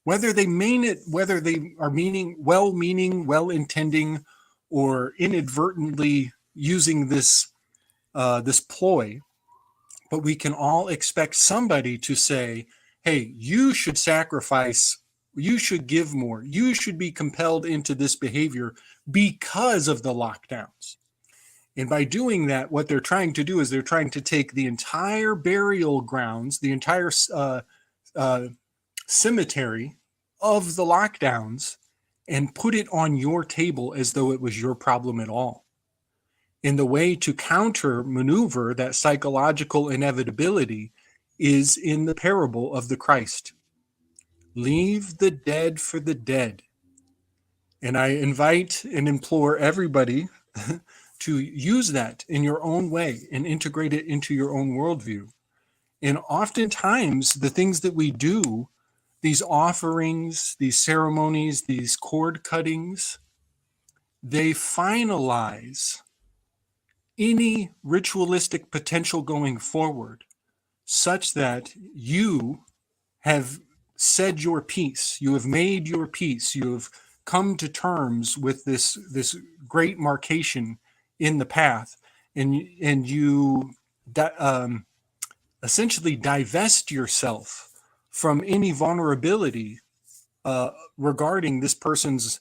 whether they mean it, whether they are well-meaning, well-intending, or inadvertently using this this ploy, but we can all expect somebody to say, hey, you should sacrifice, you should give more, you should be compelled into this behavior because of the lockdowns. And by doing that, what they're trying to do is they're trying to take the entire burial grounds, the entire cemetery of the lockdowns, and put it on your table as though it was your problem at all. And the way to counter maneuver that psychological inevitability is in the parable of the Christ. Leave the dead for the dead. And I invite and implore everybody to use that in your own way and integrate it into your own worldview. And oftentimes, the things that we do, these offerings, these ceremonies, these cord cuttings, they finalize any ritualistic potential going forward, such that you have said your piece, you have made your peace, you have come to terms with this great marcation in the path, and you essentially divest yourself from any vulnerability regarding this person's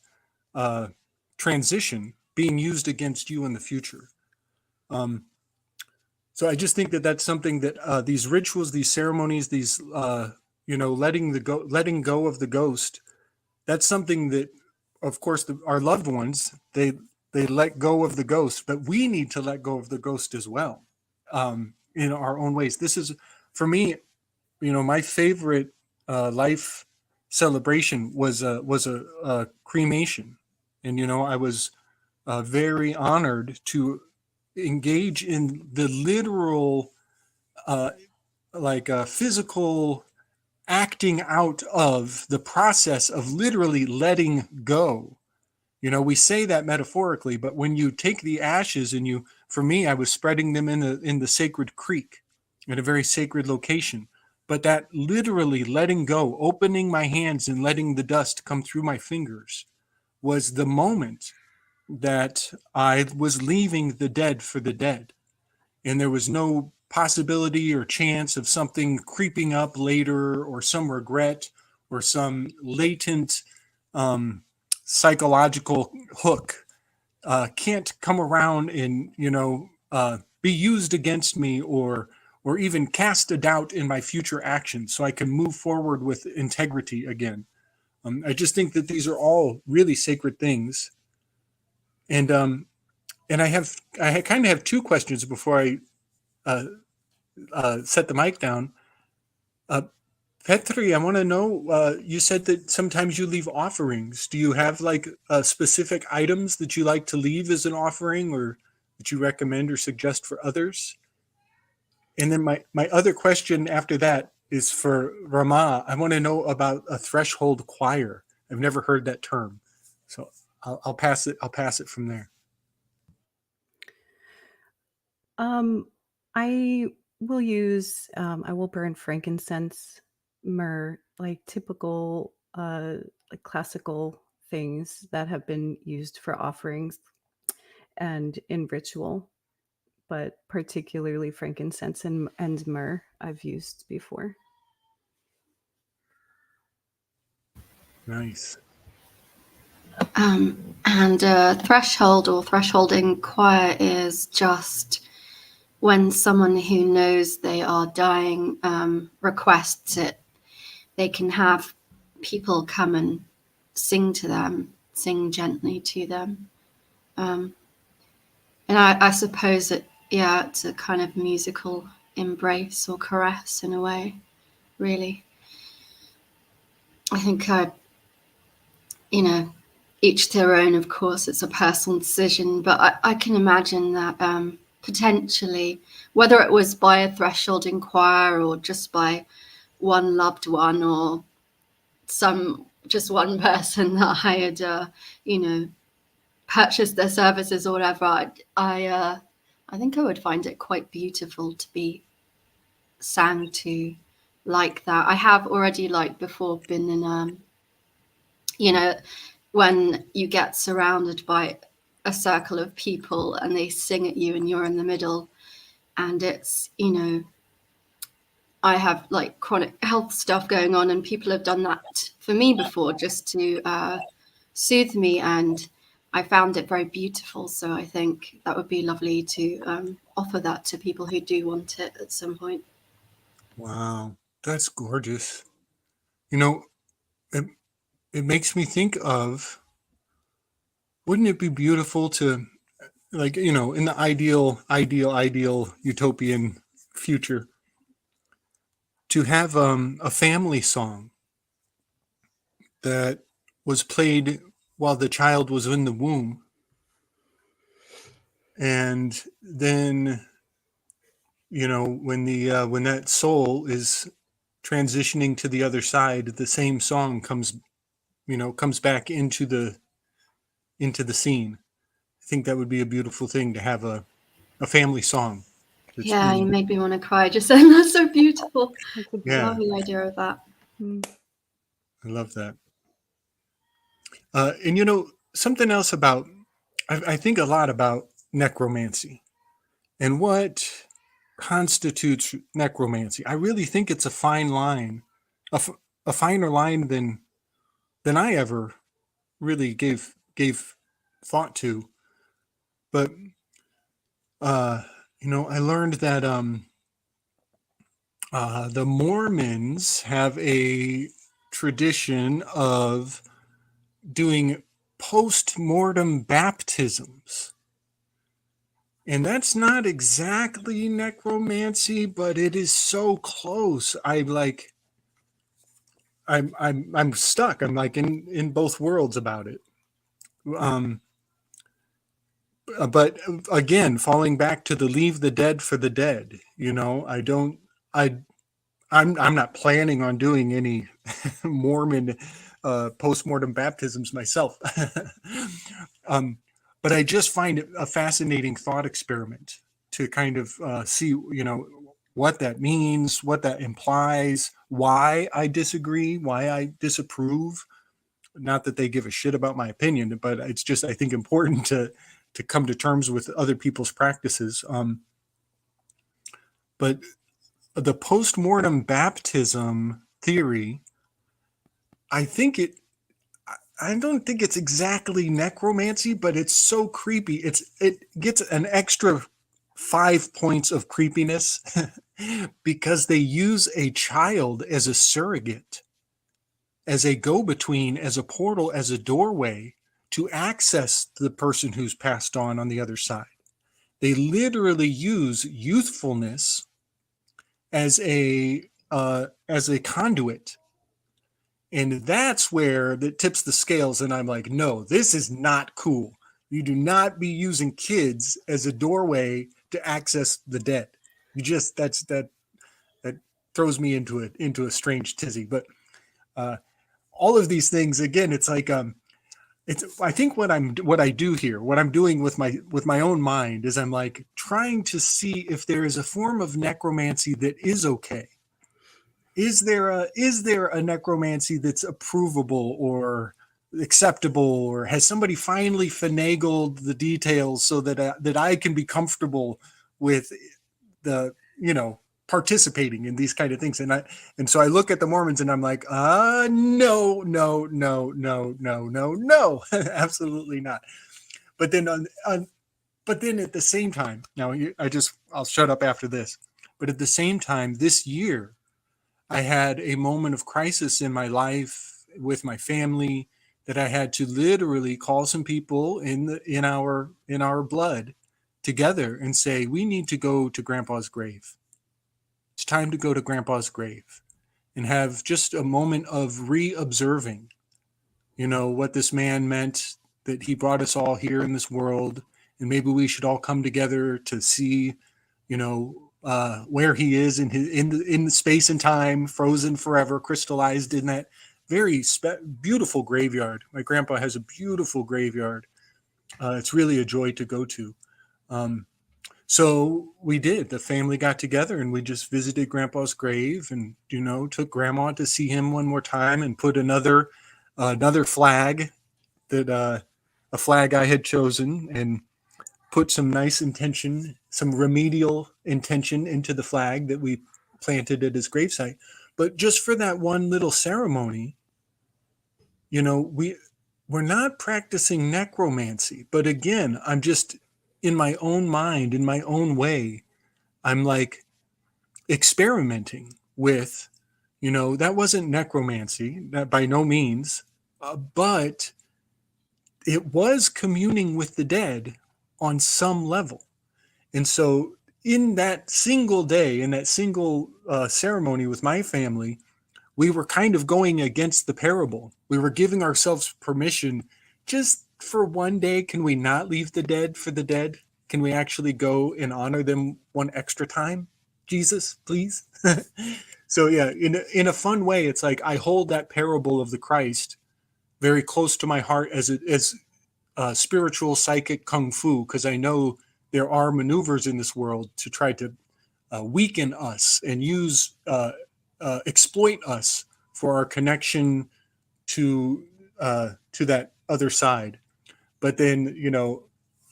transition being used against you in the future. So I just think that that's something that these rituals, these ceremonies, these letting go of the ghost, that's something that, of course, our loved ones, they let go of the ghost, but we need to let go of the ghost as well, in our own ways. This is, for me, my favorite life celebration was a cremation, and I was very honored to engage in the literal, physical acting out of the process of literally letting go. We say that metaphorically, but when you take the ashes and for me, I was spreading them in the sacred creek at a very sacred location. But that literally letting go, opening my hands and letting the dust come through my fingers, was the moment that I was leaving the dead for the dead. And there was no possibility or chance of something creeping up later, or some regret, or some latent psychological hook can't come around and be used against me, or even cast a doubt in my future actions, so I can move forward with integrity again. I just think that these are all really sacred things. And I kind of have two questions before I set the mic down. Petri, I want to know, you said that sometimes you leave offerings. Do you have specific items that you like to leave as an offering, or that you recommend or suggest for others? And then my other question after that is for Rama. I want to know about a threshold choir. I've never heard that term, so I'll pass it from there. I will use, I will burn frankincense, myrrh, like typical, like classical things that have been used for offerings and in ritual, but particularly frankincense and myrrh I've used before. Nice. And threshold or thresholding choir is just when someone who knows they are dying requests it. They can have people come and sing to them, sing gently to them. And I suppose that yeah, it's a kind of musical embrace or caress in a way, really. I think, you know, each to their own, of course, it's a personal decision, but I can imagine that potentially, whether it was by a threshold inquirer or just by one loved one or just one person that I had, you know, purchased their services or whatever, I think I would find it quite beautiful to be sang to like that. I have already, like before, been in, you know, when you get surrounded by a circle of people and they sing at you and you're in the middle, and it's, you know, I have like chronic health stuff going on, and people have done that for me before just to soothe me, and I found it very beautiful. So I think that would be lovely to offer that to people who do want it at some point. Wow, that's gorgeous. You know, it makes me think of, wouldn't it be beautiful to, like, you know, in the ideal utopian future, to have a family song that was played while the child was in the womb, and then, you know, when that soul is transitioning to the other side, the same song comes back into the scene. I think that would be a beautiful thing, to have a family song. Yeah, you made me want to cry just saying that's so beautiful. Yeah. I love the idea of that. I love that. And you know, something else about, I think a lot about necromancy and what constitutes necromancy. I really think it's a fine line, a finer line than I ever really gave thought to. But you know, I learned that the Mormons have a tradition of doing post-mortem baptisms. And that's not exactly necromancy, but it is so close. I'm stuck. I'm like in both worlds about it. But again, falling back to the leave the dead for the dead, you know, I'm not planning on doing any Mormon post-mortem baptisms myself. But I just find it a fascinating thought experiment to kind of see, you know, what that means, what that implies, why I disagree, why I disapprove. Not that they give a shit about my opinion, but it's just, I think, important to come to terms with other people's practices. But the post-mortem baptism theory, I don't think it's exactly necromancy, but it's so creepy. It gets an extra 5 points of creepiness because they use a child as a surrogate, as a go-between, as a portal, as a doorway to access the person who's passed on the other side. They literally use youthfulness as a conduit. And that's where that tips the scales. And I'm like, no, this is not cool. You do not be using kids as a doorway to access the dead. You just, that throws me into a strange tizzy. But all of these things, again, it's like, I think what I do here, what I'm doing with my own mind is I'm like trying to see if there is a form of necromancy that is okay. Is there a necromancy that's approvable or acceptable, or has somebody finally finagled the details so that I can be comfortable with the, you know, participating in these kind of things? And so I look at the Mormons and I'm like, no, absolutely not. But then but then at the same time, now I'll shut up after this. But at the same time, this year, I had a moment of crisis in my life with my family that I had to literally call some people in our blood together and say, we need to go to Grandpa's grave. It's time to go to Grandpa's grave and have just a moment of re-observing, what this man meant, that he brought us all here in this world, and maybe we should all come together to see, where he is in the space and time, frozen forever, crystallized in that very beautiful graveyard. My grandpa has a beautiful graveyard. It's really a joy to go to. So we did. The family got together and we just visited Grandpa's grave, and took Grandma to see him one more time, and put another flag, a flag I had chosen, and put some nice intention, some remedial intention into the flag that we planted at his gravesite. But just for that one little ceremony, we're not practicing necromancy. But again, I'm just in my own mind, in my own way, I'm like experimenting with, that wasn't necromancy, that by no means, but it was communing with the dead on some level. And so in that single day, in that single ceremony with my family, we were kind of going against the parable. We were giving ourselves permission, just for one day, can we not leave the dead for the dead? Can we actually go and honor them one extra time? Jesus, please. So yeah, in a fun way, it's like I hold that parable of the Christ very close to my heart as spiritual psychic kung fu, because I know there are maneuvers in this world to try to weaken us and exploit us for our connection to that other side. But then,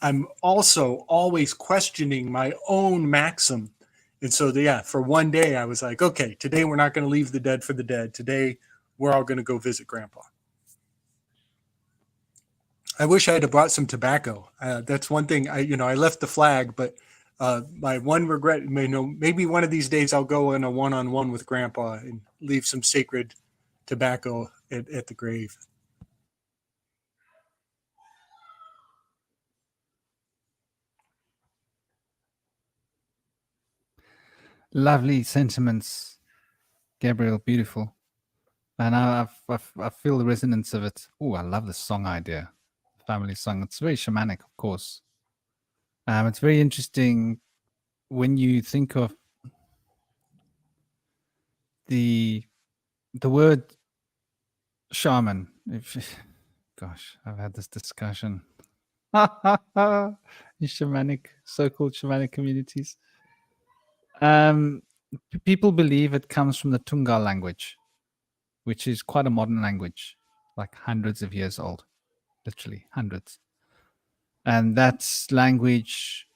I'm also always questioning my own maxim. And so, for one day I was like, okay, today we're not going to leave the dead for the dead. Today we're all going to go visit Grandpa. I wish I had brought some tobacco. That's one thing. I left the flag, but my one regret, maybe one of these days I'll go in a one-on-one with Grandpa and leave some sacred tobacco at the grave. Lovely sentiments, Gabriel. Beautiful. And I feel the resonance of it. Oh, I love the song idea. Family song. It's very shamanic, of course. It's very interesting when you think of the word shaman. Gosh, I've had this discussion in so-called shamanic communities. People believe it comes from the Tungal language, which is quite a modern language, like hundreds of years old, literally hundreds. And that language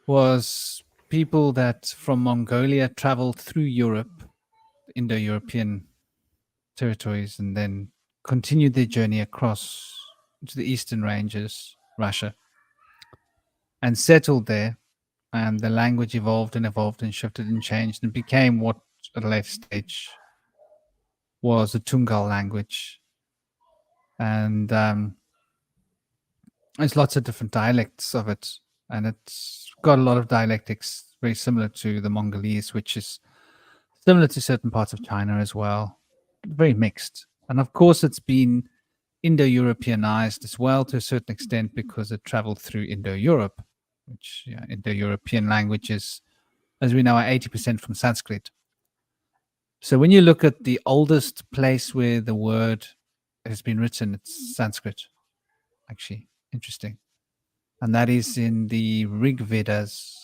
was people that from Mongolia traveled through Europe, Indo-European territories, and then continued their journey across to the eastern ranges, Russia, and settled there. And the language evolved and shifted and changed and became what at a later stage was the Tungal language. And there's lots of different dialects of it, and it's got a lot of dialectics very similar to the Mongolese, which is similar to certain parts of China as well. Very mixed. And of course, it's been Indo-Europeanized as well to a certain extent because it traveled through Indo-Europe, which Indo-European languages, as we know, are 80% from Sanskrit. So when you look at the oldest place where the word has been written, it's Sanskrit, actually. Interesting. And that is in the Rig Vedas,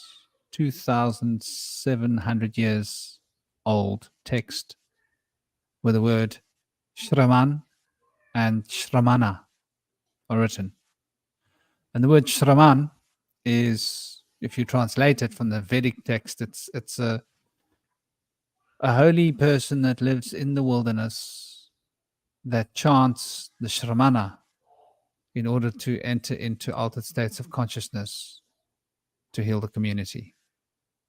2,700 years old text, where the word Shraman and Shramana are written. And the word Shraman is, if you translate it from the Vedic text, it's a holy person that lives in the wilderness that chants the Shramana in order to enter into altered states of consciousness to heal the community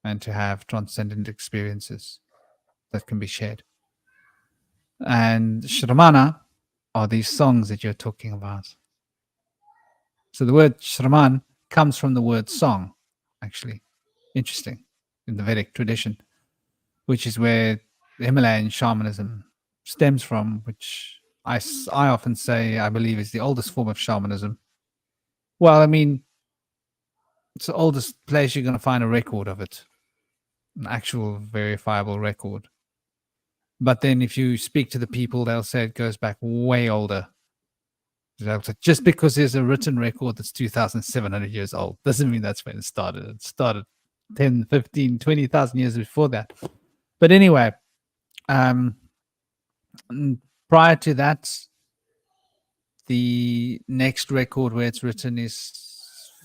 and to have transcendent experiences that can be shared. And Shramana are these songs that you're talking about. So the word Shraman comes from the word song, actually. Interesting, in the Vedic tradition, which is where the Himalayan shamanism stems from, which I often say I believe is the oldest form of shamanism. Well, I mean, it's the oldest place you're going to find a record of it, an actual verifiable record. But then if you speak to the people, they'll say it goes back way older. Just because there's a written record that's 2,700 years old doesn't mean that's when it started. It started 10, 15, 20,000 years before that. But anyway, prior to that, the next record where it's written is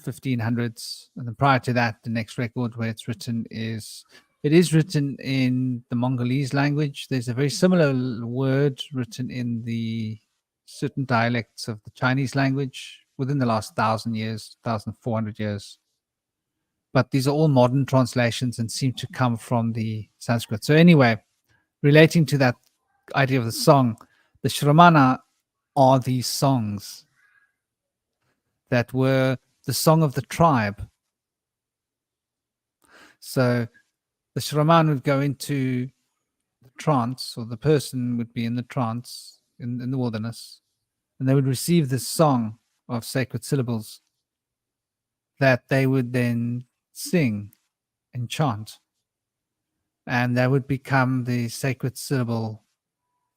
1500s. And then prior to that, the next record where it's written is written in the Mongolese language. There's a very similar word written in the certain dialects of the Chinese language within the last 1,000 years, 1,400 years. But these are all modern translations and seem to come from the Sanskrit. So anyway, relating to that idea of the song, the Shramana are these songs that were the song of the tribe. So the Shraman would go into the trance, or the person would be in the trance in the wilderness, and they would receive this song of sacred syllables that they would then sing and chant. And that would become the sacred syllable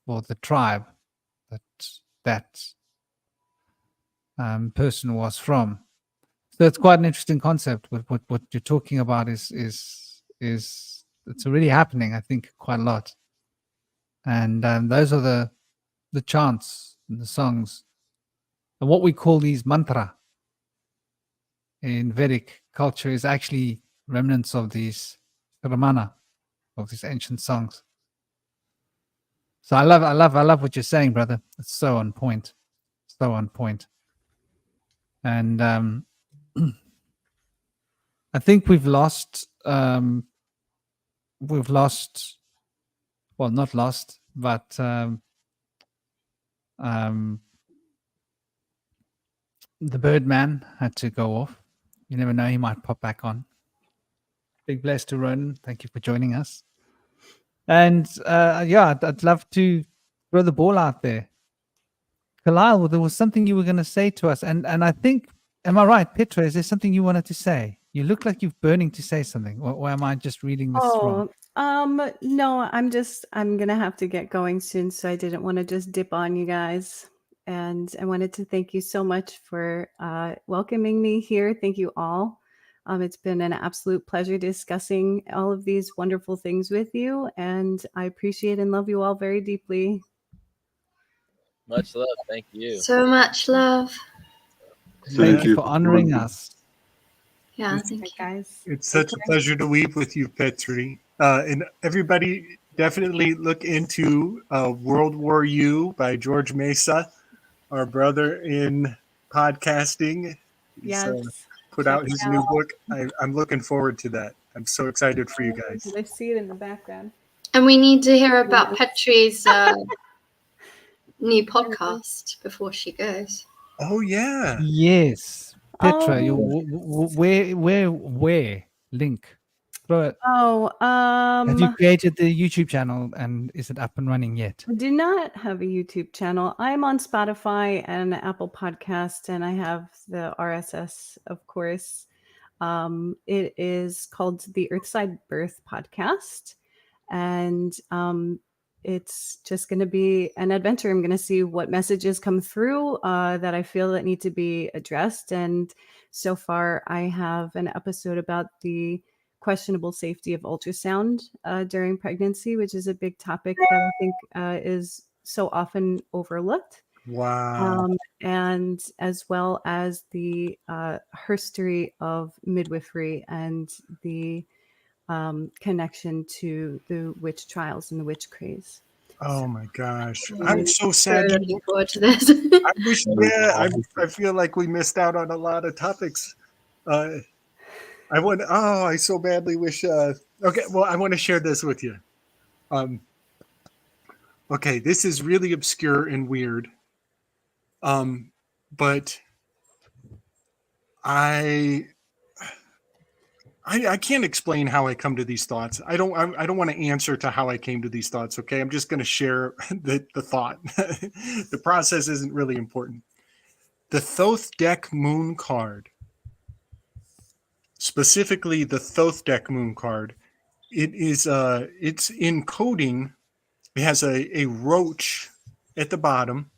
for the tribe that person was from. So it's quite an interesting concept. What you're talking about is it's already happening, I think, quite a lot. And those are the chants and the songs. And what we call these mantra in Vedic culture is actually remnants of these Ramana, of these ancient songs. So I love what you're saying, brother. It's so on point. So on point. And I think we've lost well, not lost, but the Birdman had to go off. You never know, he might pop back on. Big bless to Ronan. Thank you for joining us. And yeah, I'd love to throw the ball out there. Kalil, there was something you were going to say to us. And I think, am I right, Petra? Is there something you wanted to say? You look like you're burning to say something. Or am I just reading this wrong? No, I'm going to have to get going soon. So I didn't want to just dip on you guys. And I wanted to thank you so much for welcoming me here. Thank you all. It's been an absolute pleasure discussing all of these wonderful things with you. And I appreciate and love you all very deeply. Much love. Thank you. So much love. Thank you for honoring us. Yeah, thank you. Guys. It's such a pleasure to weep with you, Petri. And everybody definitely look into World War U by George Mesa, our brother in podcasting. Yes. Put out his new book. I'm looking forward to that. I'm so excited for you guys. I see it in the background. And we need to hear about Petri's new podcast before she goes. Oh yeah. Yes, Petra. Where link? Throw it. Have you created the YouTube channel, and is it up and running yet? I do not have a YouTube channel. I'm on Spotify and Apple Podcast, and I have the RSS, of course. It is called the Earthside Birth Podcast, and it's just going to be an adventure. I'm going to see what messages come through that I feel that need to be addressed. And so far, I have an episode about the questionable safety of ultrasound during pregnancy, which is a big topic that I think is so often overlooked. Wow. And as well as the history of midwifery and the connection to the witch trials and the witch craze. Oh my gosh. I'm so sad. Looking forward to this. I feel like we missed out on a lot of topics. I so badly wish. Okay, well, I want to share this with you. Okay, this is really obscure and weird. But I can't explain how I come to these thoughts. I don't want to answer to how I came to these thoughts. Okay. I'm just going to share the thought. The process isn't really important. The Thoth deck moon card, specifically the Thoth deck moon card, it's encoding. It has a roach at the bottom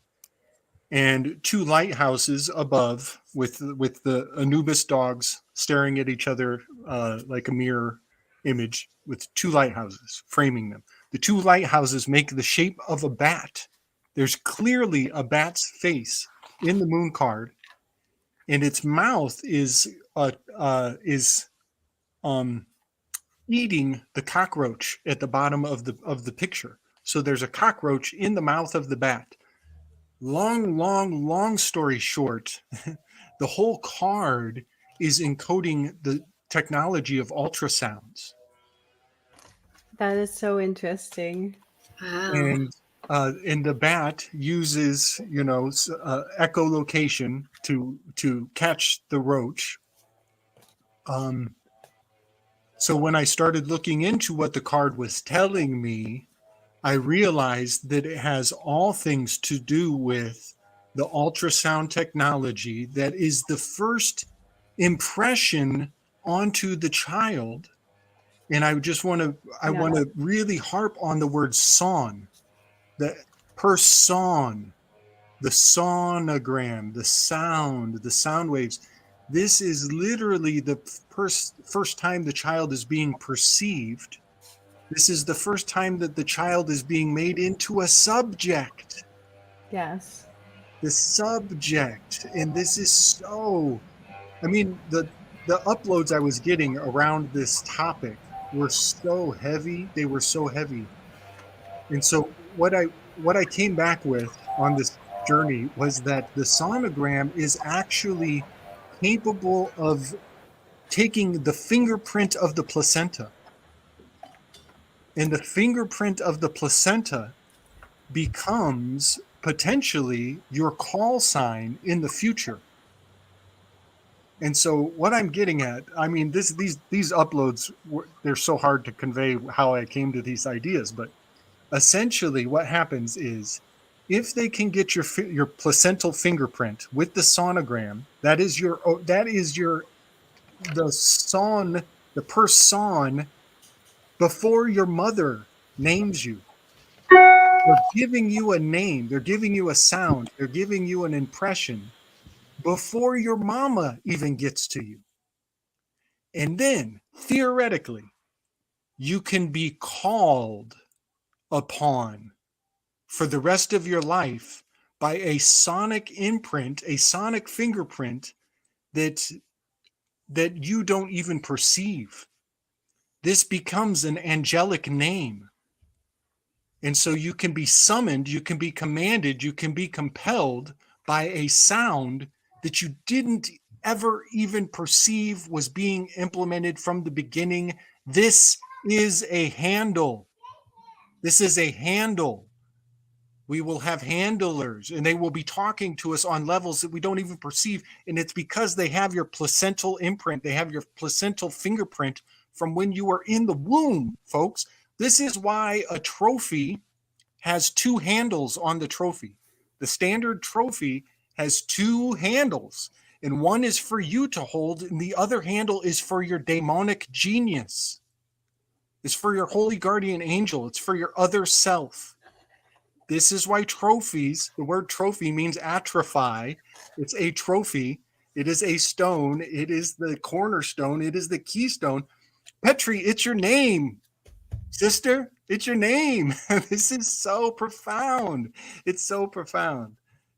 and two lighthouses above with the Anubis dogs staring at each other like a mirror image with two lighthouses framing them. The two lighthouses make the shape of a bat. There's clearly a bat's face in the moon card, and its mouth is eating the cockroach at the bottom of the picture. So there's a cockroach in the mouth of the bat. Long story short, the whole card is encoding the technology of ultrasounds. That is so interesting. Wow. And the bat uses, echolocation to catch the roach. So when I started looking into what the card was telling me, I realized that it has all things to do with the ultrasound technology that is the first impression onto the child. And I just want to really harp on the word son, the person, the sonogram, the sound waves. This is literally the first time the child is being perceived. This is the first time that the child is being made into a subject. Yes. The subject. And this is so, the uploads I was getting around this topic were so heavy. They were so heavy. And so what I came back with on this journey was that the sonogram is actually capable of taking the fingerprint of the placenta. And the fingerprint of the placenta becomes potentially your call sign in the future. And so what I'm getting at, these uploads, they're so hard to convey how I came to these ideas, but essentially what happens is if they can get your placental fingerprint with the sonogram, the person before your mother names you. They're giving you a name. They're giving you a sound. They're giving you an impression before your mama even gets to you. And then, theoretically, you can be called upon for the rest of your life by a sonic imprint, a sonic fingerprint that you don't even perceive. This becomes an angelic name. And so you can be summoned, you can be commanded, you can be compelled by a sound that you didn't ever even perceive was being implemented from the beginning. This is a handle. This is a handle. We will have handlers, and they will be talking to us on levels that we don't even perceive. And it's because they have your placental imprint. They have your placental fingerprint from when you were in the womb, folks. This is why a trophy has two handles on the trophy. The standard trophy has two handles, and one is for you to hold, and the other handle is for your daemonic genius. It's for your holy guardian angel. It's for your other self. This is why trophies, the word trophy means atrophy. It's a trophy. It is a stone. It is the cornerstone. It is the keystone. Petri, it's your name, sister. It's your name. This is so profound. It's so profound.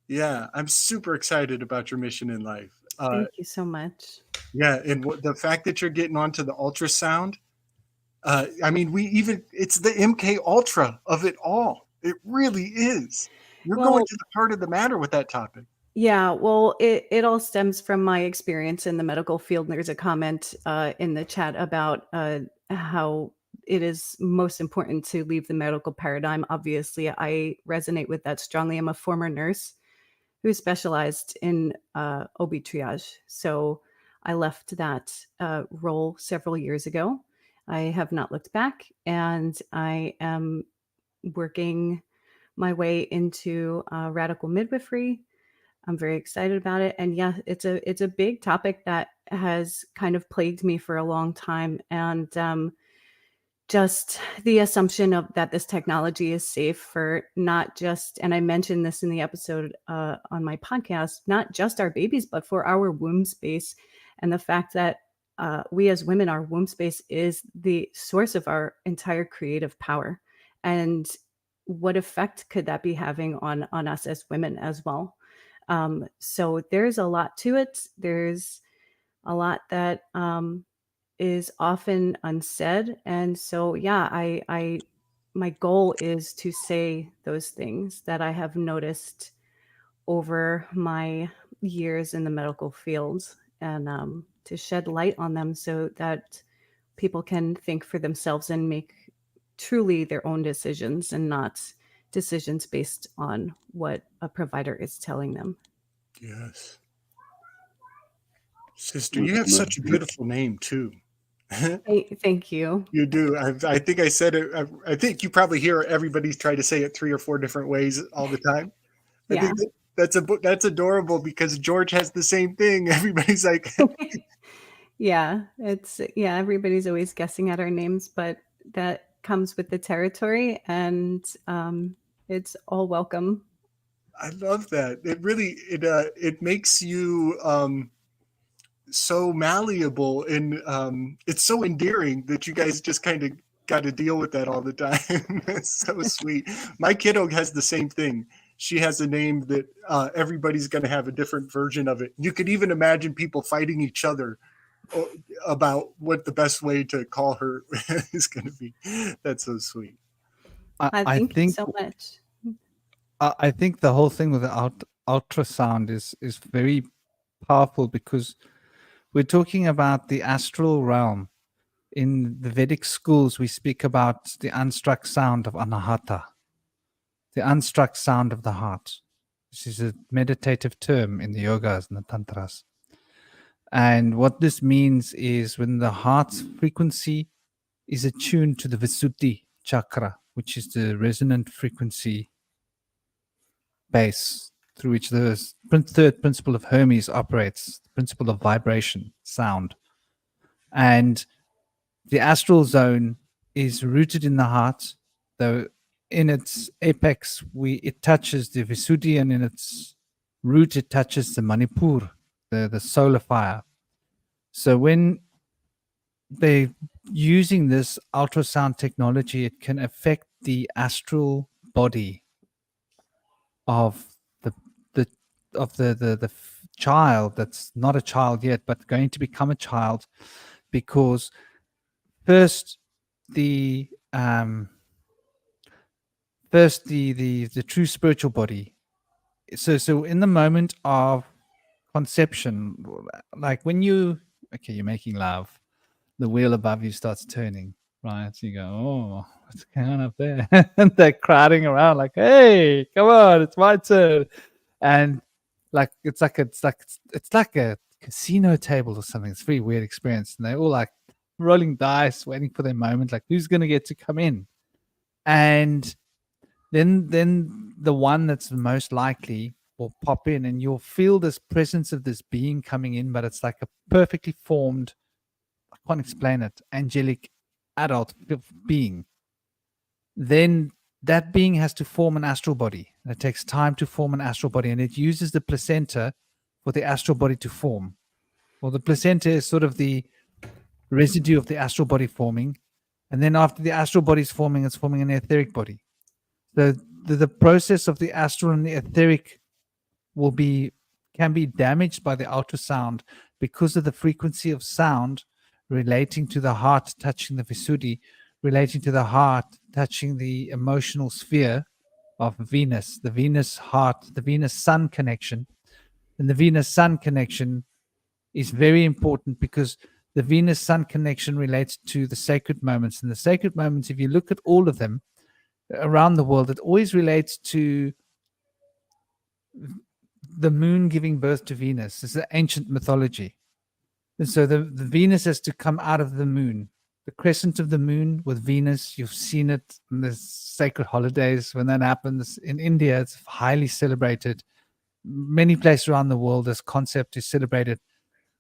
Yeah, I'm super excited about your mission in life. Thank you so much. Yeah, and the fact that you're getting onto the ultrasound, it's the MK Ultra of it all. It really is. You're going to the heart of the matter with that topic. Yeah, well, it all stems from my experience in the medical field. There's a comment in the chat about how it is most important to leave the medical paradigm. Obviously, I resonate with that strongly. I'm a former nurse who specialized in OB triage. So I left that role several years ago. I have not looked back, and I am working my way into radical midwifery. I'm very excited about it, and yeah, it's a big topic that has kind of plagued me for a long time, and just the assumption of that this technology is safe for not just, and I mentioned this in the episode on my podcast, not just our babies, but for our womb space, and the fact that we as women, our womb space is the source of our entire creative power, and what effect could that be having on us as women as well? So there's a lot to it. There's a lot that is often unsaid, and so yeah, I my goal is to say those things that I have noticed over my years in the medical field, and to shed light on them so that people can think for themselves and make truly their own decisions, and not decisions based on what a provider is telling them. Yes. Sister, you have such a beautiful name too. Thank you. You do. I think I said it. I think you probably hear everybody try to say it 3 or 4 different ways all the time. I Yeah. think that's adorable, because George has the same thing. Everybody's like, Yeah, everybody's always guessing at our names, but that comes with the territory, and it's all welcome. I love that. It really it makes you so malleable, and it's so endearing that you guys just kind of got to deal with that all the time. It's so sweet. My kiddo has the same thing. She has a name that everybody's going to have a different version of it. You could even imagine people fighting each other about what the best way to call her is going to be. That's so sweet. I thank you so much. I think the whole thing with the ultrasound is very powerful, because we're talking about the astral realm. In the Vedic schools, we speak about the unstruck sound of anahata, the unstruck sound of the heart. This is a meditative term in the yogas and the tantras. And what this means is when the heart's frequency is attuned to the Visuddhi chakra, which is the resonant frequency base through which the third principle of Hermes operates, the principle of vibration, sound. And the astral zone is rooted in the heart, though in its apex it touches the Visuddhi, and in its root it touches the Manipur, the solar fire. So when they're using this ultrasound technology, it can affect the astral body of the child that's not a child yet, but going to become a child, because first the true spiritual body. So in the moment of conception, like when you're making love, the wheel above you starts turning, right? So you go, oh, what's going on up there? And they're crowding around like, hey, come on, it's my turn. And it's like a casino table or something. It's a very weird experience. And they're all like rolling dice, waiting for their moment, like who's gonna get to come in. And then the one that's most likely will pop in, and you'll feel this presence of this being coming in, but it's like a perfectly formed, I can't explain it, angelic adult being. Then that being has to form an astral body. And it takes time to form an astral body, and it uses the placenta for the astral body to form. Well, the placenta is sort of the residue of the astral body forming, and then after the astral body is forming, it's forming an etheric body. The process of the astral and the etheric can be damaged by the ultrasound because of the frequency of sound relating to the heart touching the Visuddhi, relating to the heart touching the emotional sphere of Venus, the Venus heart, the Venus sun connection. And the Venus sun connection is very important because the Venus sun connection relates to the sacred moments. And the sacred moments, if you look at all of them around the world, it always relates to the moon giving birth to Venus. This is an ancient mythology. And so the Venus is to come out of the moon. The crescent of the moon with Venus, you've seen it in the sacred holidays when that happens. In India, it's highly celebrated. Many places around the world, this concept is celebrated.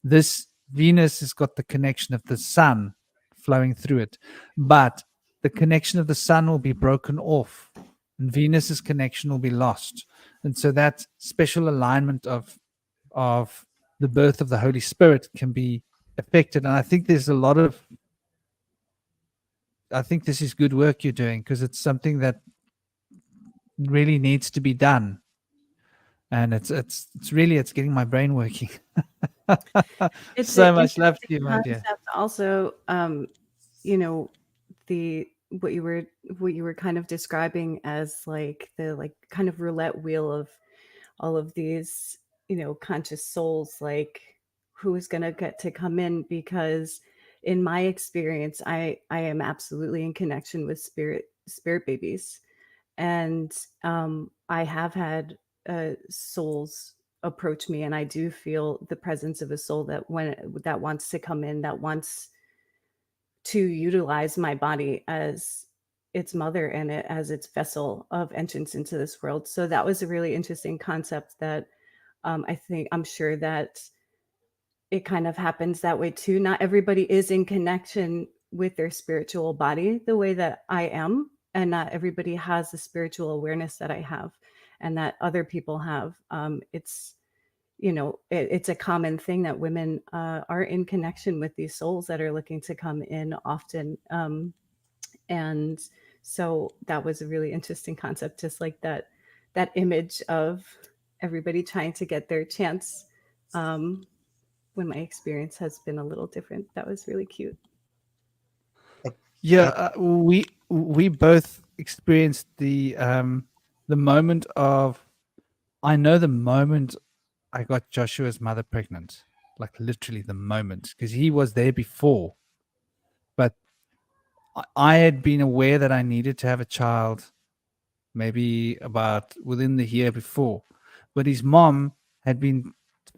This Venus has got the connection of the sun flowing through it, but the connection of the sun will be broken off and Venus's connection will be lost. And so that special alignment of the birth of the Holy Spirit can be affected. And I think there's a lot of, I think this is good work you're doing, because it's something that really needs to be done. And it's really, it's getting my brain working. It's So an much love to interesting you, my dear. concept. Also, you know, what you were kind of describing as like the kind of roulette wheel of all of these, you know, conscious souls, like who is going to get to come in, because in my experience, I am absolutely in connection with spirit babies. And I have had souls approach me, and I do feel the presence of a soul that wants to come in, that wants to utilize my body as its mother and it as its vessel of entrance into this world. So that was a really interesting concept that I'm sure that it kind of happens that way too. Not everybody is in connection with their spiritual body the way that I am, and not everybody has the spiritual awareness that I have and that other people have. It's, you know, it's a common thing that women are in connection with these souls that are looking to come in often. And so that was a really interesting concept, just like that image of everybody trying to get their chance. When my experience has been a little different, that was really cute. Yeah, we both experienced the moment of, I know the moment I got Joshua's mother pregnant, like literally the moment, because he was there before, but I had been aware that I needed to have a child maybe about within the year before, but his mom had been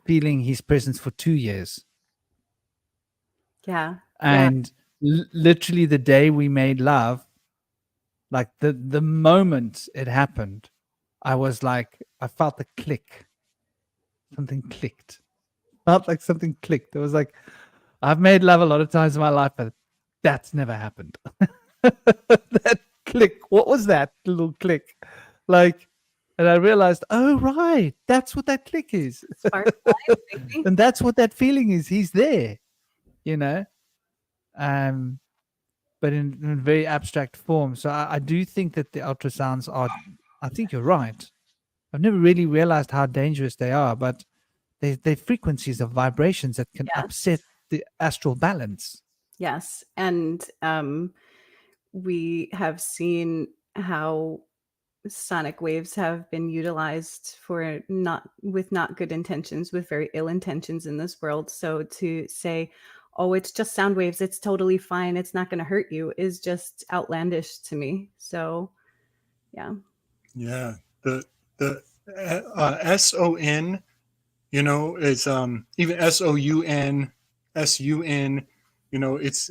feeling his presence for 2 years. Yeah. And literally the day we made love, like the moment it happened, I was like, I felt the click. Something clicked. Felt like something clicked. It was like, I've made love a lot of times in my life, but that's never happened. That click. What was that little click? Like, and I realized, oh, right, that's what that click is. And that's what that feeling is. He's there, you know? But in very abstract form. So I do think that the ultrasounds are, I think you're right. I've never really realized how dangerous they are, but they're frequencies of vibrations that can upset the astral balance. Yes. And we have seen how sonic waves have been utilized for not good intentions, with very ill intentions in this world. So to say, oh, it's just sound waves, it's totally fine, it's not going to hurt you, is just outlandish to me. So yeah. The SON, you know, is even SOUN, SUN, you know, it's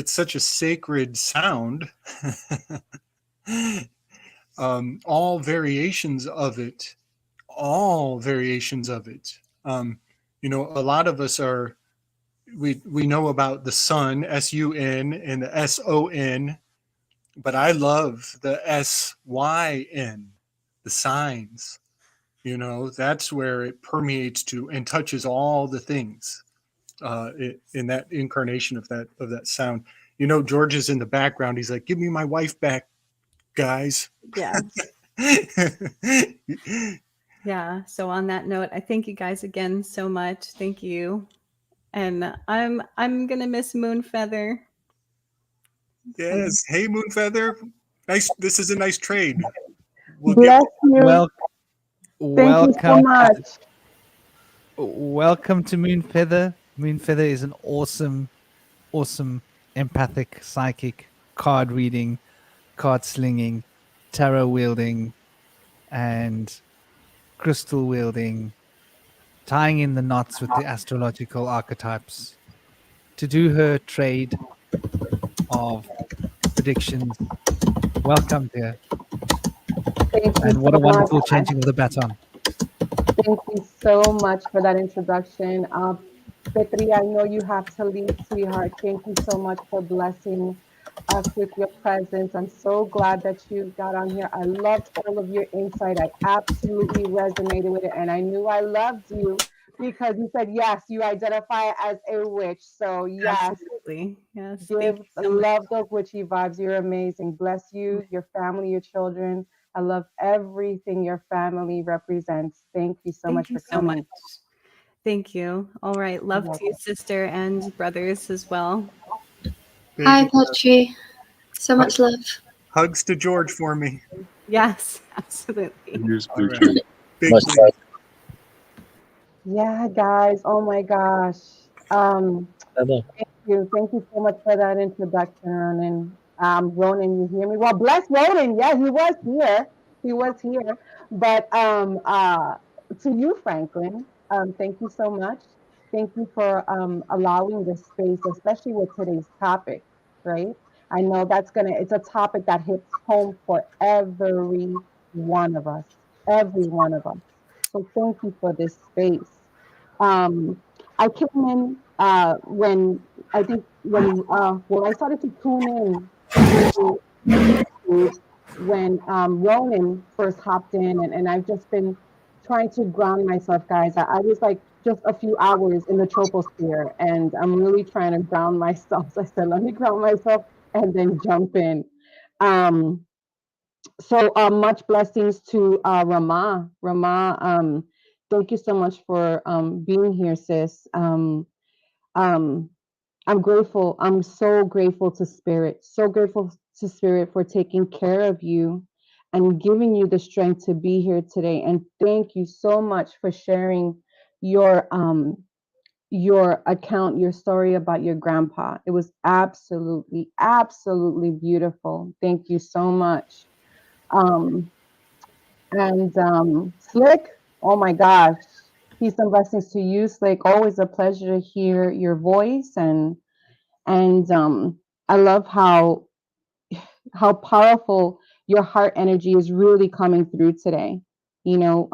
such a sacred sound. All variations of it. You know, a lot of us are, we know about the sun, SUN, and the SON, but I love the SYN, the signs. You know, that's where it permeates to and touches all the things in that incarnation of that sound. You know, George is in the background. He's like, "Give me my wife back, guys." Yeah. Yeah. So on that note, I thank you guys again so much. Thank you. And I'm gonna miss Moonfeather. Yes. Hey, Moonfeather. Nice. This is a nice trade. Bless you. Thank you so much. Welcome to Moonfeather. Moonfeather is an awesome empathic, psychic, card reading, card slinging, tarot wielding, and crystal wielding, tying in the knots with the astrological archetypes. do her trade of predictions. Welcome, dear. Thank you And what a so much. wonderful changing of the baton. Thank you so much for that introduction. Petri, I know you have to leave, sweetheart. Thank you so much for blessing us with your presence. I'm so glad that you got on here. I loved all of your insight. I absolutely resonated with it. And I knew I loved you because you said, yes, you identify as a witch. So, yes. Absolutely. Yes. Give love those witchy vibes. You're amazing. Bless you, your family, your children. I love everything your family represents. Thank you so much for coming. Thank you. All right. Love to you, sister and brothers as well. Hi, Petri. So much love. Hugs to George for me. Yes, absolutely. Right. Big Much love. Yeah, guys. Oh my gosh. Thank you so much for that introduction, Ronan. Ronan, you hear me? Well, bless Ronan. Yeah, he was here. He was here. But to you, Franklin, thank you so much. Thank you for allowing this space, especially with today's topic, right? I know it's a topic that hits home for every one of us, every one of us. So thank you for this space. I came in when I think when I started to tune in to when Ronan first hopped in, and I've just been trying to ground myself, guys. I was like just a few hours in the troposphere, and I'm really trying to ground myself. So I said, let me ground myself and then jump in. So much blessings to Rama. Rama, thank you so much for being here, sis. Um, I'm grateful. I'm so grateful to Spirit. So grateful to Spirit for taking care of you and giving you the strength to be here today. And thank you so much for sharing your account, your story about your grandpa. It was absolutely, absolutely beautiful. Thank you so much. Slick, oh my gosh. Peace and blessings to you, Slick. Always a pleasure to hear your voice, and I love how powerful your heart energy is really coming through today. You know,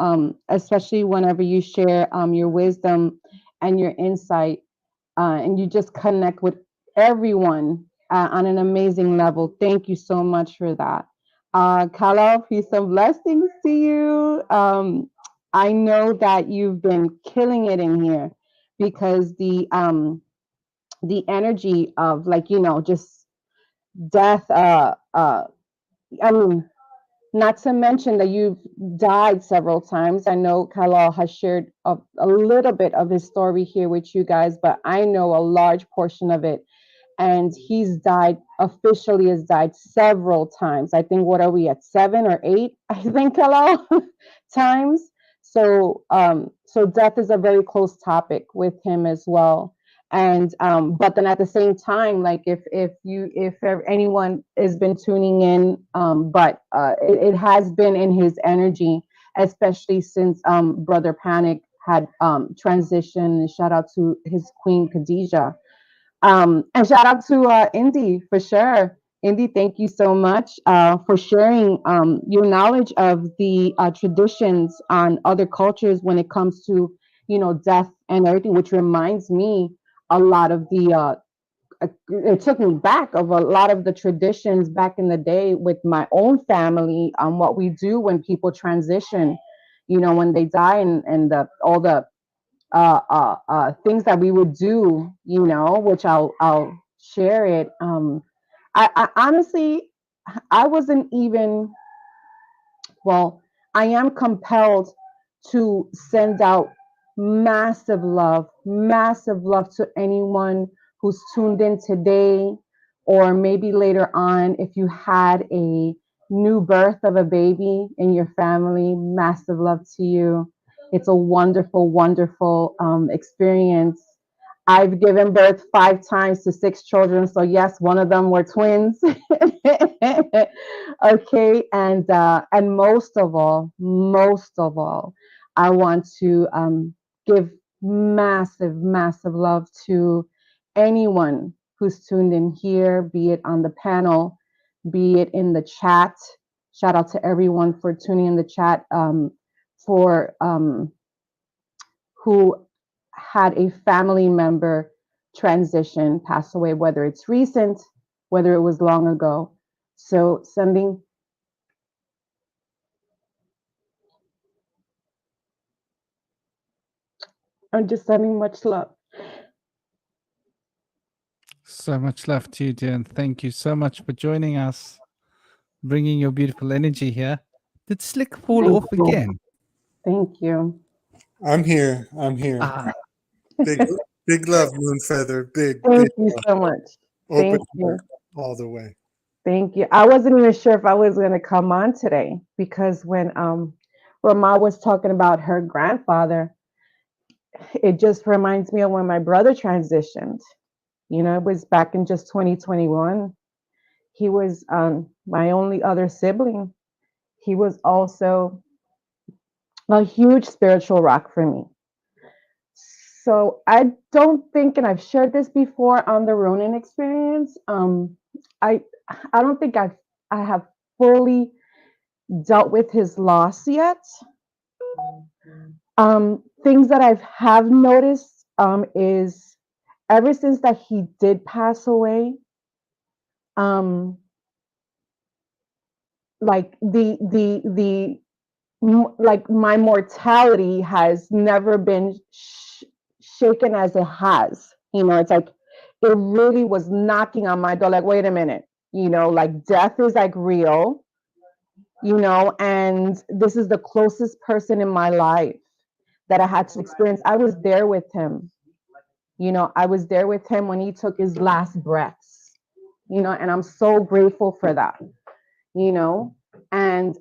especially whenever you share your wisdom and your insight, and you just connect with everyone on an amazing level. Thank you so much for that. Kala, peace and blessings to you. I know that you've been killing it in here because the energy of, like, just death, I mean, not to mention that you've died several times. I know Kala has shared a little bit of his story here with you guys, but I know a large portion of it. And he's officially has died several times. I think, what are we at, 7 or 8? I think, Kala, times. So death is a very close topic with him as well. And but then at the same time, like, if anyone has been tuning in, but it has been in his energy, especially since Brother Panic had transitioned. Shout out to his queen Khadijah, and shout out to Indy for sure. Indy, thank you so much for sharing your knowledge of the traditions on other cultures when it comes to, death and everything, which reminds me a lot of the it took me back of a lot of the traditions back in the day with my own family on what we do when people transition, when they die, and all the things that we would do, which I'll share it. I honestly, I wasn't even, well, I am compelled to send out massive love to anyone who's tuned in today, or maybe later on, if you had a new birth of a baby in your family, massive love to you. It's a wonderful, wonderful experience. I've given birth 5 times to 6 children. So yes, one of them were twins. Okay. And most of all, I want to give massive, massive love to anyone who's tuned in here, be it on the panel, be it in the chat. Shout out to everyone for tuning in the chat, for who had a family member transition, pass away, whether it's recent, whether it was long ago. So I'm just sending much love. So much love to you, dear, and thank you so much for joining us, bringing your beautiful energy here. Did Slick fall Thank off you. again? Thank you. I'm here. Ah, Big love, Moonfeather. Big Thank you love. so much. Open Thank you. heart all the way. Thank you. I wasn't even sure if I was going to come on today, because when Rama was talking about her grandfather, it just reminds me of when my brother transitioned. You know, it was back in just 2021. He was my only other sibling. He was also a huge spiritual rock for me. So I don't think, and I've shared this before on the Ronin experience, I don't think I have fully dealt with his loss yet. Things that I have noticed is ever since that he did pass away, like like my mortality has never been shaken as it has. You know, it's like it really was knocking on my door. Like, wait a minute, you know, like death is like real, you know, and this is the closest person in my life that I had to experience. I was there with him, you know, I was there with him when he took his last breaths, you know, and I'm so grateful for that, you know, and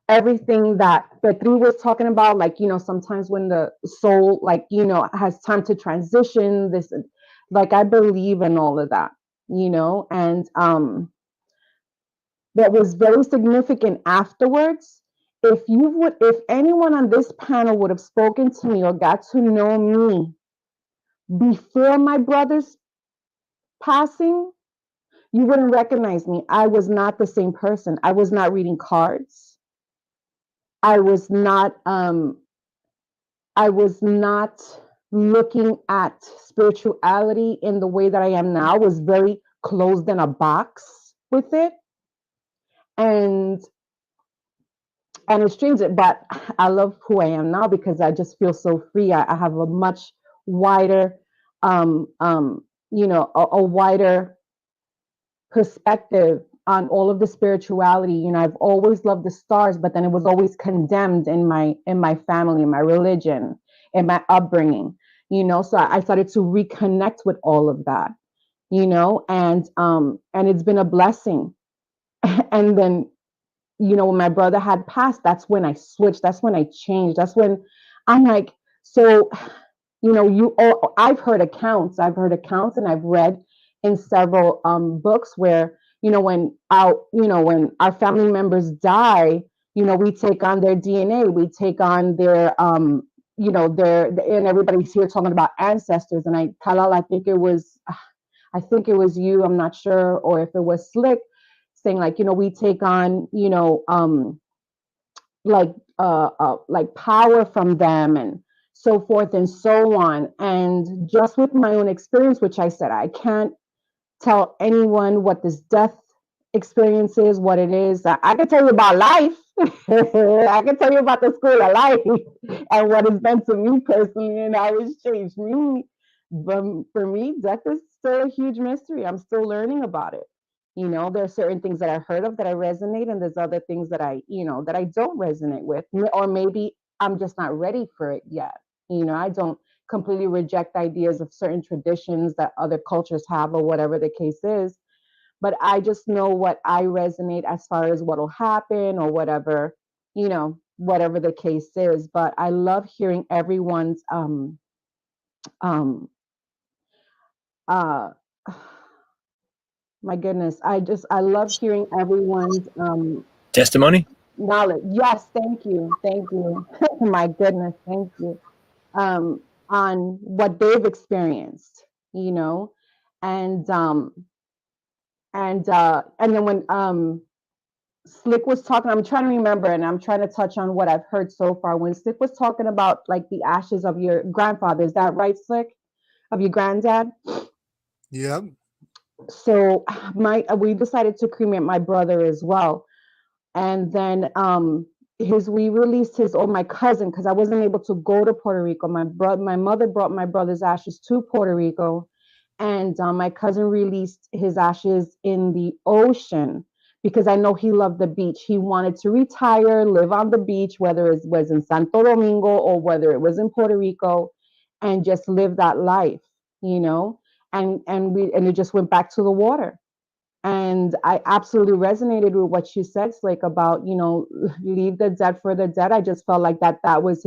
everything that Petri was talking about, like, you know, sometimes when the soul, like, you know, has time to transition, this, like, I believe in all of that, you know, and that was very significant afterwards. If anyone on this panel would have spoken to me or got to know me before my brother's passing, you wouldn't recognize me. I was not the same person. I was not reading cards. I was not looking at spirituality in the way that I am now. I was very closed in a box with it. And it's strange, but I love who I am now because I just feel so free. I have a much wider, you know, a wider perspective on all of the spirituality. You know, I've always loved the stars, but then it was always condemned in my family, in my religion, in my upbringing, you know, so I started to reconnect with all of that, you know, and it's been a blessing. And then, you know, when my brother had passed, that's when I switched, that's when I changed, that's when I'm like, so, you know, I've heard accounts and I've read in several books where, you know, when our family members die, you know, we take on their DNA, we take on their you know, and everybody's here talking about ancestors, and Kalal, I think it was you, I'm not sure, or if it was Slick, saying like, you know, we take on, you know, like power from them and so forth and so on. And just with my own experience, which I said, I can't tell anyone what this death experience is, what it is. I can tell you about life. I can tell you about the school of life and what it's been to me personally and how it's changed me. But for me, death is still a huge mystery. I'm still learning about it. You know, there are certain things that I've heard of that I resonate, and there's other things that I don't resonate with, or maybe I'm just not ready for it yet. You know, I don't completely reject ideas of certain traditions that other cultures have or whatever the case is, but I just know what I resonate as far as what'll happen or whatever, you know, whatever the case is. But I love hearing everyone's my goodness, I love hearing everyone's Testimony? knowledge. Yes, thank you. My goodness, thank you. on what they've experienced, you know. And then when Slick was talking, I'm trying to remember, and I'm trying to touch on what I've heard so far. When Slick was talking about like the ashes of your grandfather, is that right, Slick? Of your granddad? Yep. So we decided to cremate my brother as well. And then we released my cousin, because I wasn't able to go to Puerto Rico. My mother brought my brother's ashes to Puerto Rico, and my cousin released his ashes in the ocean, because I know he loved the beach. He wanted to retire, live on the beach, whether it was in Santo Domingo or whether it was in Puerto Rico, and just live that life, you know. And it just went back to the water. And I absolutely resonated with what you said, like about, you know, leave the dead for the dead. I just felt like that was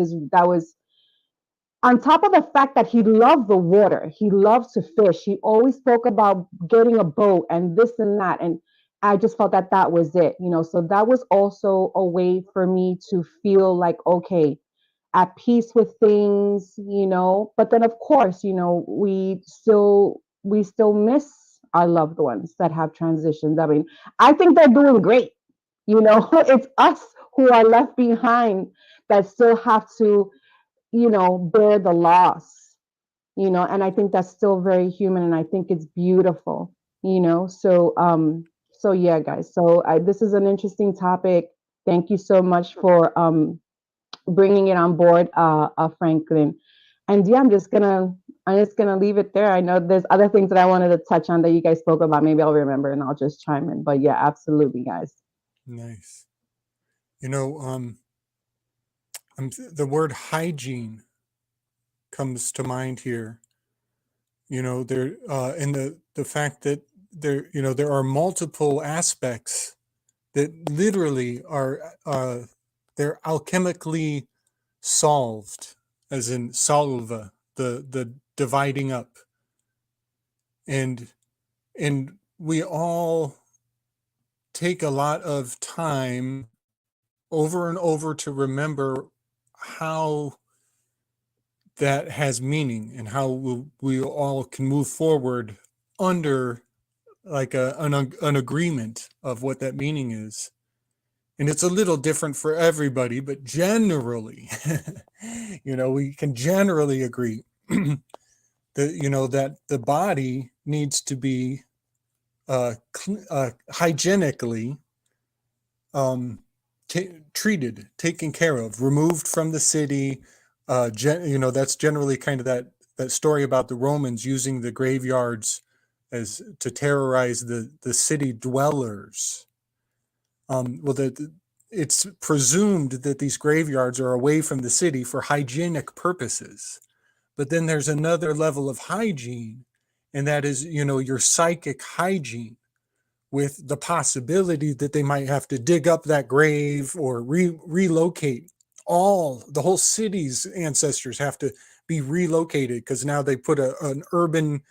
on top of the fact that he loved the water. He loved to fish. He always spoke about getting a boat and this and that. And I just felt that was it, you know. So that was also a way for me to feel like, okay, at peace with things, you know. But then, of course, you know, we still miss our loved ones that have transitioned. I mean, I think they're doing great. You know, it's us who are left behind that still have to, you know, bear the loss, you know. And I think that's still very human, and I think it's beautiful, you know. So yeah, guys. So this is an interesting topic. Thank you so much for bringing it on board, Franklin. And yeah, I'm just gonna leave it there. I know there's other things that I wanted to touch on that you guys spoke about. Maybe I'll remember and I'll just chime in. But yeah, absolutely, guys. Nice. You know, the word hygiene comes to mind here. You know, there and the fact that there, you know, there are multiple aspects that literally are they're alchemically solved, as in solva, the dividing up. And we all take a lot of time over and over to remember how that has meaning and how we all can move forward under like an agreement of what that meaning is. And it's a little different for everybody, but generally, you know, we can generally agree that, you know, that the body needs to be hygienically treated, taken care of, removed from the city. You know, that's generally kind of that story about the Romans using the graveyards as to terrorize the city dwellers. Well, it's presumed that these graveyards are away from the city for hygienic purposes. But then there's another level of hygiene, and that is, you know, your psychic hygiene, with the possibility that they might have to dig up that grave or relocate. The whole city's ancestors have to be relocated because now they put an urban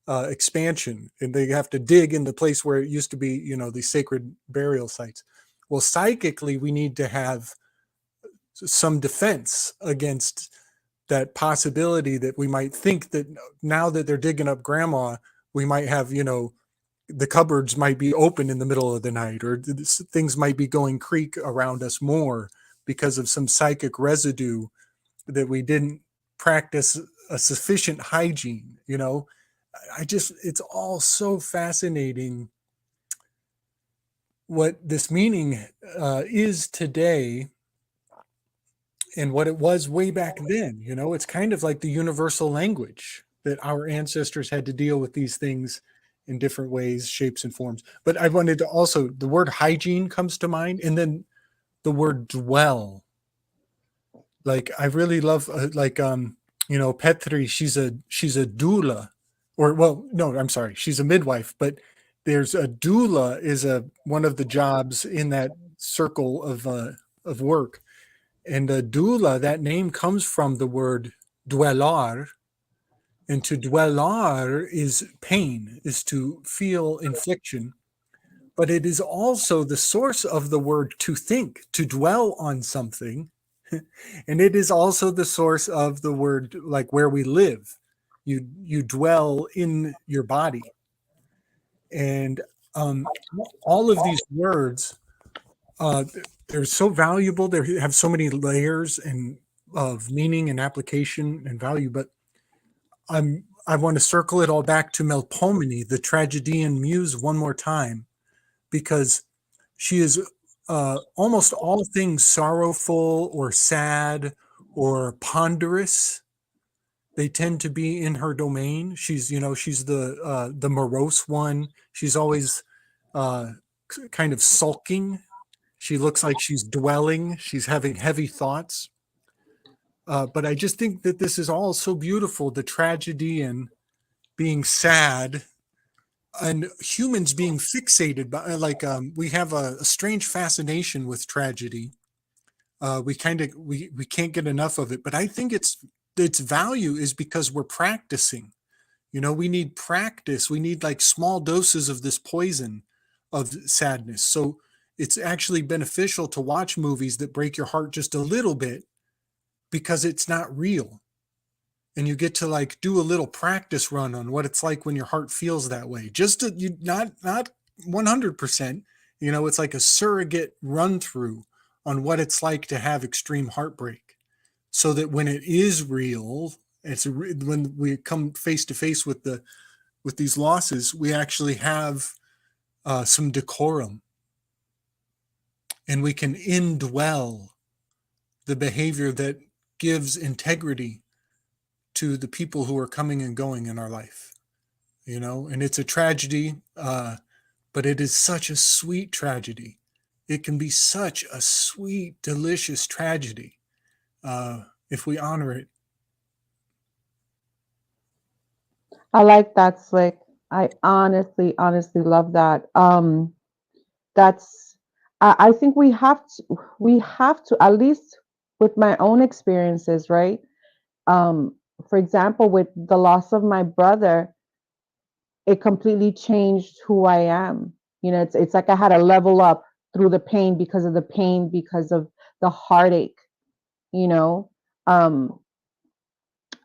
expansion, and they have to dig in the place where it used to be, you know, these sacred burial sites. Well, psychically, we need to have some defense against that possibility that we might think that now that they're digging up grandma, we might have, you know, the cupboards might be open in the middle of the night, or things might be going creak around us more because of some psychic residue that we didn't practice a sufficient hygiene, you know. It's all so fascinating what this meaning is today and what it was way back then. You know, it's kind of like the universal language that our ancestors had to deal with these things in different ways, shapes, and forms. But I wanted to also, the word hygiene comes to mind, and then the word dwell. Like, I really love, you know, Petri, she's a doula, or, well, no, I'm sorry, she's a midwife, but there's a doula is one of the jobs in that circle of work. And a doula, that name comes from the word dwelar, and to dwelar is pain, is to feel infliction. But it is also the source of the word to think, to dwell on something, And it is also the source of the word, like where we live. You dwell in your body. And all of these words, they're so valuable. They have so many layers and of meaning and application and value. But I want to circle it all back to Melpomene, the tragedian muse, one more time, because she is almost all things sorrowful or sad or ponderous. They tend to be in her domain. She's the morose one. She's always kind of sulking. She looks like she's dwelling. She's having heavy thoughts. But I just think that this is all so beautiful. The tragedian being sad, and humans being fixated by, we have a strange fascination with tragedy. We can't get enough of it. But I think its value is because we're practicing. We need practice. We need like small doses of this poison of sadness. So it's actually beneficial to watch movies that break your heart just a little bit, because it's not real. And you get to like do a little practice run on what it's like when your heart feels that way. Just not 100%, it's like a surrogate run through on what it's like to have extreme heartbreak, so that when it is real, when we come face to face with these losses, we actually have some decorum, and we can indwell the behavior that gives integrity to the people who are coming and going in our life, and it's a tragedy, but it is such a sweet tragedy. It can be such a sweet, delicious tragedy if we honor it. I like that, Slick. I honestly love that. I think we have to, at least with my own experiences, right? For example, with the loss of my brother, it completely changed who I am. It's like I had to level up through the pain, because of the heartache. Now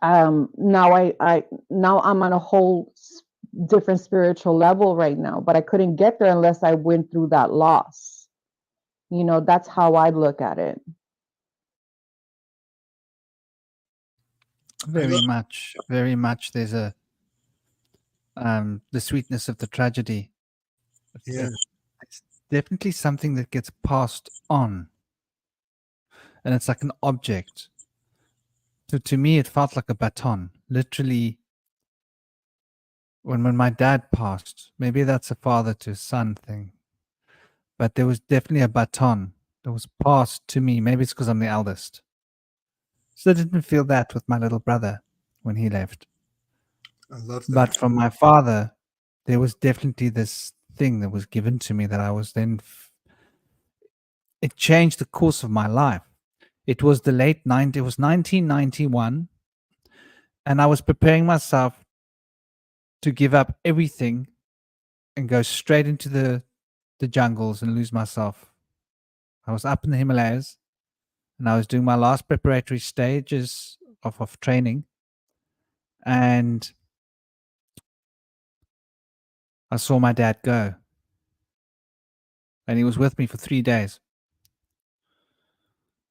now I'm on a whole different spiritual level right now, but I couldn't get there unless I went through that loss. That's how I look at it. Very much. There's a the sweetness of the tragedy. Yeah. It's definitely something that gets passed on, and it's like an object. So to me, it felt like a baton. Literally, when my dad passed, maybe that's a father to son thing, but there was definitely a baton that was passed to me. Maybe it's because I'm the eldest. So I didn't feel that with my little brother when he left. I love that. But from my father, there was definitely this thing that was given to me that I was then... It changed the course of my life. It was it was 1991, and I was preparing myself to give up everything and go straight into the jungles and lose myself. I was up in the Himalayas, and I was doing my last preparatory stages of training, and I saw my dad go, and he was with me for 3 days,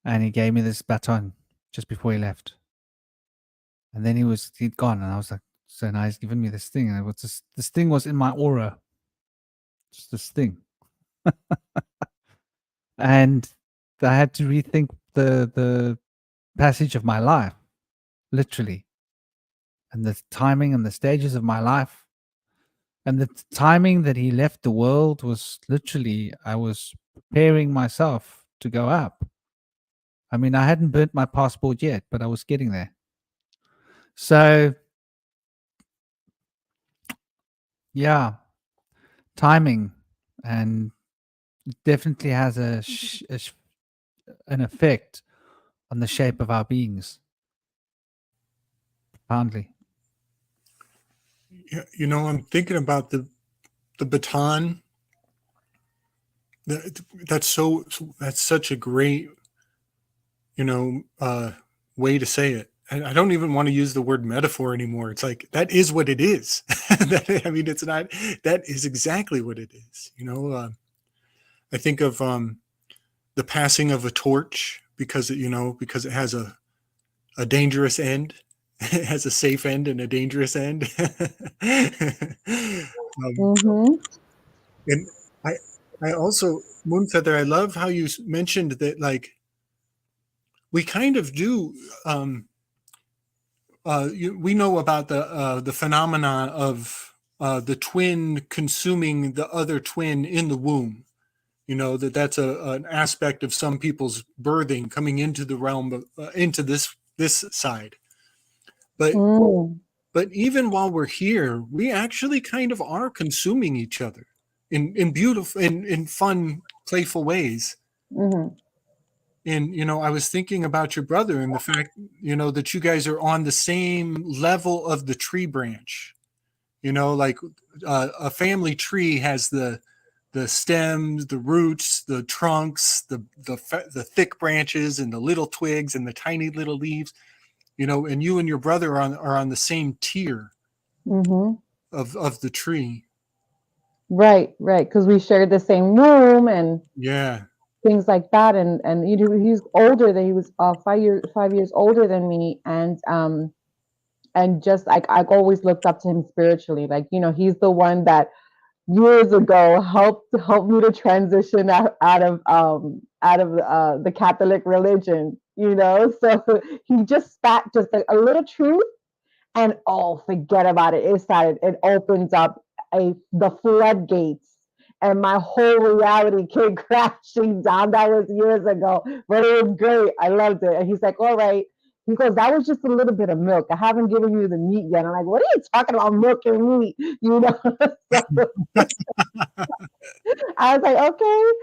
and he gave me this baton just before he left, and then he'd gone, and I was like, so now he's given me this thing, and it was this thing was in my aura, just this thing. And I had to rethink the passage of my life, literally, and the timing and the stages of my life. And the timing that he left the world was literally, I was preparing myself to go up. I mean, I hadn't burnt my passport yet, but I was getting there. So, yeah, timing, and it definitely has an effect on the shape of our beings. Profoundly. Yeah, I'm thinking about the baton. That's such a great way to say it. I don't even want to use the word metaphor anymore. It's like, that is what it is. I mean, it's not, that is exactly what it is. I think of the passing of a torch because it has a dangerous end. It has a safe end and a dangerous end. Mm-hmm. And I also, Moonfeather, I love how you mentioned that, like, we kind of do, we know about the phenomena of the twin consuming the other twin in the womb. That's an aspect of some people's birthing coming into the realm of, into this side. But even while we're here, we actually kind of are consuming each other in beautiful, in fun, playful ways. Mm-hmm. And, I was thinking about your brother and the fact, that you guys are on the same level of the tree branch. Like a family tree has the stems, the roots, the trunks, the thick branches and the little twigs and the tiny little leaves, and you and your brother are on the same tier Mm-hmm. of the tree. Right. Because we shared the same room and Yeah. things like that. And he's older than he was 5 years older than me. And just like I've always looked up to him spiritually. Like, he's the one that years ago helped me to transition out of the Catholic religion, So he just spat just a little truth and forget about it. It opens up the floodgates and my whole reality came crashing down. That was years ago, but it was great. I loved it. And he's like, all right. He goes, that was just a little bit of milk. I haven't given you the meat yet. I'm like, what are you talking about, milk and meat? So I was like, okay,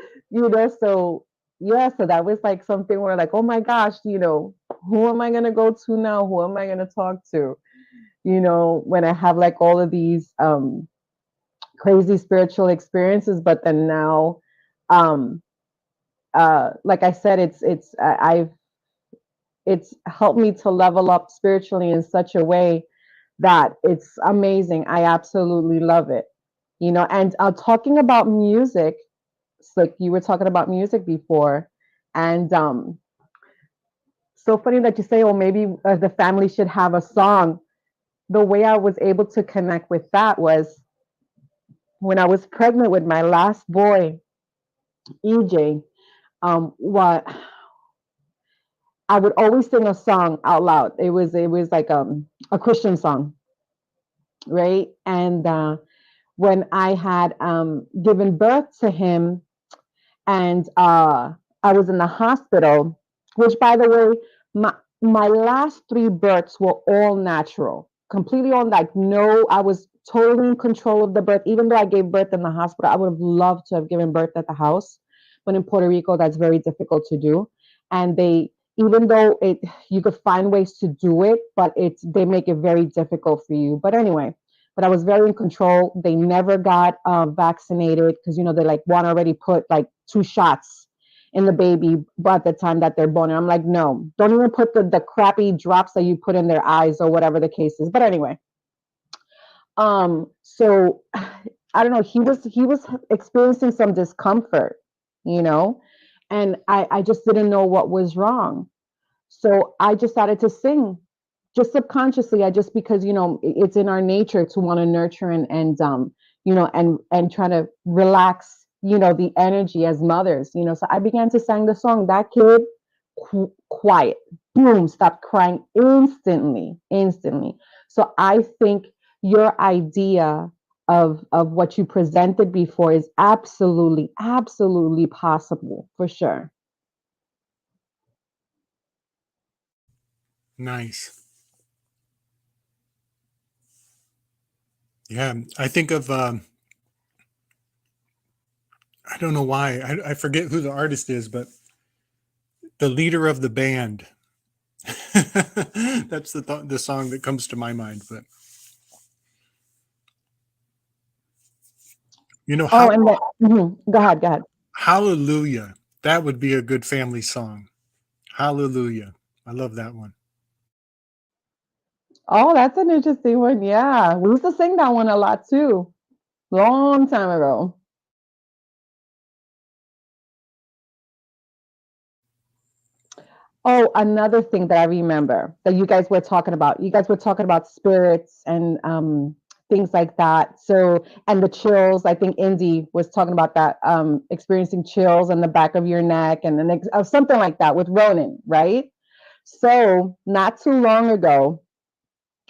so yeah, so that was like something where like, oh my gosh, who am I going to go to now? Who am I going to talk to? When I have like all of these crazy spiritual experiences, but then now, like I said, it's helped me to level up spiritually in such a way that it's amazing. I absolutely love it. And talking about music, like you were talking about music before, and so funny that you say, oh, maybe the family should have a song. The way I was able to connect with that was when I was pregnant with my last boy, EJ. What I would always sing a song out loud. It was like a Christian song, right? And when I had given birth to him, and I was in the hospital, which, by the way, my last 3 births were all natural, completely on, like, no, I was totally in control of the birth. Even though I gave birth in the hospital, I would have loved to have given birth at the house, but in Puerto Rico, that's very difficult to do. And even though you could find ways to do it, but they make it very difficult for you. But anyway, but I was very in control. They never got vaccinated because, they like want to already put like 2 shots in the baby by the time that they're born. And I'm like, no, don't even put the crappy drops that you put in their eyes or whatever the case is. But anyway, so I don't know. He was experiencing some discomfort, and I just didn't know what was wrong. So I just started to sing, just subconsciously. Because it's in our nature to want to nurture and try to relax, the energy as mothers. So I began to sing the song. That kid, quiet, boom, stopped crying instantly. So I think your idea of what you presented before is absolutely possible, for sure. Nice. Yeah, I think of I don't know why, I forget who the artist is, but the leader of the band. That's the song that comes to my mind. But Go ahead. Hallelujah. That would be a good family song. Hallelujah. I love that one. Oh, that's an interesting one. Yeah, we used to sing that one a lot too, long time ago. Oh, another thing that I remember that you guys were talking about. You guys were talking about spirits and things like that. So, and the chills. I think Indy was talking about that, experiencing chills on the back of your neck and something like that with Ronan, right? So, not too long ago,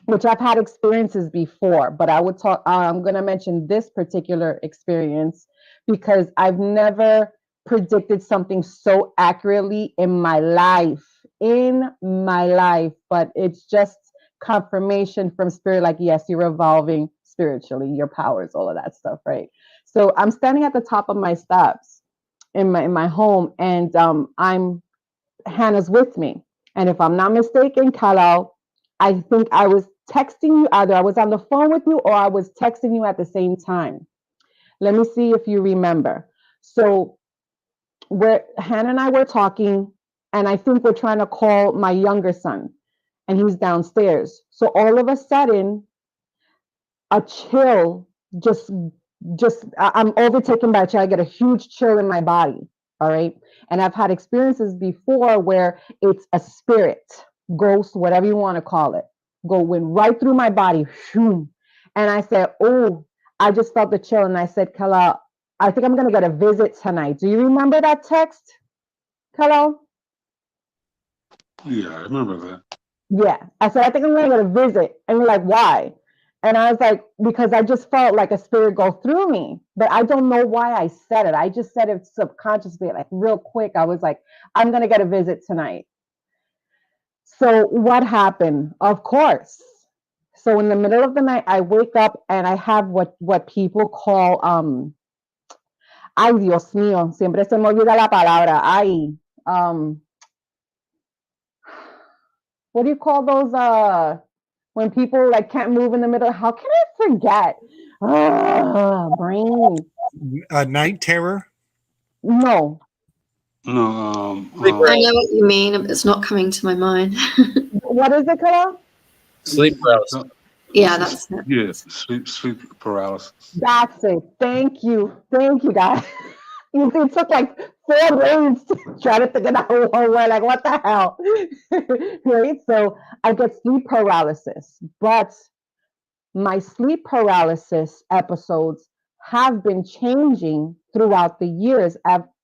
which I've had experiences before, but I would talk. I'm going to mention this particular experience because I've never predicted something so accurately in my life. But it's just confirmation from spirit, like, yes, you're evolving spiritually, your powers, all of that stuff, right? So I'm standing at the top of my steps in my home, and Hannah's with me. And if I'm not mistaken, Kalal, I think I was texting you, either I was on the phone with you or I was texting you at the same time. Let me see if you remember. So Hannah and I were talking, and I think we're trying to call my younger son, and he's downstairs. So all of a sudden, a chill I'm overtaken by a chill. I get a huge chill in my body. All right. And I've had experiences before where it's a spirit, ghost, whatever you want to call it, went right through my body. And I said, oh, I just felt the chill. And I said, Kala, I think I'm going to get a visit tonight. Do you remember that text, Kala? Yeah, I remember that. Yeah. I said, I think I'm going to get a visit. And you're like, why? And I was like, because I just felt like a spirit go through me, but I don't know why I said it. I just said it subconsciously, like real quick. I was like, I'm going to get a visit tonight. So what happened? Of course. So in the middle of the night, I wake up and I have what people call, ay, Dios mío, siempre se me olvida la palabra. Ay, what do you call those, when people like can't move in the middle? How can I forget? Brain. Night terror? No. No, I know what you mean. It's not coming to my mind. What is it, Kala? Sleep paralysis. Yeah, that's it. Yeah, sleep paralysis. That's it. Thank you, guys. It took like 4 days to try to figure out one word. Like, what the hell? Right? So I get sleep paralysis, but my sleep paralysis episodes have been changing throughout the years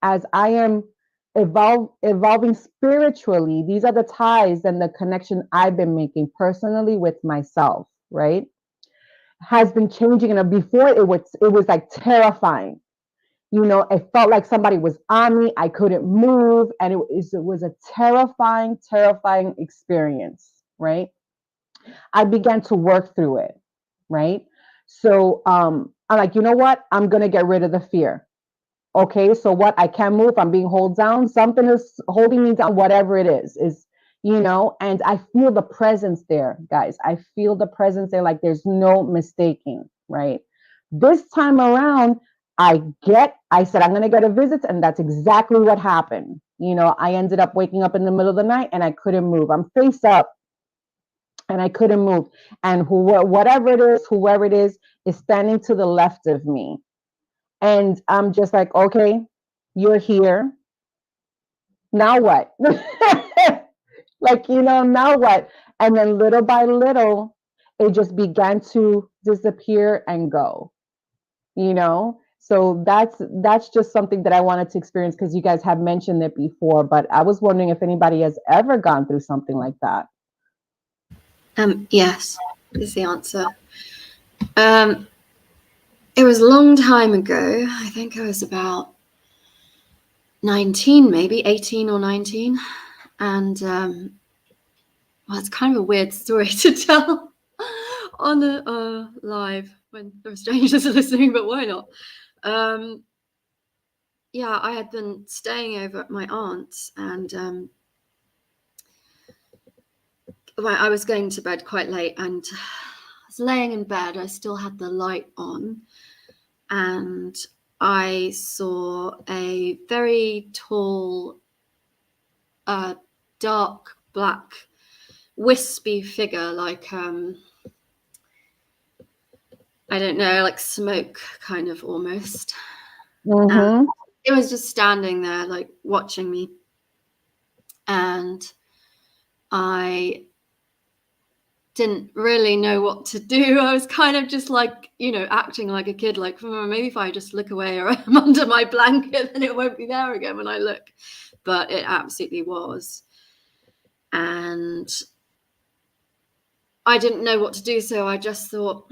as I am evolving spiritually. These are the ties and the connection I've been making personally with myself, right? Has been changing, and before it was like terrifying. You know, it felt like somebody was on me. I couldn't move, and it was a terrifying experience, right? I began to work through it, right? So I'm like, you know what? I'm gonna get rid of the fear. Okay, so what? I can't move. I'm being held down. Something is holding me down. Whatever it is, and I feel the presence there, guys. I feel the presence there, like there's no mistaking, right? This time around, I said, I'm going to get a visit, and that's exactly what happened. I ended up waking up in the middle of the night, and I couldn't move. I'm face up, and I couldn't move. And whoever it is standing to the left of me. And I'm just like, okay, you're here. Now what? Like, now what? And then little by little, it just began to disappear and go, So that's just something that I wanted to experience because you guys have mentioned it before, but I was wondering if anybody has ever gone through something like that. Yes, is the answer. It was a long time ago. I think I was about 19, maybe 18 or 19. And well, it's kind of a weird story to tell on the live when there are strangers listening, but why not? Yeah, I had been staying over at my aunt's, and I was going to bed quite late, and I was laying in bed. I still had the light on, and I saw a very tall, dark black wispy figure, like I don't know, like smoke kind of almost. Mm-hmm. It was just standing there like watching me, and I didn't really know what to do. I was kind of just like, you know, acting like a kid, like maybe if I just look away or I'm under my blanket, then it won't be there again when I look. But it absolutely was. And I didn't know what to do, so I just thought,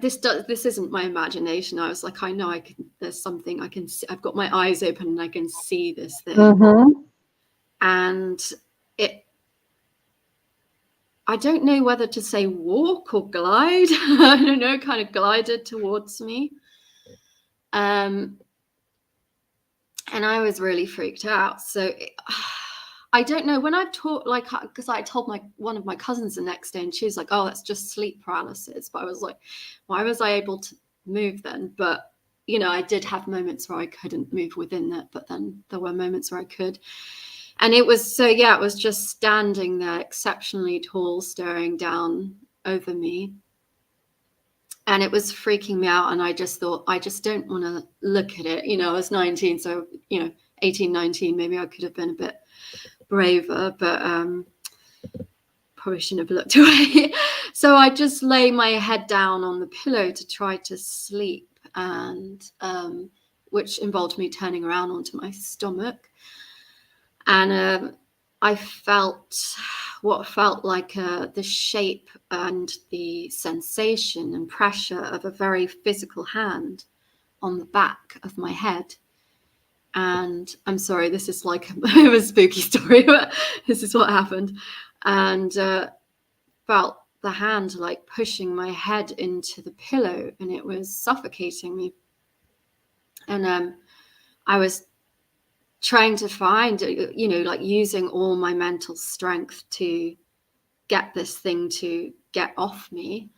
this isn't my imagination. I was like, I know there's something I can see. I've got my eyes open and I can see this thing. Mm-hmm. And I don't know whether to say walk or glide. I don't know, kind of glided towards me. And I was really freaked out. So I don't know, when I've taught, like, because I told one of my cousins the next day, and she was like, oh, that's just sleep paralysis. But I was like, why was I able to move then? But, you know, I did have moments where I couldn't move within that, but then there were moments where I could. And it was, so yeah, it was just standing there exceptionally tall, staring down over me. And it was freaking me out. And I just thought, I just don't want to look at it. You know, I was 19, so, you know, 18, 19, maybe I could have been a bit braver, but probably shouldn't have looked away. So I just lay my head down on the pillow to try to sleep, and which involved me turning around onto my stomach. And I felt what felt like the shape and the sensation and pressure of a very physical hand on the back of my head. And I'm sorry, this is like a spooky story, but this is what happened. And felt the hand like pushing my head into the pillow, and it was suffocating me. And I was trying to find, you know, like using all my mental strength to get this thing to get off me.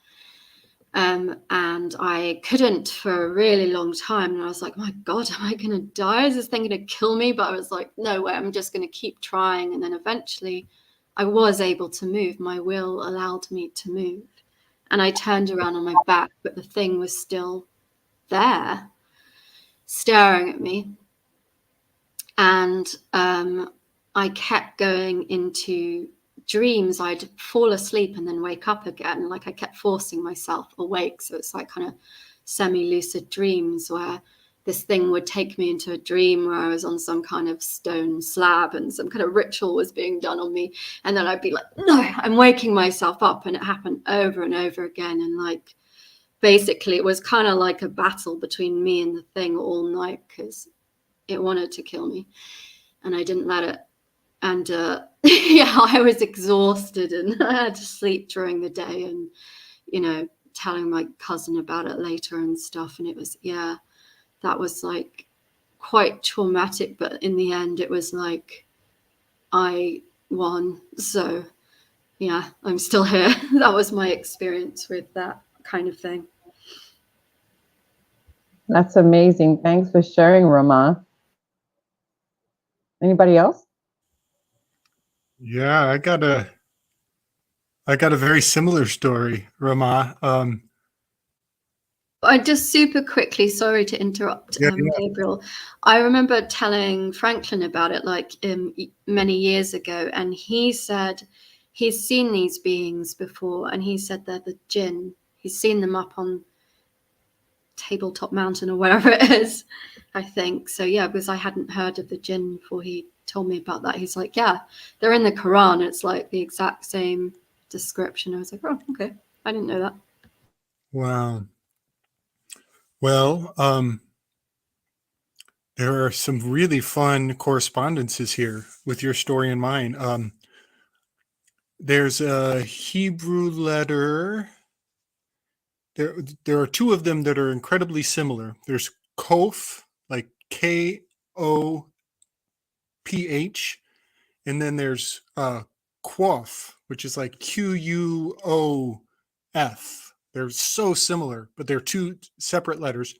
And I couldn't for a really long time. And I was like, my God, am I going to die? Is this thing going to kill me? But I was like, no way, I'm just going to keep trying. And then eventually I was able to move. My will allowed me to move. And I turned around on my back, but the thing was still there, staring at me. And I kept going into dreams. I'd fall asleep and then wake up again. Like I kept forcing myself awake. So it's like kind of semi-lucid dreams where this thing would take me into a dream where I was on some kind of stone slab and some kind of ritual was being done on me. And then I'd be like, no, I'm waking myself up. And it happened over and over again. And like, basically it was kind of like a battle between me and the thing all night, because it wanted to kill me and I didn't let it. And yeah, I was exhausted and I had to sleep during the day, and, you know, telling my cousin about it later and stuff. And it was, yeah, that was like quite traumatic. But in the end, it was like I won. So yeah, I'm still here. That was my experience with that kind of thing. That's amazing. Thanks for sharing, Rama. Anybody else? Yeah, I got a very similar story, Rama. I just super quickly, sorry to interrupt, Gabriel. I remember telling Franklin about it like many years ago, and he said he's seen these beings before, and he said they're the jinn. He's seen them up on Tabletop Mountain or wherever it is, I think. So yeah, because I hadn't heard of the jinn before he told me about that. He's like, yeah, they're in the Quran. It's like the exact same description. I was like, oh, okay, I didn't know that. Wow. Well, there are some really fun correspondences here with your story and mine. There's a Hebrew letter. There are two of them that are incredibly similar. There's Kof, like K-O-P-H, and then there's Quof, which is like Q-U-O-F. They're so similar, but they're two separate letters.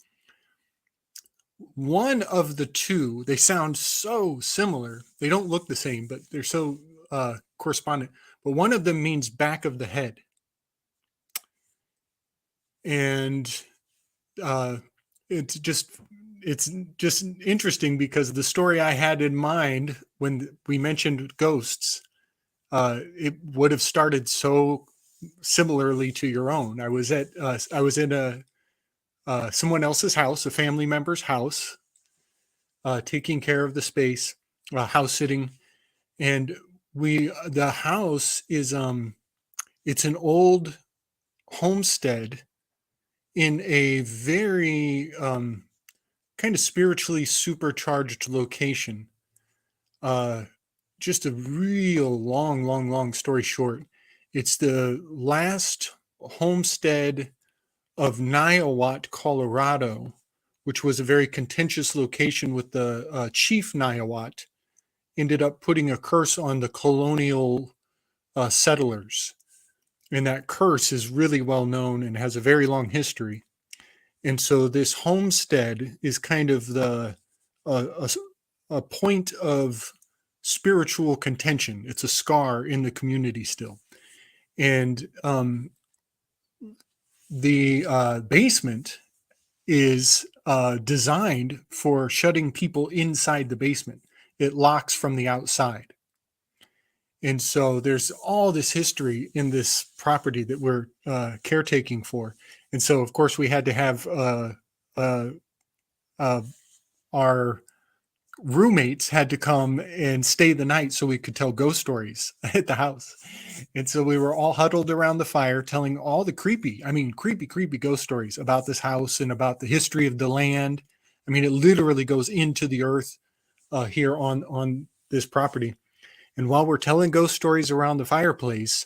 one of the two, they sound so similar. They don't look the same, but they're so correspondent. But one of them means back of the head. And it's just interesting because the story I had in mind when we mentioned ghosts, it would have started so similarly to your own. I was in someone else's house, a family member's house, taking care of the space, house sitting, and the house is it's an old homestead in a very kind of spiritually supercharged location. Just a real long story short. It's the last homestead of Niawat, Colorado, which was a very contentious location with the chief Niawat, ended up putting a curse on the colonial settlers. And that curse is really well known and has a very long history. And so this homestead is kind of a point of spiritual contention. It's a scar in the community still. And the basement is designed for shutting people inside the basement. It locks from the outside. And so there's all this history in this property that we're caretaking for. And so, of course, we had to have our roommates had to come and stay the night so we could tell ghost stories at the house. And so we were all huddled around the fire telling all the creepy ghost stories about this house and about the history of the land. I mean, it literally goes into the earth here on this property. And while we're telling ghost stories around the fireplace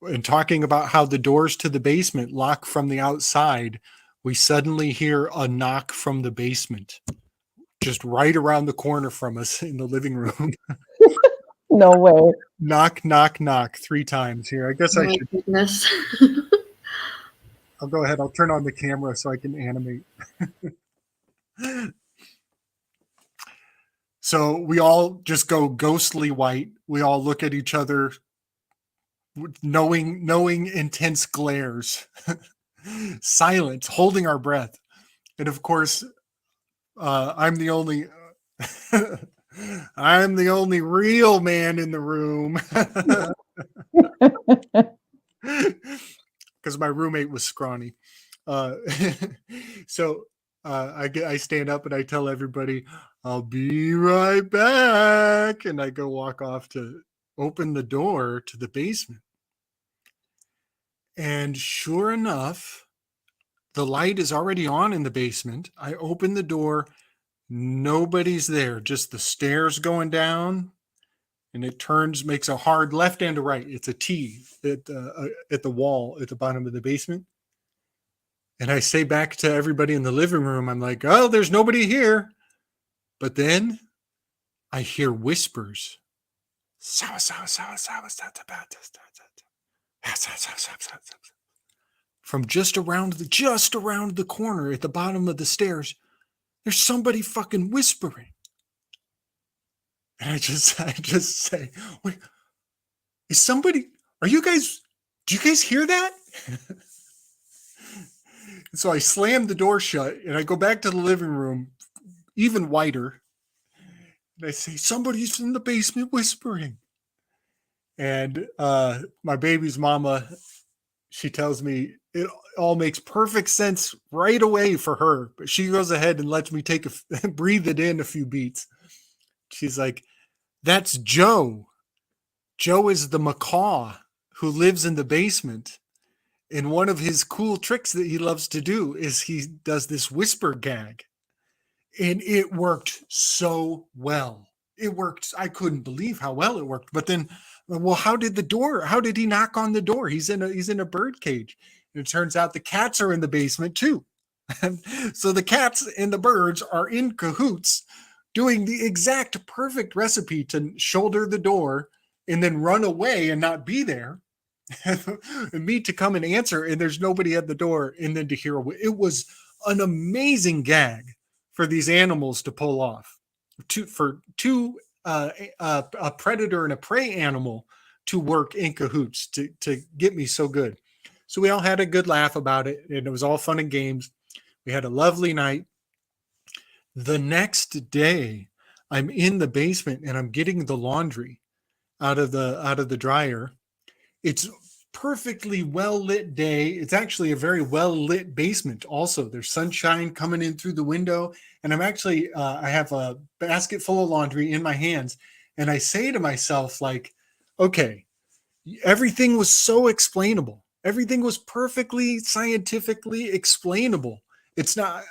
and talking about how the doors to the basement lock from the outside, we suddenly hear a knock from the basement, just right around the corner from us in the living room. No way. Knock, knock, knock 3 times here. I guess I should. Goodness. I'll go ahead. I'll turn on the camera so I can animate. So we all just go ghostly white. We all look at each other, knowing intense glares, silence, holding our breath. And of course, I'm the only real man in the room because my roommate was scrawny. So I stand up and I tell everybody, I'll be right back. And I go walk off to open the door to the basement. And sure enough, the light is already on in the basement. I open the door. Nobody's there. Just the stairs going down. And it makes a hard left and a right. It's a T at the wall at the bottom of the basement. And I say back to everybody in the living room, I'm like, oh, there's nobody here. But then I hear whispers. From just around the corner at the bottom of the stairs, there's somebody fucking whispering. And I just say, wait, do you guys hear that? So I slam the door shut and I go back to the living room, even whiter. And I say, somebody's in the basement whispering. And my baby's mama, she tells me it all makes perfect sense right away for her. But she goes ahead and lets me breathe it in a few beats. She's like, that's Joe. Joe is the macaw who lives in the basement. And one of his cool tricks that he loves to do is he does this whisper gag. And it worked so well. It worked. I couldn't believe how well it worked. But then, well, how did he knock on the door? He's in a bird cage. And it turns out the cats are in the basement too. So the cats and the birds are in cahoots doing the exact perfect recipe to shoulder the door and then run away and not be there. And me to come and answer and there's nobody at the door, and then to hear it was an amazing gag for these animals to pull off. A predator and a prey animal to work in cahoots to get me so good. So we all had a good laugh about it, and it was all fun and games. We had a lovely night. The next day, I'm in the basement and I'm getting the laundry out of the dryer. It's perfectly well lit day. It's actually a very well lit basement. Also, there's sunshine coming in through the window, and I'm actually I have a basket full of laundry in my hands, and I say to myself, like, okay, everything was so explainable. Everything was perfectly scientifically explainable. It's not.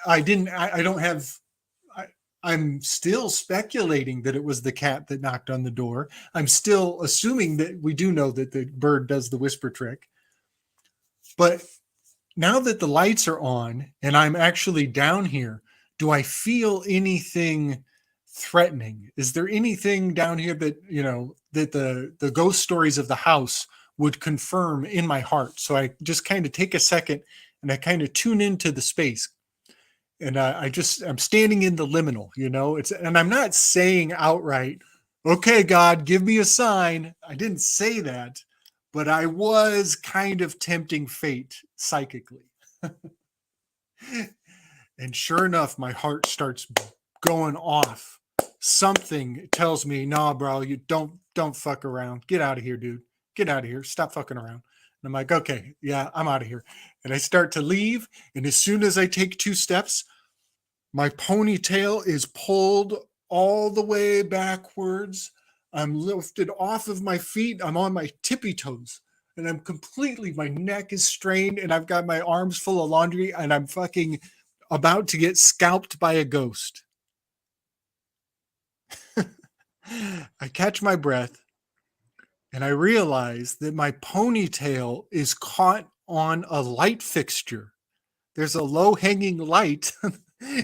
I'm still speculating that it was the cat that knocked on the door. I'm still assuming that we do know that the bird does the whisper trick. But now that the lights are on and I'm actually down here, do I feel anything threatening? Is there anything down here that, you know, that the ghost stories of the house would confirm in my heart? So I just kind of take a second and I kind of tune into the space. And I'm standing in the liminal, you know, and I'm not saying outright, okay, God, give me a sign. I didn't say that, but I was kind of tempting fate psychically. And sure enough, my heart starts going off. Something tells me, nah, bro, you don't fuck around. Get out of here, dude. Get out of here. Stop fucking around. And I'm like, okay, yeah, I'm out of here. And I start to leave. And as soon as I take 2 steps, my ponytail is pulled all the way backwards. I'm lifted off of my feet. I'm on my tippy toes. And I'm completely, my neck is strained. And I've got my arms full of laundry. And I'm fucking about to get scalped by a ghost. I catch my breath. And I realize that my ponytail is caught on a light fixture. There's a low-hanging light,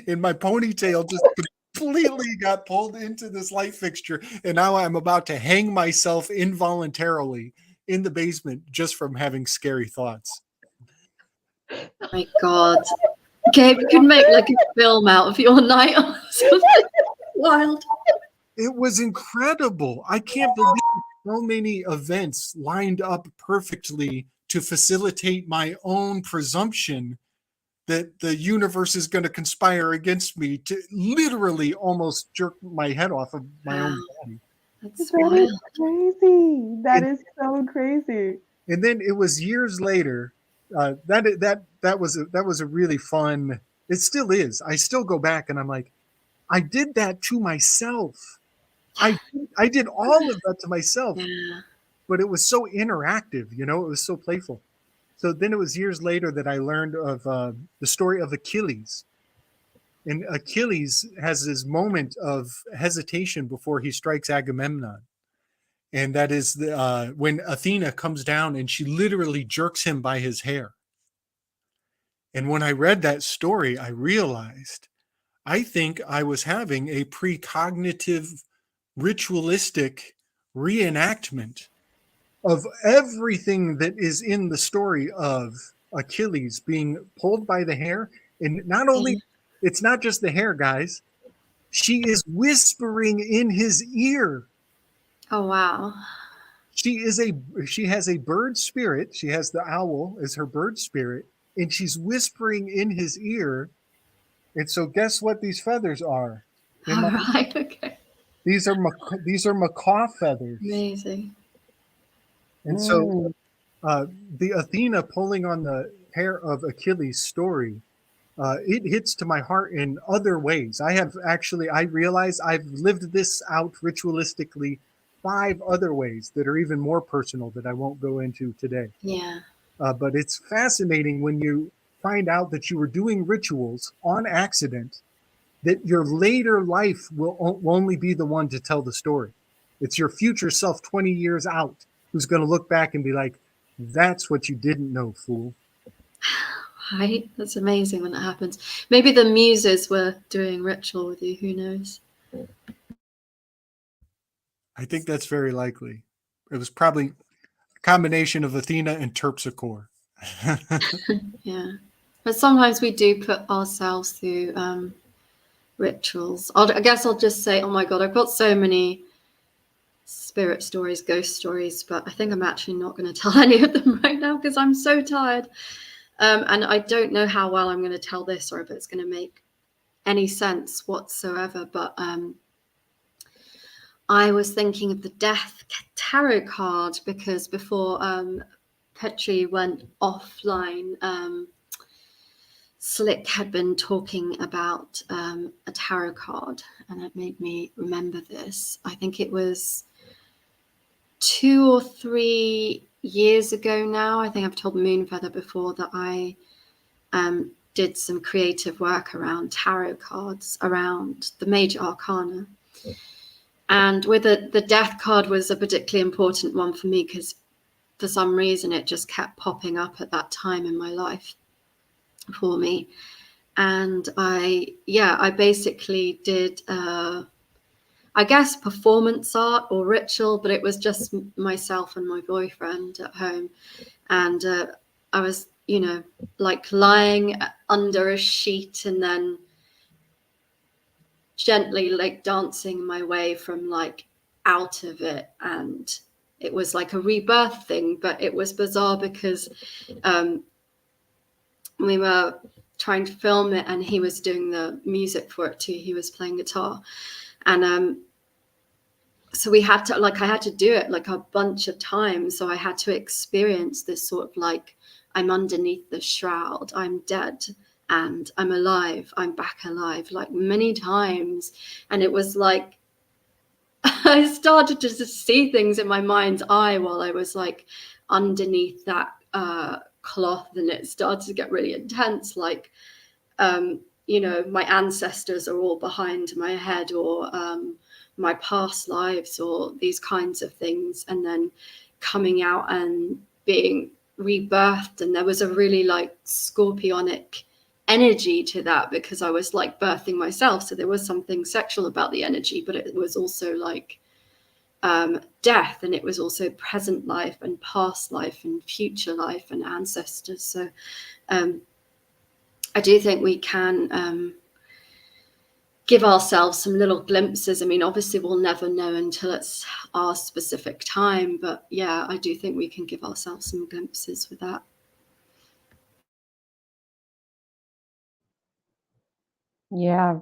and my ponytail just completely got pulled into this light fixture. And now I'm about to hang myself involuntarily in the basement just from having scary thoughts. Oh my God. Okay, we could make like a film out of your night or something. Wild. It was incredible. I can't believe so many events lined up perfectly to facilitate my own presumption that the universe is going to conspire against me to literally almost jerk my head off of my own body. That's That is crazy. That is so crazy. And then it was years later. That was a really fun. It still is. I still go back and I'm like, I did that to myself. I did all of that to myself, but it was so interactive, you know, it was so playful. So then it was years later that I learned of the story of Achilles. And Achilles has this moment of hesitation before he strikes Agamemnon. And that is when Athena comes down and she literally jerks him by his hair. And when I read that story, I realized I think I was having a precognitive ritualistic reenactment of everything that is in the story of Achilles being pulled by the hair. And not only, it's not just the hair, guys. She is whispering in his ear. Oh, wow. She has a bird spirit. She has the owl as her bird spirit, and she's whispering in his ear. And so guess what these feathers are? All right, okay. These are macaw feathers. Amazing. And so the Athena pulling on the hair of Achilles' story, it hits to my heart in other ways. I realize I've lived this out ritualistically 5 other ways that are even more personal that I won't go into today. Yeah. But it's fascinating when you find out that you were doing rituals on accident, that your later life will only be the one to tell the story. It's your future self 20 years out who's going to look back and be like, that's what you didn't know, fool. Right? That's amazing when that happens. Maybe the muses were doing ritual with you. Who knows? I think that's very likely. It was probably a combination of Athena and Terpsichore. Yeah. But sometimes we do put ourselves through rituals. I guess I'll just say, oh my God, I've got so many spirit stories, ghost stories, but I think I'm actually not going to tell any of them right now because I'm so tired. And I don't know how well I'm going to tell this or if it's going to make any sense whatsoever. But I was thinking of the Death Tarot card because before Petri went offline, Slick had been talking about a tarot card, and it made me remember this. I think it was 2 or 3 years ago now. I think I've told Moonfeather before that I did some creative work around tarot cards, around the major arcana. And with the death card was a particularly important one for me because for some reason it just kept popping up at that time in my life for me. And I basically did I guess performance art or ritual, but it was just myself and my boyfriend at home. And I was, like lying under a sheet and then gently like dancing my way from like out of it. And it was like a rebirth thing, but it was bizarre because we were trying to film it and he was doing the music for it too. He was playing guitar. And so we had to, I had to do it like a bunch of times. So I had to experience this sort of like, I'm underneath the shroud, I'm dead and I'm alive, I'm back alive, like many times. And it was like, I started to just see things in my mind's eye while I was like underneath that cloth, and it started to get really intense. Like, my ancestors are all behind my head, or my past lives, or these kinds of things, and then coming out and being rebirthed. And there was a really like scorpionic energy to that because I was like birthing myself. So there was something sexual about the energy, but it was also like death, and it was also present life and past life and future life and ancestors. So I do think we can give ourselves some little glimpses. I mean, obviously we'll never know until it's our specific time, but yeah, I do think we can give ourselves some glimpses with that. Yeah.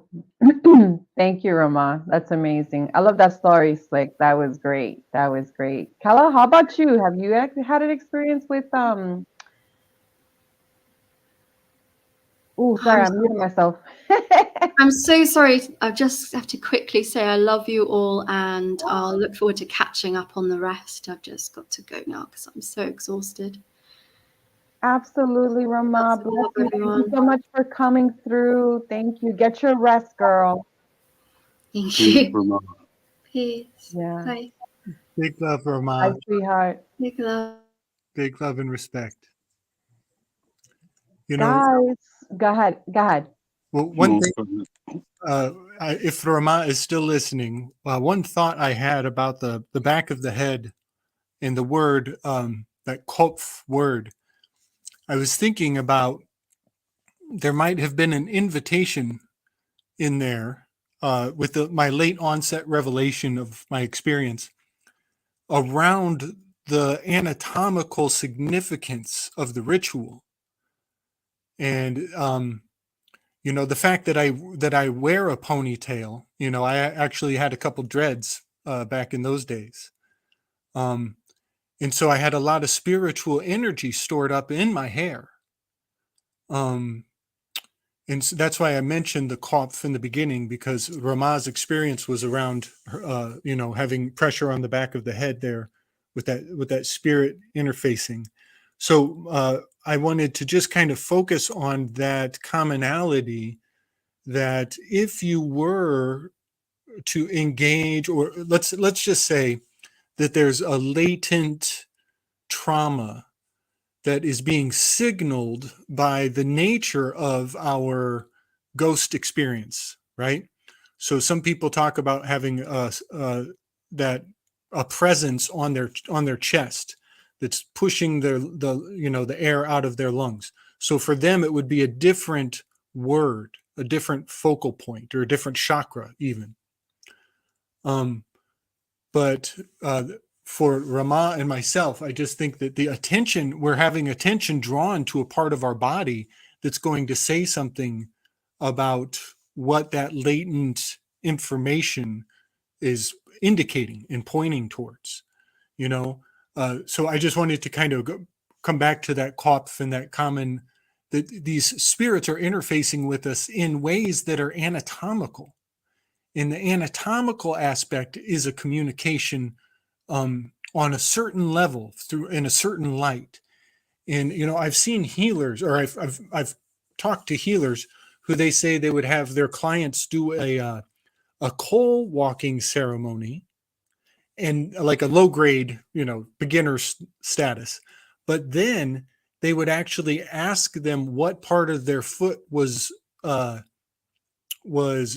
Thank you, Rama. That's amazing. I love that story, Slick. That was great. That was great. Kala, how about you? Have you had an experience with Oh, sorry, I'm muting myself. I'm so sorry. I just have to quickly say I love you all, and I'll look forward to catching up on the rest. I've just got to go now because I'm so exhausted. Absolutely, Rama. Bless you. Thank you so much for coming through. Thank you. Get your rest, girl. Thank you. Peace. Yeah. Bye. Big love, Rama. Bye, sweetheart. Big love. Big love and respect. Guys, go ahead. Go ahead. Well, one thing, if Rama is still listening, one thought I had about the back of the head and the word, that kopf word, I was thinking about there might have been an invitation in there with my late onset revelation of my experience around the anatomical significance of the ritual. And, the fact that I wear a ponytail, I actually had a couple dreads back in those days. And so I had a lot of spiritual energy stored up in my hair. And so that's why I mentioned the kopf in the beginning, because Rama's experience was around, having pressure on the back of the head there with that spirit interfacing. So I wanted to just kind of focus on that commonality, that if you were to engage, or let's just say that there's a latent trauma that is being signaled by the nature of our ghost experience, right? So some people talk about having a presence on their chest that's pushing the air out of their lungs. So for them, it would be a different word, a different focal point or a different chakra even. But for Rama and myself, I just think that we're having attention drawn to a part of our body that's going to say something about what that latent information is indicating and pointing towards, so I just wanted to kind of come back to that Kopf and that common, that these spirits are interfacing with us in ways that are anatomical. And the anatomical aspect is a communication on a certain level in a certain light. And, I've seen healers, or I've talked to healers who they say they would have their clients do a coal walking ceremony, and like a low grade, beginner status. But then they would actually ask them what part of their foot was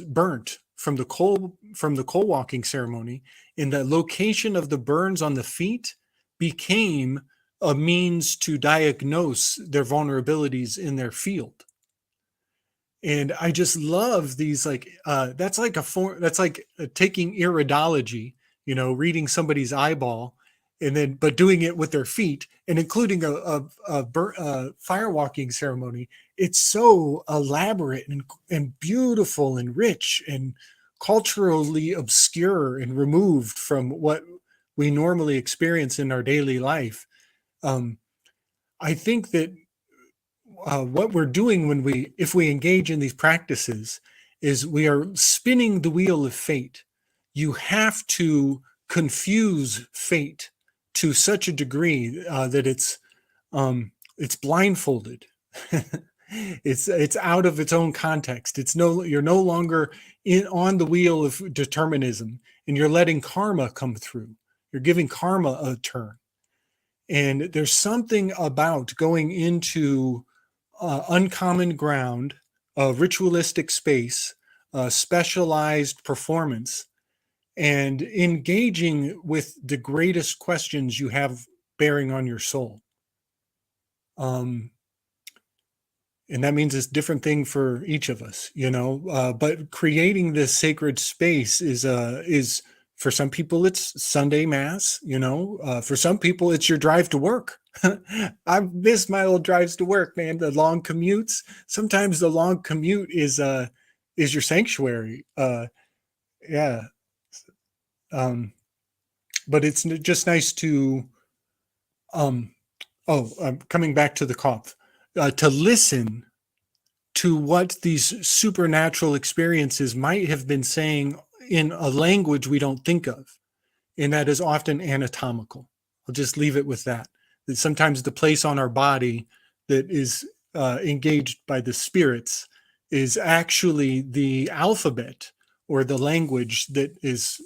burnt from the coal walking ceremony, and the location of the burns on the feet became a means to diagnose their vulnerabilities in their field. And I just love these, that's like taking iridology, reading somebody's eyeball, but doing it with their feet and including a fire walking ceremony. It's so elaborate and beautiful and rich and culturally obscure and removed from what we normally experience in our daily life. I think that what we're doing if we engage in these practices is we are spinning the wheel of fate. You have to confuse fate to such a degree that it's blindfolded. It's out of its own context. You're no longer on the wheel of determinism, and you're letting karma come through. You're giving karma a turn. And there's something about going into uncommon ground, a ritualistic space, specialized performance, and engaging with the greatest questions you have bearing on your soul. And that means it's a different thing for each of us, but creating this sacred space is for some people it's Sunday mass, for some people it's your drive to work. I've missed my old drives to work, man. The long commutes. Sometimes the long commute is your sanctuary. Yeah. But it's just nice to coming back to the Kopf, to listen to what these supernatural experiences might have been saying in a language we don't think of, and that is often anatomical. I'll just leave it with that. That sometimes the place on our body that is engaged by the spirits is actually the alphabet or the language that is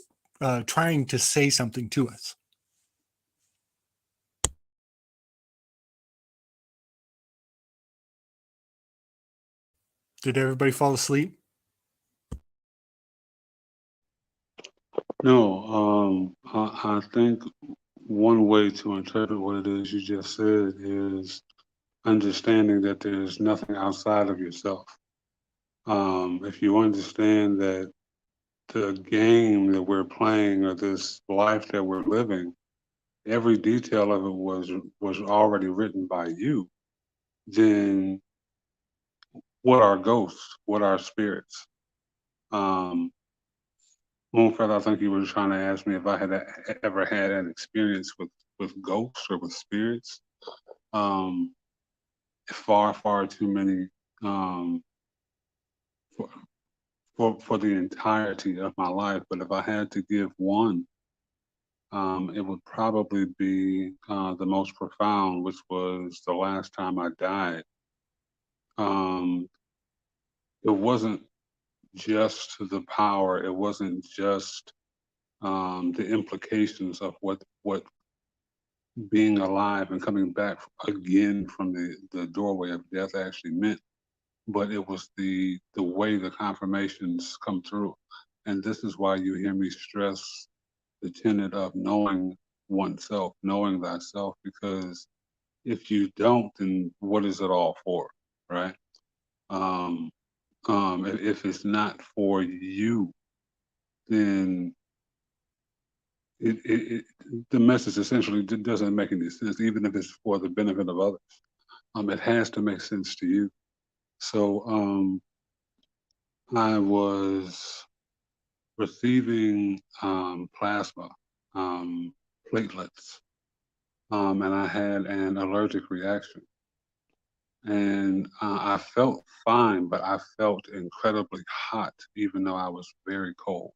trying to say something to us. Did everybody fall asleep? No, I think one way to interpret what it is you just said is understanding that there's nothing outside of yourself. If you understand that the game that we're playing or this life that we're living, every detail of it was already written by you, then what are ghosts? What are spirits? Moonfeather, I think you were trying to ask me if I had ever had an experience with ghosts or with spirits. Far too many for the entirety of my life. But if I had to give one, it would probably be the most profound, which was the last time I died. It wasn't just the power. It wasn't just the implications of what being alive and coming back again from the doorway of death actually meant, but it was the way the confirmations come through. And this is why you hear me stress the tenet of knowing oneself, knowing thyself, because if you don't, then what is it all for, right? If it's not for you, then the message essentially doesn't make any sense, even if it's for the benefit of others. It has to make sense to you. So I was receiving plasma, platelets, and I had an allergic reaction. And I felt fine, but I felt incredibly hot, even though I was very cold.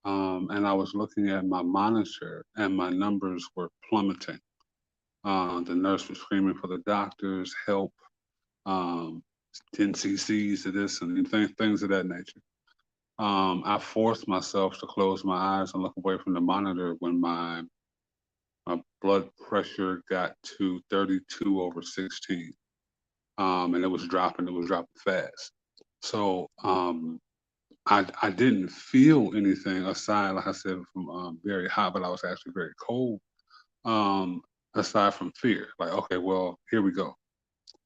And I was looking at my monitor, and my numbers were plummeting. The nurse was screaming for the doctors, help, 10 cc's of this and things of that nature. I forced myself to close my eyes and look away from the monitor when my blood pressure got to 32/16. And it was dropping fast. So I didn't feel anything aside, like I said, from very hot, but I was actually very cold. Aside from fear, like, okay, well, here we go.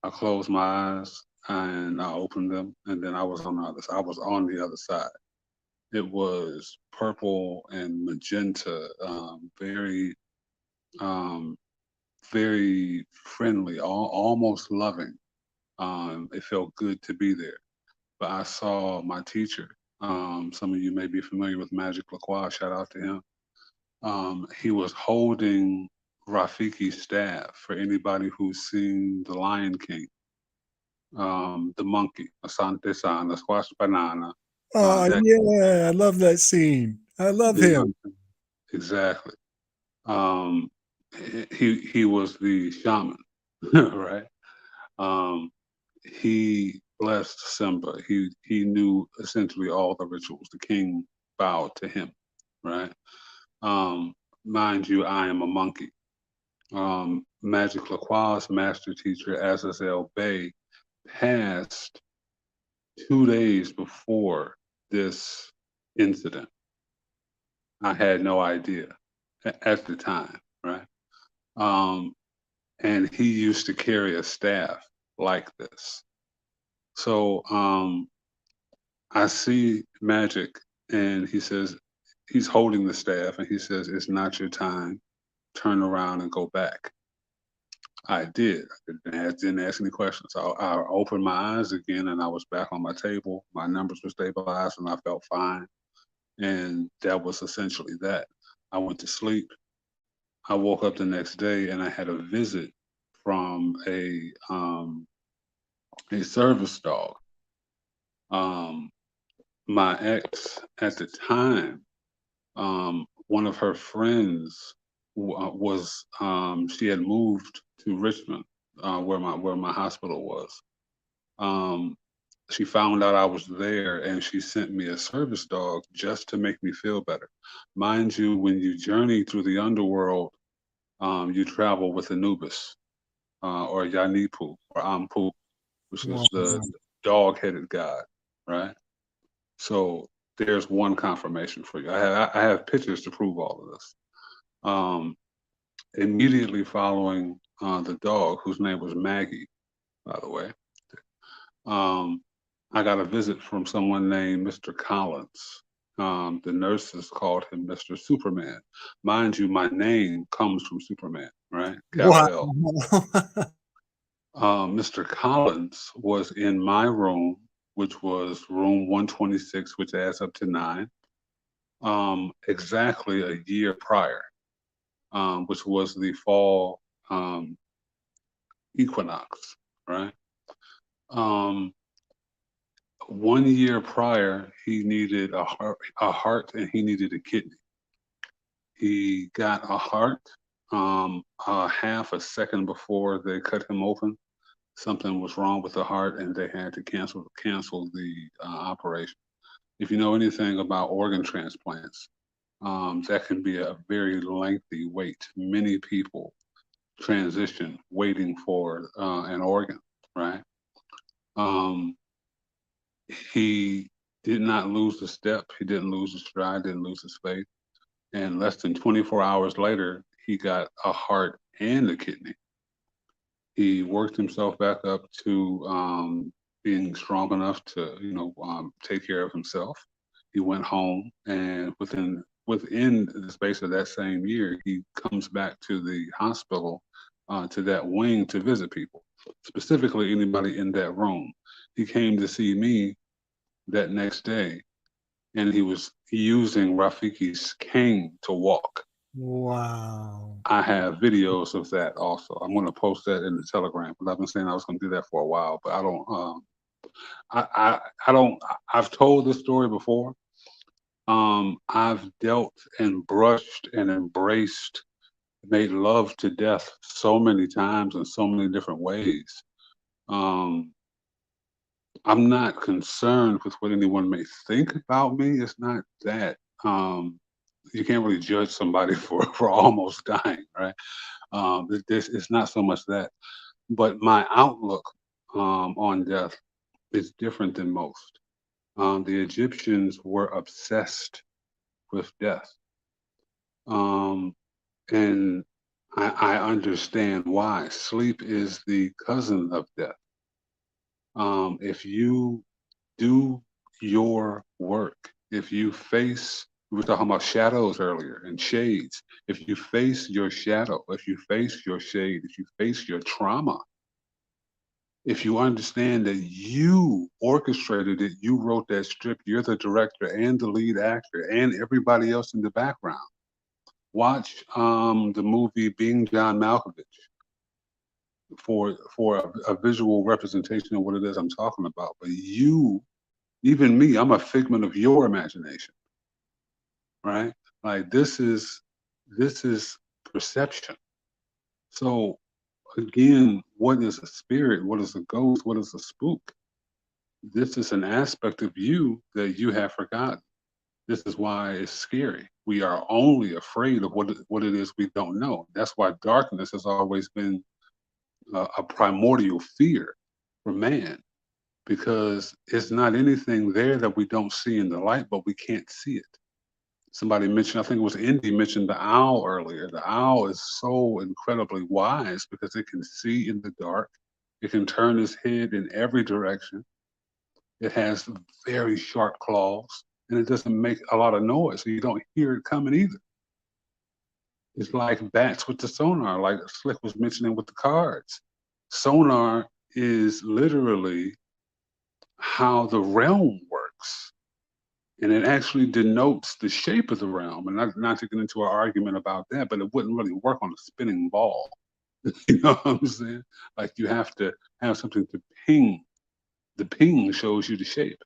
I closed my eyes and I opened them, and then I was on the other side. It was purple and magenta, very, very friendly, almost loving. It felt good to be there. But I saw my teacher. Some of you may be familiar with Magic Lacroix. Shout out to him. He was holding Rafiki's staff. For anybody who's seen The Lion King, the monkey, Asante Sana, squash banana. Oh, yeah, I love that scene. I love him. Exactly. He was the shaman, right? He blessed Simba. He knew essentially all the rituals. The king bowed to him, right? Mind you, I am a monkey. Magic Lacroix's master teacher, Azazel Bey, passed 2 days before this incident. I had no idea at the time, right? And he used to carry a staff like this. So I see Magic, and he says, he's holding the staff, and he says, "It's not your time. Turn around and go back." I did. I didn't ask any questions. I opened my eyes again, and I was back on my table. My numbers were stabilized, and I felt fine. And that was essentially that. I went to sleep. I woke up the next day, and I had a visit from a service dog. My ex at the time, one of her friends was she had moved to Richmond, where my hospital was. She found out I was there, and she sent me a service dog just to make me feel better. Mind you, when you journey through the underworld, you travel with Anubis, or Yanipu, or Ampu, which is the dog-headed god, right? So there's one confirmation for you. I have pictures to prove all of this. Immediately following the dog, whose name was Maggie, by the way, I got a visit from someone named Mr. Collins. The nurses called him Mr. Superman. Mind you, my name comes from Superman, right? Capital L. Mr. Collins was in my room, which was room 126, which adds up to 9, exactly a year prior, which was the fall equinox, right? 1 year prior, he needed a heart, and he needed a kidney. He got a heart half a second before they cut him open. Something was wrong with the heart, and they had to cancel the operation. If you know anything about organ transplants, that can be a very lengthy wait. Many people transition waiting for an organ, right? He did not lose a step. He didn't lose his stride, didn't lose his faith. And less than 24 hours later, he got a heart and a kidney. He worked himself back up to being strong enough to, take care of himself. He went home, and within the space of that same year, he comes back to the hospital, to that wing to visit people, specifically anybody in that room. He came to see me that next day, and he was using Rafiki's cane to walk. Wow. I have videos of that also. I'm going to post that in the Telegram, because I've been saying I was going to do that for a while, but I don't. I don't. I've told this story before. I've dealt and brushed and embraced, made love to death so many times in so many different ways. I'm not concerned with what anyone may think about me. It's not that. You can't really judge somebody for almost dying, right? It's not so much that, but my outlook on death is different than most. The Egyptians were obsessed with death. And I understand why. Sleep is the cousin of death. If you do your work, if you face, we were talking about shadows earlier and shades. If you face your shadow, if you face your shade, if you face your trauma, if you understand that you orchestrated it, you wrote that script, you're the director and the lead actor and everybody else in the background. Watch the movie Being John Malkovich for a visual representation of what it is I'm talking about. But you, even me, I'm a figment of your imagination, right? Like this is perception. So again, what is a spirit? What is a ghost? What is a spook? This is an aspect of you that you have forgotten. This is why it's scary. We are only afraid of what it is we don't know. That's why darkness has always been a primordial fear for man, because it's not anything there that we don't see in the light, but we can't see it. Somebody mentioned, I think it was Indy mentioned the owl earlier. The owl is so incredibly wise because it can see in the dark. It can turn its head in every direction. It has very sharp claws, and it doesn't make a lot of noise, so you don't hear it coming either. It's like bats with the sonar, like Slick was mentioning with the cards. Sonar is literally how the realm works, and it actually denotes the shape of the realm. And not to get into an argument about that, but it wouldn't really work on a spinning ball. You know what I'm saying? Like you have to have something to ping. The ping shows you the shape.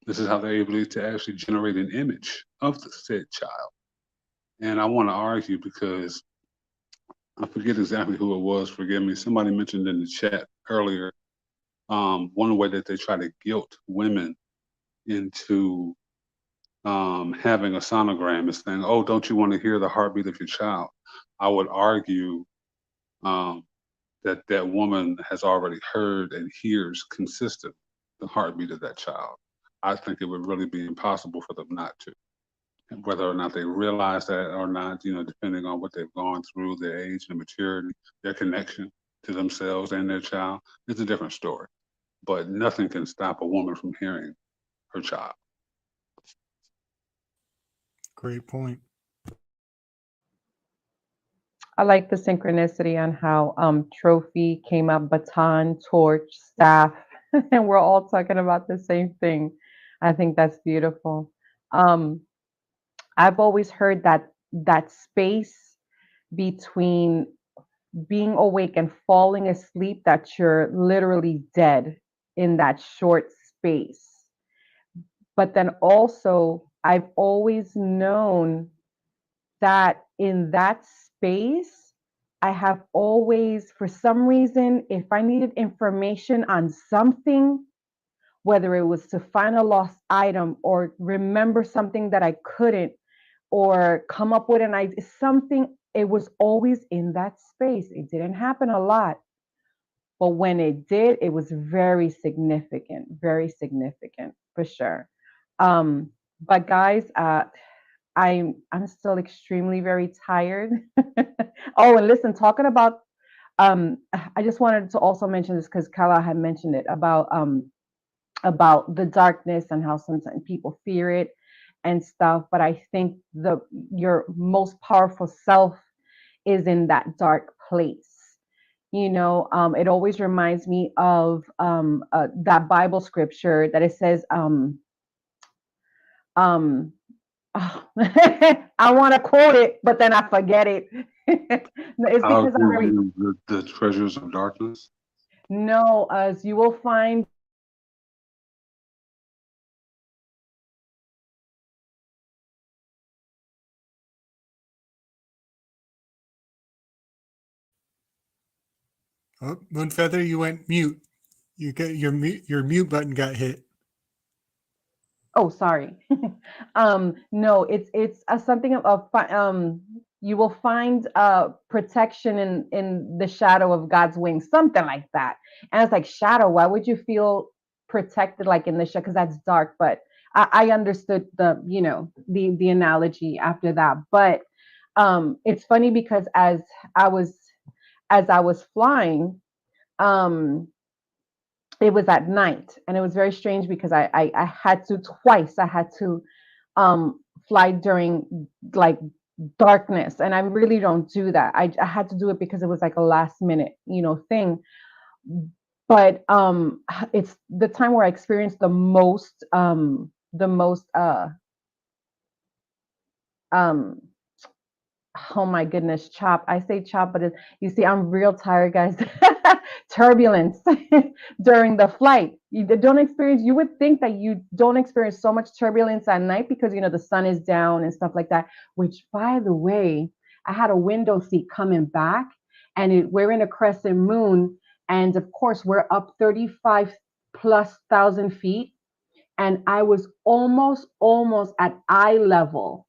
This is how they're able to actually generate an image of the said child. And I want to argue because I forget exactly who it was, forgive me. Somebody mentioned in the chat earlier, one way that they try to guilt women into having a sonogram is saying, oh, don't you want to hear the heartbeat of your child? I would argue that that woman has already heard and hears consistent the heartbeat of that child. I think it would really be impossible for them not to. And whether or not they realize that or not, depending on what they've gone through, their age and maturity, their connection to themselves and their child, it's a different story. But nothing can stop a woman from hearing her child. Great point. I like the synchronicity on how trophy came up, baton, torch, staff, and we're all talking about the same thing. I think that's beautiful. I've always heard that space between being awake and falling asleep, that you're literally dead in that short space. But then also, I've always known that in that space, I have always, for some reason, if I needed information on something, whether it was to find a lost item or remember something that I couldn't, or come up with an idea, something, it was always in that space. It didn't happen a lot, but when it did, it was very significant for sure. But guys, I'm still extremely very tired. Oh, and listen, talking about I just wanted to also mention this because Kala had mentioned it about the darkness and how sometimes people fear it and stuff. But I think your most powerful self is in that dark place. It always reminds me of that Bible scripture that it says, um, I want to quote it, but then I forget it. It's I'll because I'm give very, you the treasures of darkness. no, as you will find. Oh, Moonfeather, you went mute. You get your mute button got hit. Oh, sorry. No, it's something you will find protection in the shadow of God's wings, something like that. And it's like, shadow, why would you feel protected like in the shadow? Because that's dark. But I understood the analogy after that. But it's funny because I was as I was flying, um it was at night, and it was very strange because I had to twice, I had to fly during like darkness, and I really don't do that. I had to do it because it was like a last minute thing. But it's the time where I experienced the most um oh my goodness, chop. I say chop, but you see, I'm real tired, guys. Turbulence during the flight. You would think that you don't experience so much turbulence at night because, the sun is down and stuff like that, which, by the way, I had a window seat coming back, and we're in a crescent moon. And of course, we're up 35 plus thousand feet. And I was almost at eye level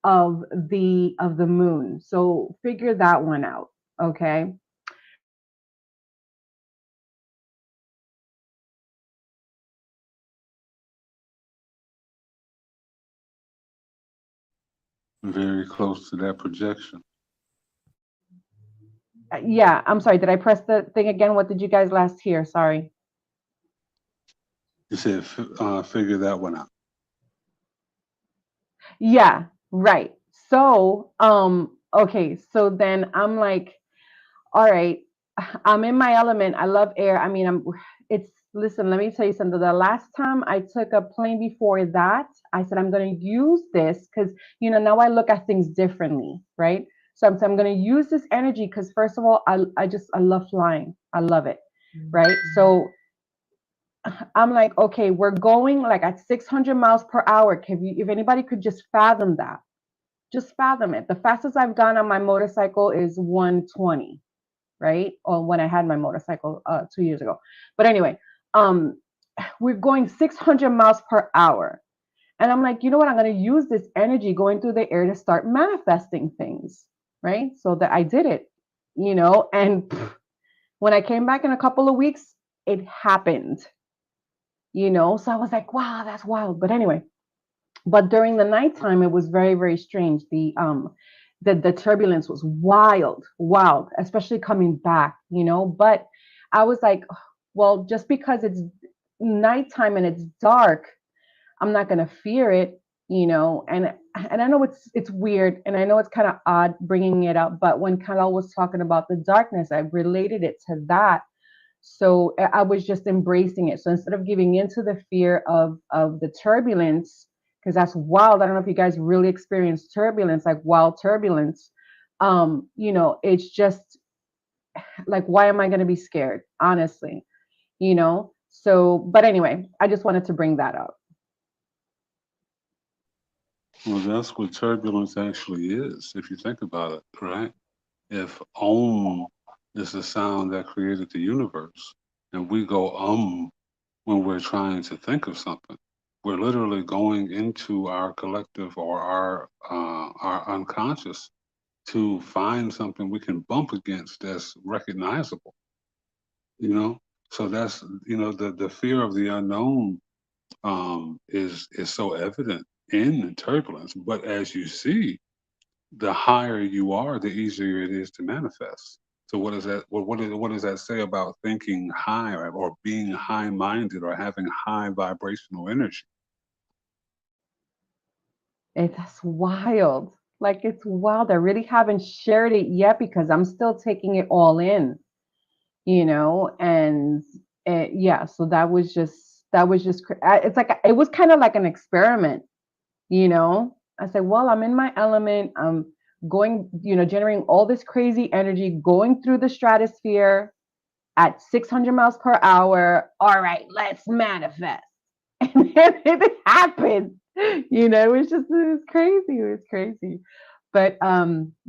of the moon. So figure that one out. Okay. Very close to that projection. Yeah, I'm sorry. Did I press the thing again? What did you guys last hear? Sorry. You said figure that one out. Yeah, right. So, okay. So then I'm like, all right, I'm in my element. I love air. I mean, listen, let me tell you something. The last time I took a plane before that, I said, I'm going to use this because, now I look at things differently, right? So I'm going to use this energy because, first of all, I love flying. I love it, right? So I'm like, okay, we're going like at 600 miles per hour. If anybody could just fathom that, just fathom it. The fastest I've gone on my motorcycle is 120, right? Or when I had my motorcycle 2 years ago. But anyway, we're going 600 miles per hour. And I'm like, you know what? I'm going to use this energy going through the air to start manifesting things, right? So that I did it, and when I came back in a couple of weeks, it happened, So I was like, wow, that's wild. But anyway, but during the nighttime, it was very, very strange. The turbulence was wild, especially coming back, But I was like, well, just because it's nighttime and it's dark, I'm not gonna fear it, And I know it's weird, and I know it's kind of odd bringing it up, but when Kala was talking about the darkness, I related it to that. So I was just embracing it. So instead of giving into the fear of the turbulence, because that's wild. I don't know if you guys really experience turbulence, like wild turbulence. It's just like, why am I going to be scared? Honestly, So, but anyway, I just wanted to bring that up. Well, that's what turbulence actually is, if you think about it, right? If Om is the sound that created the universe, and we go when we're trying to think of something, we're literally going into our collective or our unconscious to find something we can bump against that's recognizable. So that's the fear of the unknown is so evident in turbulence. But as you see, the higher you are, the easier it is to manifest. So what does that what does that say about thinking high or being high-minded or having high vibrational energy? It's wild. Like, it's wild. I really haven't shared it yet because I'm still taking it all in, you know, and yeah, so that was just it's like it was kind of like an experiment, you know. I said, well, I'm in my element. I'm going, you know, generating all this crazy energy, going through the stratosphere at 600 miles per hour. All right, let's manifest. And then it happened. You know, it was crazy. It was crazy. But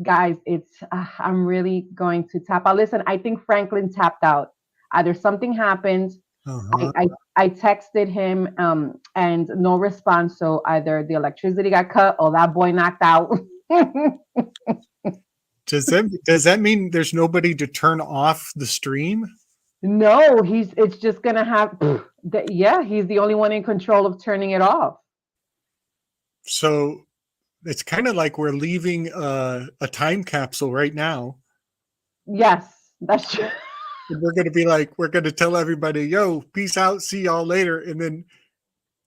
guys, it's I'm really going to tap out. Listen, I think Franklin tapped out. Either something happened. Uh-huh. I texted him and no response. So either the electricity got cut or that boy knocked out. Does that mean there's nobody to turn off the stream? No, it's just gonna have yeah, he's the only one in control of turning it off. So it's kind of like we're leaving a time capsule right now. Yes, that's true. We're going to be like, we're going to tell everybody, yo, peace out, see y'all later. And then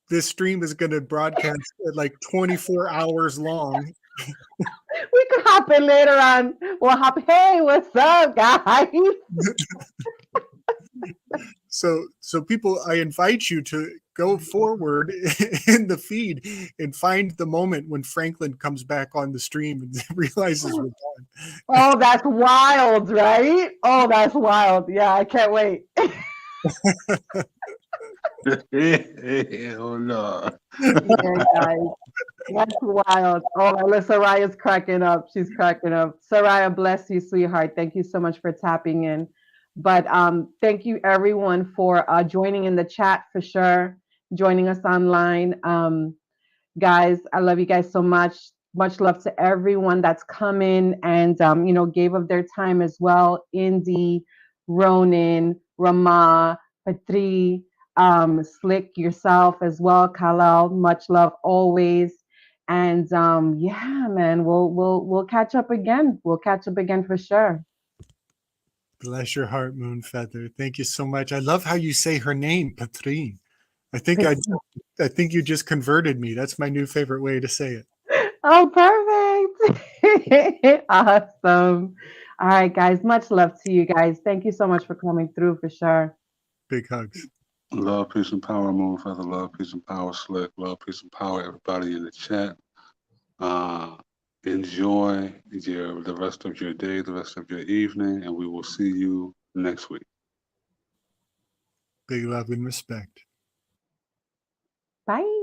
this stream is going to broadcast at like 24 hours long. We could hop in later on. We'll hop, hey, what's up, guys? So people, I invite you to go forward in the feed and find the moment when Franklin comes back on the stream and realizes we're done. Oh, that's wild, right? Oh, that's wild. Yeah, I can't wait. Oh no. Yeah, guys. That's wild. Oh, Saraya's cracking up. She's cracking up. Saraya, bless you, sweetheart. Thank you so much for tapping in. But thank you, everyone, for joining in the chat for sure, joining us online. Guys, I love you guys so much. Much love to everyone that's come in and, you know, gave of their time as well. Indy, Ronan, Rama, Patri, Slick, yourself as well. Kalal, much love always. And yeah, man, we'll catch up again. We'll catch up again for sure. Bless your heart, Moon Feather. Thank you so much. I love how you say her name, Patrine. I think you just converted me. That's my new favorite way to say it. Oh, perfect. Awesome. All right, guys. Much love to you guys. Thank you so much for coming through for sure. Big hugs. Love, peace, and power, Moon Feather. Love, peace, and power, Slick. Love, peace, and power, everybody in the chat. Enjoy the rest of your day, the rest of your evening, and we will see you next week. Big love and respect. Bye.